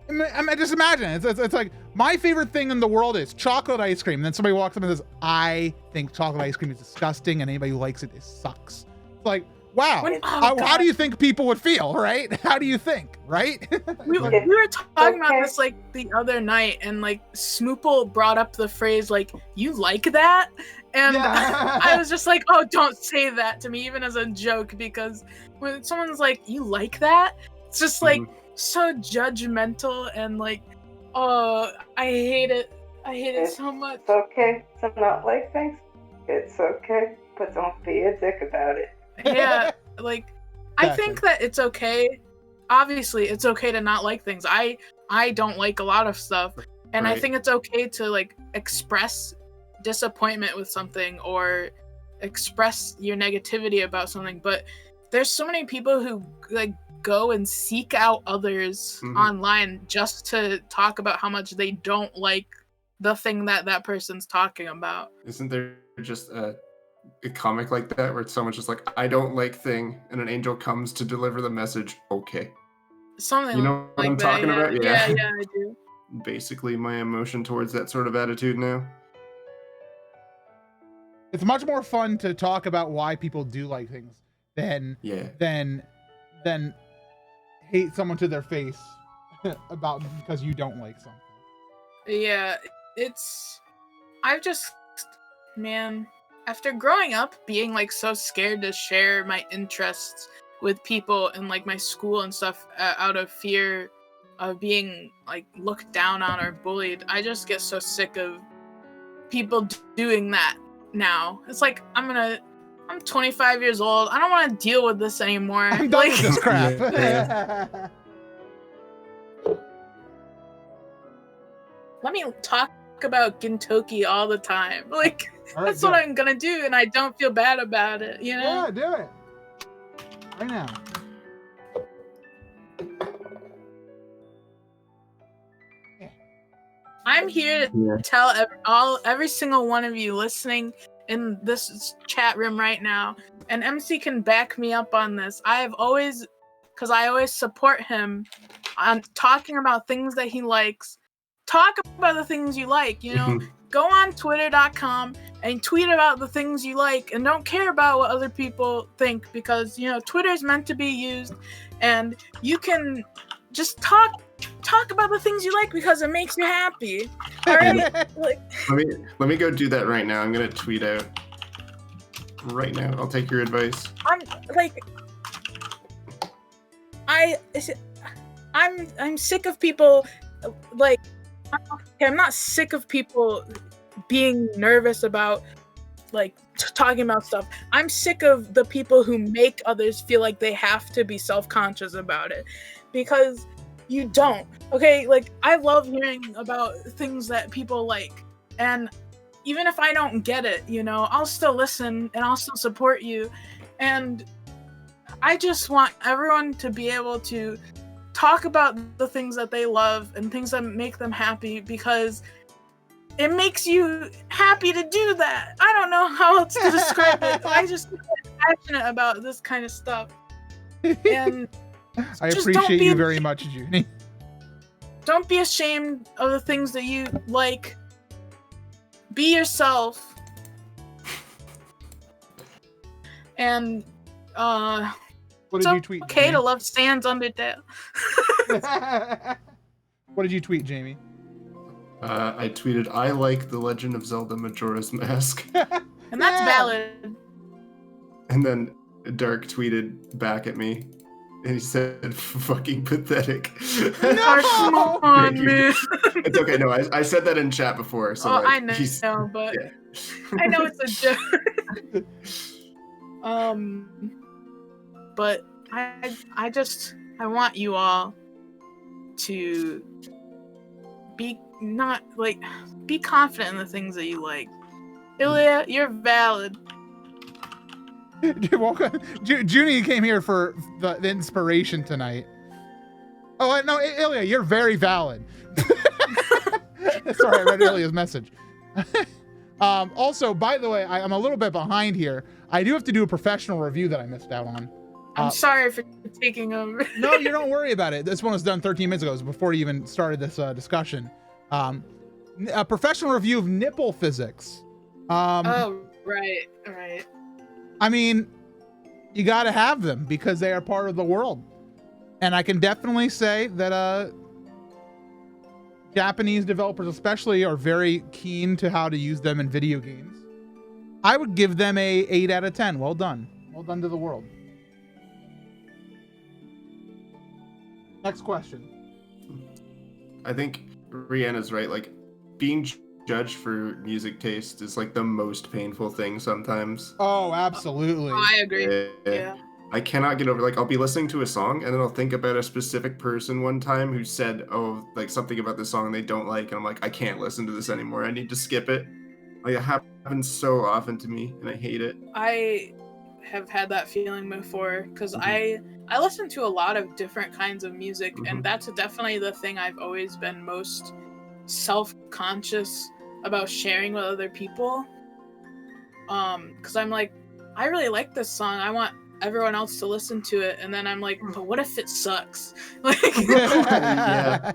I mean, just imagine, it's like, my favorite thing in the world is chocolate ice cream, and then somebody walks up and says, I think chocolate ice cream is disgusting, and anybody who likes it sucks. It's like, wow, how do you think people would feel, right? How do you think, right?
We were talking about this like the other night, and like Smoople brought up the phrase like, you like that? And
Yeah.
I was just like, oh, don't say that to me, even as a joke, because when someone's like, you like that? It's just like so judgmental, and like, oh, I hate it. I hate it so much.
It's okay to not like things. It's okay, but don't be a dick about it.
Yeah, like, I think that it's okay. Obviously, it's okay to not like things. I don't like a lot of stuff, and I
Right.
think it's okay to like express disappointment with something, or express your negativity about something, but there's so many people who like go and seek out others online just to talk about how much they don't like the thing that person's talking about.
Isn't there just a comic like that where someone's just like, I don't like thing, and an angel comes to deliver the message? Okay.
Something
You know what
like
I'm
that,
talking about?
Yeah, I do.
Basically my emotion towards that sort of attitude now.
It's much more fun to talk about why people do like things than hate someone to their face about because you don't like something.
Yeah, after growing up being like so scared to share my interests with people in like my school and stuff out of fear of being like looked down on or bullied, I just get so sick of people doing that now. It's like I'm 25 years old. I don't want to deal with this anymore.
I'm done with this crap.
Let me talk about Gintoki all the time. Like,
All right,
that's
do
what
it.
I'm gonna do, and I don't feel bad about it, you know?
Yeah, do it. Right now.
I'm here to tell every single one of you listening in this chat room right now, and MC can back me up on this. I always support him on talking about things that he likes. Talk about the things you like, you know? Go on twitter.com and tweet about the things you like, and don't care about what other people think, because, you know, Twitter is meant to be used, and you can just talk about the things you like because it makes you happy. All right? Like,
Let me go do that right now. I'm gonna tweet out right now. I'll take your advice.
I'm sick of people like, I'm not sick of people being nervous about like talking about stuff. I'm sick of the people who make others feel like they have to be self-conscious about it, because you don't. Okay, like, I love hearing about things that people like, and even if I don't get it, you know, I'll still listen and I'll still support you. And I just want everyone to be able to talk about the things that they love and things that make them happy, because it makes you happy to do that. I don't know how else to describe it. I just get passionate about this kind of stuff. And
I
just
appreciate you very much, Junie.
don't be ashamed of the things that you like. Be yourself. And
What did you tweet?
Okay
Jamie?
to love Sans Undertale.
What did you tweet, Jamie?
I tweeted, I like The Legend of Zelda Majora's Mask.
And that's
Yeah.
valid.
And then Dark tweeted back at me, and he said, fucking pathetic.
Come on, man.
It's okay, no, I said that in chat before, so like,
I know,
he's-
but
yeah.
I know it's a joke. But I want you all to be confident in the things that you like. Ilya, you're valid.
Junie came here for the inspiration tonight. Oh no, Ilya, you're very valid. Sorry, I read Ilya's message. Also, by the way, I'm a little bit behind here. I do have to do a professional review that I missed out on.
I'm sorry for taking over.
No, you don't worry about it. This one was done 13 minutes ago. It was before you even started this discussion. A professional review of nipple physics.
Oh, right.
I mean, you got to have them because they are part of the world. And I can definitely say that Japanese developers especially are very keen to how to use them in video games. I would give them a 8 out of 10. Well done. Well done to the world. Next question.
I think Rihanna's right. Like, being judged for music taste is like the most painful thing sometimes.
Oh, absolutely.
I agree. Yeah.
I cannot get over, like, I'll be listening to a song and then I'll think about a specific person one time who said, oh, like something about this song they don't like, and I'm like, I can't listen to this anymore. I need to skip it. Like, it happened happens so often to me, and I hate it.
I have had that feeling before because
Mhm.
I listen to a lot of different kinds of music,
Mhm.
and that's definitely the thing I've always been most self-conscious about sharing with other people. Because I'm like, I really like this song. I want everyone else to listen to it, and then I'm like, but what if it sucks? Like,
Yeah.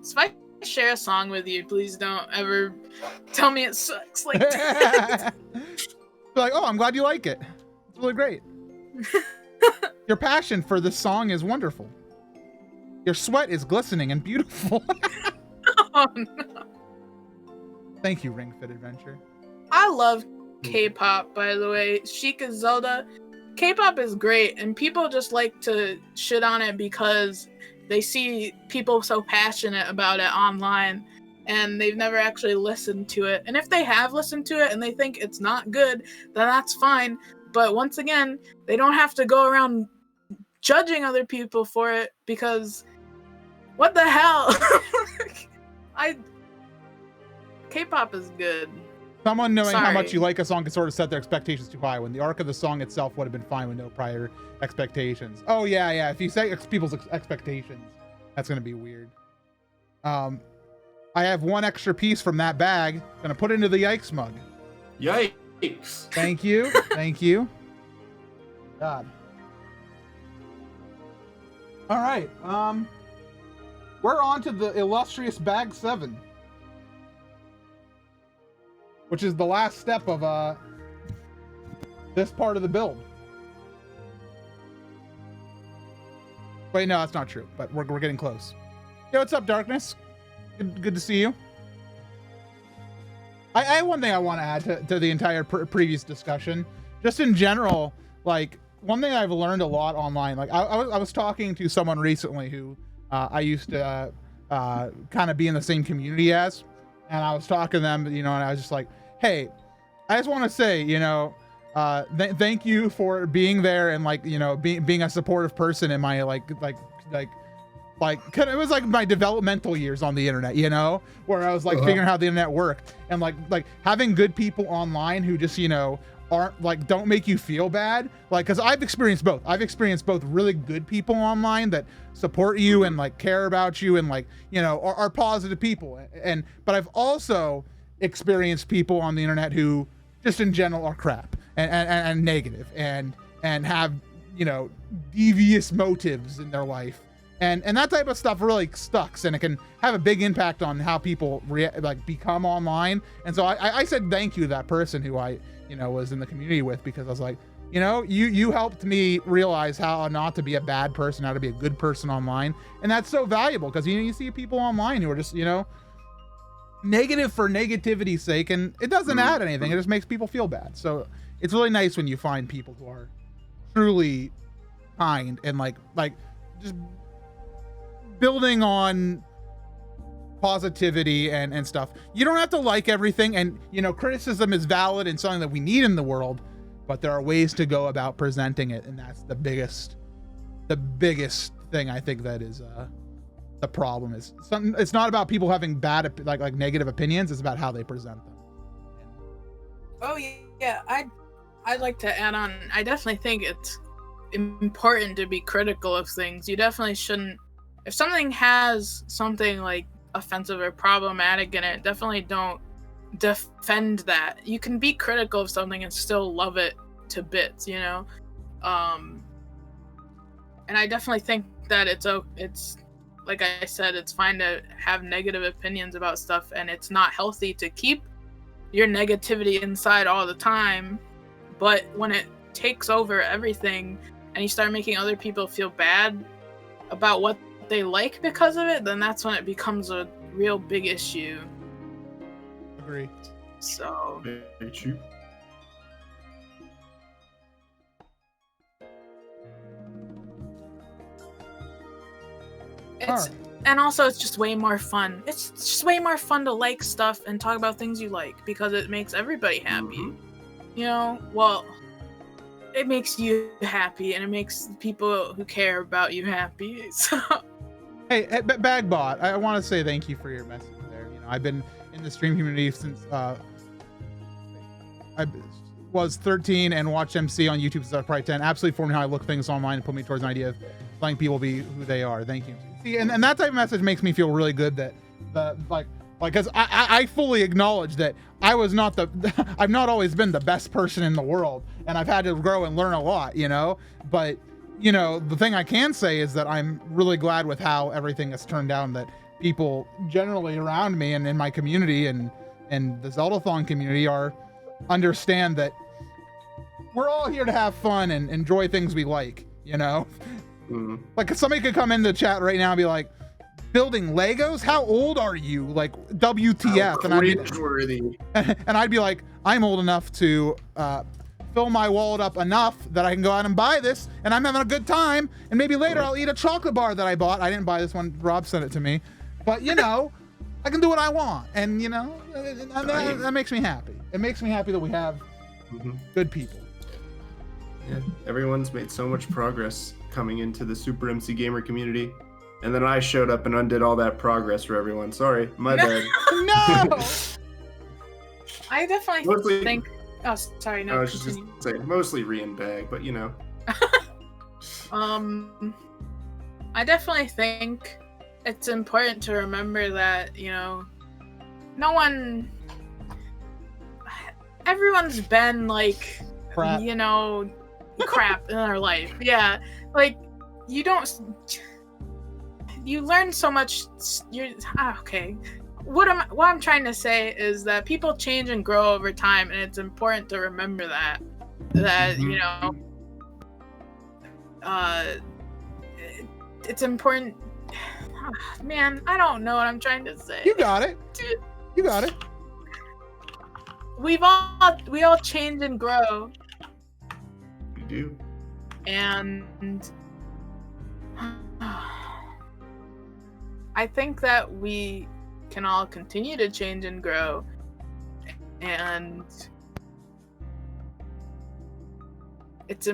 if I share a song with you, please don't ever tell me it sucks. Like,
Be like, oh, I'm glad you like it. It's really great. Your passion for this song is wonderful. Your sweat is glistening and beautiful.
oh, no.
Thank you, Ring Fit Adventure.
I love K-pop, by the way. Sheikah Zelda. K-pop is great, and people just like to shit on it because they see people so passionate about it online, and they've never actually listened to it. And if they have listened to it and they think it's not good, then that's fine. But once again, they don't have to go around judging other people for it because what the hell? K-pop is good.
Someone knowing how much
Sorry.
you like a song can sort of set their expectations too high when the arc of the song itself would have been fine with no prior expectations. Oh yeah. If you say people's expectations, that's gonna be weird. I have one extra piece from that bag. Gonna put it into the yikes mug.
Yikes.
Thank you. Thank you. God. All right. We're on to the illustrious bag 7. Which is the last step of this part of the build. Wait, no, that's not true, but we're getting close. Yo, what's up, Darkness? Good to see you. I have one thing I want to add to the entire previous discussion. Just in general, like, one thing I've learned a lot online, like, I was talking to someone recently who I used to kind of be in the same community as, and I was talking to them, you know, and I was just like, hey, I just want to say, you know, thank you for being there and, like, you know, being a supportive person in my like it was like my developmental years on the internet, you know, where I was like figuring out how the internet worked, and like having good people online who just, you know, aren't like, don't make you feel bad, like, because I've experienced both really good people online that support you and like care about you and, like, you know, are positive people, but I've also experienced people on the internet who just in general are crap and negative and have, you know, devious motives in their life, and that type of stuff really sucks, and it can have a big impact on how people become online. And so I said thank you to that person who I, you know, was in the community with, because I was like, you know, you helped me realize how not to be a bad person, how to be a good person online, and that's so valuable, because, you know, you see people online who are just, you know, negative for negativity's sake, and it doesn't add anything. It just makes people feel bad. So it's really nice when you find people who are truly kind and like just building on positivity and stuff. You don't have to like everything, and, you know, criticism is valid and something that we need in the world, but there are ways to go about presenting it, and that's the biggest thing I think that is the problem. Is something, it's not about people having bad like negative opinions, it's about how they present them.
Oh yeah, I'd like to add on. I definitely think it's important to be critical of things. You definitely shouldn't. If something has something like offensive or problematic in it, definitely don't defend that. You can be critical of something and still love it to bits, you know. And I definitely think that it's like I said, it's fine to have negative opinions about stuff, and it's not healthy to keep your negativity inside all the time. But when it takes over everything and you start making other people feel bad about what they like because of it, then that's when it becomes a real big issue.
Agree.
So
Very true.
it's and also it's just way more fun. It's just way more fun to like stuff and talk about things you like, because it makes everybody happy.
Mhm.
You know, well, it makes you happy and it makes people who care about you happy. So
Hey, Bagbot, I want to say thank you for your message there. You know, I've been in the stream community since I was 13 and watched MC on YouTube since I was probably 10. Absolutely formed how I look things online and put me towards an idea of letting people be who they are. Thank you. See, and that type of message makes me feel really good that because I fully acknowledge that I was not I've not always been the best person in the world, and I've had to grow and learn a lot, you know, but you know, the thing I can say is that I'm really glad with how everything has turned out, that people generally around me and in my community and the Zeldathon community understand that we're all here to have fun and enjoy things we like, you know?
Mm.
Like somebody could come into the chat right now and be like, building Legos? How old are you? Like WTF? And I'd be like, I'm old enough to fill my wallet up enough that I can go out and buy this, and I'm having a good time, and maybe later I'll eat a chocolate bar that I bought. I didn't buy this one, Rob sent it to me, but you know, I can do what I want, and you know, that makes me happy. It makes me happy that we have good people.
Yeah, everyone's made so much progress coming into the Super MC Gamer community, and then I showed up and undid all that progress for everyone. Sorry, my bad.
No!
I definitely think. Oh, sorry. No,
I was just saying, mostly Rian bag, but you know.
I definitely think it's important to remember that, you know, everyone's been like,
crap.
You know, crap in their life. Yeah, like you learn so much. Okay. What I'm trying to say is that people change and grow over time, and it's important to remember that you know, it's important. Man, I don't know what I'm trying to say.
You got it.
Dude.
You got it.
We all change and grow.
You do.
And I think that we can all continue to change and grow, and it's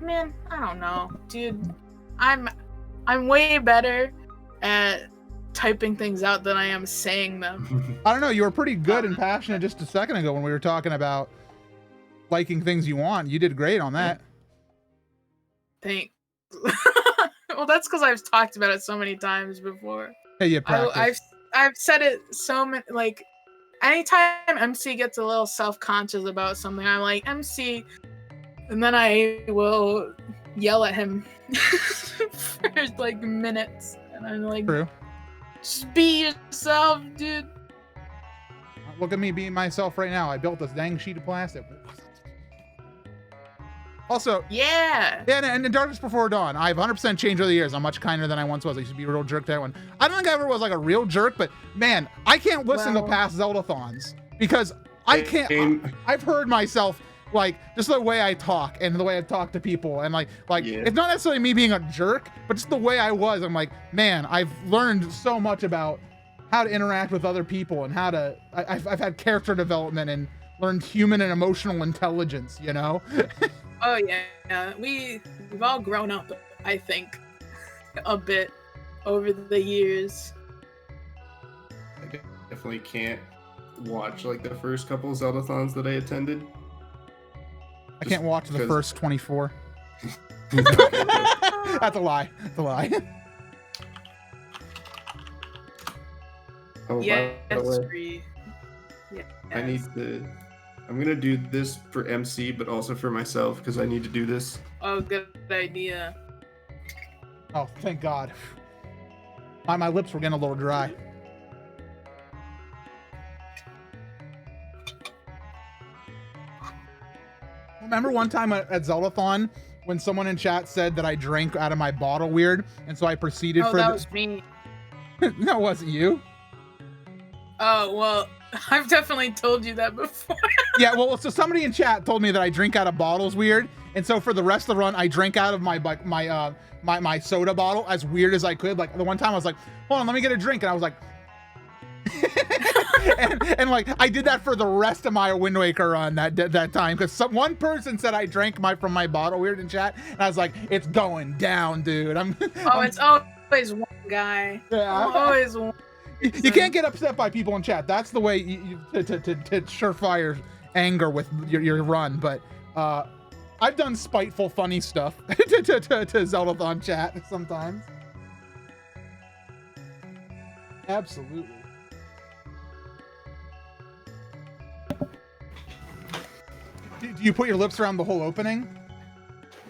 man, I don't know, dude. I'm way better at typing things out than I am saying them.
I don't know, you were pretty good and passionate just a second ago when we were talking about liking things you want. You did great on that.
Thanks. Well, that's because I've talked about it so many times before.
Hey, you practice.
I've said it so many, like, anytime MC gets a little self-conscious about something, I'm like, MC, and then I will yell at him for like minutes, and I'm like,
True.
Just be yourself, dude.
Look at me being myself right now. I built this dang sheet of plastic. Also,
yeah,
and in Darkness Before Dawn, I've 100% changed over the years. I'm much kinder than I once was. I used to be a real jerk to everyone. I don't think I ever was like a real jerk, but man, I can't listen to past Zeldathons because I can't. I've heard myself, like, just the way I talk and the way I talk to people, and like it's not necessarily me being a jerk, but just the way I was. I'm like, man, I've learned so much about how to interact with other people and how to. I've had character development and learned human and emotional intelligence. You know.
Oh yeah, we've all grown up, I think, a bit over the years.
I definitely can't watch like the first couple of Zeldathons that I attended.
I can't watch the first 24. That's a lie. That's a lie.
Oh,
Yeah,
by the way,
free. Yeah.
I'm gonna do this for MC, but also for myself because I need to do this.
Oh, good idea.
Oh, thank God. My lips were getting a little dry. Remember one time at Zeldathon when someone in chat said that I drank out of my bottle weird, and so I proceeded
Oh, that was me.
No, it wasn't you.
Oh, well, I've definitely told you that before.
Yeah, well, so somebody in chat told me that I drink out of bottles weird, and so for the rest of the run, I drank out of my soda bottle as weird as I could. Like the one time, I was like, "Hold on, let me get a drink," and I was like, and like I did that for the rest of my Wind Waker run that time because one person said I drank from my bottle weird in chat, and I was like, "It's going down, dude."
It's always one guy.
Yeah.
Always one.
You can't get upset by people in chat. That's the way to surefire anger with your run. But I've done spiteful, funny stuff to Zeldathon chat sometimes. Absolutely. Do you put your lips around the whole opening?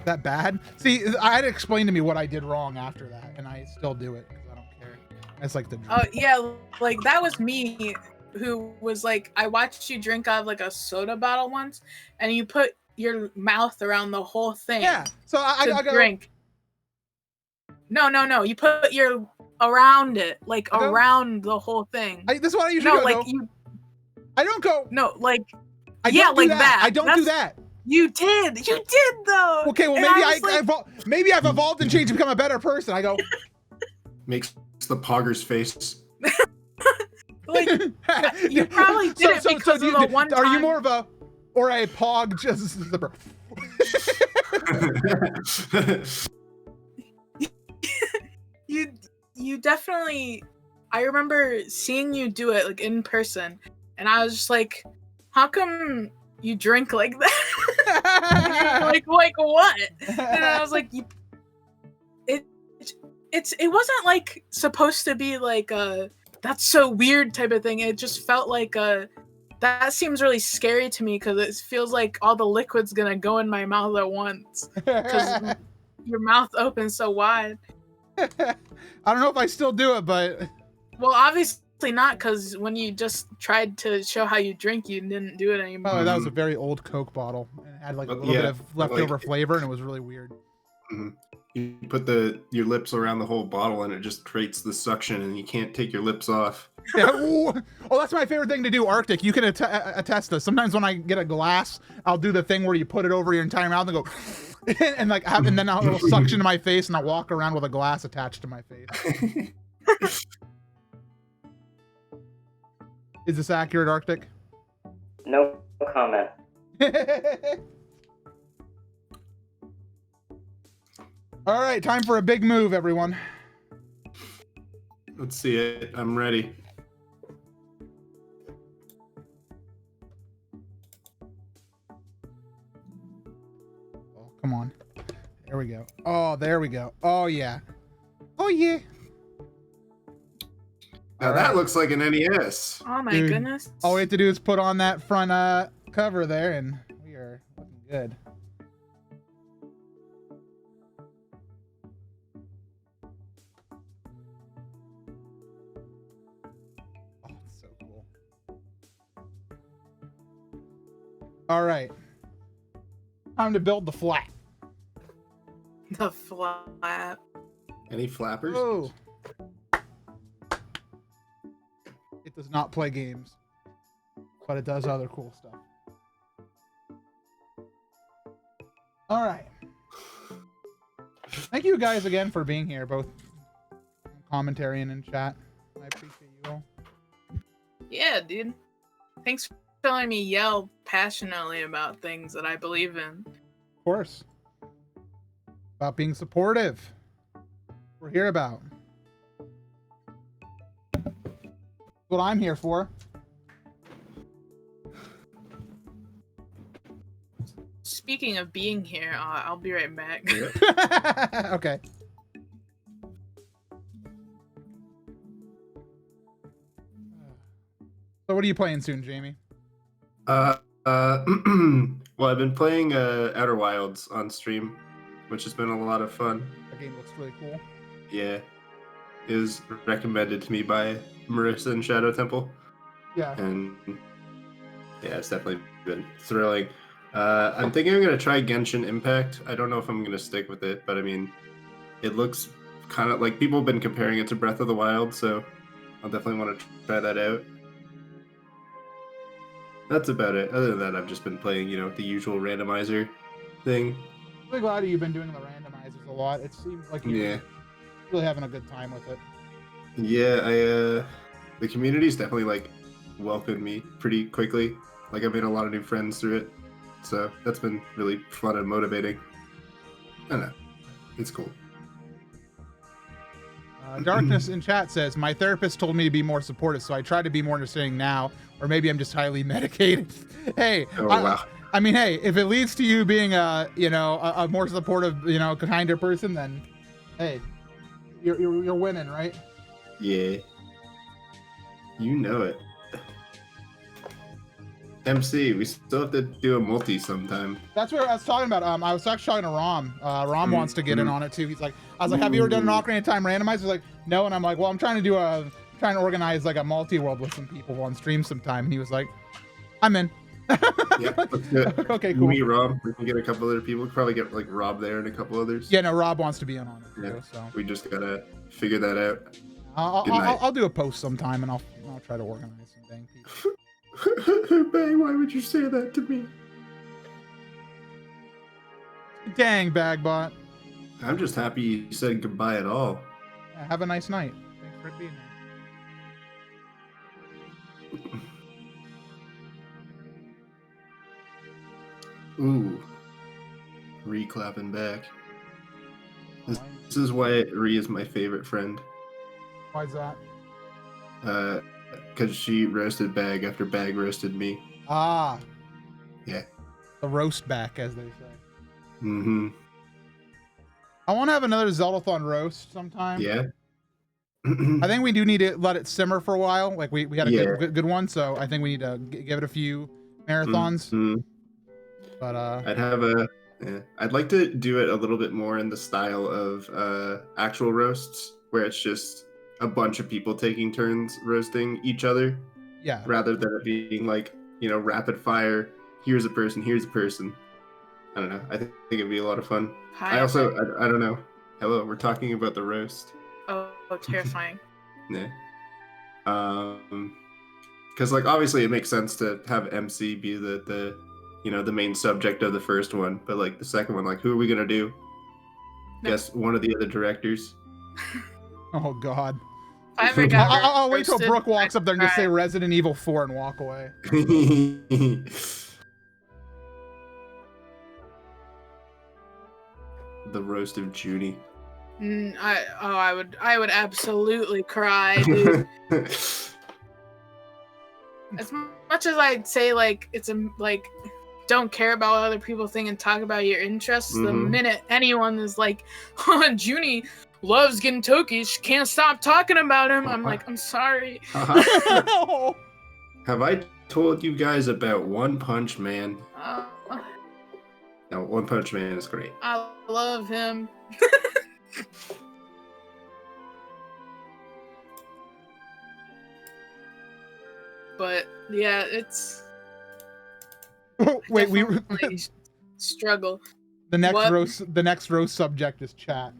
That bad? See, I had to explain to me what I did wrong after that, and I still do it because I don't care. It's like the.
Oh yeah, like that was me, who was like, I watched you drink out of like a soda bottle once, and you put your mouth around the whole thing.
Yeah. So I
to
go.
drink. No. You put your around it, like
I go-
around the whole thing.
This is what I usually
No,
go.
like
though.
you.
I don't go.
No, like
I
yeah,
don't do
like
that.
that.
I don't do that.
You did. You did though.
Okay, well
And
maybe
was like,
maybe I've evolved and changed to become a better person. I go.
Makes the Pogger's face.
like you probably did it because
do
of the one
Are you
time-
more of a or a pog just zipper?
You definitely. I remember seeing you do it like in person, and I was just like, how come you drink like that? like what? And I was like, it wasn't like supposed to be like a that's so weird type of thing. It just felt like a that seems really scary to me because it feels like all the liquid's gonna go in my mouth at once because your mouth opens so wide.
I don't know if I still do it, but
Well, obviously not, because when you just tried to show how you drink, you didn't do it anymore.
oh, that was a very old Coke bottle and it had like a little bit of leftover flavor, and it was really weird.
You put your lips around the whole bottle, and it just creates the suction, and you can't take your lips off.
Yeah. Oh, that's my favorite thing to do, Arctic. You can attest this. Sometimes when I get a glass, I'll do the thing where you put it over your entire mouth and go, and like, and then it'll suction to my face, and I'll walk around with a glass attached to my face. Is this accurate, Arctic?
No comment.
All right, time for a big move, everyone.
Let's see it. I'm ready.
Oh, come on. There we go. Oh, there we go. Oh, yeah. Oh, yeah.
Now that looks like an NES.
Oh my
Dude,
goodness.
All we have to do is put on that front cover there, and we are looking good. Oh, it's so cool. All right. Time to build the flat.
The flap.
Any flappers?
Oh. It does not play games, but it does other cool stuff. All right. Thank you guys again for being here, both commentary and in chat. I appreciate you all.
Yeah, dude. Thanks for letting me yell passionately about things that I believe in.
Of course. About being supportive. We're here about. That's what I'm here for.
Speaking of being here, I'll be right back.
Okay. So what are you playing soon, Jamie?
Well, I've been playing Outer Wilds on stream, which has been a lot of fun.
That game looks really cool.
Yeah. It was recommended to me by Marissa and Shadow Temple.
Yeah.
And yeah, it's definitely been thrilling. I'm thinking I'm going to try Genshin Impact. I don't know if I'm going to stick with it, but I mean, it looks kind of like people have been comparing it to Breath of the Wild, so I'll definitely want to try that out. That's about it. Other than that, I've just been playing, the usual randomizer thing.
I'm really glad you've been doing the randomizers a lot. It seems like you're really having a good time with it.
Yeah, the community's definitely welcomed me pretty quickly. Like I made a lot of new friends through it, so that's been really fun and motivating. I don't know, it's cool.
Darkness in chat says, my therapist told me to be more supportive, so I try to be more understanding now, or maybe I'm just highly medicated. Hey,
Oh, wow.
I mean, hey, if it leads to you being a more supportive, kinder person, then hey, you're winning, right?
Yeah. You know it. MC, we still have to do a multi sometime.
That's what I was talking about. I was actually talking to Rom. Rom wants to get in on it too. He's like, I was like, have you ever done an Ocarina of Time randomizer? He's like, no. And I'm like, well, I'm trying to organize like a multi-world with some people on stream sometime. And he was like, I'm in.
Yeah, let's do it.
Okay, cool.
Me, Rob, we can get a couple other people. Probably get like Rob there and a couple others.
Yeah, no, Rob wants to be in on it too.
Yeah.
So
We just gotta figure that out.
I'll do a post sometime and I'll try to organize some dang people.
Bang, why would you say that to me?
Dang, Bagbot.
I'm just happy you said goodbye at all.
Yeah, have a nice night. Thanks for being here.
Ooh. Re-clapping back. This is why Ree is my favorite friend.
Why's that?
Because she roasted Bag after Bag roasted me.
Ah.
Yeah.
The roast back, as they say.
Mm-hmm.
I want to have another Zeldathon roast sometime.
Yeah.
I think we do need to let it simmer for a while. Like we had a
Yeah.
good one, so I think we need to give it a few marathons.
Mhm.
But
I'd like to do it a little bit more in the style of actual roasts, where it's just a bunch of people taking turns roasting each other,
yeah.
rather than it being like, rapid fire. Here's a person. Here's a person. I don't know. I think it'd be a lot of fun.
Hi.
I don't know. Hello, we're talking about the roast.
Oh, terrifying.
Yeah. Because like obviously it makes sense to have MC be the main subject of the first one, but like the second one, like who are we gonna do?
No.
Guess one of the other directors.
Oh God.
If I ever got
I'll wait till
roasted,
Brooke walks
I'd
up there and just say
cry.
Resident Evil 4 and walk away.
The roast of Junie.
I would absolutely cry, dude. As much as I'd say like it's like don't care about what other people think and talk about your interests, the
Mhm.
minute anyone is like, oh, Junie loves Gintoki, she can't stop talking about him, I'm like, I'm sorry.
Have I told you guys about One Punch Man? No, One Punch Man is great.
I love him. But yeah, it's
Wait,
definitely struggle.
the next
What?
roast subject is chat.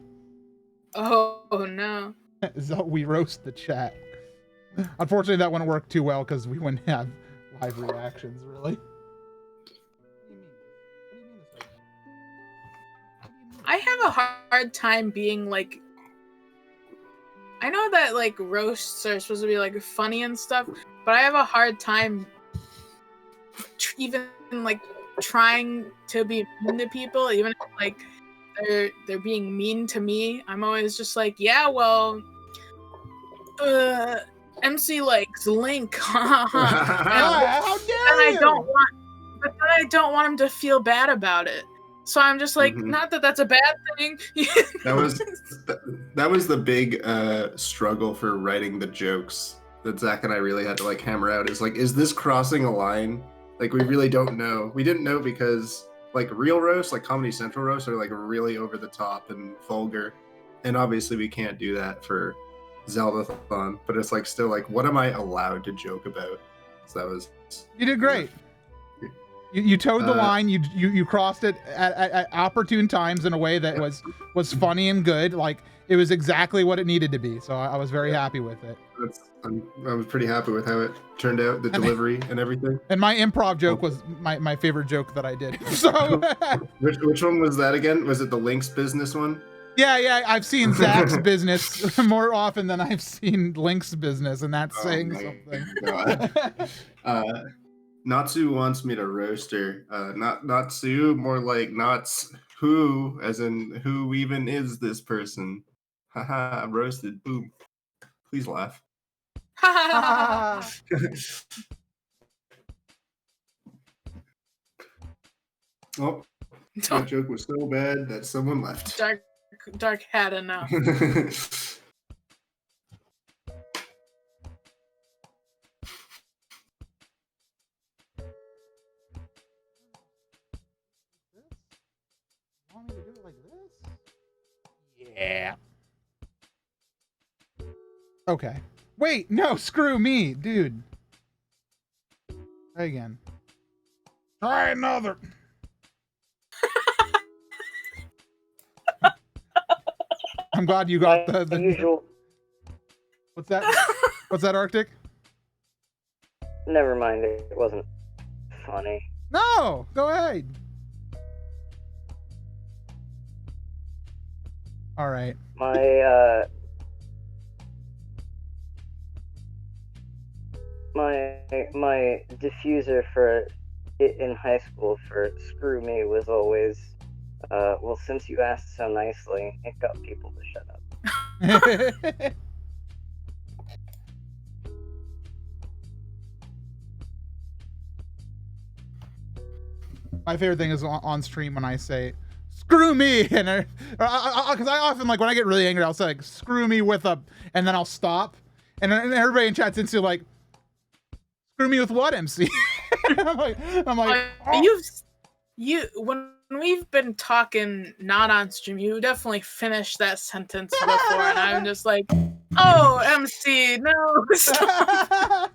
Oh no.
So we roast the chat. Unfortunately, that wouldn't work too well because we wouldn't have live reactions, really.
I have a hard time being like, I know that like roasts are supposed to be like funny and stuff, but I have a hard time even like trying to be mean to people, even if like they're being mean to me. I'm always just like, yeah, well, MC likes Link.
How dare
And I
you?
but then I don't want him to feel bad about it. So I'm just like,
Mhm.
not that that's a bad thing.
That was the big struggle for writing the jokes that Zach and I really had to like hammer out. Is like, is this crossing a line? Like we really don't know. We didn't know because like real roasts, like Comedy Central roasts, are like really over the top and vulgar, and obviously we can't do that for Zeldathon. But it's like still like, what am I allowed to joke about? So that was.
You did great. You towed the line. You crossed it at opportune times in a way that was funny and good. Like it was exactly what it needed to be. So I was very happy with it.
I was pretty happy with how it turned out, the delivery and everything.
And my improv joke was my favorite joke that I did. So
Which one was that again? Was it the Link's business one?
yeah, I've seen Zach's business more often than I've seen Link's business, and that's saying
my
something.
God. Natsu wants me to roast her. Not Natsu, more like Nats who, as in who even is this person? Haha, I'm roasted. Boom. Please laugh. Oh, that joke was so bad that someone left.
Dark had enough.
Want me to do it like this? Yeah. Okay. Wait, no, screw me, dude. Try again. Try another. I'm glad you got the
usual.
What's that? What's that, Arctic?
Never mind, it wasn't funny.
No, go ahead. All right.
My diffuser for it in high school for screw me was always, well, since you asked so nicely, it got people to shut up.
My favorite thing is on stream when I say screw me, and because I often, like, when I get really angry, I'll say like screw me with a, and then I'll stop, and then everybody in chat's into like, screw me with what, MC? I'm like oh.
When we've been talking not on stream, you definitely finished that sentence before, and I'm just like, oh, MC, no. Stop.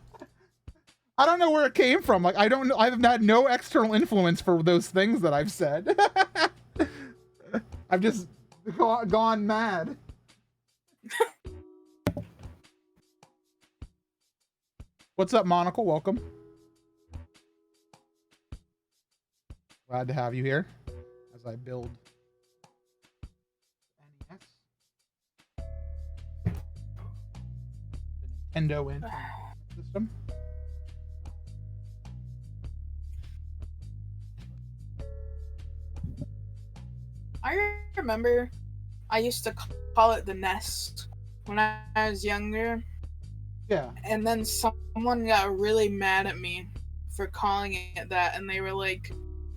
I don't know where it came from. Like, I've had no external influence for those things that I've said. I've just gone mad. What's up, Monocle? Welcome. Glad to have you here as I build NES. The Nintendo Entertainment System.
I remember I used to call it the Nest when I was younger.
Yeah.
And then someone got really mad at me for calling it that, and they were like,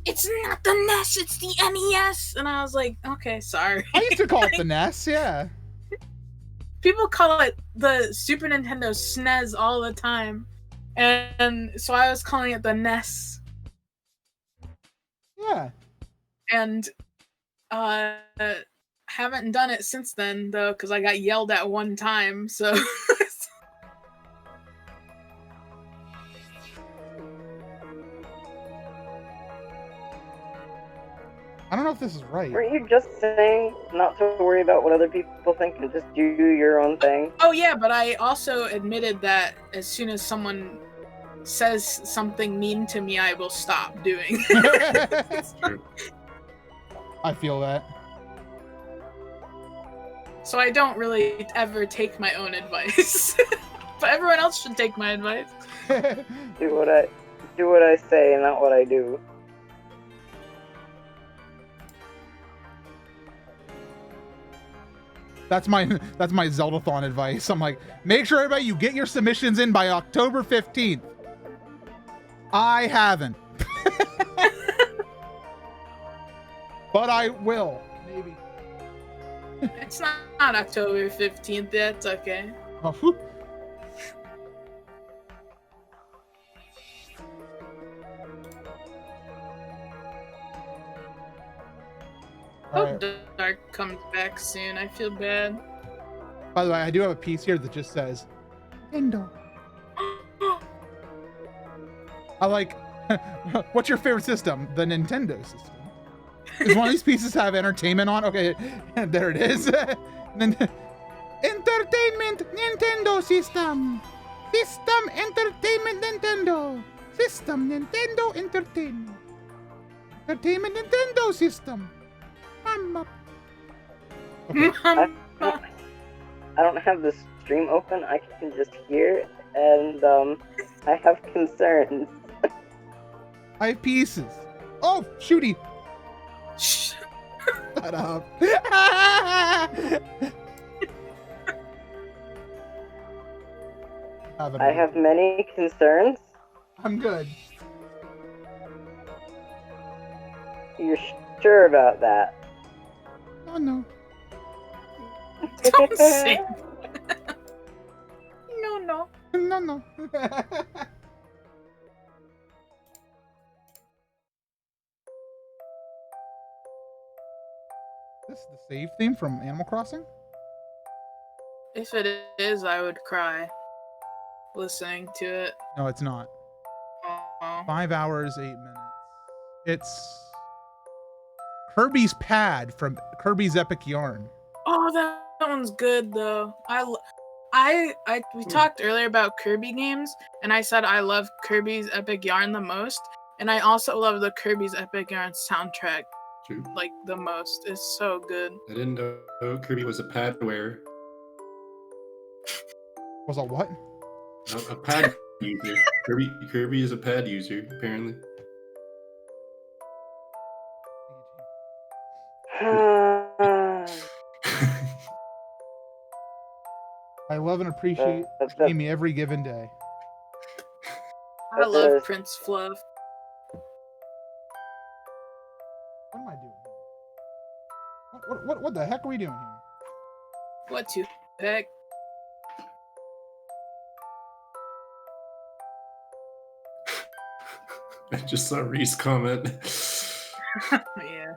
it's not the NES, it's the NES! And I was like, okay, sorry.
I used to call it the NES, yeah.
People call it the Super Nintendo SNES all the time. And so I was calling it the NES.
Yeah.
And haven't done it since then, though, because I got yelled at one time, so...
I don't know if this is right.
Were you just saying not to worry about what other people think and just do your own thing?
Oh yeah, but I also admitted that as soon as someone says something mean to me, I will stop doing.
It's true.
I feel that.
So I don't really ever take my own advice. But everyone else should take my advice.
Do what I say, not what I do.
That's my Zeldathon advice. I'm like, make sure everybody you get your submissions in by October 15th. I haven't. But I will. Maybe.
It's not October 15th yet, it's okay.
Oh, whew.
Hope Dark comes back soon. I feel bad.
By the way, I do have a piece here that just says Nintendo. I like, what's your favorite system? The Nintendo system. Does one of these pieces have entertainment on? Okay, there it is. Entertainment Nintendo system. System Entertainment Nintendo. System Nintendo Entertainment. Entertainment Nintendo system. Okay.
I don't have the stream open. I can just hear, and I have concerns.
I have pieces. Oh, shooty. Shut up. have it.
I have many concerns.
I'm good.
You're sure about that?
Oh no.
Don't say. No, no.
No, no. This is the save theme from Animal Crossing?
If it is, I would cry listening to it.
No, it's not.
Aw.
5 hours, 8 minutes. It's Kirby's Pad from Kirby's Epic Yarn.
Oh, that one's good though. We talked earlier about Kirby games, and I said I love Kirby's Epic Yarn the most, and I also love the Kirby's Epic Yarn soundtrack
True.
like the most. It's so good.
I didn't know Kirby was a pad wearer.
Was a what?
A pad user. Kirby is a pad user, apparently.
I love and appreciate Amy every given day.
I love Prince Fluff.
What am I doing here? What the heck are we doing here?
What the heck?
I just saw Reese comment.
Yeah.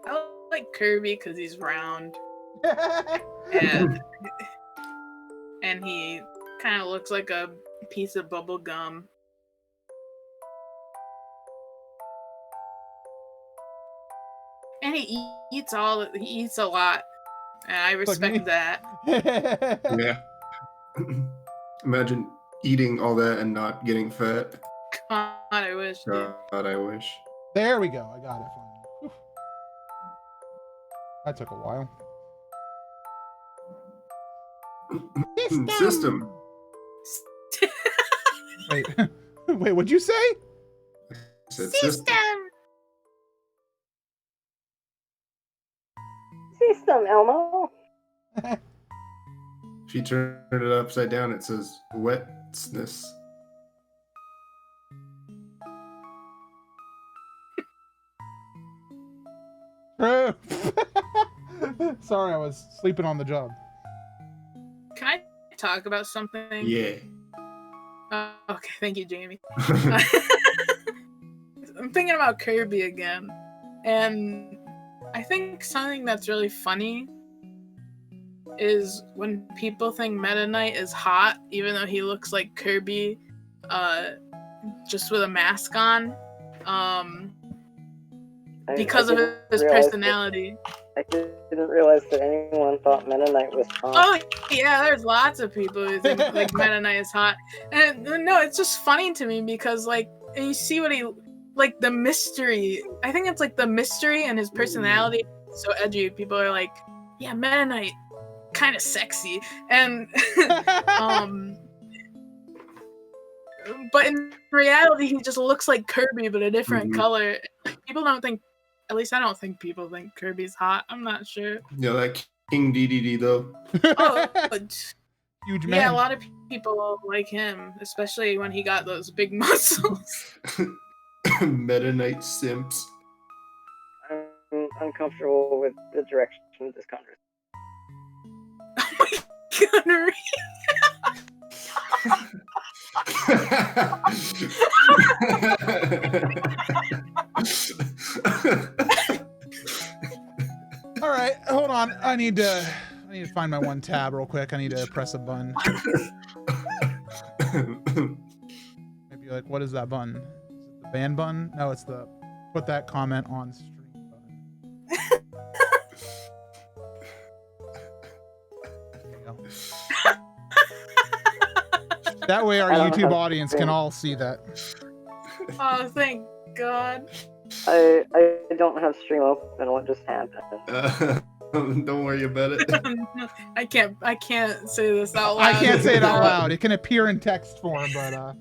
I like Kirby because he's round and he kind of looks like a piece of bubble gum. And he eats a lot, and I respect that.
Yeah. Imagine eating all that and not getting fat.
God, I wish. Dude.
God, I wish.
There we go. I got it finally. Whew. That took a while.
System.
Wait, wait, what'd you say?
Said
System.
System, Elmo.
If you turn it upside down, it says wetness.
Sorry, I was sleeping on the job.
Can I talk about something?
Yeah.
Okay, thank you, Jamie. I'm thinking about Kirby again, and I think something that's really funny is when people think Meta Knight is hot, even though he looks like Kirby, just with a mask on, because of his personality.
I didn't realize that anyone thought Meta Knight was hot.
Oh yeah, there's lots of people who think like Meta Knight is hot, and no, it's just funny to me because like you see what he like the mystery. I think it's like the mystery and his personality is so edgy. People are like, yeah, Meta Knight, kind of sexy, and but in reality, he just looks like Kirby but a different color. People don't think. At least I don't think people think Kirby's hot. I'm not sure.
Yeah, that King DDD though.
Oh,
Huge man.
yeah, a lot of people like him, especially when he got those big muscles.
Meta Knight simps.
I'm uncomfortable with the direction of this conversation.
Oh my god,
All right, hold on. I need to find my one tab real quick. I need to press a button. Maybe like, what is that button? Is it the ban button? No, it's the put that comment on stream button. There you go. That way our YouTube audience can all see that.
Oh, thank God.
I don't have stream open. What just happened?
Don't worry about it.
I can't say this out loud.
I can't say it out loud. It can appear in text form, but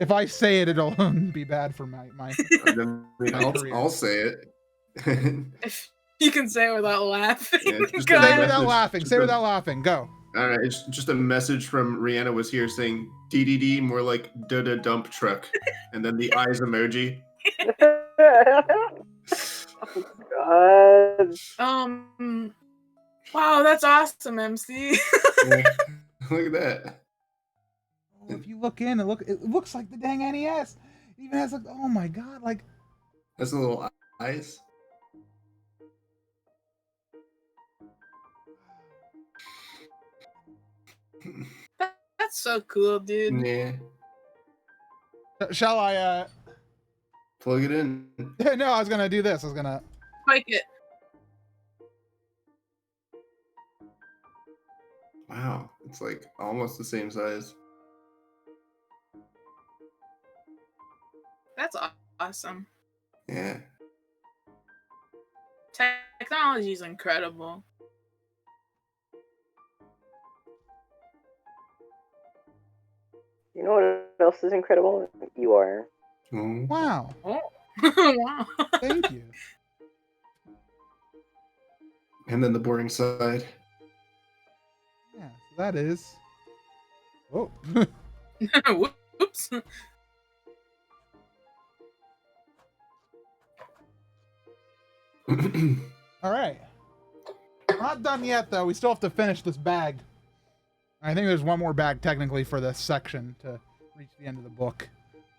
If I say it, it'll be bad for my.
I'll say it.
If you can say it without laughing.
Yeah, just
Go
a
Say it
ahead.
without
message.
laughing.
Just
Say it
a-
without laughing. Go.
All right, it's just a message from Rihanna was here saying DDD, more like da dump truck, and then the eyes emoji.
God.
Wow, that's awesome, MC.
Yeah. Look at that.
Oh, if you look in, it looks like the dang NES. It even has like, oh my god, like
That's a little eyes.
That's so cool, dude.
Yeah.
shall I?
Plug it in.
No, I was gonna do this. I was gonna.
Spike it.
Wow, it's like almost the same size.
That's awesome.
Yeah.
Technology is incredible.
You know what else is incredible? You are.
Oh.
Wow.
Oh. Wow.
Thank you.
And then the boring side.
Yeah. So that is. Oh.
Whoops.
All right. We're not done yet, though. We still have to finish this bag. I think there's one more bag technically for this section to reach the end of the book.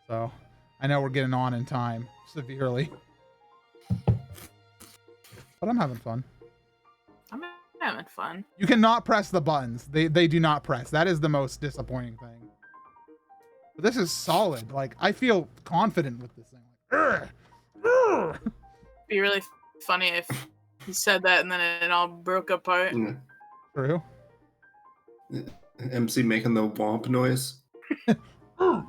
So I know we're getting on in time severely. But I'm having fun.
I'm having fun.
You cannot press the buttons. They do not press. That is the most disappointing thing. But this is solid. Like, I feel confident with this thing. Like, "Urgh! Urgh!"
Be really funny if you said that and then it all broke apart.
Yeah.
True.
MC making the womp noise.
All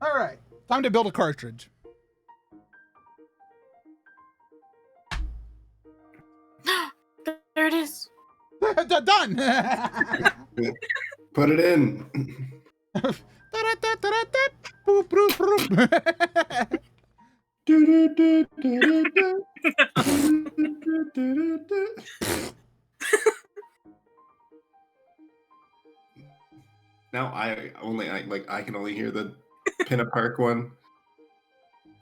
right. Time to build a cartridge.
There it is.
Done.
Put it in.
Boop, boop, boop.
Now I can only hear the Pinna Park one.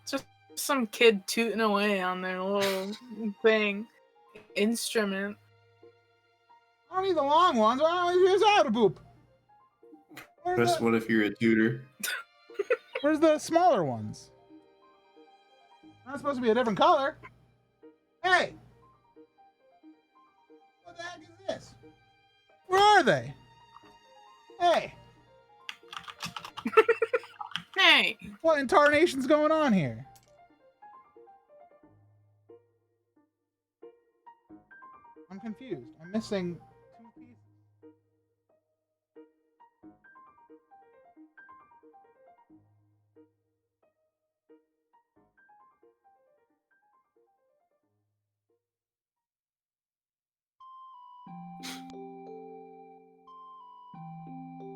Just some kid tooting away on their little thing. Instrument.
I don't need the long ones. I always use out a boop.
Press one if you're a tutor.
Where's the smaller ones? Not supposed to be a different color. Hey! What the heck is this? Where are they? Hey!
Hey!
What in tarnation's going on here? I'm confused. I'm missing 2 pieces.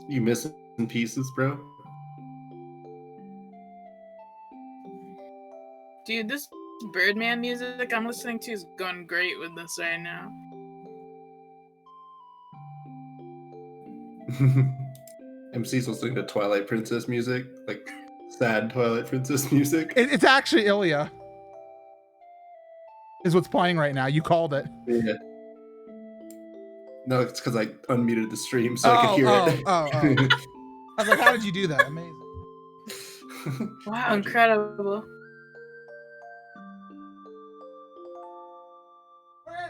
You missing pieces, bro?
Dude, this Birdman music I'm listening to is going great with this right now.
MC's listening to Twilight Princess music, like sad Twilight Princess music.
It's actually Ilya. Is what's playing right now. You called it.
Yeah. No, it's because I unmuted the stream so I could hear it.
I was like, how did you do that? Amazing.
Wow, incredible.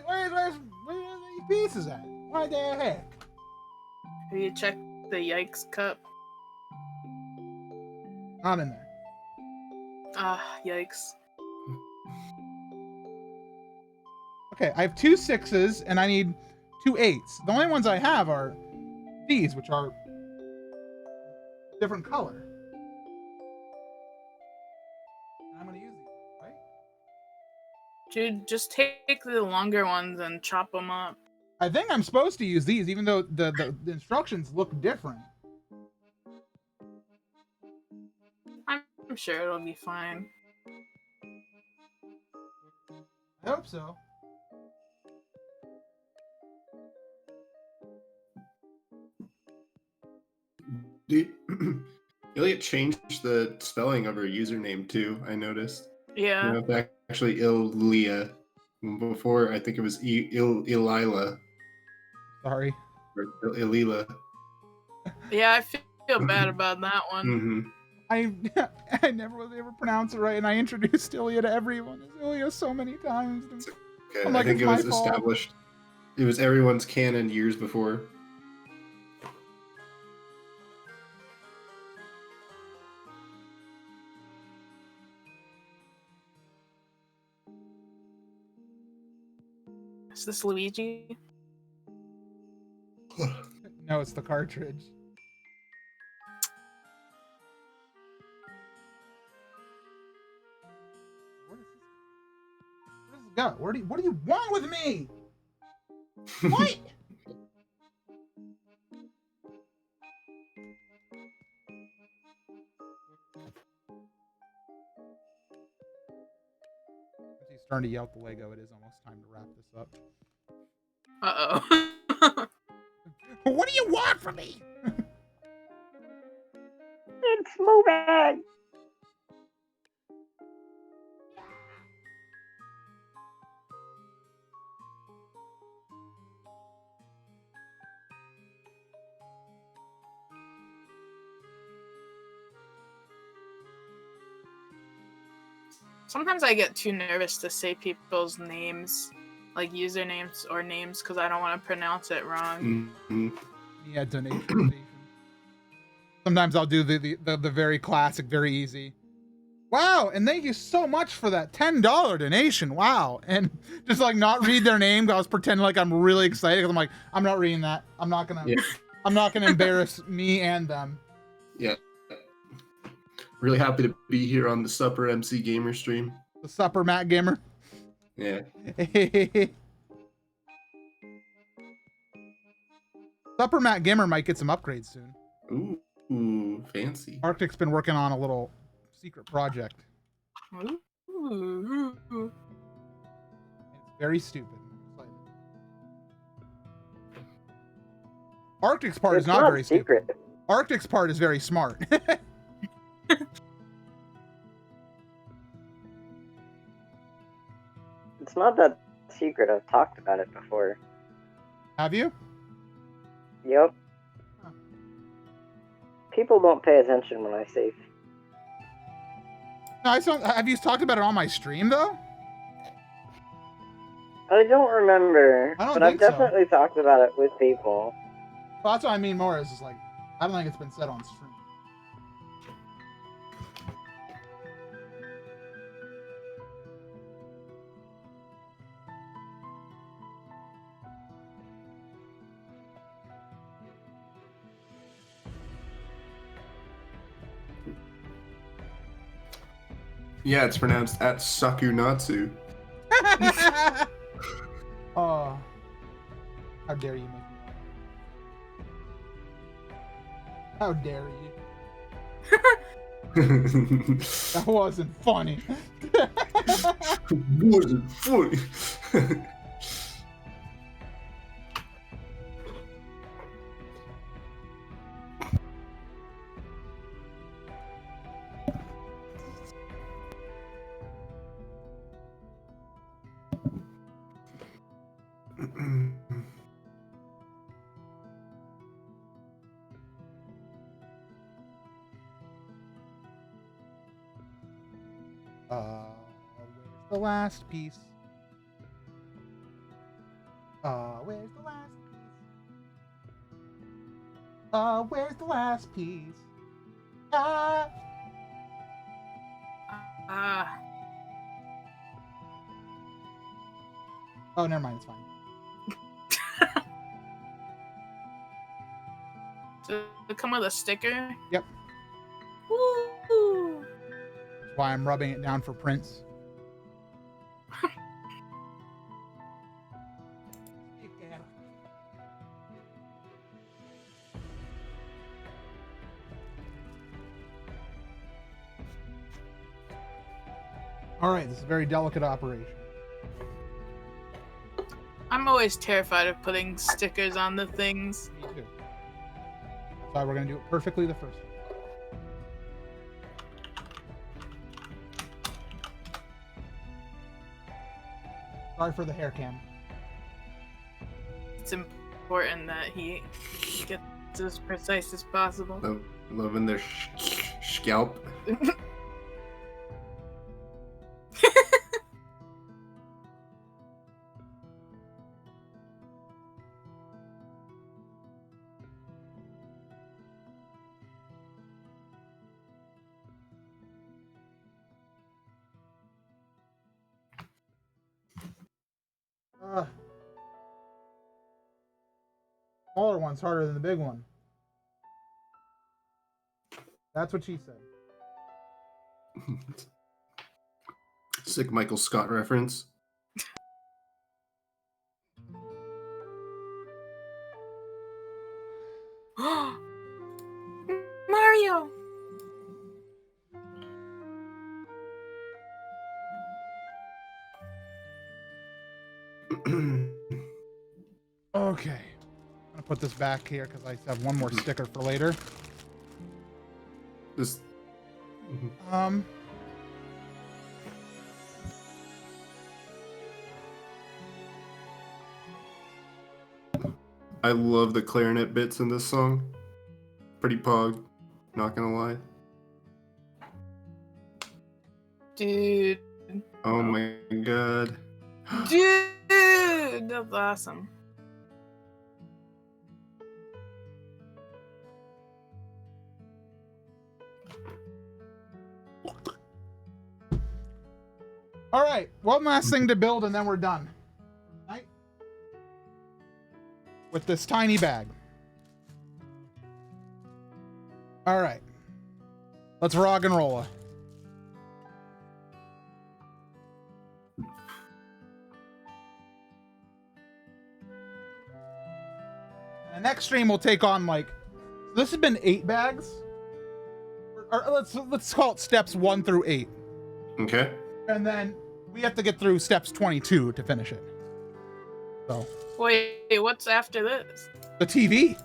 Where's these pieces at? Why the heck?
Have you checked the Yikes cup?
Not in there.
Ah, yikes.
Okay, I have 2 6s and I need 2 8s. The only ones I have are these, which are different color. I'm gonna use these, right?
Dude, just take the longer ones and chop them up.
I think I'm supposed to use these, even though the instructions look different.
I'm sure it'll be fine.
I hope so.
Dude, Elliot changed the spelling of her username too. I noticed.
Yeah.
You know, it's actually Illia. Before, I think it was Ilila
Sorry.
or Ilila.
Yeah, I feel bad about that one.
Hmm.
I never was able to pronounce it right, and I introduced Ilya to everyone as Ilya so many times.
Okay.
I'm like,
I think
it's
it was
my fault.
established. It was everyone's canon years before.
Is this Luigi?
No, it's the cartridge. Where does this go? What do you want with me? What? Since he's starting to yell at the Lego, it is almost time to wrap this up.
Uh-oh.
What do you want from me?
It's moving.
Sometimes I get too nervous to say people's names, like usernames or names, because I don't want to pronounce it wrong.
Hmm.
Yeah, donation. Sometimes I'll do the very classic, very easy. Wow, and thank you so much for that $10 donation. Wow, and just like not read their name. I was pretending like I'm really excited because I'm like, I'm not reading that. I'm not gonna embarrass me and them.
Yeah. Really happy to be here on the Supper MC Gamer stream.
The Supper Matt Gamer.
Yeah.
Supper Matt Gamer might get some upgrades soon.
Ooh, fancy.
Arctic's been working on a little secret project.
Ooh.
It's very stupid. Arctic's part is
It's
not very
secret.
stupid. Arctic's part is very smart.
It's not that secret. I've talked about it before.
Have you?
Yep.
Huh.
People don't pay attention when I say.
No, have you talked about it on my stream though?
I don't remember,
I don't
but I've
think so.
definitely talked about it with people.
Well, that's what I mean more is just like, I don't think it's been said on stream.
Yeah, it's pronounced at Sakunatsu.
Oh, how dare you make me? How dare you? That wasn't funny.
Wasn't funny.
Where's the last piece? Where's the last piece? Where's the last piece? Ah. Oh, never mind. It's fine.
Does it come with a sticker?
Yep.
Woo!
That's why I'm rubbing it down for Prince. All right, this is a very delicate operation.
I'm always terrified of putting stickers on the things.
Me too. That's why we're gonna do it perfectly the first one. Sorry for the hair cam.
It's important that he gets as precise as possible.
Loving their scalp.
Smaller one's harder than the big one. That's what she said.
Sick Michael Scott reference.
Mario!
Okay. I'm gonna put this back here because I have one more sticker for later.
This. I love the clarinet bits in this song. Pretty pog, not gonna lie.
Dude.
Oh my god.
Dude! That's awesome.
All right, one last thing to build and then we're done. Right? With this tiny bag. All right. Let's rock and roll. The next stream will take on like, this has been 8 bags. Or let's call it steps 1 through 8.
Okay.
And then we have to get through steps 22 to finish it. So.
Wait, what's after this?
The TV.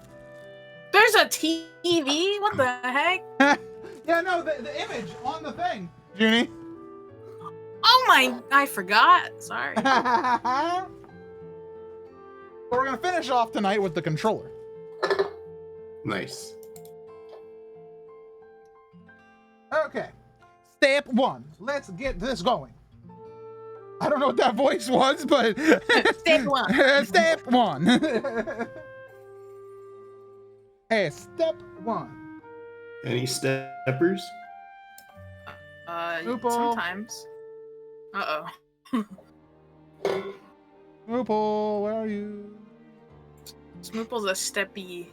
There's a TV? What the heck?
Yeah, no, the image on the thing. Junie.
Oh my, I forgot. Sorry.
So we're gonna finish off tonight with the controller.
Nice.
Okay. Step 1. Let's get this going. I don't know what that voice was, but
Step 1.
Step 1. Hey, step 1.
Any steppers?
Oople.
Sometimes. Uh-oh.
Oople, where are you?
Smoople's a steppy.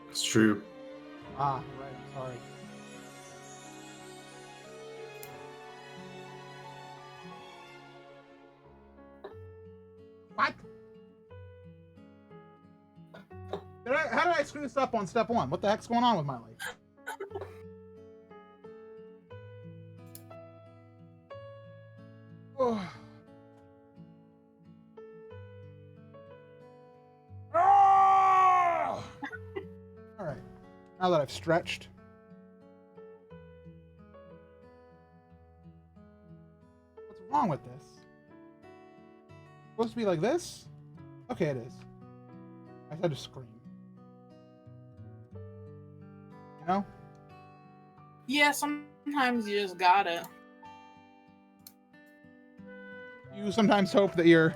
It's true.
Ah, right, sorry. What? How did I screw this up on step 1? What the heck's going on with my life? Oh. Oh! All right. Now that I've stretched. What's wrong with this? Supposed to be like this? Okay, it is. I had to scream. You know?
Yeah, sometimes you just gotta.
You sometimes hope that your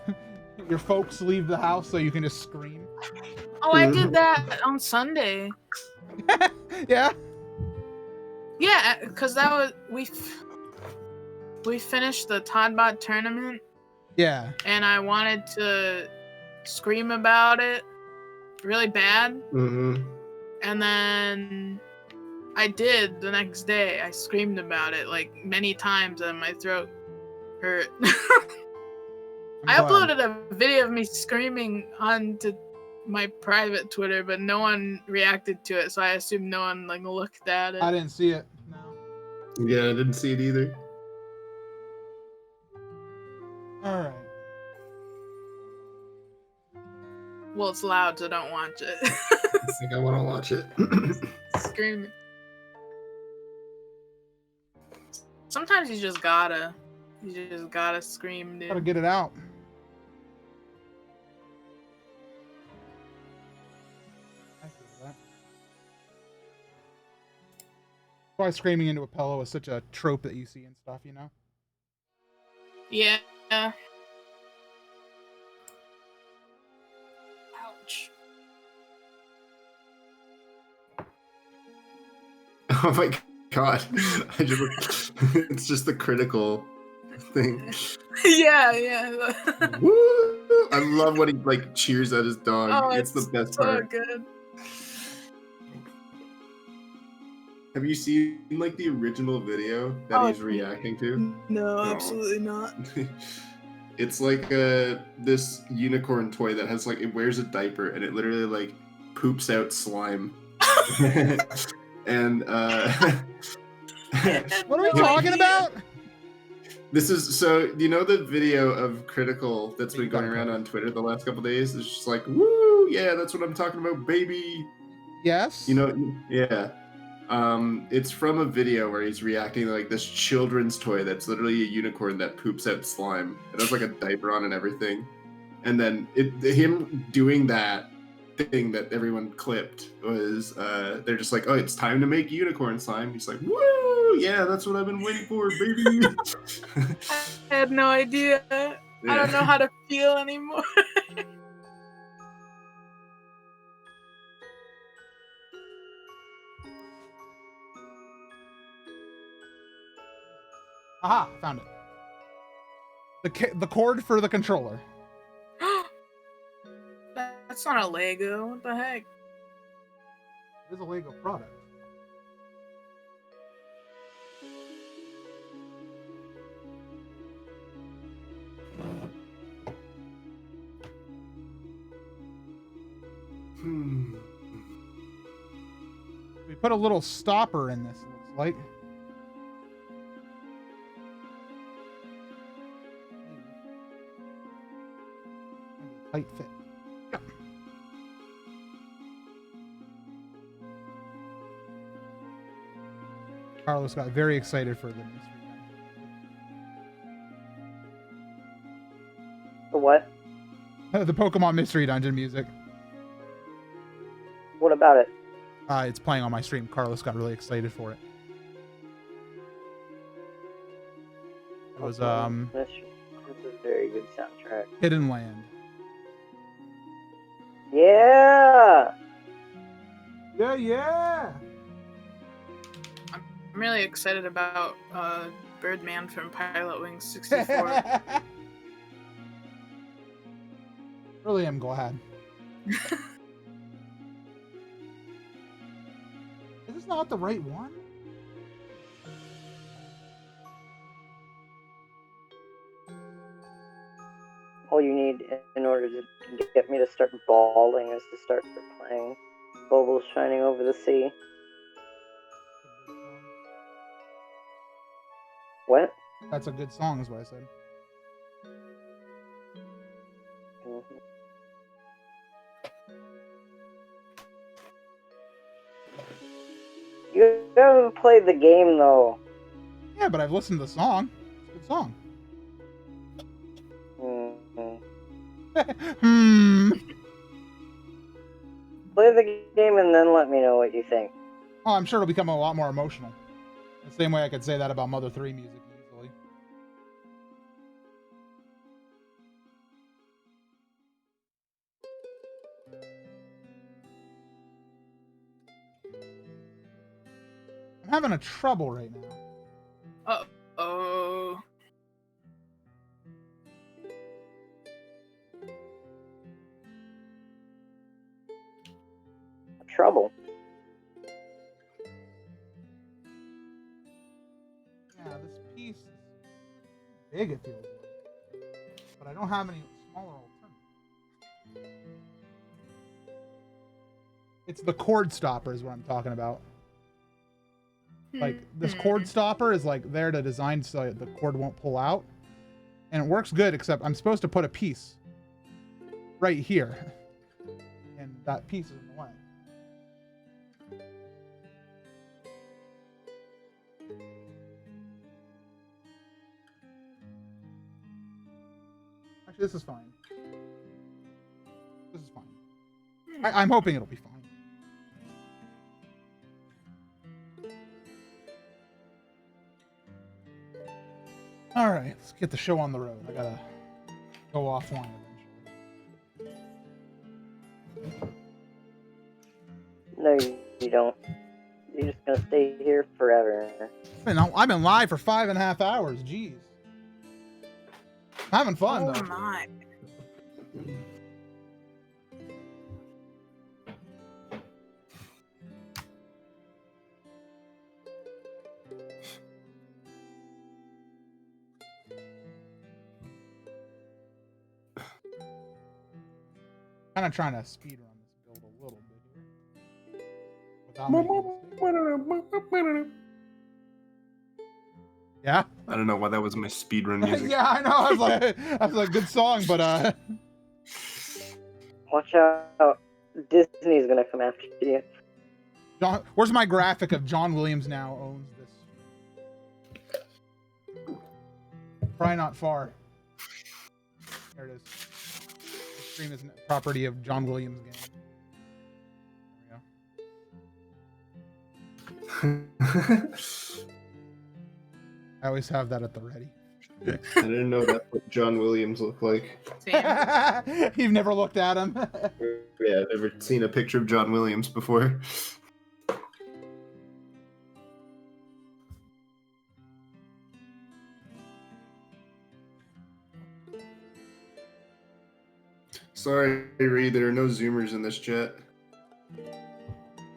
folks leave the house so you can just scream.
Oh, I did that on Sunday.
Yeah?
Yeah, because that was we finished the Toddbot tournament.
Yeah.
And I wanted to scream about it really bad.
Mm-hmm.
And then I did the next day. I screamed about it like many times and my throat hurt. I uploaded a video of me screaming onto my private Twitter, but no one reacted to it, so I assume no one like looked at it.
I didn't see it. No.
Yeah, I didn't see it either.
Well, it's loud, so don't watch it.
I think I want to watch it.
Screaming. Sometimes you just gotta scream, dude.
Gotta get it out. I feel that. That's why screaming into a pillow is such a trope that you see and stuff, you know?
Yeah. Ouch.
Oh my god! It's just the critical thing.
Yeah.
Woo! I love when he like cheers at his dog.
Oh,
it's the best
so
part.
good.
Have you seen like the original video that he's reacting to?
No,
No.
absolutely not.
It's like this unicorn toy that has like, it wears a diaper and it literally like poops out slime. And
What are we talking about?
this is so, you know, the video of Critical that's been going around on Twitter the last couple days? It's just like, woo, yeah, that's what I'm talking about, baby.
Yes.
You know, yeah. It's from a video where he's reacting to like this children's toy that's literally a unicorn that poops out slime. It has like a diaper on and everything. And then him doing that thing that everyone clipped was they're just like, oh, it's time to make unicorn slime. He's like, woo, yeah, that's what I've been waiting for, baby.
I had no idea. I don't know how to feel anymore.
Aha, found it. The cord for the controller.
That's not a Lego. What the heck?
It is a Lego product. We put a little stopper in this, looks like. Tight fit. Yeah. Carlos got very excited for the mystery.
The what?
The Pokemon Mystery Dungeon music.
What about it?
It's playing on my stream. Carlos got really excited for it. It was
That's a very good soundtrack.
Hidden Land.
Yeah.
Yeah.
I'm really excited about Birdman from Pilot Wings 64.
Really am glad. Is this not the right one?
All you need in order to get me to start bawling is to start playing Bubbles Shining Over the Sea. What?
That's a good song, is what I said.
Mhm. You haven't played the game though.
Yeah, but I've listened to the song. It's a good song.
Mm-hmm. Play the game and then let me know what you think.
Oh, I'm sure it'll become a lot more emotional. The same way I could say that about Mother 3 music easily. I'm having a trouble right now.
Uh-oh.
Trouble.
Yeah, this piece is big, it feels like. But I don't have any smaller alternatives. It's the cord stopper is what I'm talking about. Like, this cord stopper is like there to design so the cord won't pull out. And it works good, except I'm supposed to put a piece right here. that piece is in the way. Actually, this is fine. This is fine. I'm hoping it'll be fine. All right, let's get the show on the road. I gotta go offline eventually.
No, you don't. You're just gonna stay here forever.
I've been live for 5.5 hours. Jeez. Having fun
Oh
though.
my.
Kind of trying to speed run this build a little bit here. Without making mistakes. Yeah?
I don't know why that was my speedrun music.
Yeah, I know. I was like, good song, but
Watch out. Disney's gonna come after you.
John, where's my graphic of John Williams now owns this? Probably not far. There it is. The stream is property of John Williams game. There we go. I always have that at the ready.
I didn't know that's what John Williams looked like.
Same.
You've never looked at him.
Yeah, I've never seen a picture of John Williams before. Sorry, Reed, there are no Zoomers in this chat.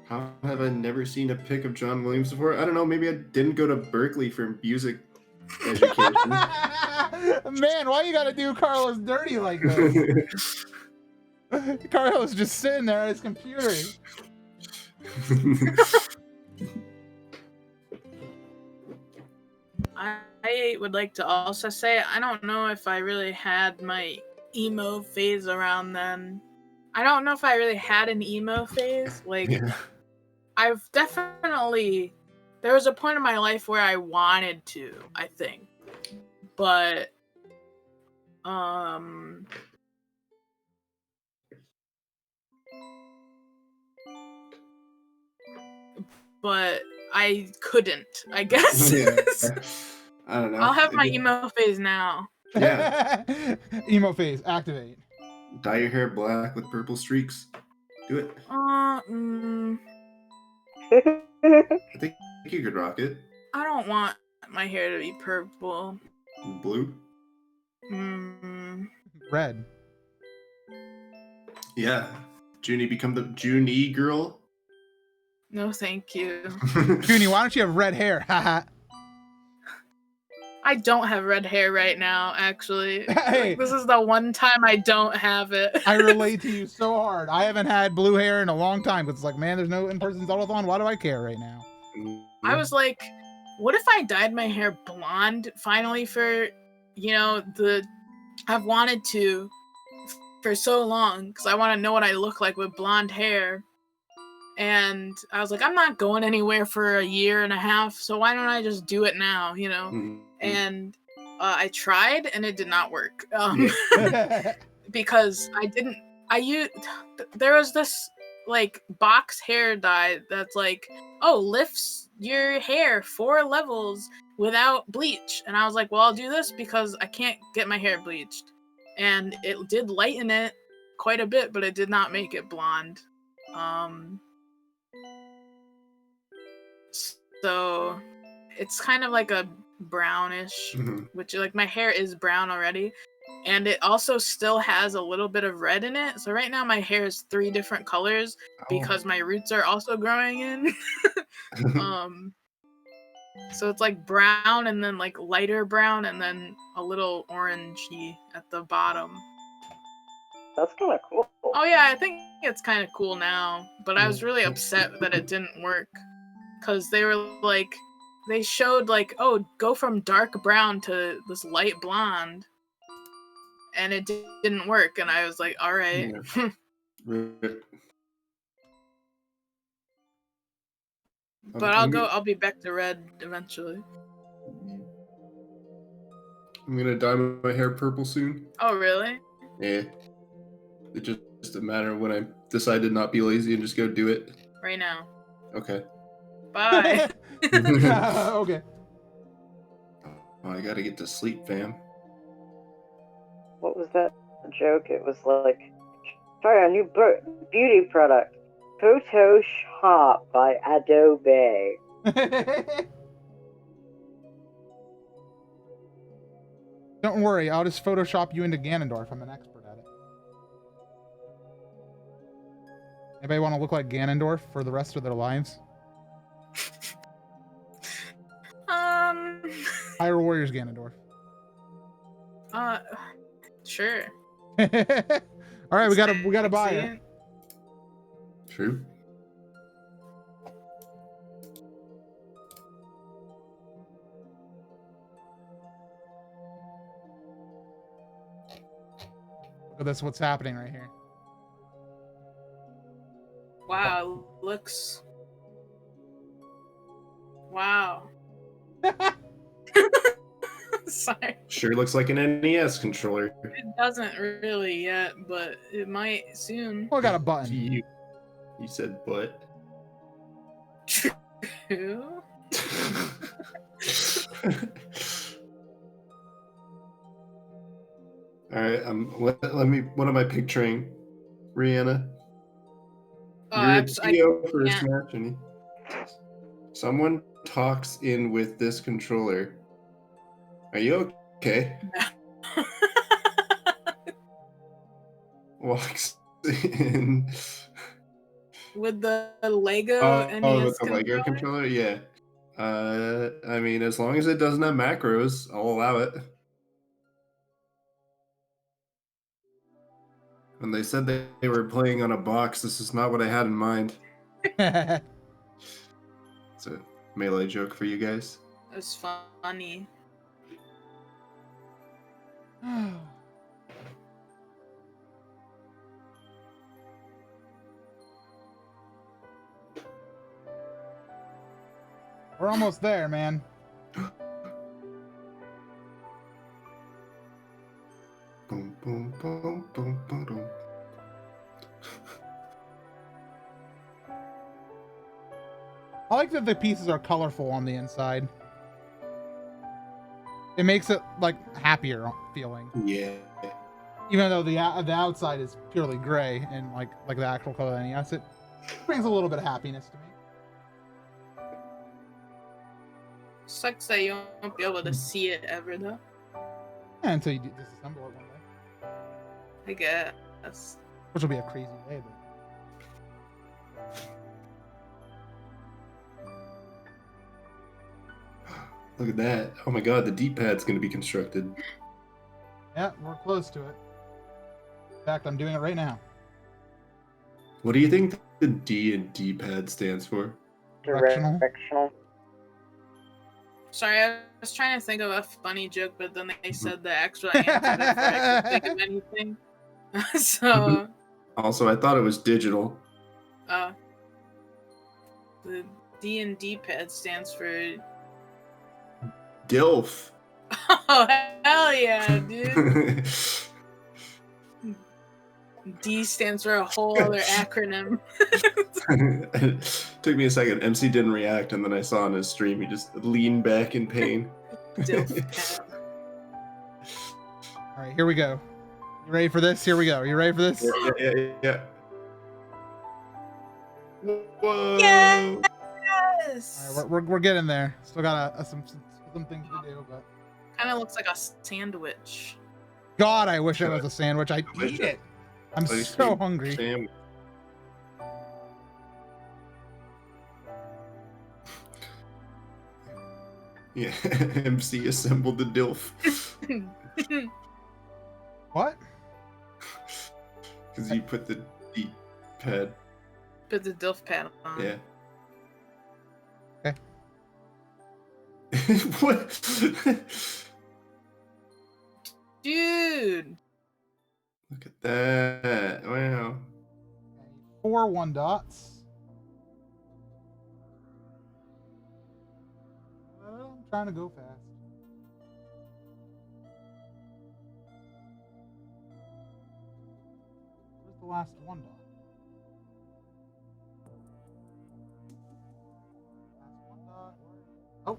How have I never seen a pic of John Williams before? I don't know, maybe I didn't go to Berkeley for music education.
Man, why you gotta do Carlos dirty like this? Carlos just sitting there at his computer.
I would like to also say I don't know if I really had my emo phase around then. I don't know if I really had an emo phase. Like,
Yeah.
I've definitely... There was a point in my life where I wanted to, I think. But... But I couldn't, I guess.
Yeah. I don't know.
I'll have my emo phase now.
Yeah.
Emo phase, activate.
Dye your hair black with purple streaks. Do it.
I
I think you could rock it.
I don't want my hair to be purple.
Blue?
Red.
Yeah. Junie, become the Junie girl.
No, thank you.
Junie, why don't you have red hair? Haha.
I don't have red hair right now, actually.
Hey.
Like, this is the one time I don't have it.
I relate to you so hard. I haven't had blue hair in a long time, but it's like, man, there's no in-person Zeldathon. Why do I care right now?
I was like, what if I dyed my hair blonde finally for, I've wanted to for so long because I want to know what I look like with blonde hair. And I was like, I'm not going anywhere for a year and a half, so why don't I just do it now,
Mhm.
And I tried, and it did not work. Because there was this, like, box hair dye that's like, oh, lifts your hair 4 levels without bleach. And I was like, well, I'll do this because I can't get my hair bleached. And it did lighten it quite a bit, but it did not make it blonde. So it's kind of like a brownish,
Mhm.
which, like, my hair is brown already, and it also still has a little bit of red in it. So right now my hair is 3 different colors because my roots are also growing in. So it's like brown and then like lighter brown and then a little orangey at the bottom.
That's kind of cool.
Oh yeah, I think it's kind of cool now, but I was really upset that it didn't work because they were like, they showed like, oh, go from dark brown to this light blonde, and it didn't work, and I was like, all right.
Rip.
But I'll be back to red eventually.
I'm gonna dye my hair purple soon.
Oh, really?
Yeah. It's just a matter of when I decide to not be lazy and just go do it.
Right now.
Okay.
Bye.
Okay.
Oh, I gotta get to sleep, fam.
What was that joke? It was like, try a new beauty product, Photoshop by Adobe.
Don't worry, I'll just Photoshop you into Ganondorf. I'm an expert at it. Anybody want to look like Ganondorf for the rest of their lives? Hyrule Warriors Ganondorf.
Sure.
All right, we gotta buy
See
it.
it?
True.
Look at this, what's happening right here.
Wow, looks. Wow. Sorry.
Sure looks like an NES controller.
It doesn't really yet, but it might soon.
Oh, I got a button.
You said butt.
True.
All right, let me. What am I picturing, Rihanna? You're a video for a
can't.
Smash, and someone talks in with this controller. Are you okay? Walks in.
With the Lego
Oh,
NES
with the Lego controller, yeah. I mean, as long as it doesn't have macros, I'll allow it. When they said they were playing on a box, this is not what I had in mind. It's a Melee joke for you guys.
It's funny.
We're almost there, man.
Boom, boom, boom, boom, boom, boom.
I like that the pieces are colorful on the inside. It makes it like happier feeling,
Yeah.
even though the outside is purely gray and like the actual color of the NES. It brings a little bit of happiness to me.
Sucks that you won't be able to see it ever, though.
Yeah, until you disassemble it one day,
I guess.
which will be a crazy day. But
Look at that. Oh my god, the D-pad's gonna be constructed.
yeah, we're close to it. In fact, I'm doing it right now.
What do you think the D in D-pad stands for?
Directional.
Directional.
Sorry, I was trying to think of a funny joke, but then they said the actual answer before I could think of anything. So,
Also, I thought it was digital.
the D and D pad stands for.
DILF.
Oh, hell yeah, dude. D stands for a whole other acronym.
It took me a second. MC didn't react, and then I saw on his stream he just leaned back in pain.
Dilf.
All right, here we go. You ready for this? Here we go. You ready for this?
Yeah. Whoa!
Yes!
All right, we're getting there. Still got some things to do, but
Kind of looks like a sandwich.
God, I wish it was a sandwich. I'd eat it. I'm
Ice
so
cream
hungry.
sandwich. Yeah, MC assembled the DILF.
What?
Because you put the D-pad.
Put the Dilf pad on.
Yeah.
Okay.
What?
Dude!
Look at that. Wow.
4 1 dots. trying to go fast. Where's the last one dot? Last one dot. Oh.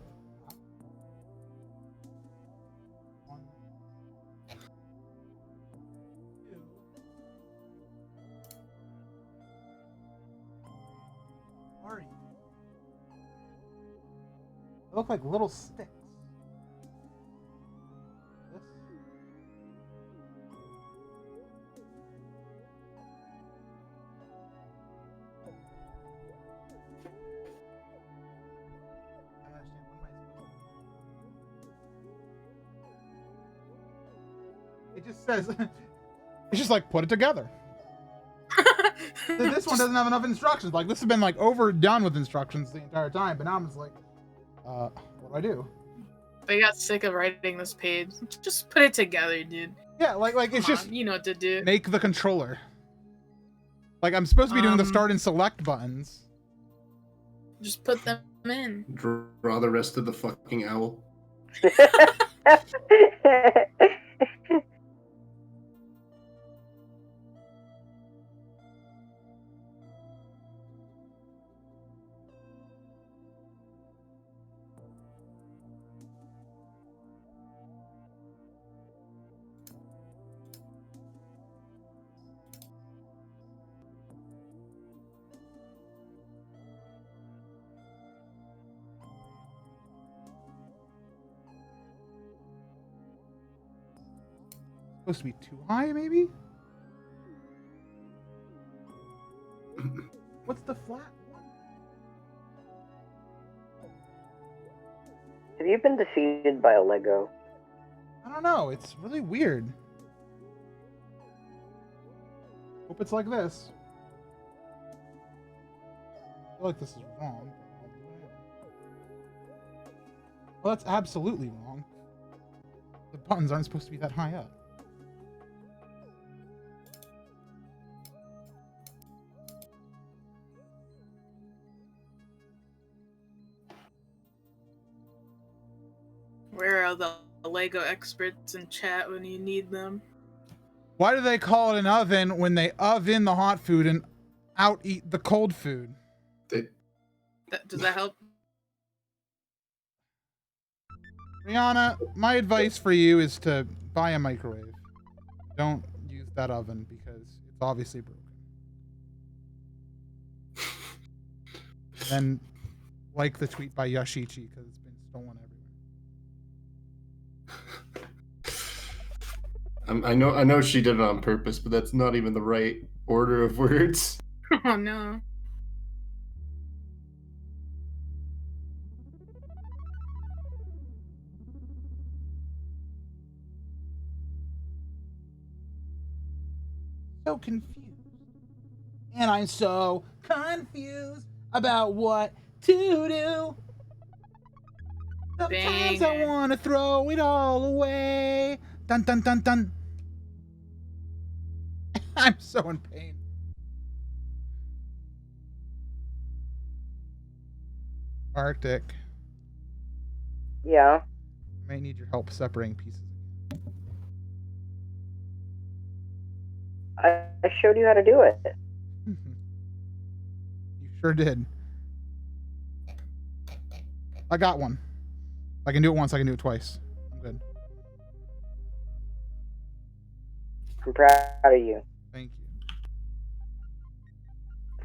One. Two. Where are you? They look like little sticks. This. I don't understand. What am I supposed to do? It just says, it's just like, put it together. This one doesn't have enough instructions. Like, this has been like overdone with instructions the entire time, but now I'm just like, what do I do?
They got sick of writing this page. Just put it together, dude.
Yeah, like it's
Come
just
on, you know what to do.
make the controller. Like, I'm supposed to be doing the start and select buttons.
Just put them in.
Draw the rest of the fucking owl.
Supposed to be too high, maybe? What's the flat one?
Have you been defeated by a Lego?
I don't know. It's really weird. Hope it's like this. I feel like this is wrong. Well, that's absolutely wrong. The buttons aren't supposed to be that high up.
Where are the Lego experts in chat when you need them?
Why do they call it an oven when they oven the hot food and out eat the cold food?
Does that help?
Rihanna, my advice for you is to buy a microwave. Don't use that oven because it's obviously broken. And like the tweet by Yashichi because it's been stolen everywhere.
I know she did it on purpose, but that's not even the right order of words.
Oh no.
So confused. And I'm so confused about what to do. Sometimes I
Banger.
want to throw it all away. Dun dun dun dun. I'm so in pain. Arctic,
Yeah.
I may need your help separating pieces.
I showed you how to do it.
You sure did. I got one. If I can do it once, I can do it twice. I'm good.
I'm proud of you.
Thank you.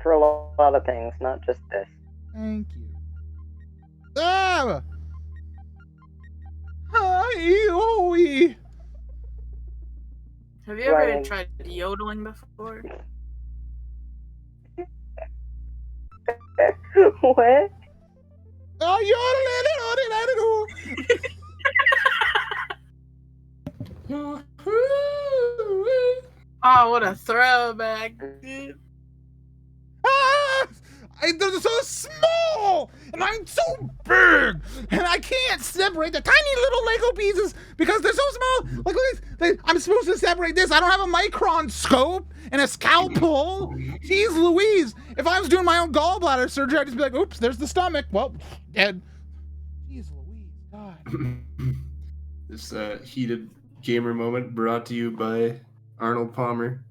For a lot of things, not just this.
Thank you. Ah! Hi-oh-wee.
Have you ever
Ryan.
tried yodeling before?
What?
Oh,
Oh, what a throwback, dude.
ah! They're so small, and I'm so big, and I can't separate the tiny little Lego pieces because they're so small. Like, look at this. I'm supposed to separate this. I don't have a micron scope and a scalpel. Jeez Louise. If I was doing my own gallbladder surgery, I'd just be like, oops, there's the stomach. Well, dead. Jeez Louise. God.
This heated gamer moment brought to you by Arnold Palmer.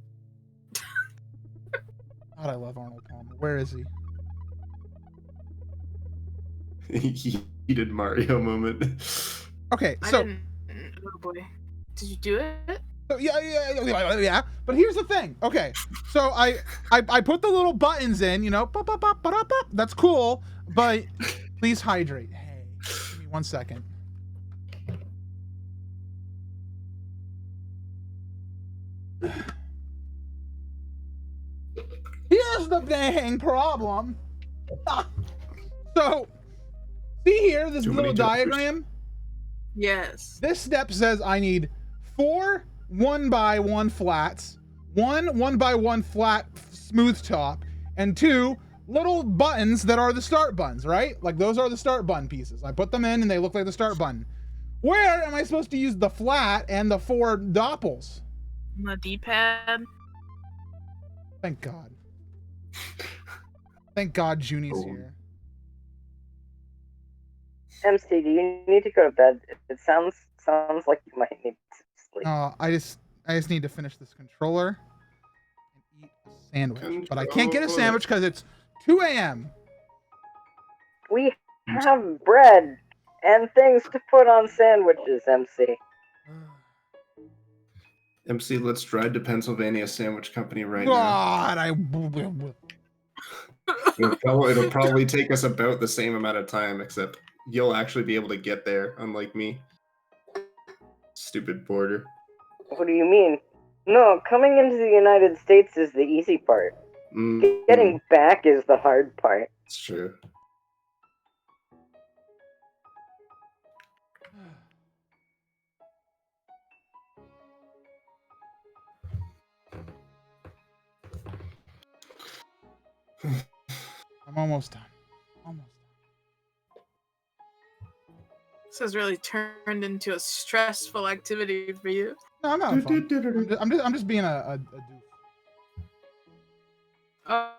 God, I love Arnold Palmer. Where is he?
Heated Mario moment.
Okay,
I
so
didn't. Oh boy, did you do it?
yeah. But here's the thing. Okay, so I put the little buttons in. You know, pop, pop, pop, pop, pop. That's cool. But please hydrate. Hey, give me 1 second. Here's the dang problem. So, see here, this
Too many
little
jumpers.
diagram?
Yes.
This step says I need 4 1x1 flats, 1 1x1 flat smooth top, and 2 little buttons that are the start buttons, right? Like those are the start button pieces. I put them in and they look like the start button. Where am I supposed to use the flat and the 4 doppels?
The D-pad.
Thank God. Thank God Junie's
Oh.
here.
MC, do you need to go to bed? It sounds like you might need to sleep.
I just need to finish this controller and eat a sandwich. But I can't get a sandwich because it's 2 a.m.
We have bread and things to put on sandwiches, MC.
MC, let's drive to Pennsylvania Sandwich Company right now.
God,
It'll probably take us about the same amount of time, except you'll actually be able to get there, unlike me. Stupid border.
What do you mean? No, coming into the United States is the easy part. Getting back is the hard part.
It's true.
I'm almost done. Almost
This has really turned into a stressful activity for you.
done. No, I'm not fun. I'm just being a doof.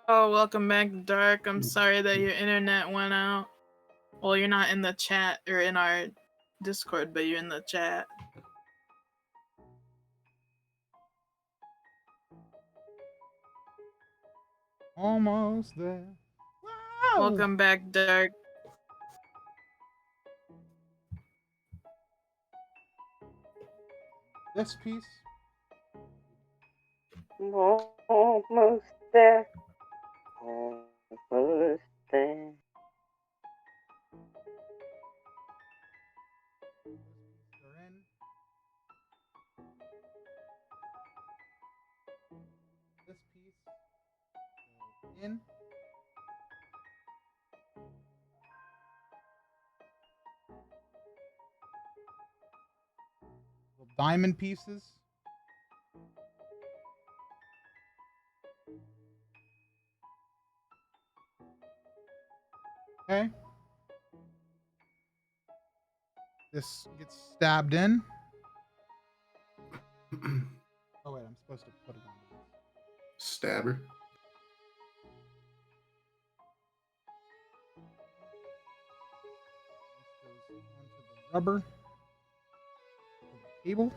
Oh, welcome back, Dark. I'm sorry that your internet went out. Well, you're not in the chat or in our Discord, but you're in the chat.
Almost there. Wow.
Welcome back, Dark.
This piece.
Almost there. Almost there.
They're in. This piece. Go in. Little diamond pieces. Okay. This gets stabbed in. Oh wait, I'm supposed to put it on.
Stabber.
This goes onto the rubber. On the table.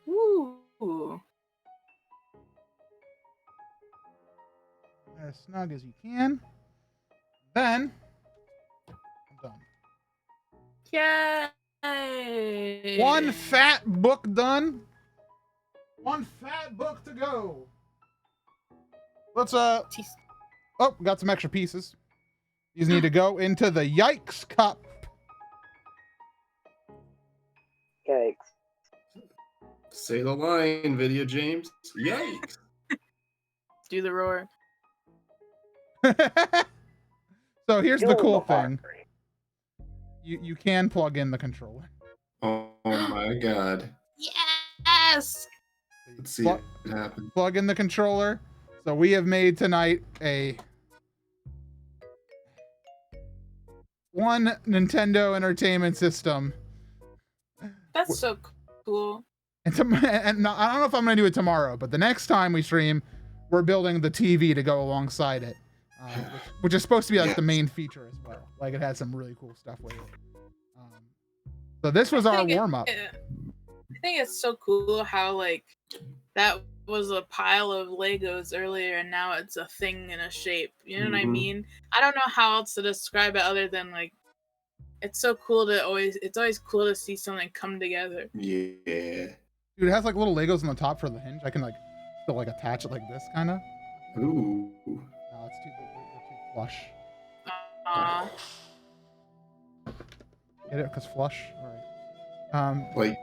Ooh.
As snug as you can. Then I'm done.
Yay!
One fat book done. One fat book to go. Let's oh, got some extra pieces. These need to go into the Yikes cup.
Yikes.
Say the line, Video James. Yikes.
Do the roar.
So here's the
Kill
cool
the
thing.
heart.
You can plug in the controller.
Oh my god.
Yes!
Let's see
Plug,
what happens.
plug in the controller. So we have made tonight a one Nintendo Entertainment System.
That's so cool.
And I don't know if I'm going to do it tomorrow, but the next time we stream, we're building the TV to go alongside it. which is supposed to be like the main feature as well. Like it has some really cool stuff with it. So this was our warm up.
I think it's so cool how like that was a pile of Legos earlier and now it's a thing in a shape. You know what I mean? I don't know how else to describe it other than like it's so cool to it's always cool to see something come together.
Yeah.
Dude, it has like little Legos on the top for the hinge. I can like still like attach it like this kind of.
Ooh.
No, it's too big. They're too flush. Get it? Because flush? Alright.
Like,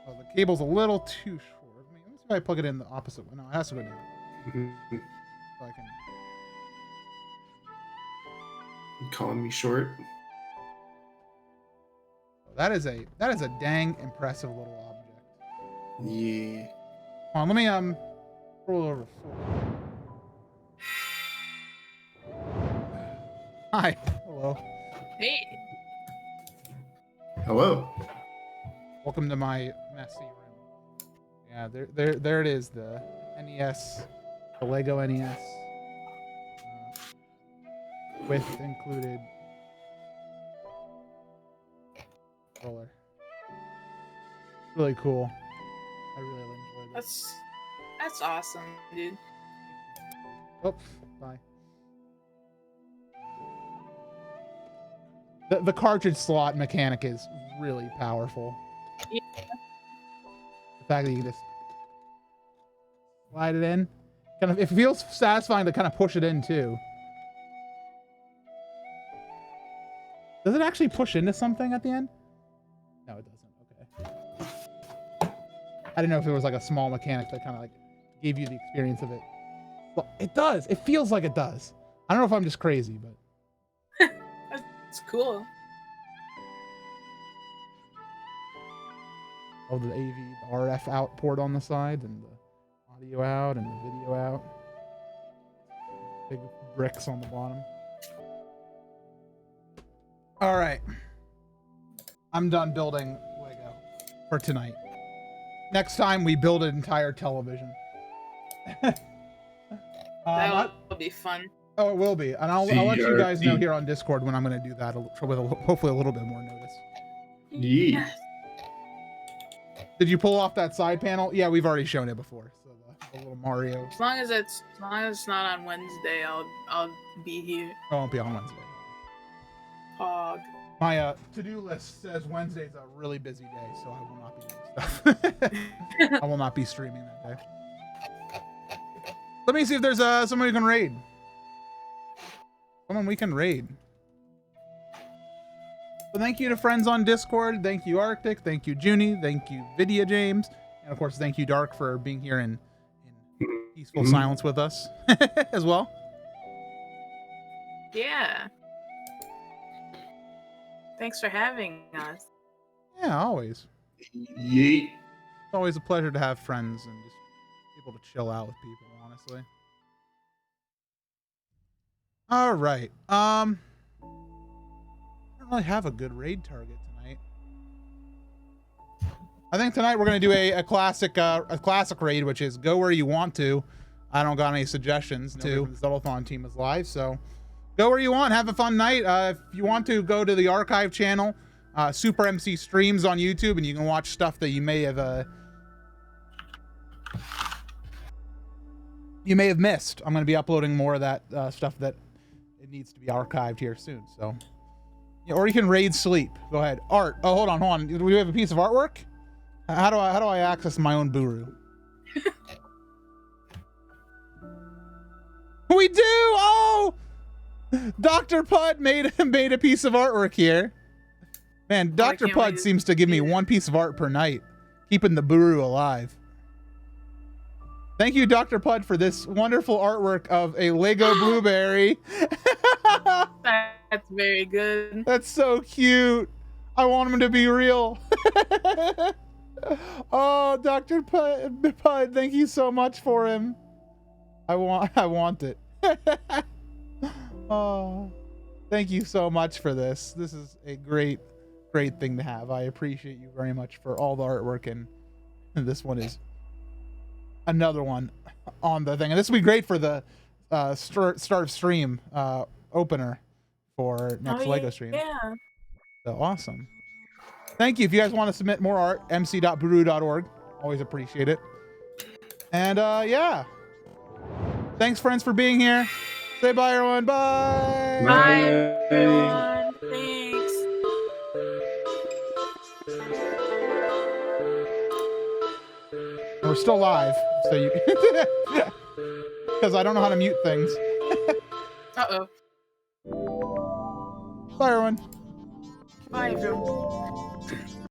well, the cable's a little too short. I mean, let me see if I plug it in the opposite way. No, it has to go down. So I can.
you calling me short?
That is a dang impressive little object.
Yeah.
Come on, let me roll over. Hi. Hello.
Hey.
Hello.
Welcome to my messy room. Yeah, there it is. The NES, the Lego NES, with included controller. Really cool. I really enjoyed it.
That's awesome, dude.
Oh, bye. The cartridge slot mechanic is really powerful.
Yeah.
The fact that you can just slide it in, kind of, it feels satisfying to kind of push it in too. Does it actually push into something at the end? No, it doesn't. Okay. I didn't know if there was like a small mechanic that kind of like gave you the experience of it. Well, it does. It feels like it does. I don't know if I'm just crazy, but.
It's cool.
Oh, the AV, the RF out port on the side, and the audio out, and the video out. Big bricks on the bottom. All right. I'm done building Lego for tonight. Next time we build an entire television.
That would be fun.
Oh, it will be. And I'll let you guys know here on Discord when I'm going to do that with hopefully a little bit more notice.
Yeah.
Did you pull off that side panel? Yeah, we've already shown it before. So the little Mario.
As long as it's not on Wednesday, I'll be here.
It won't be on Wednesday.
Hog.
My to-do list says Wednesday's a really busy day, so I will not be doing stuff. I will not be streaming that day. Let me see if there's someone we can raid. Someone we can raid. So thank you to friends on Discord. Thank you, Arctic. Thank you, Junie. Thank you, Vidya James. And of course, thank you, Dark, for being here in peaceful silence with us as well.
Yeah. Thanks for having us.
Yeah, always.
Yeet.
It's always a pleasure to have friends and just be able to chill out with people, honestly. All right. I don't really have a good raid target tonight. I think tonight we're gonna do a classic raid, which is go where you want to. I don't got any suggestions. The Zettathon team is live, so go where you want. Have a fun night. If you want to, go to the archive channel, Super MC Streams on YouTube, and you can watch stuff that you may have missed. I'm gonna be uploading more of that stuff that it needs to be archived here soon. So, yeah, or you can raid sleep. Go ahead. Art. Oh, hold on. Do we have a piece of artwork? How do I access my own Buru? We do. Oh, Dr. Pud made a piece of artwork here. Man, Dr. Pud seems to give me one piece of art per night, keeping the Buru alive. Thank you, Dr. Pud, for this wonderful artwork of a Lego blueberry.
That's very good.
That's so cute. I want him to be real. Oh, Dr. Pud, thank you so much for him. I want it. Oh, thank you so much for this. This is a great thing to have. I appreciate you very much for all the artwork, and this one is another one on the thing, and this will be great for the start of stream opener for next Lego stream.
Yeah.
So awesome. Thank you. If you guys want to submit more art, mc.buru.org. Always appreciate it. And yeah. Thanks, friends, for being here. Say bye, everyone. Bye.
Bye, everyone. Thanks.
We're still live, so you because I don't know how to mute things.
Uh-oh.
Bye, everyone.
Bye, everyone.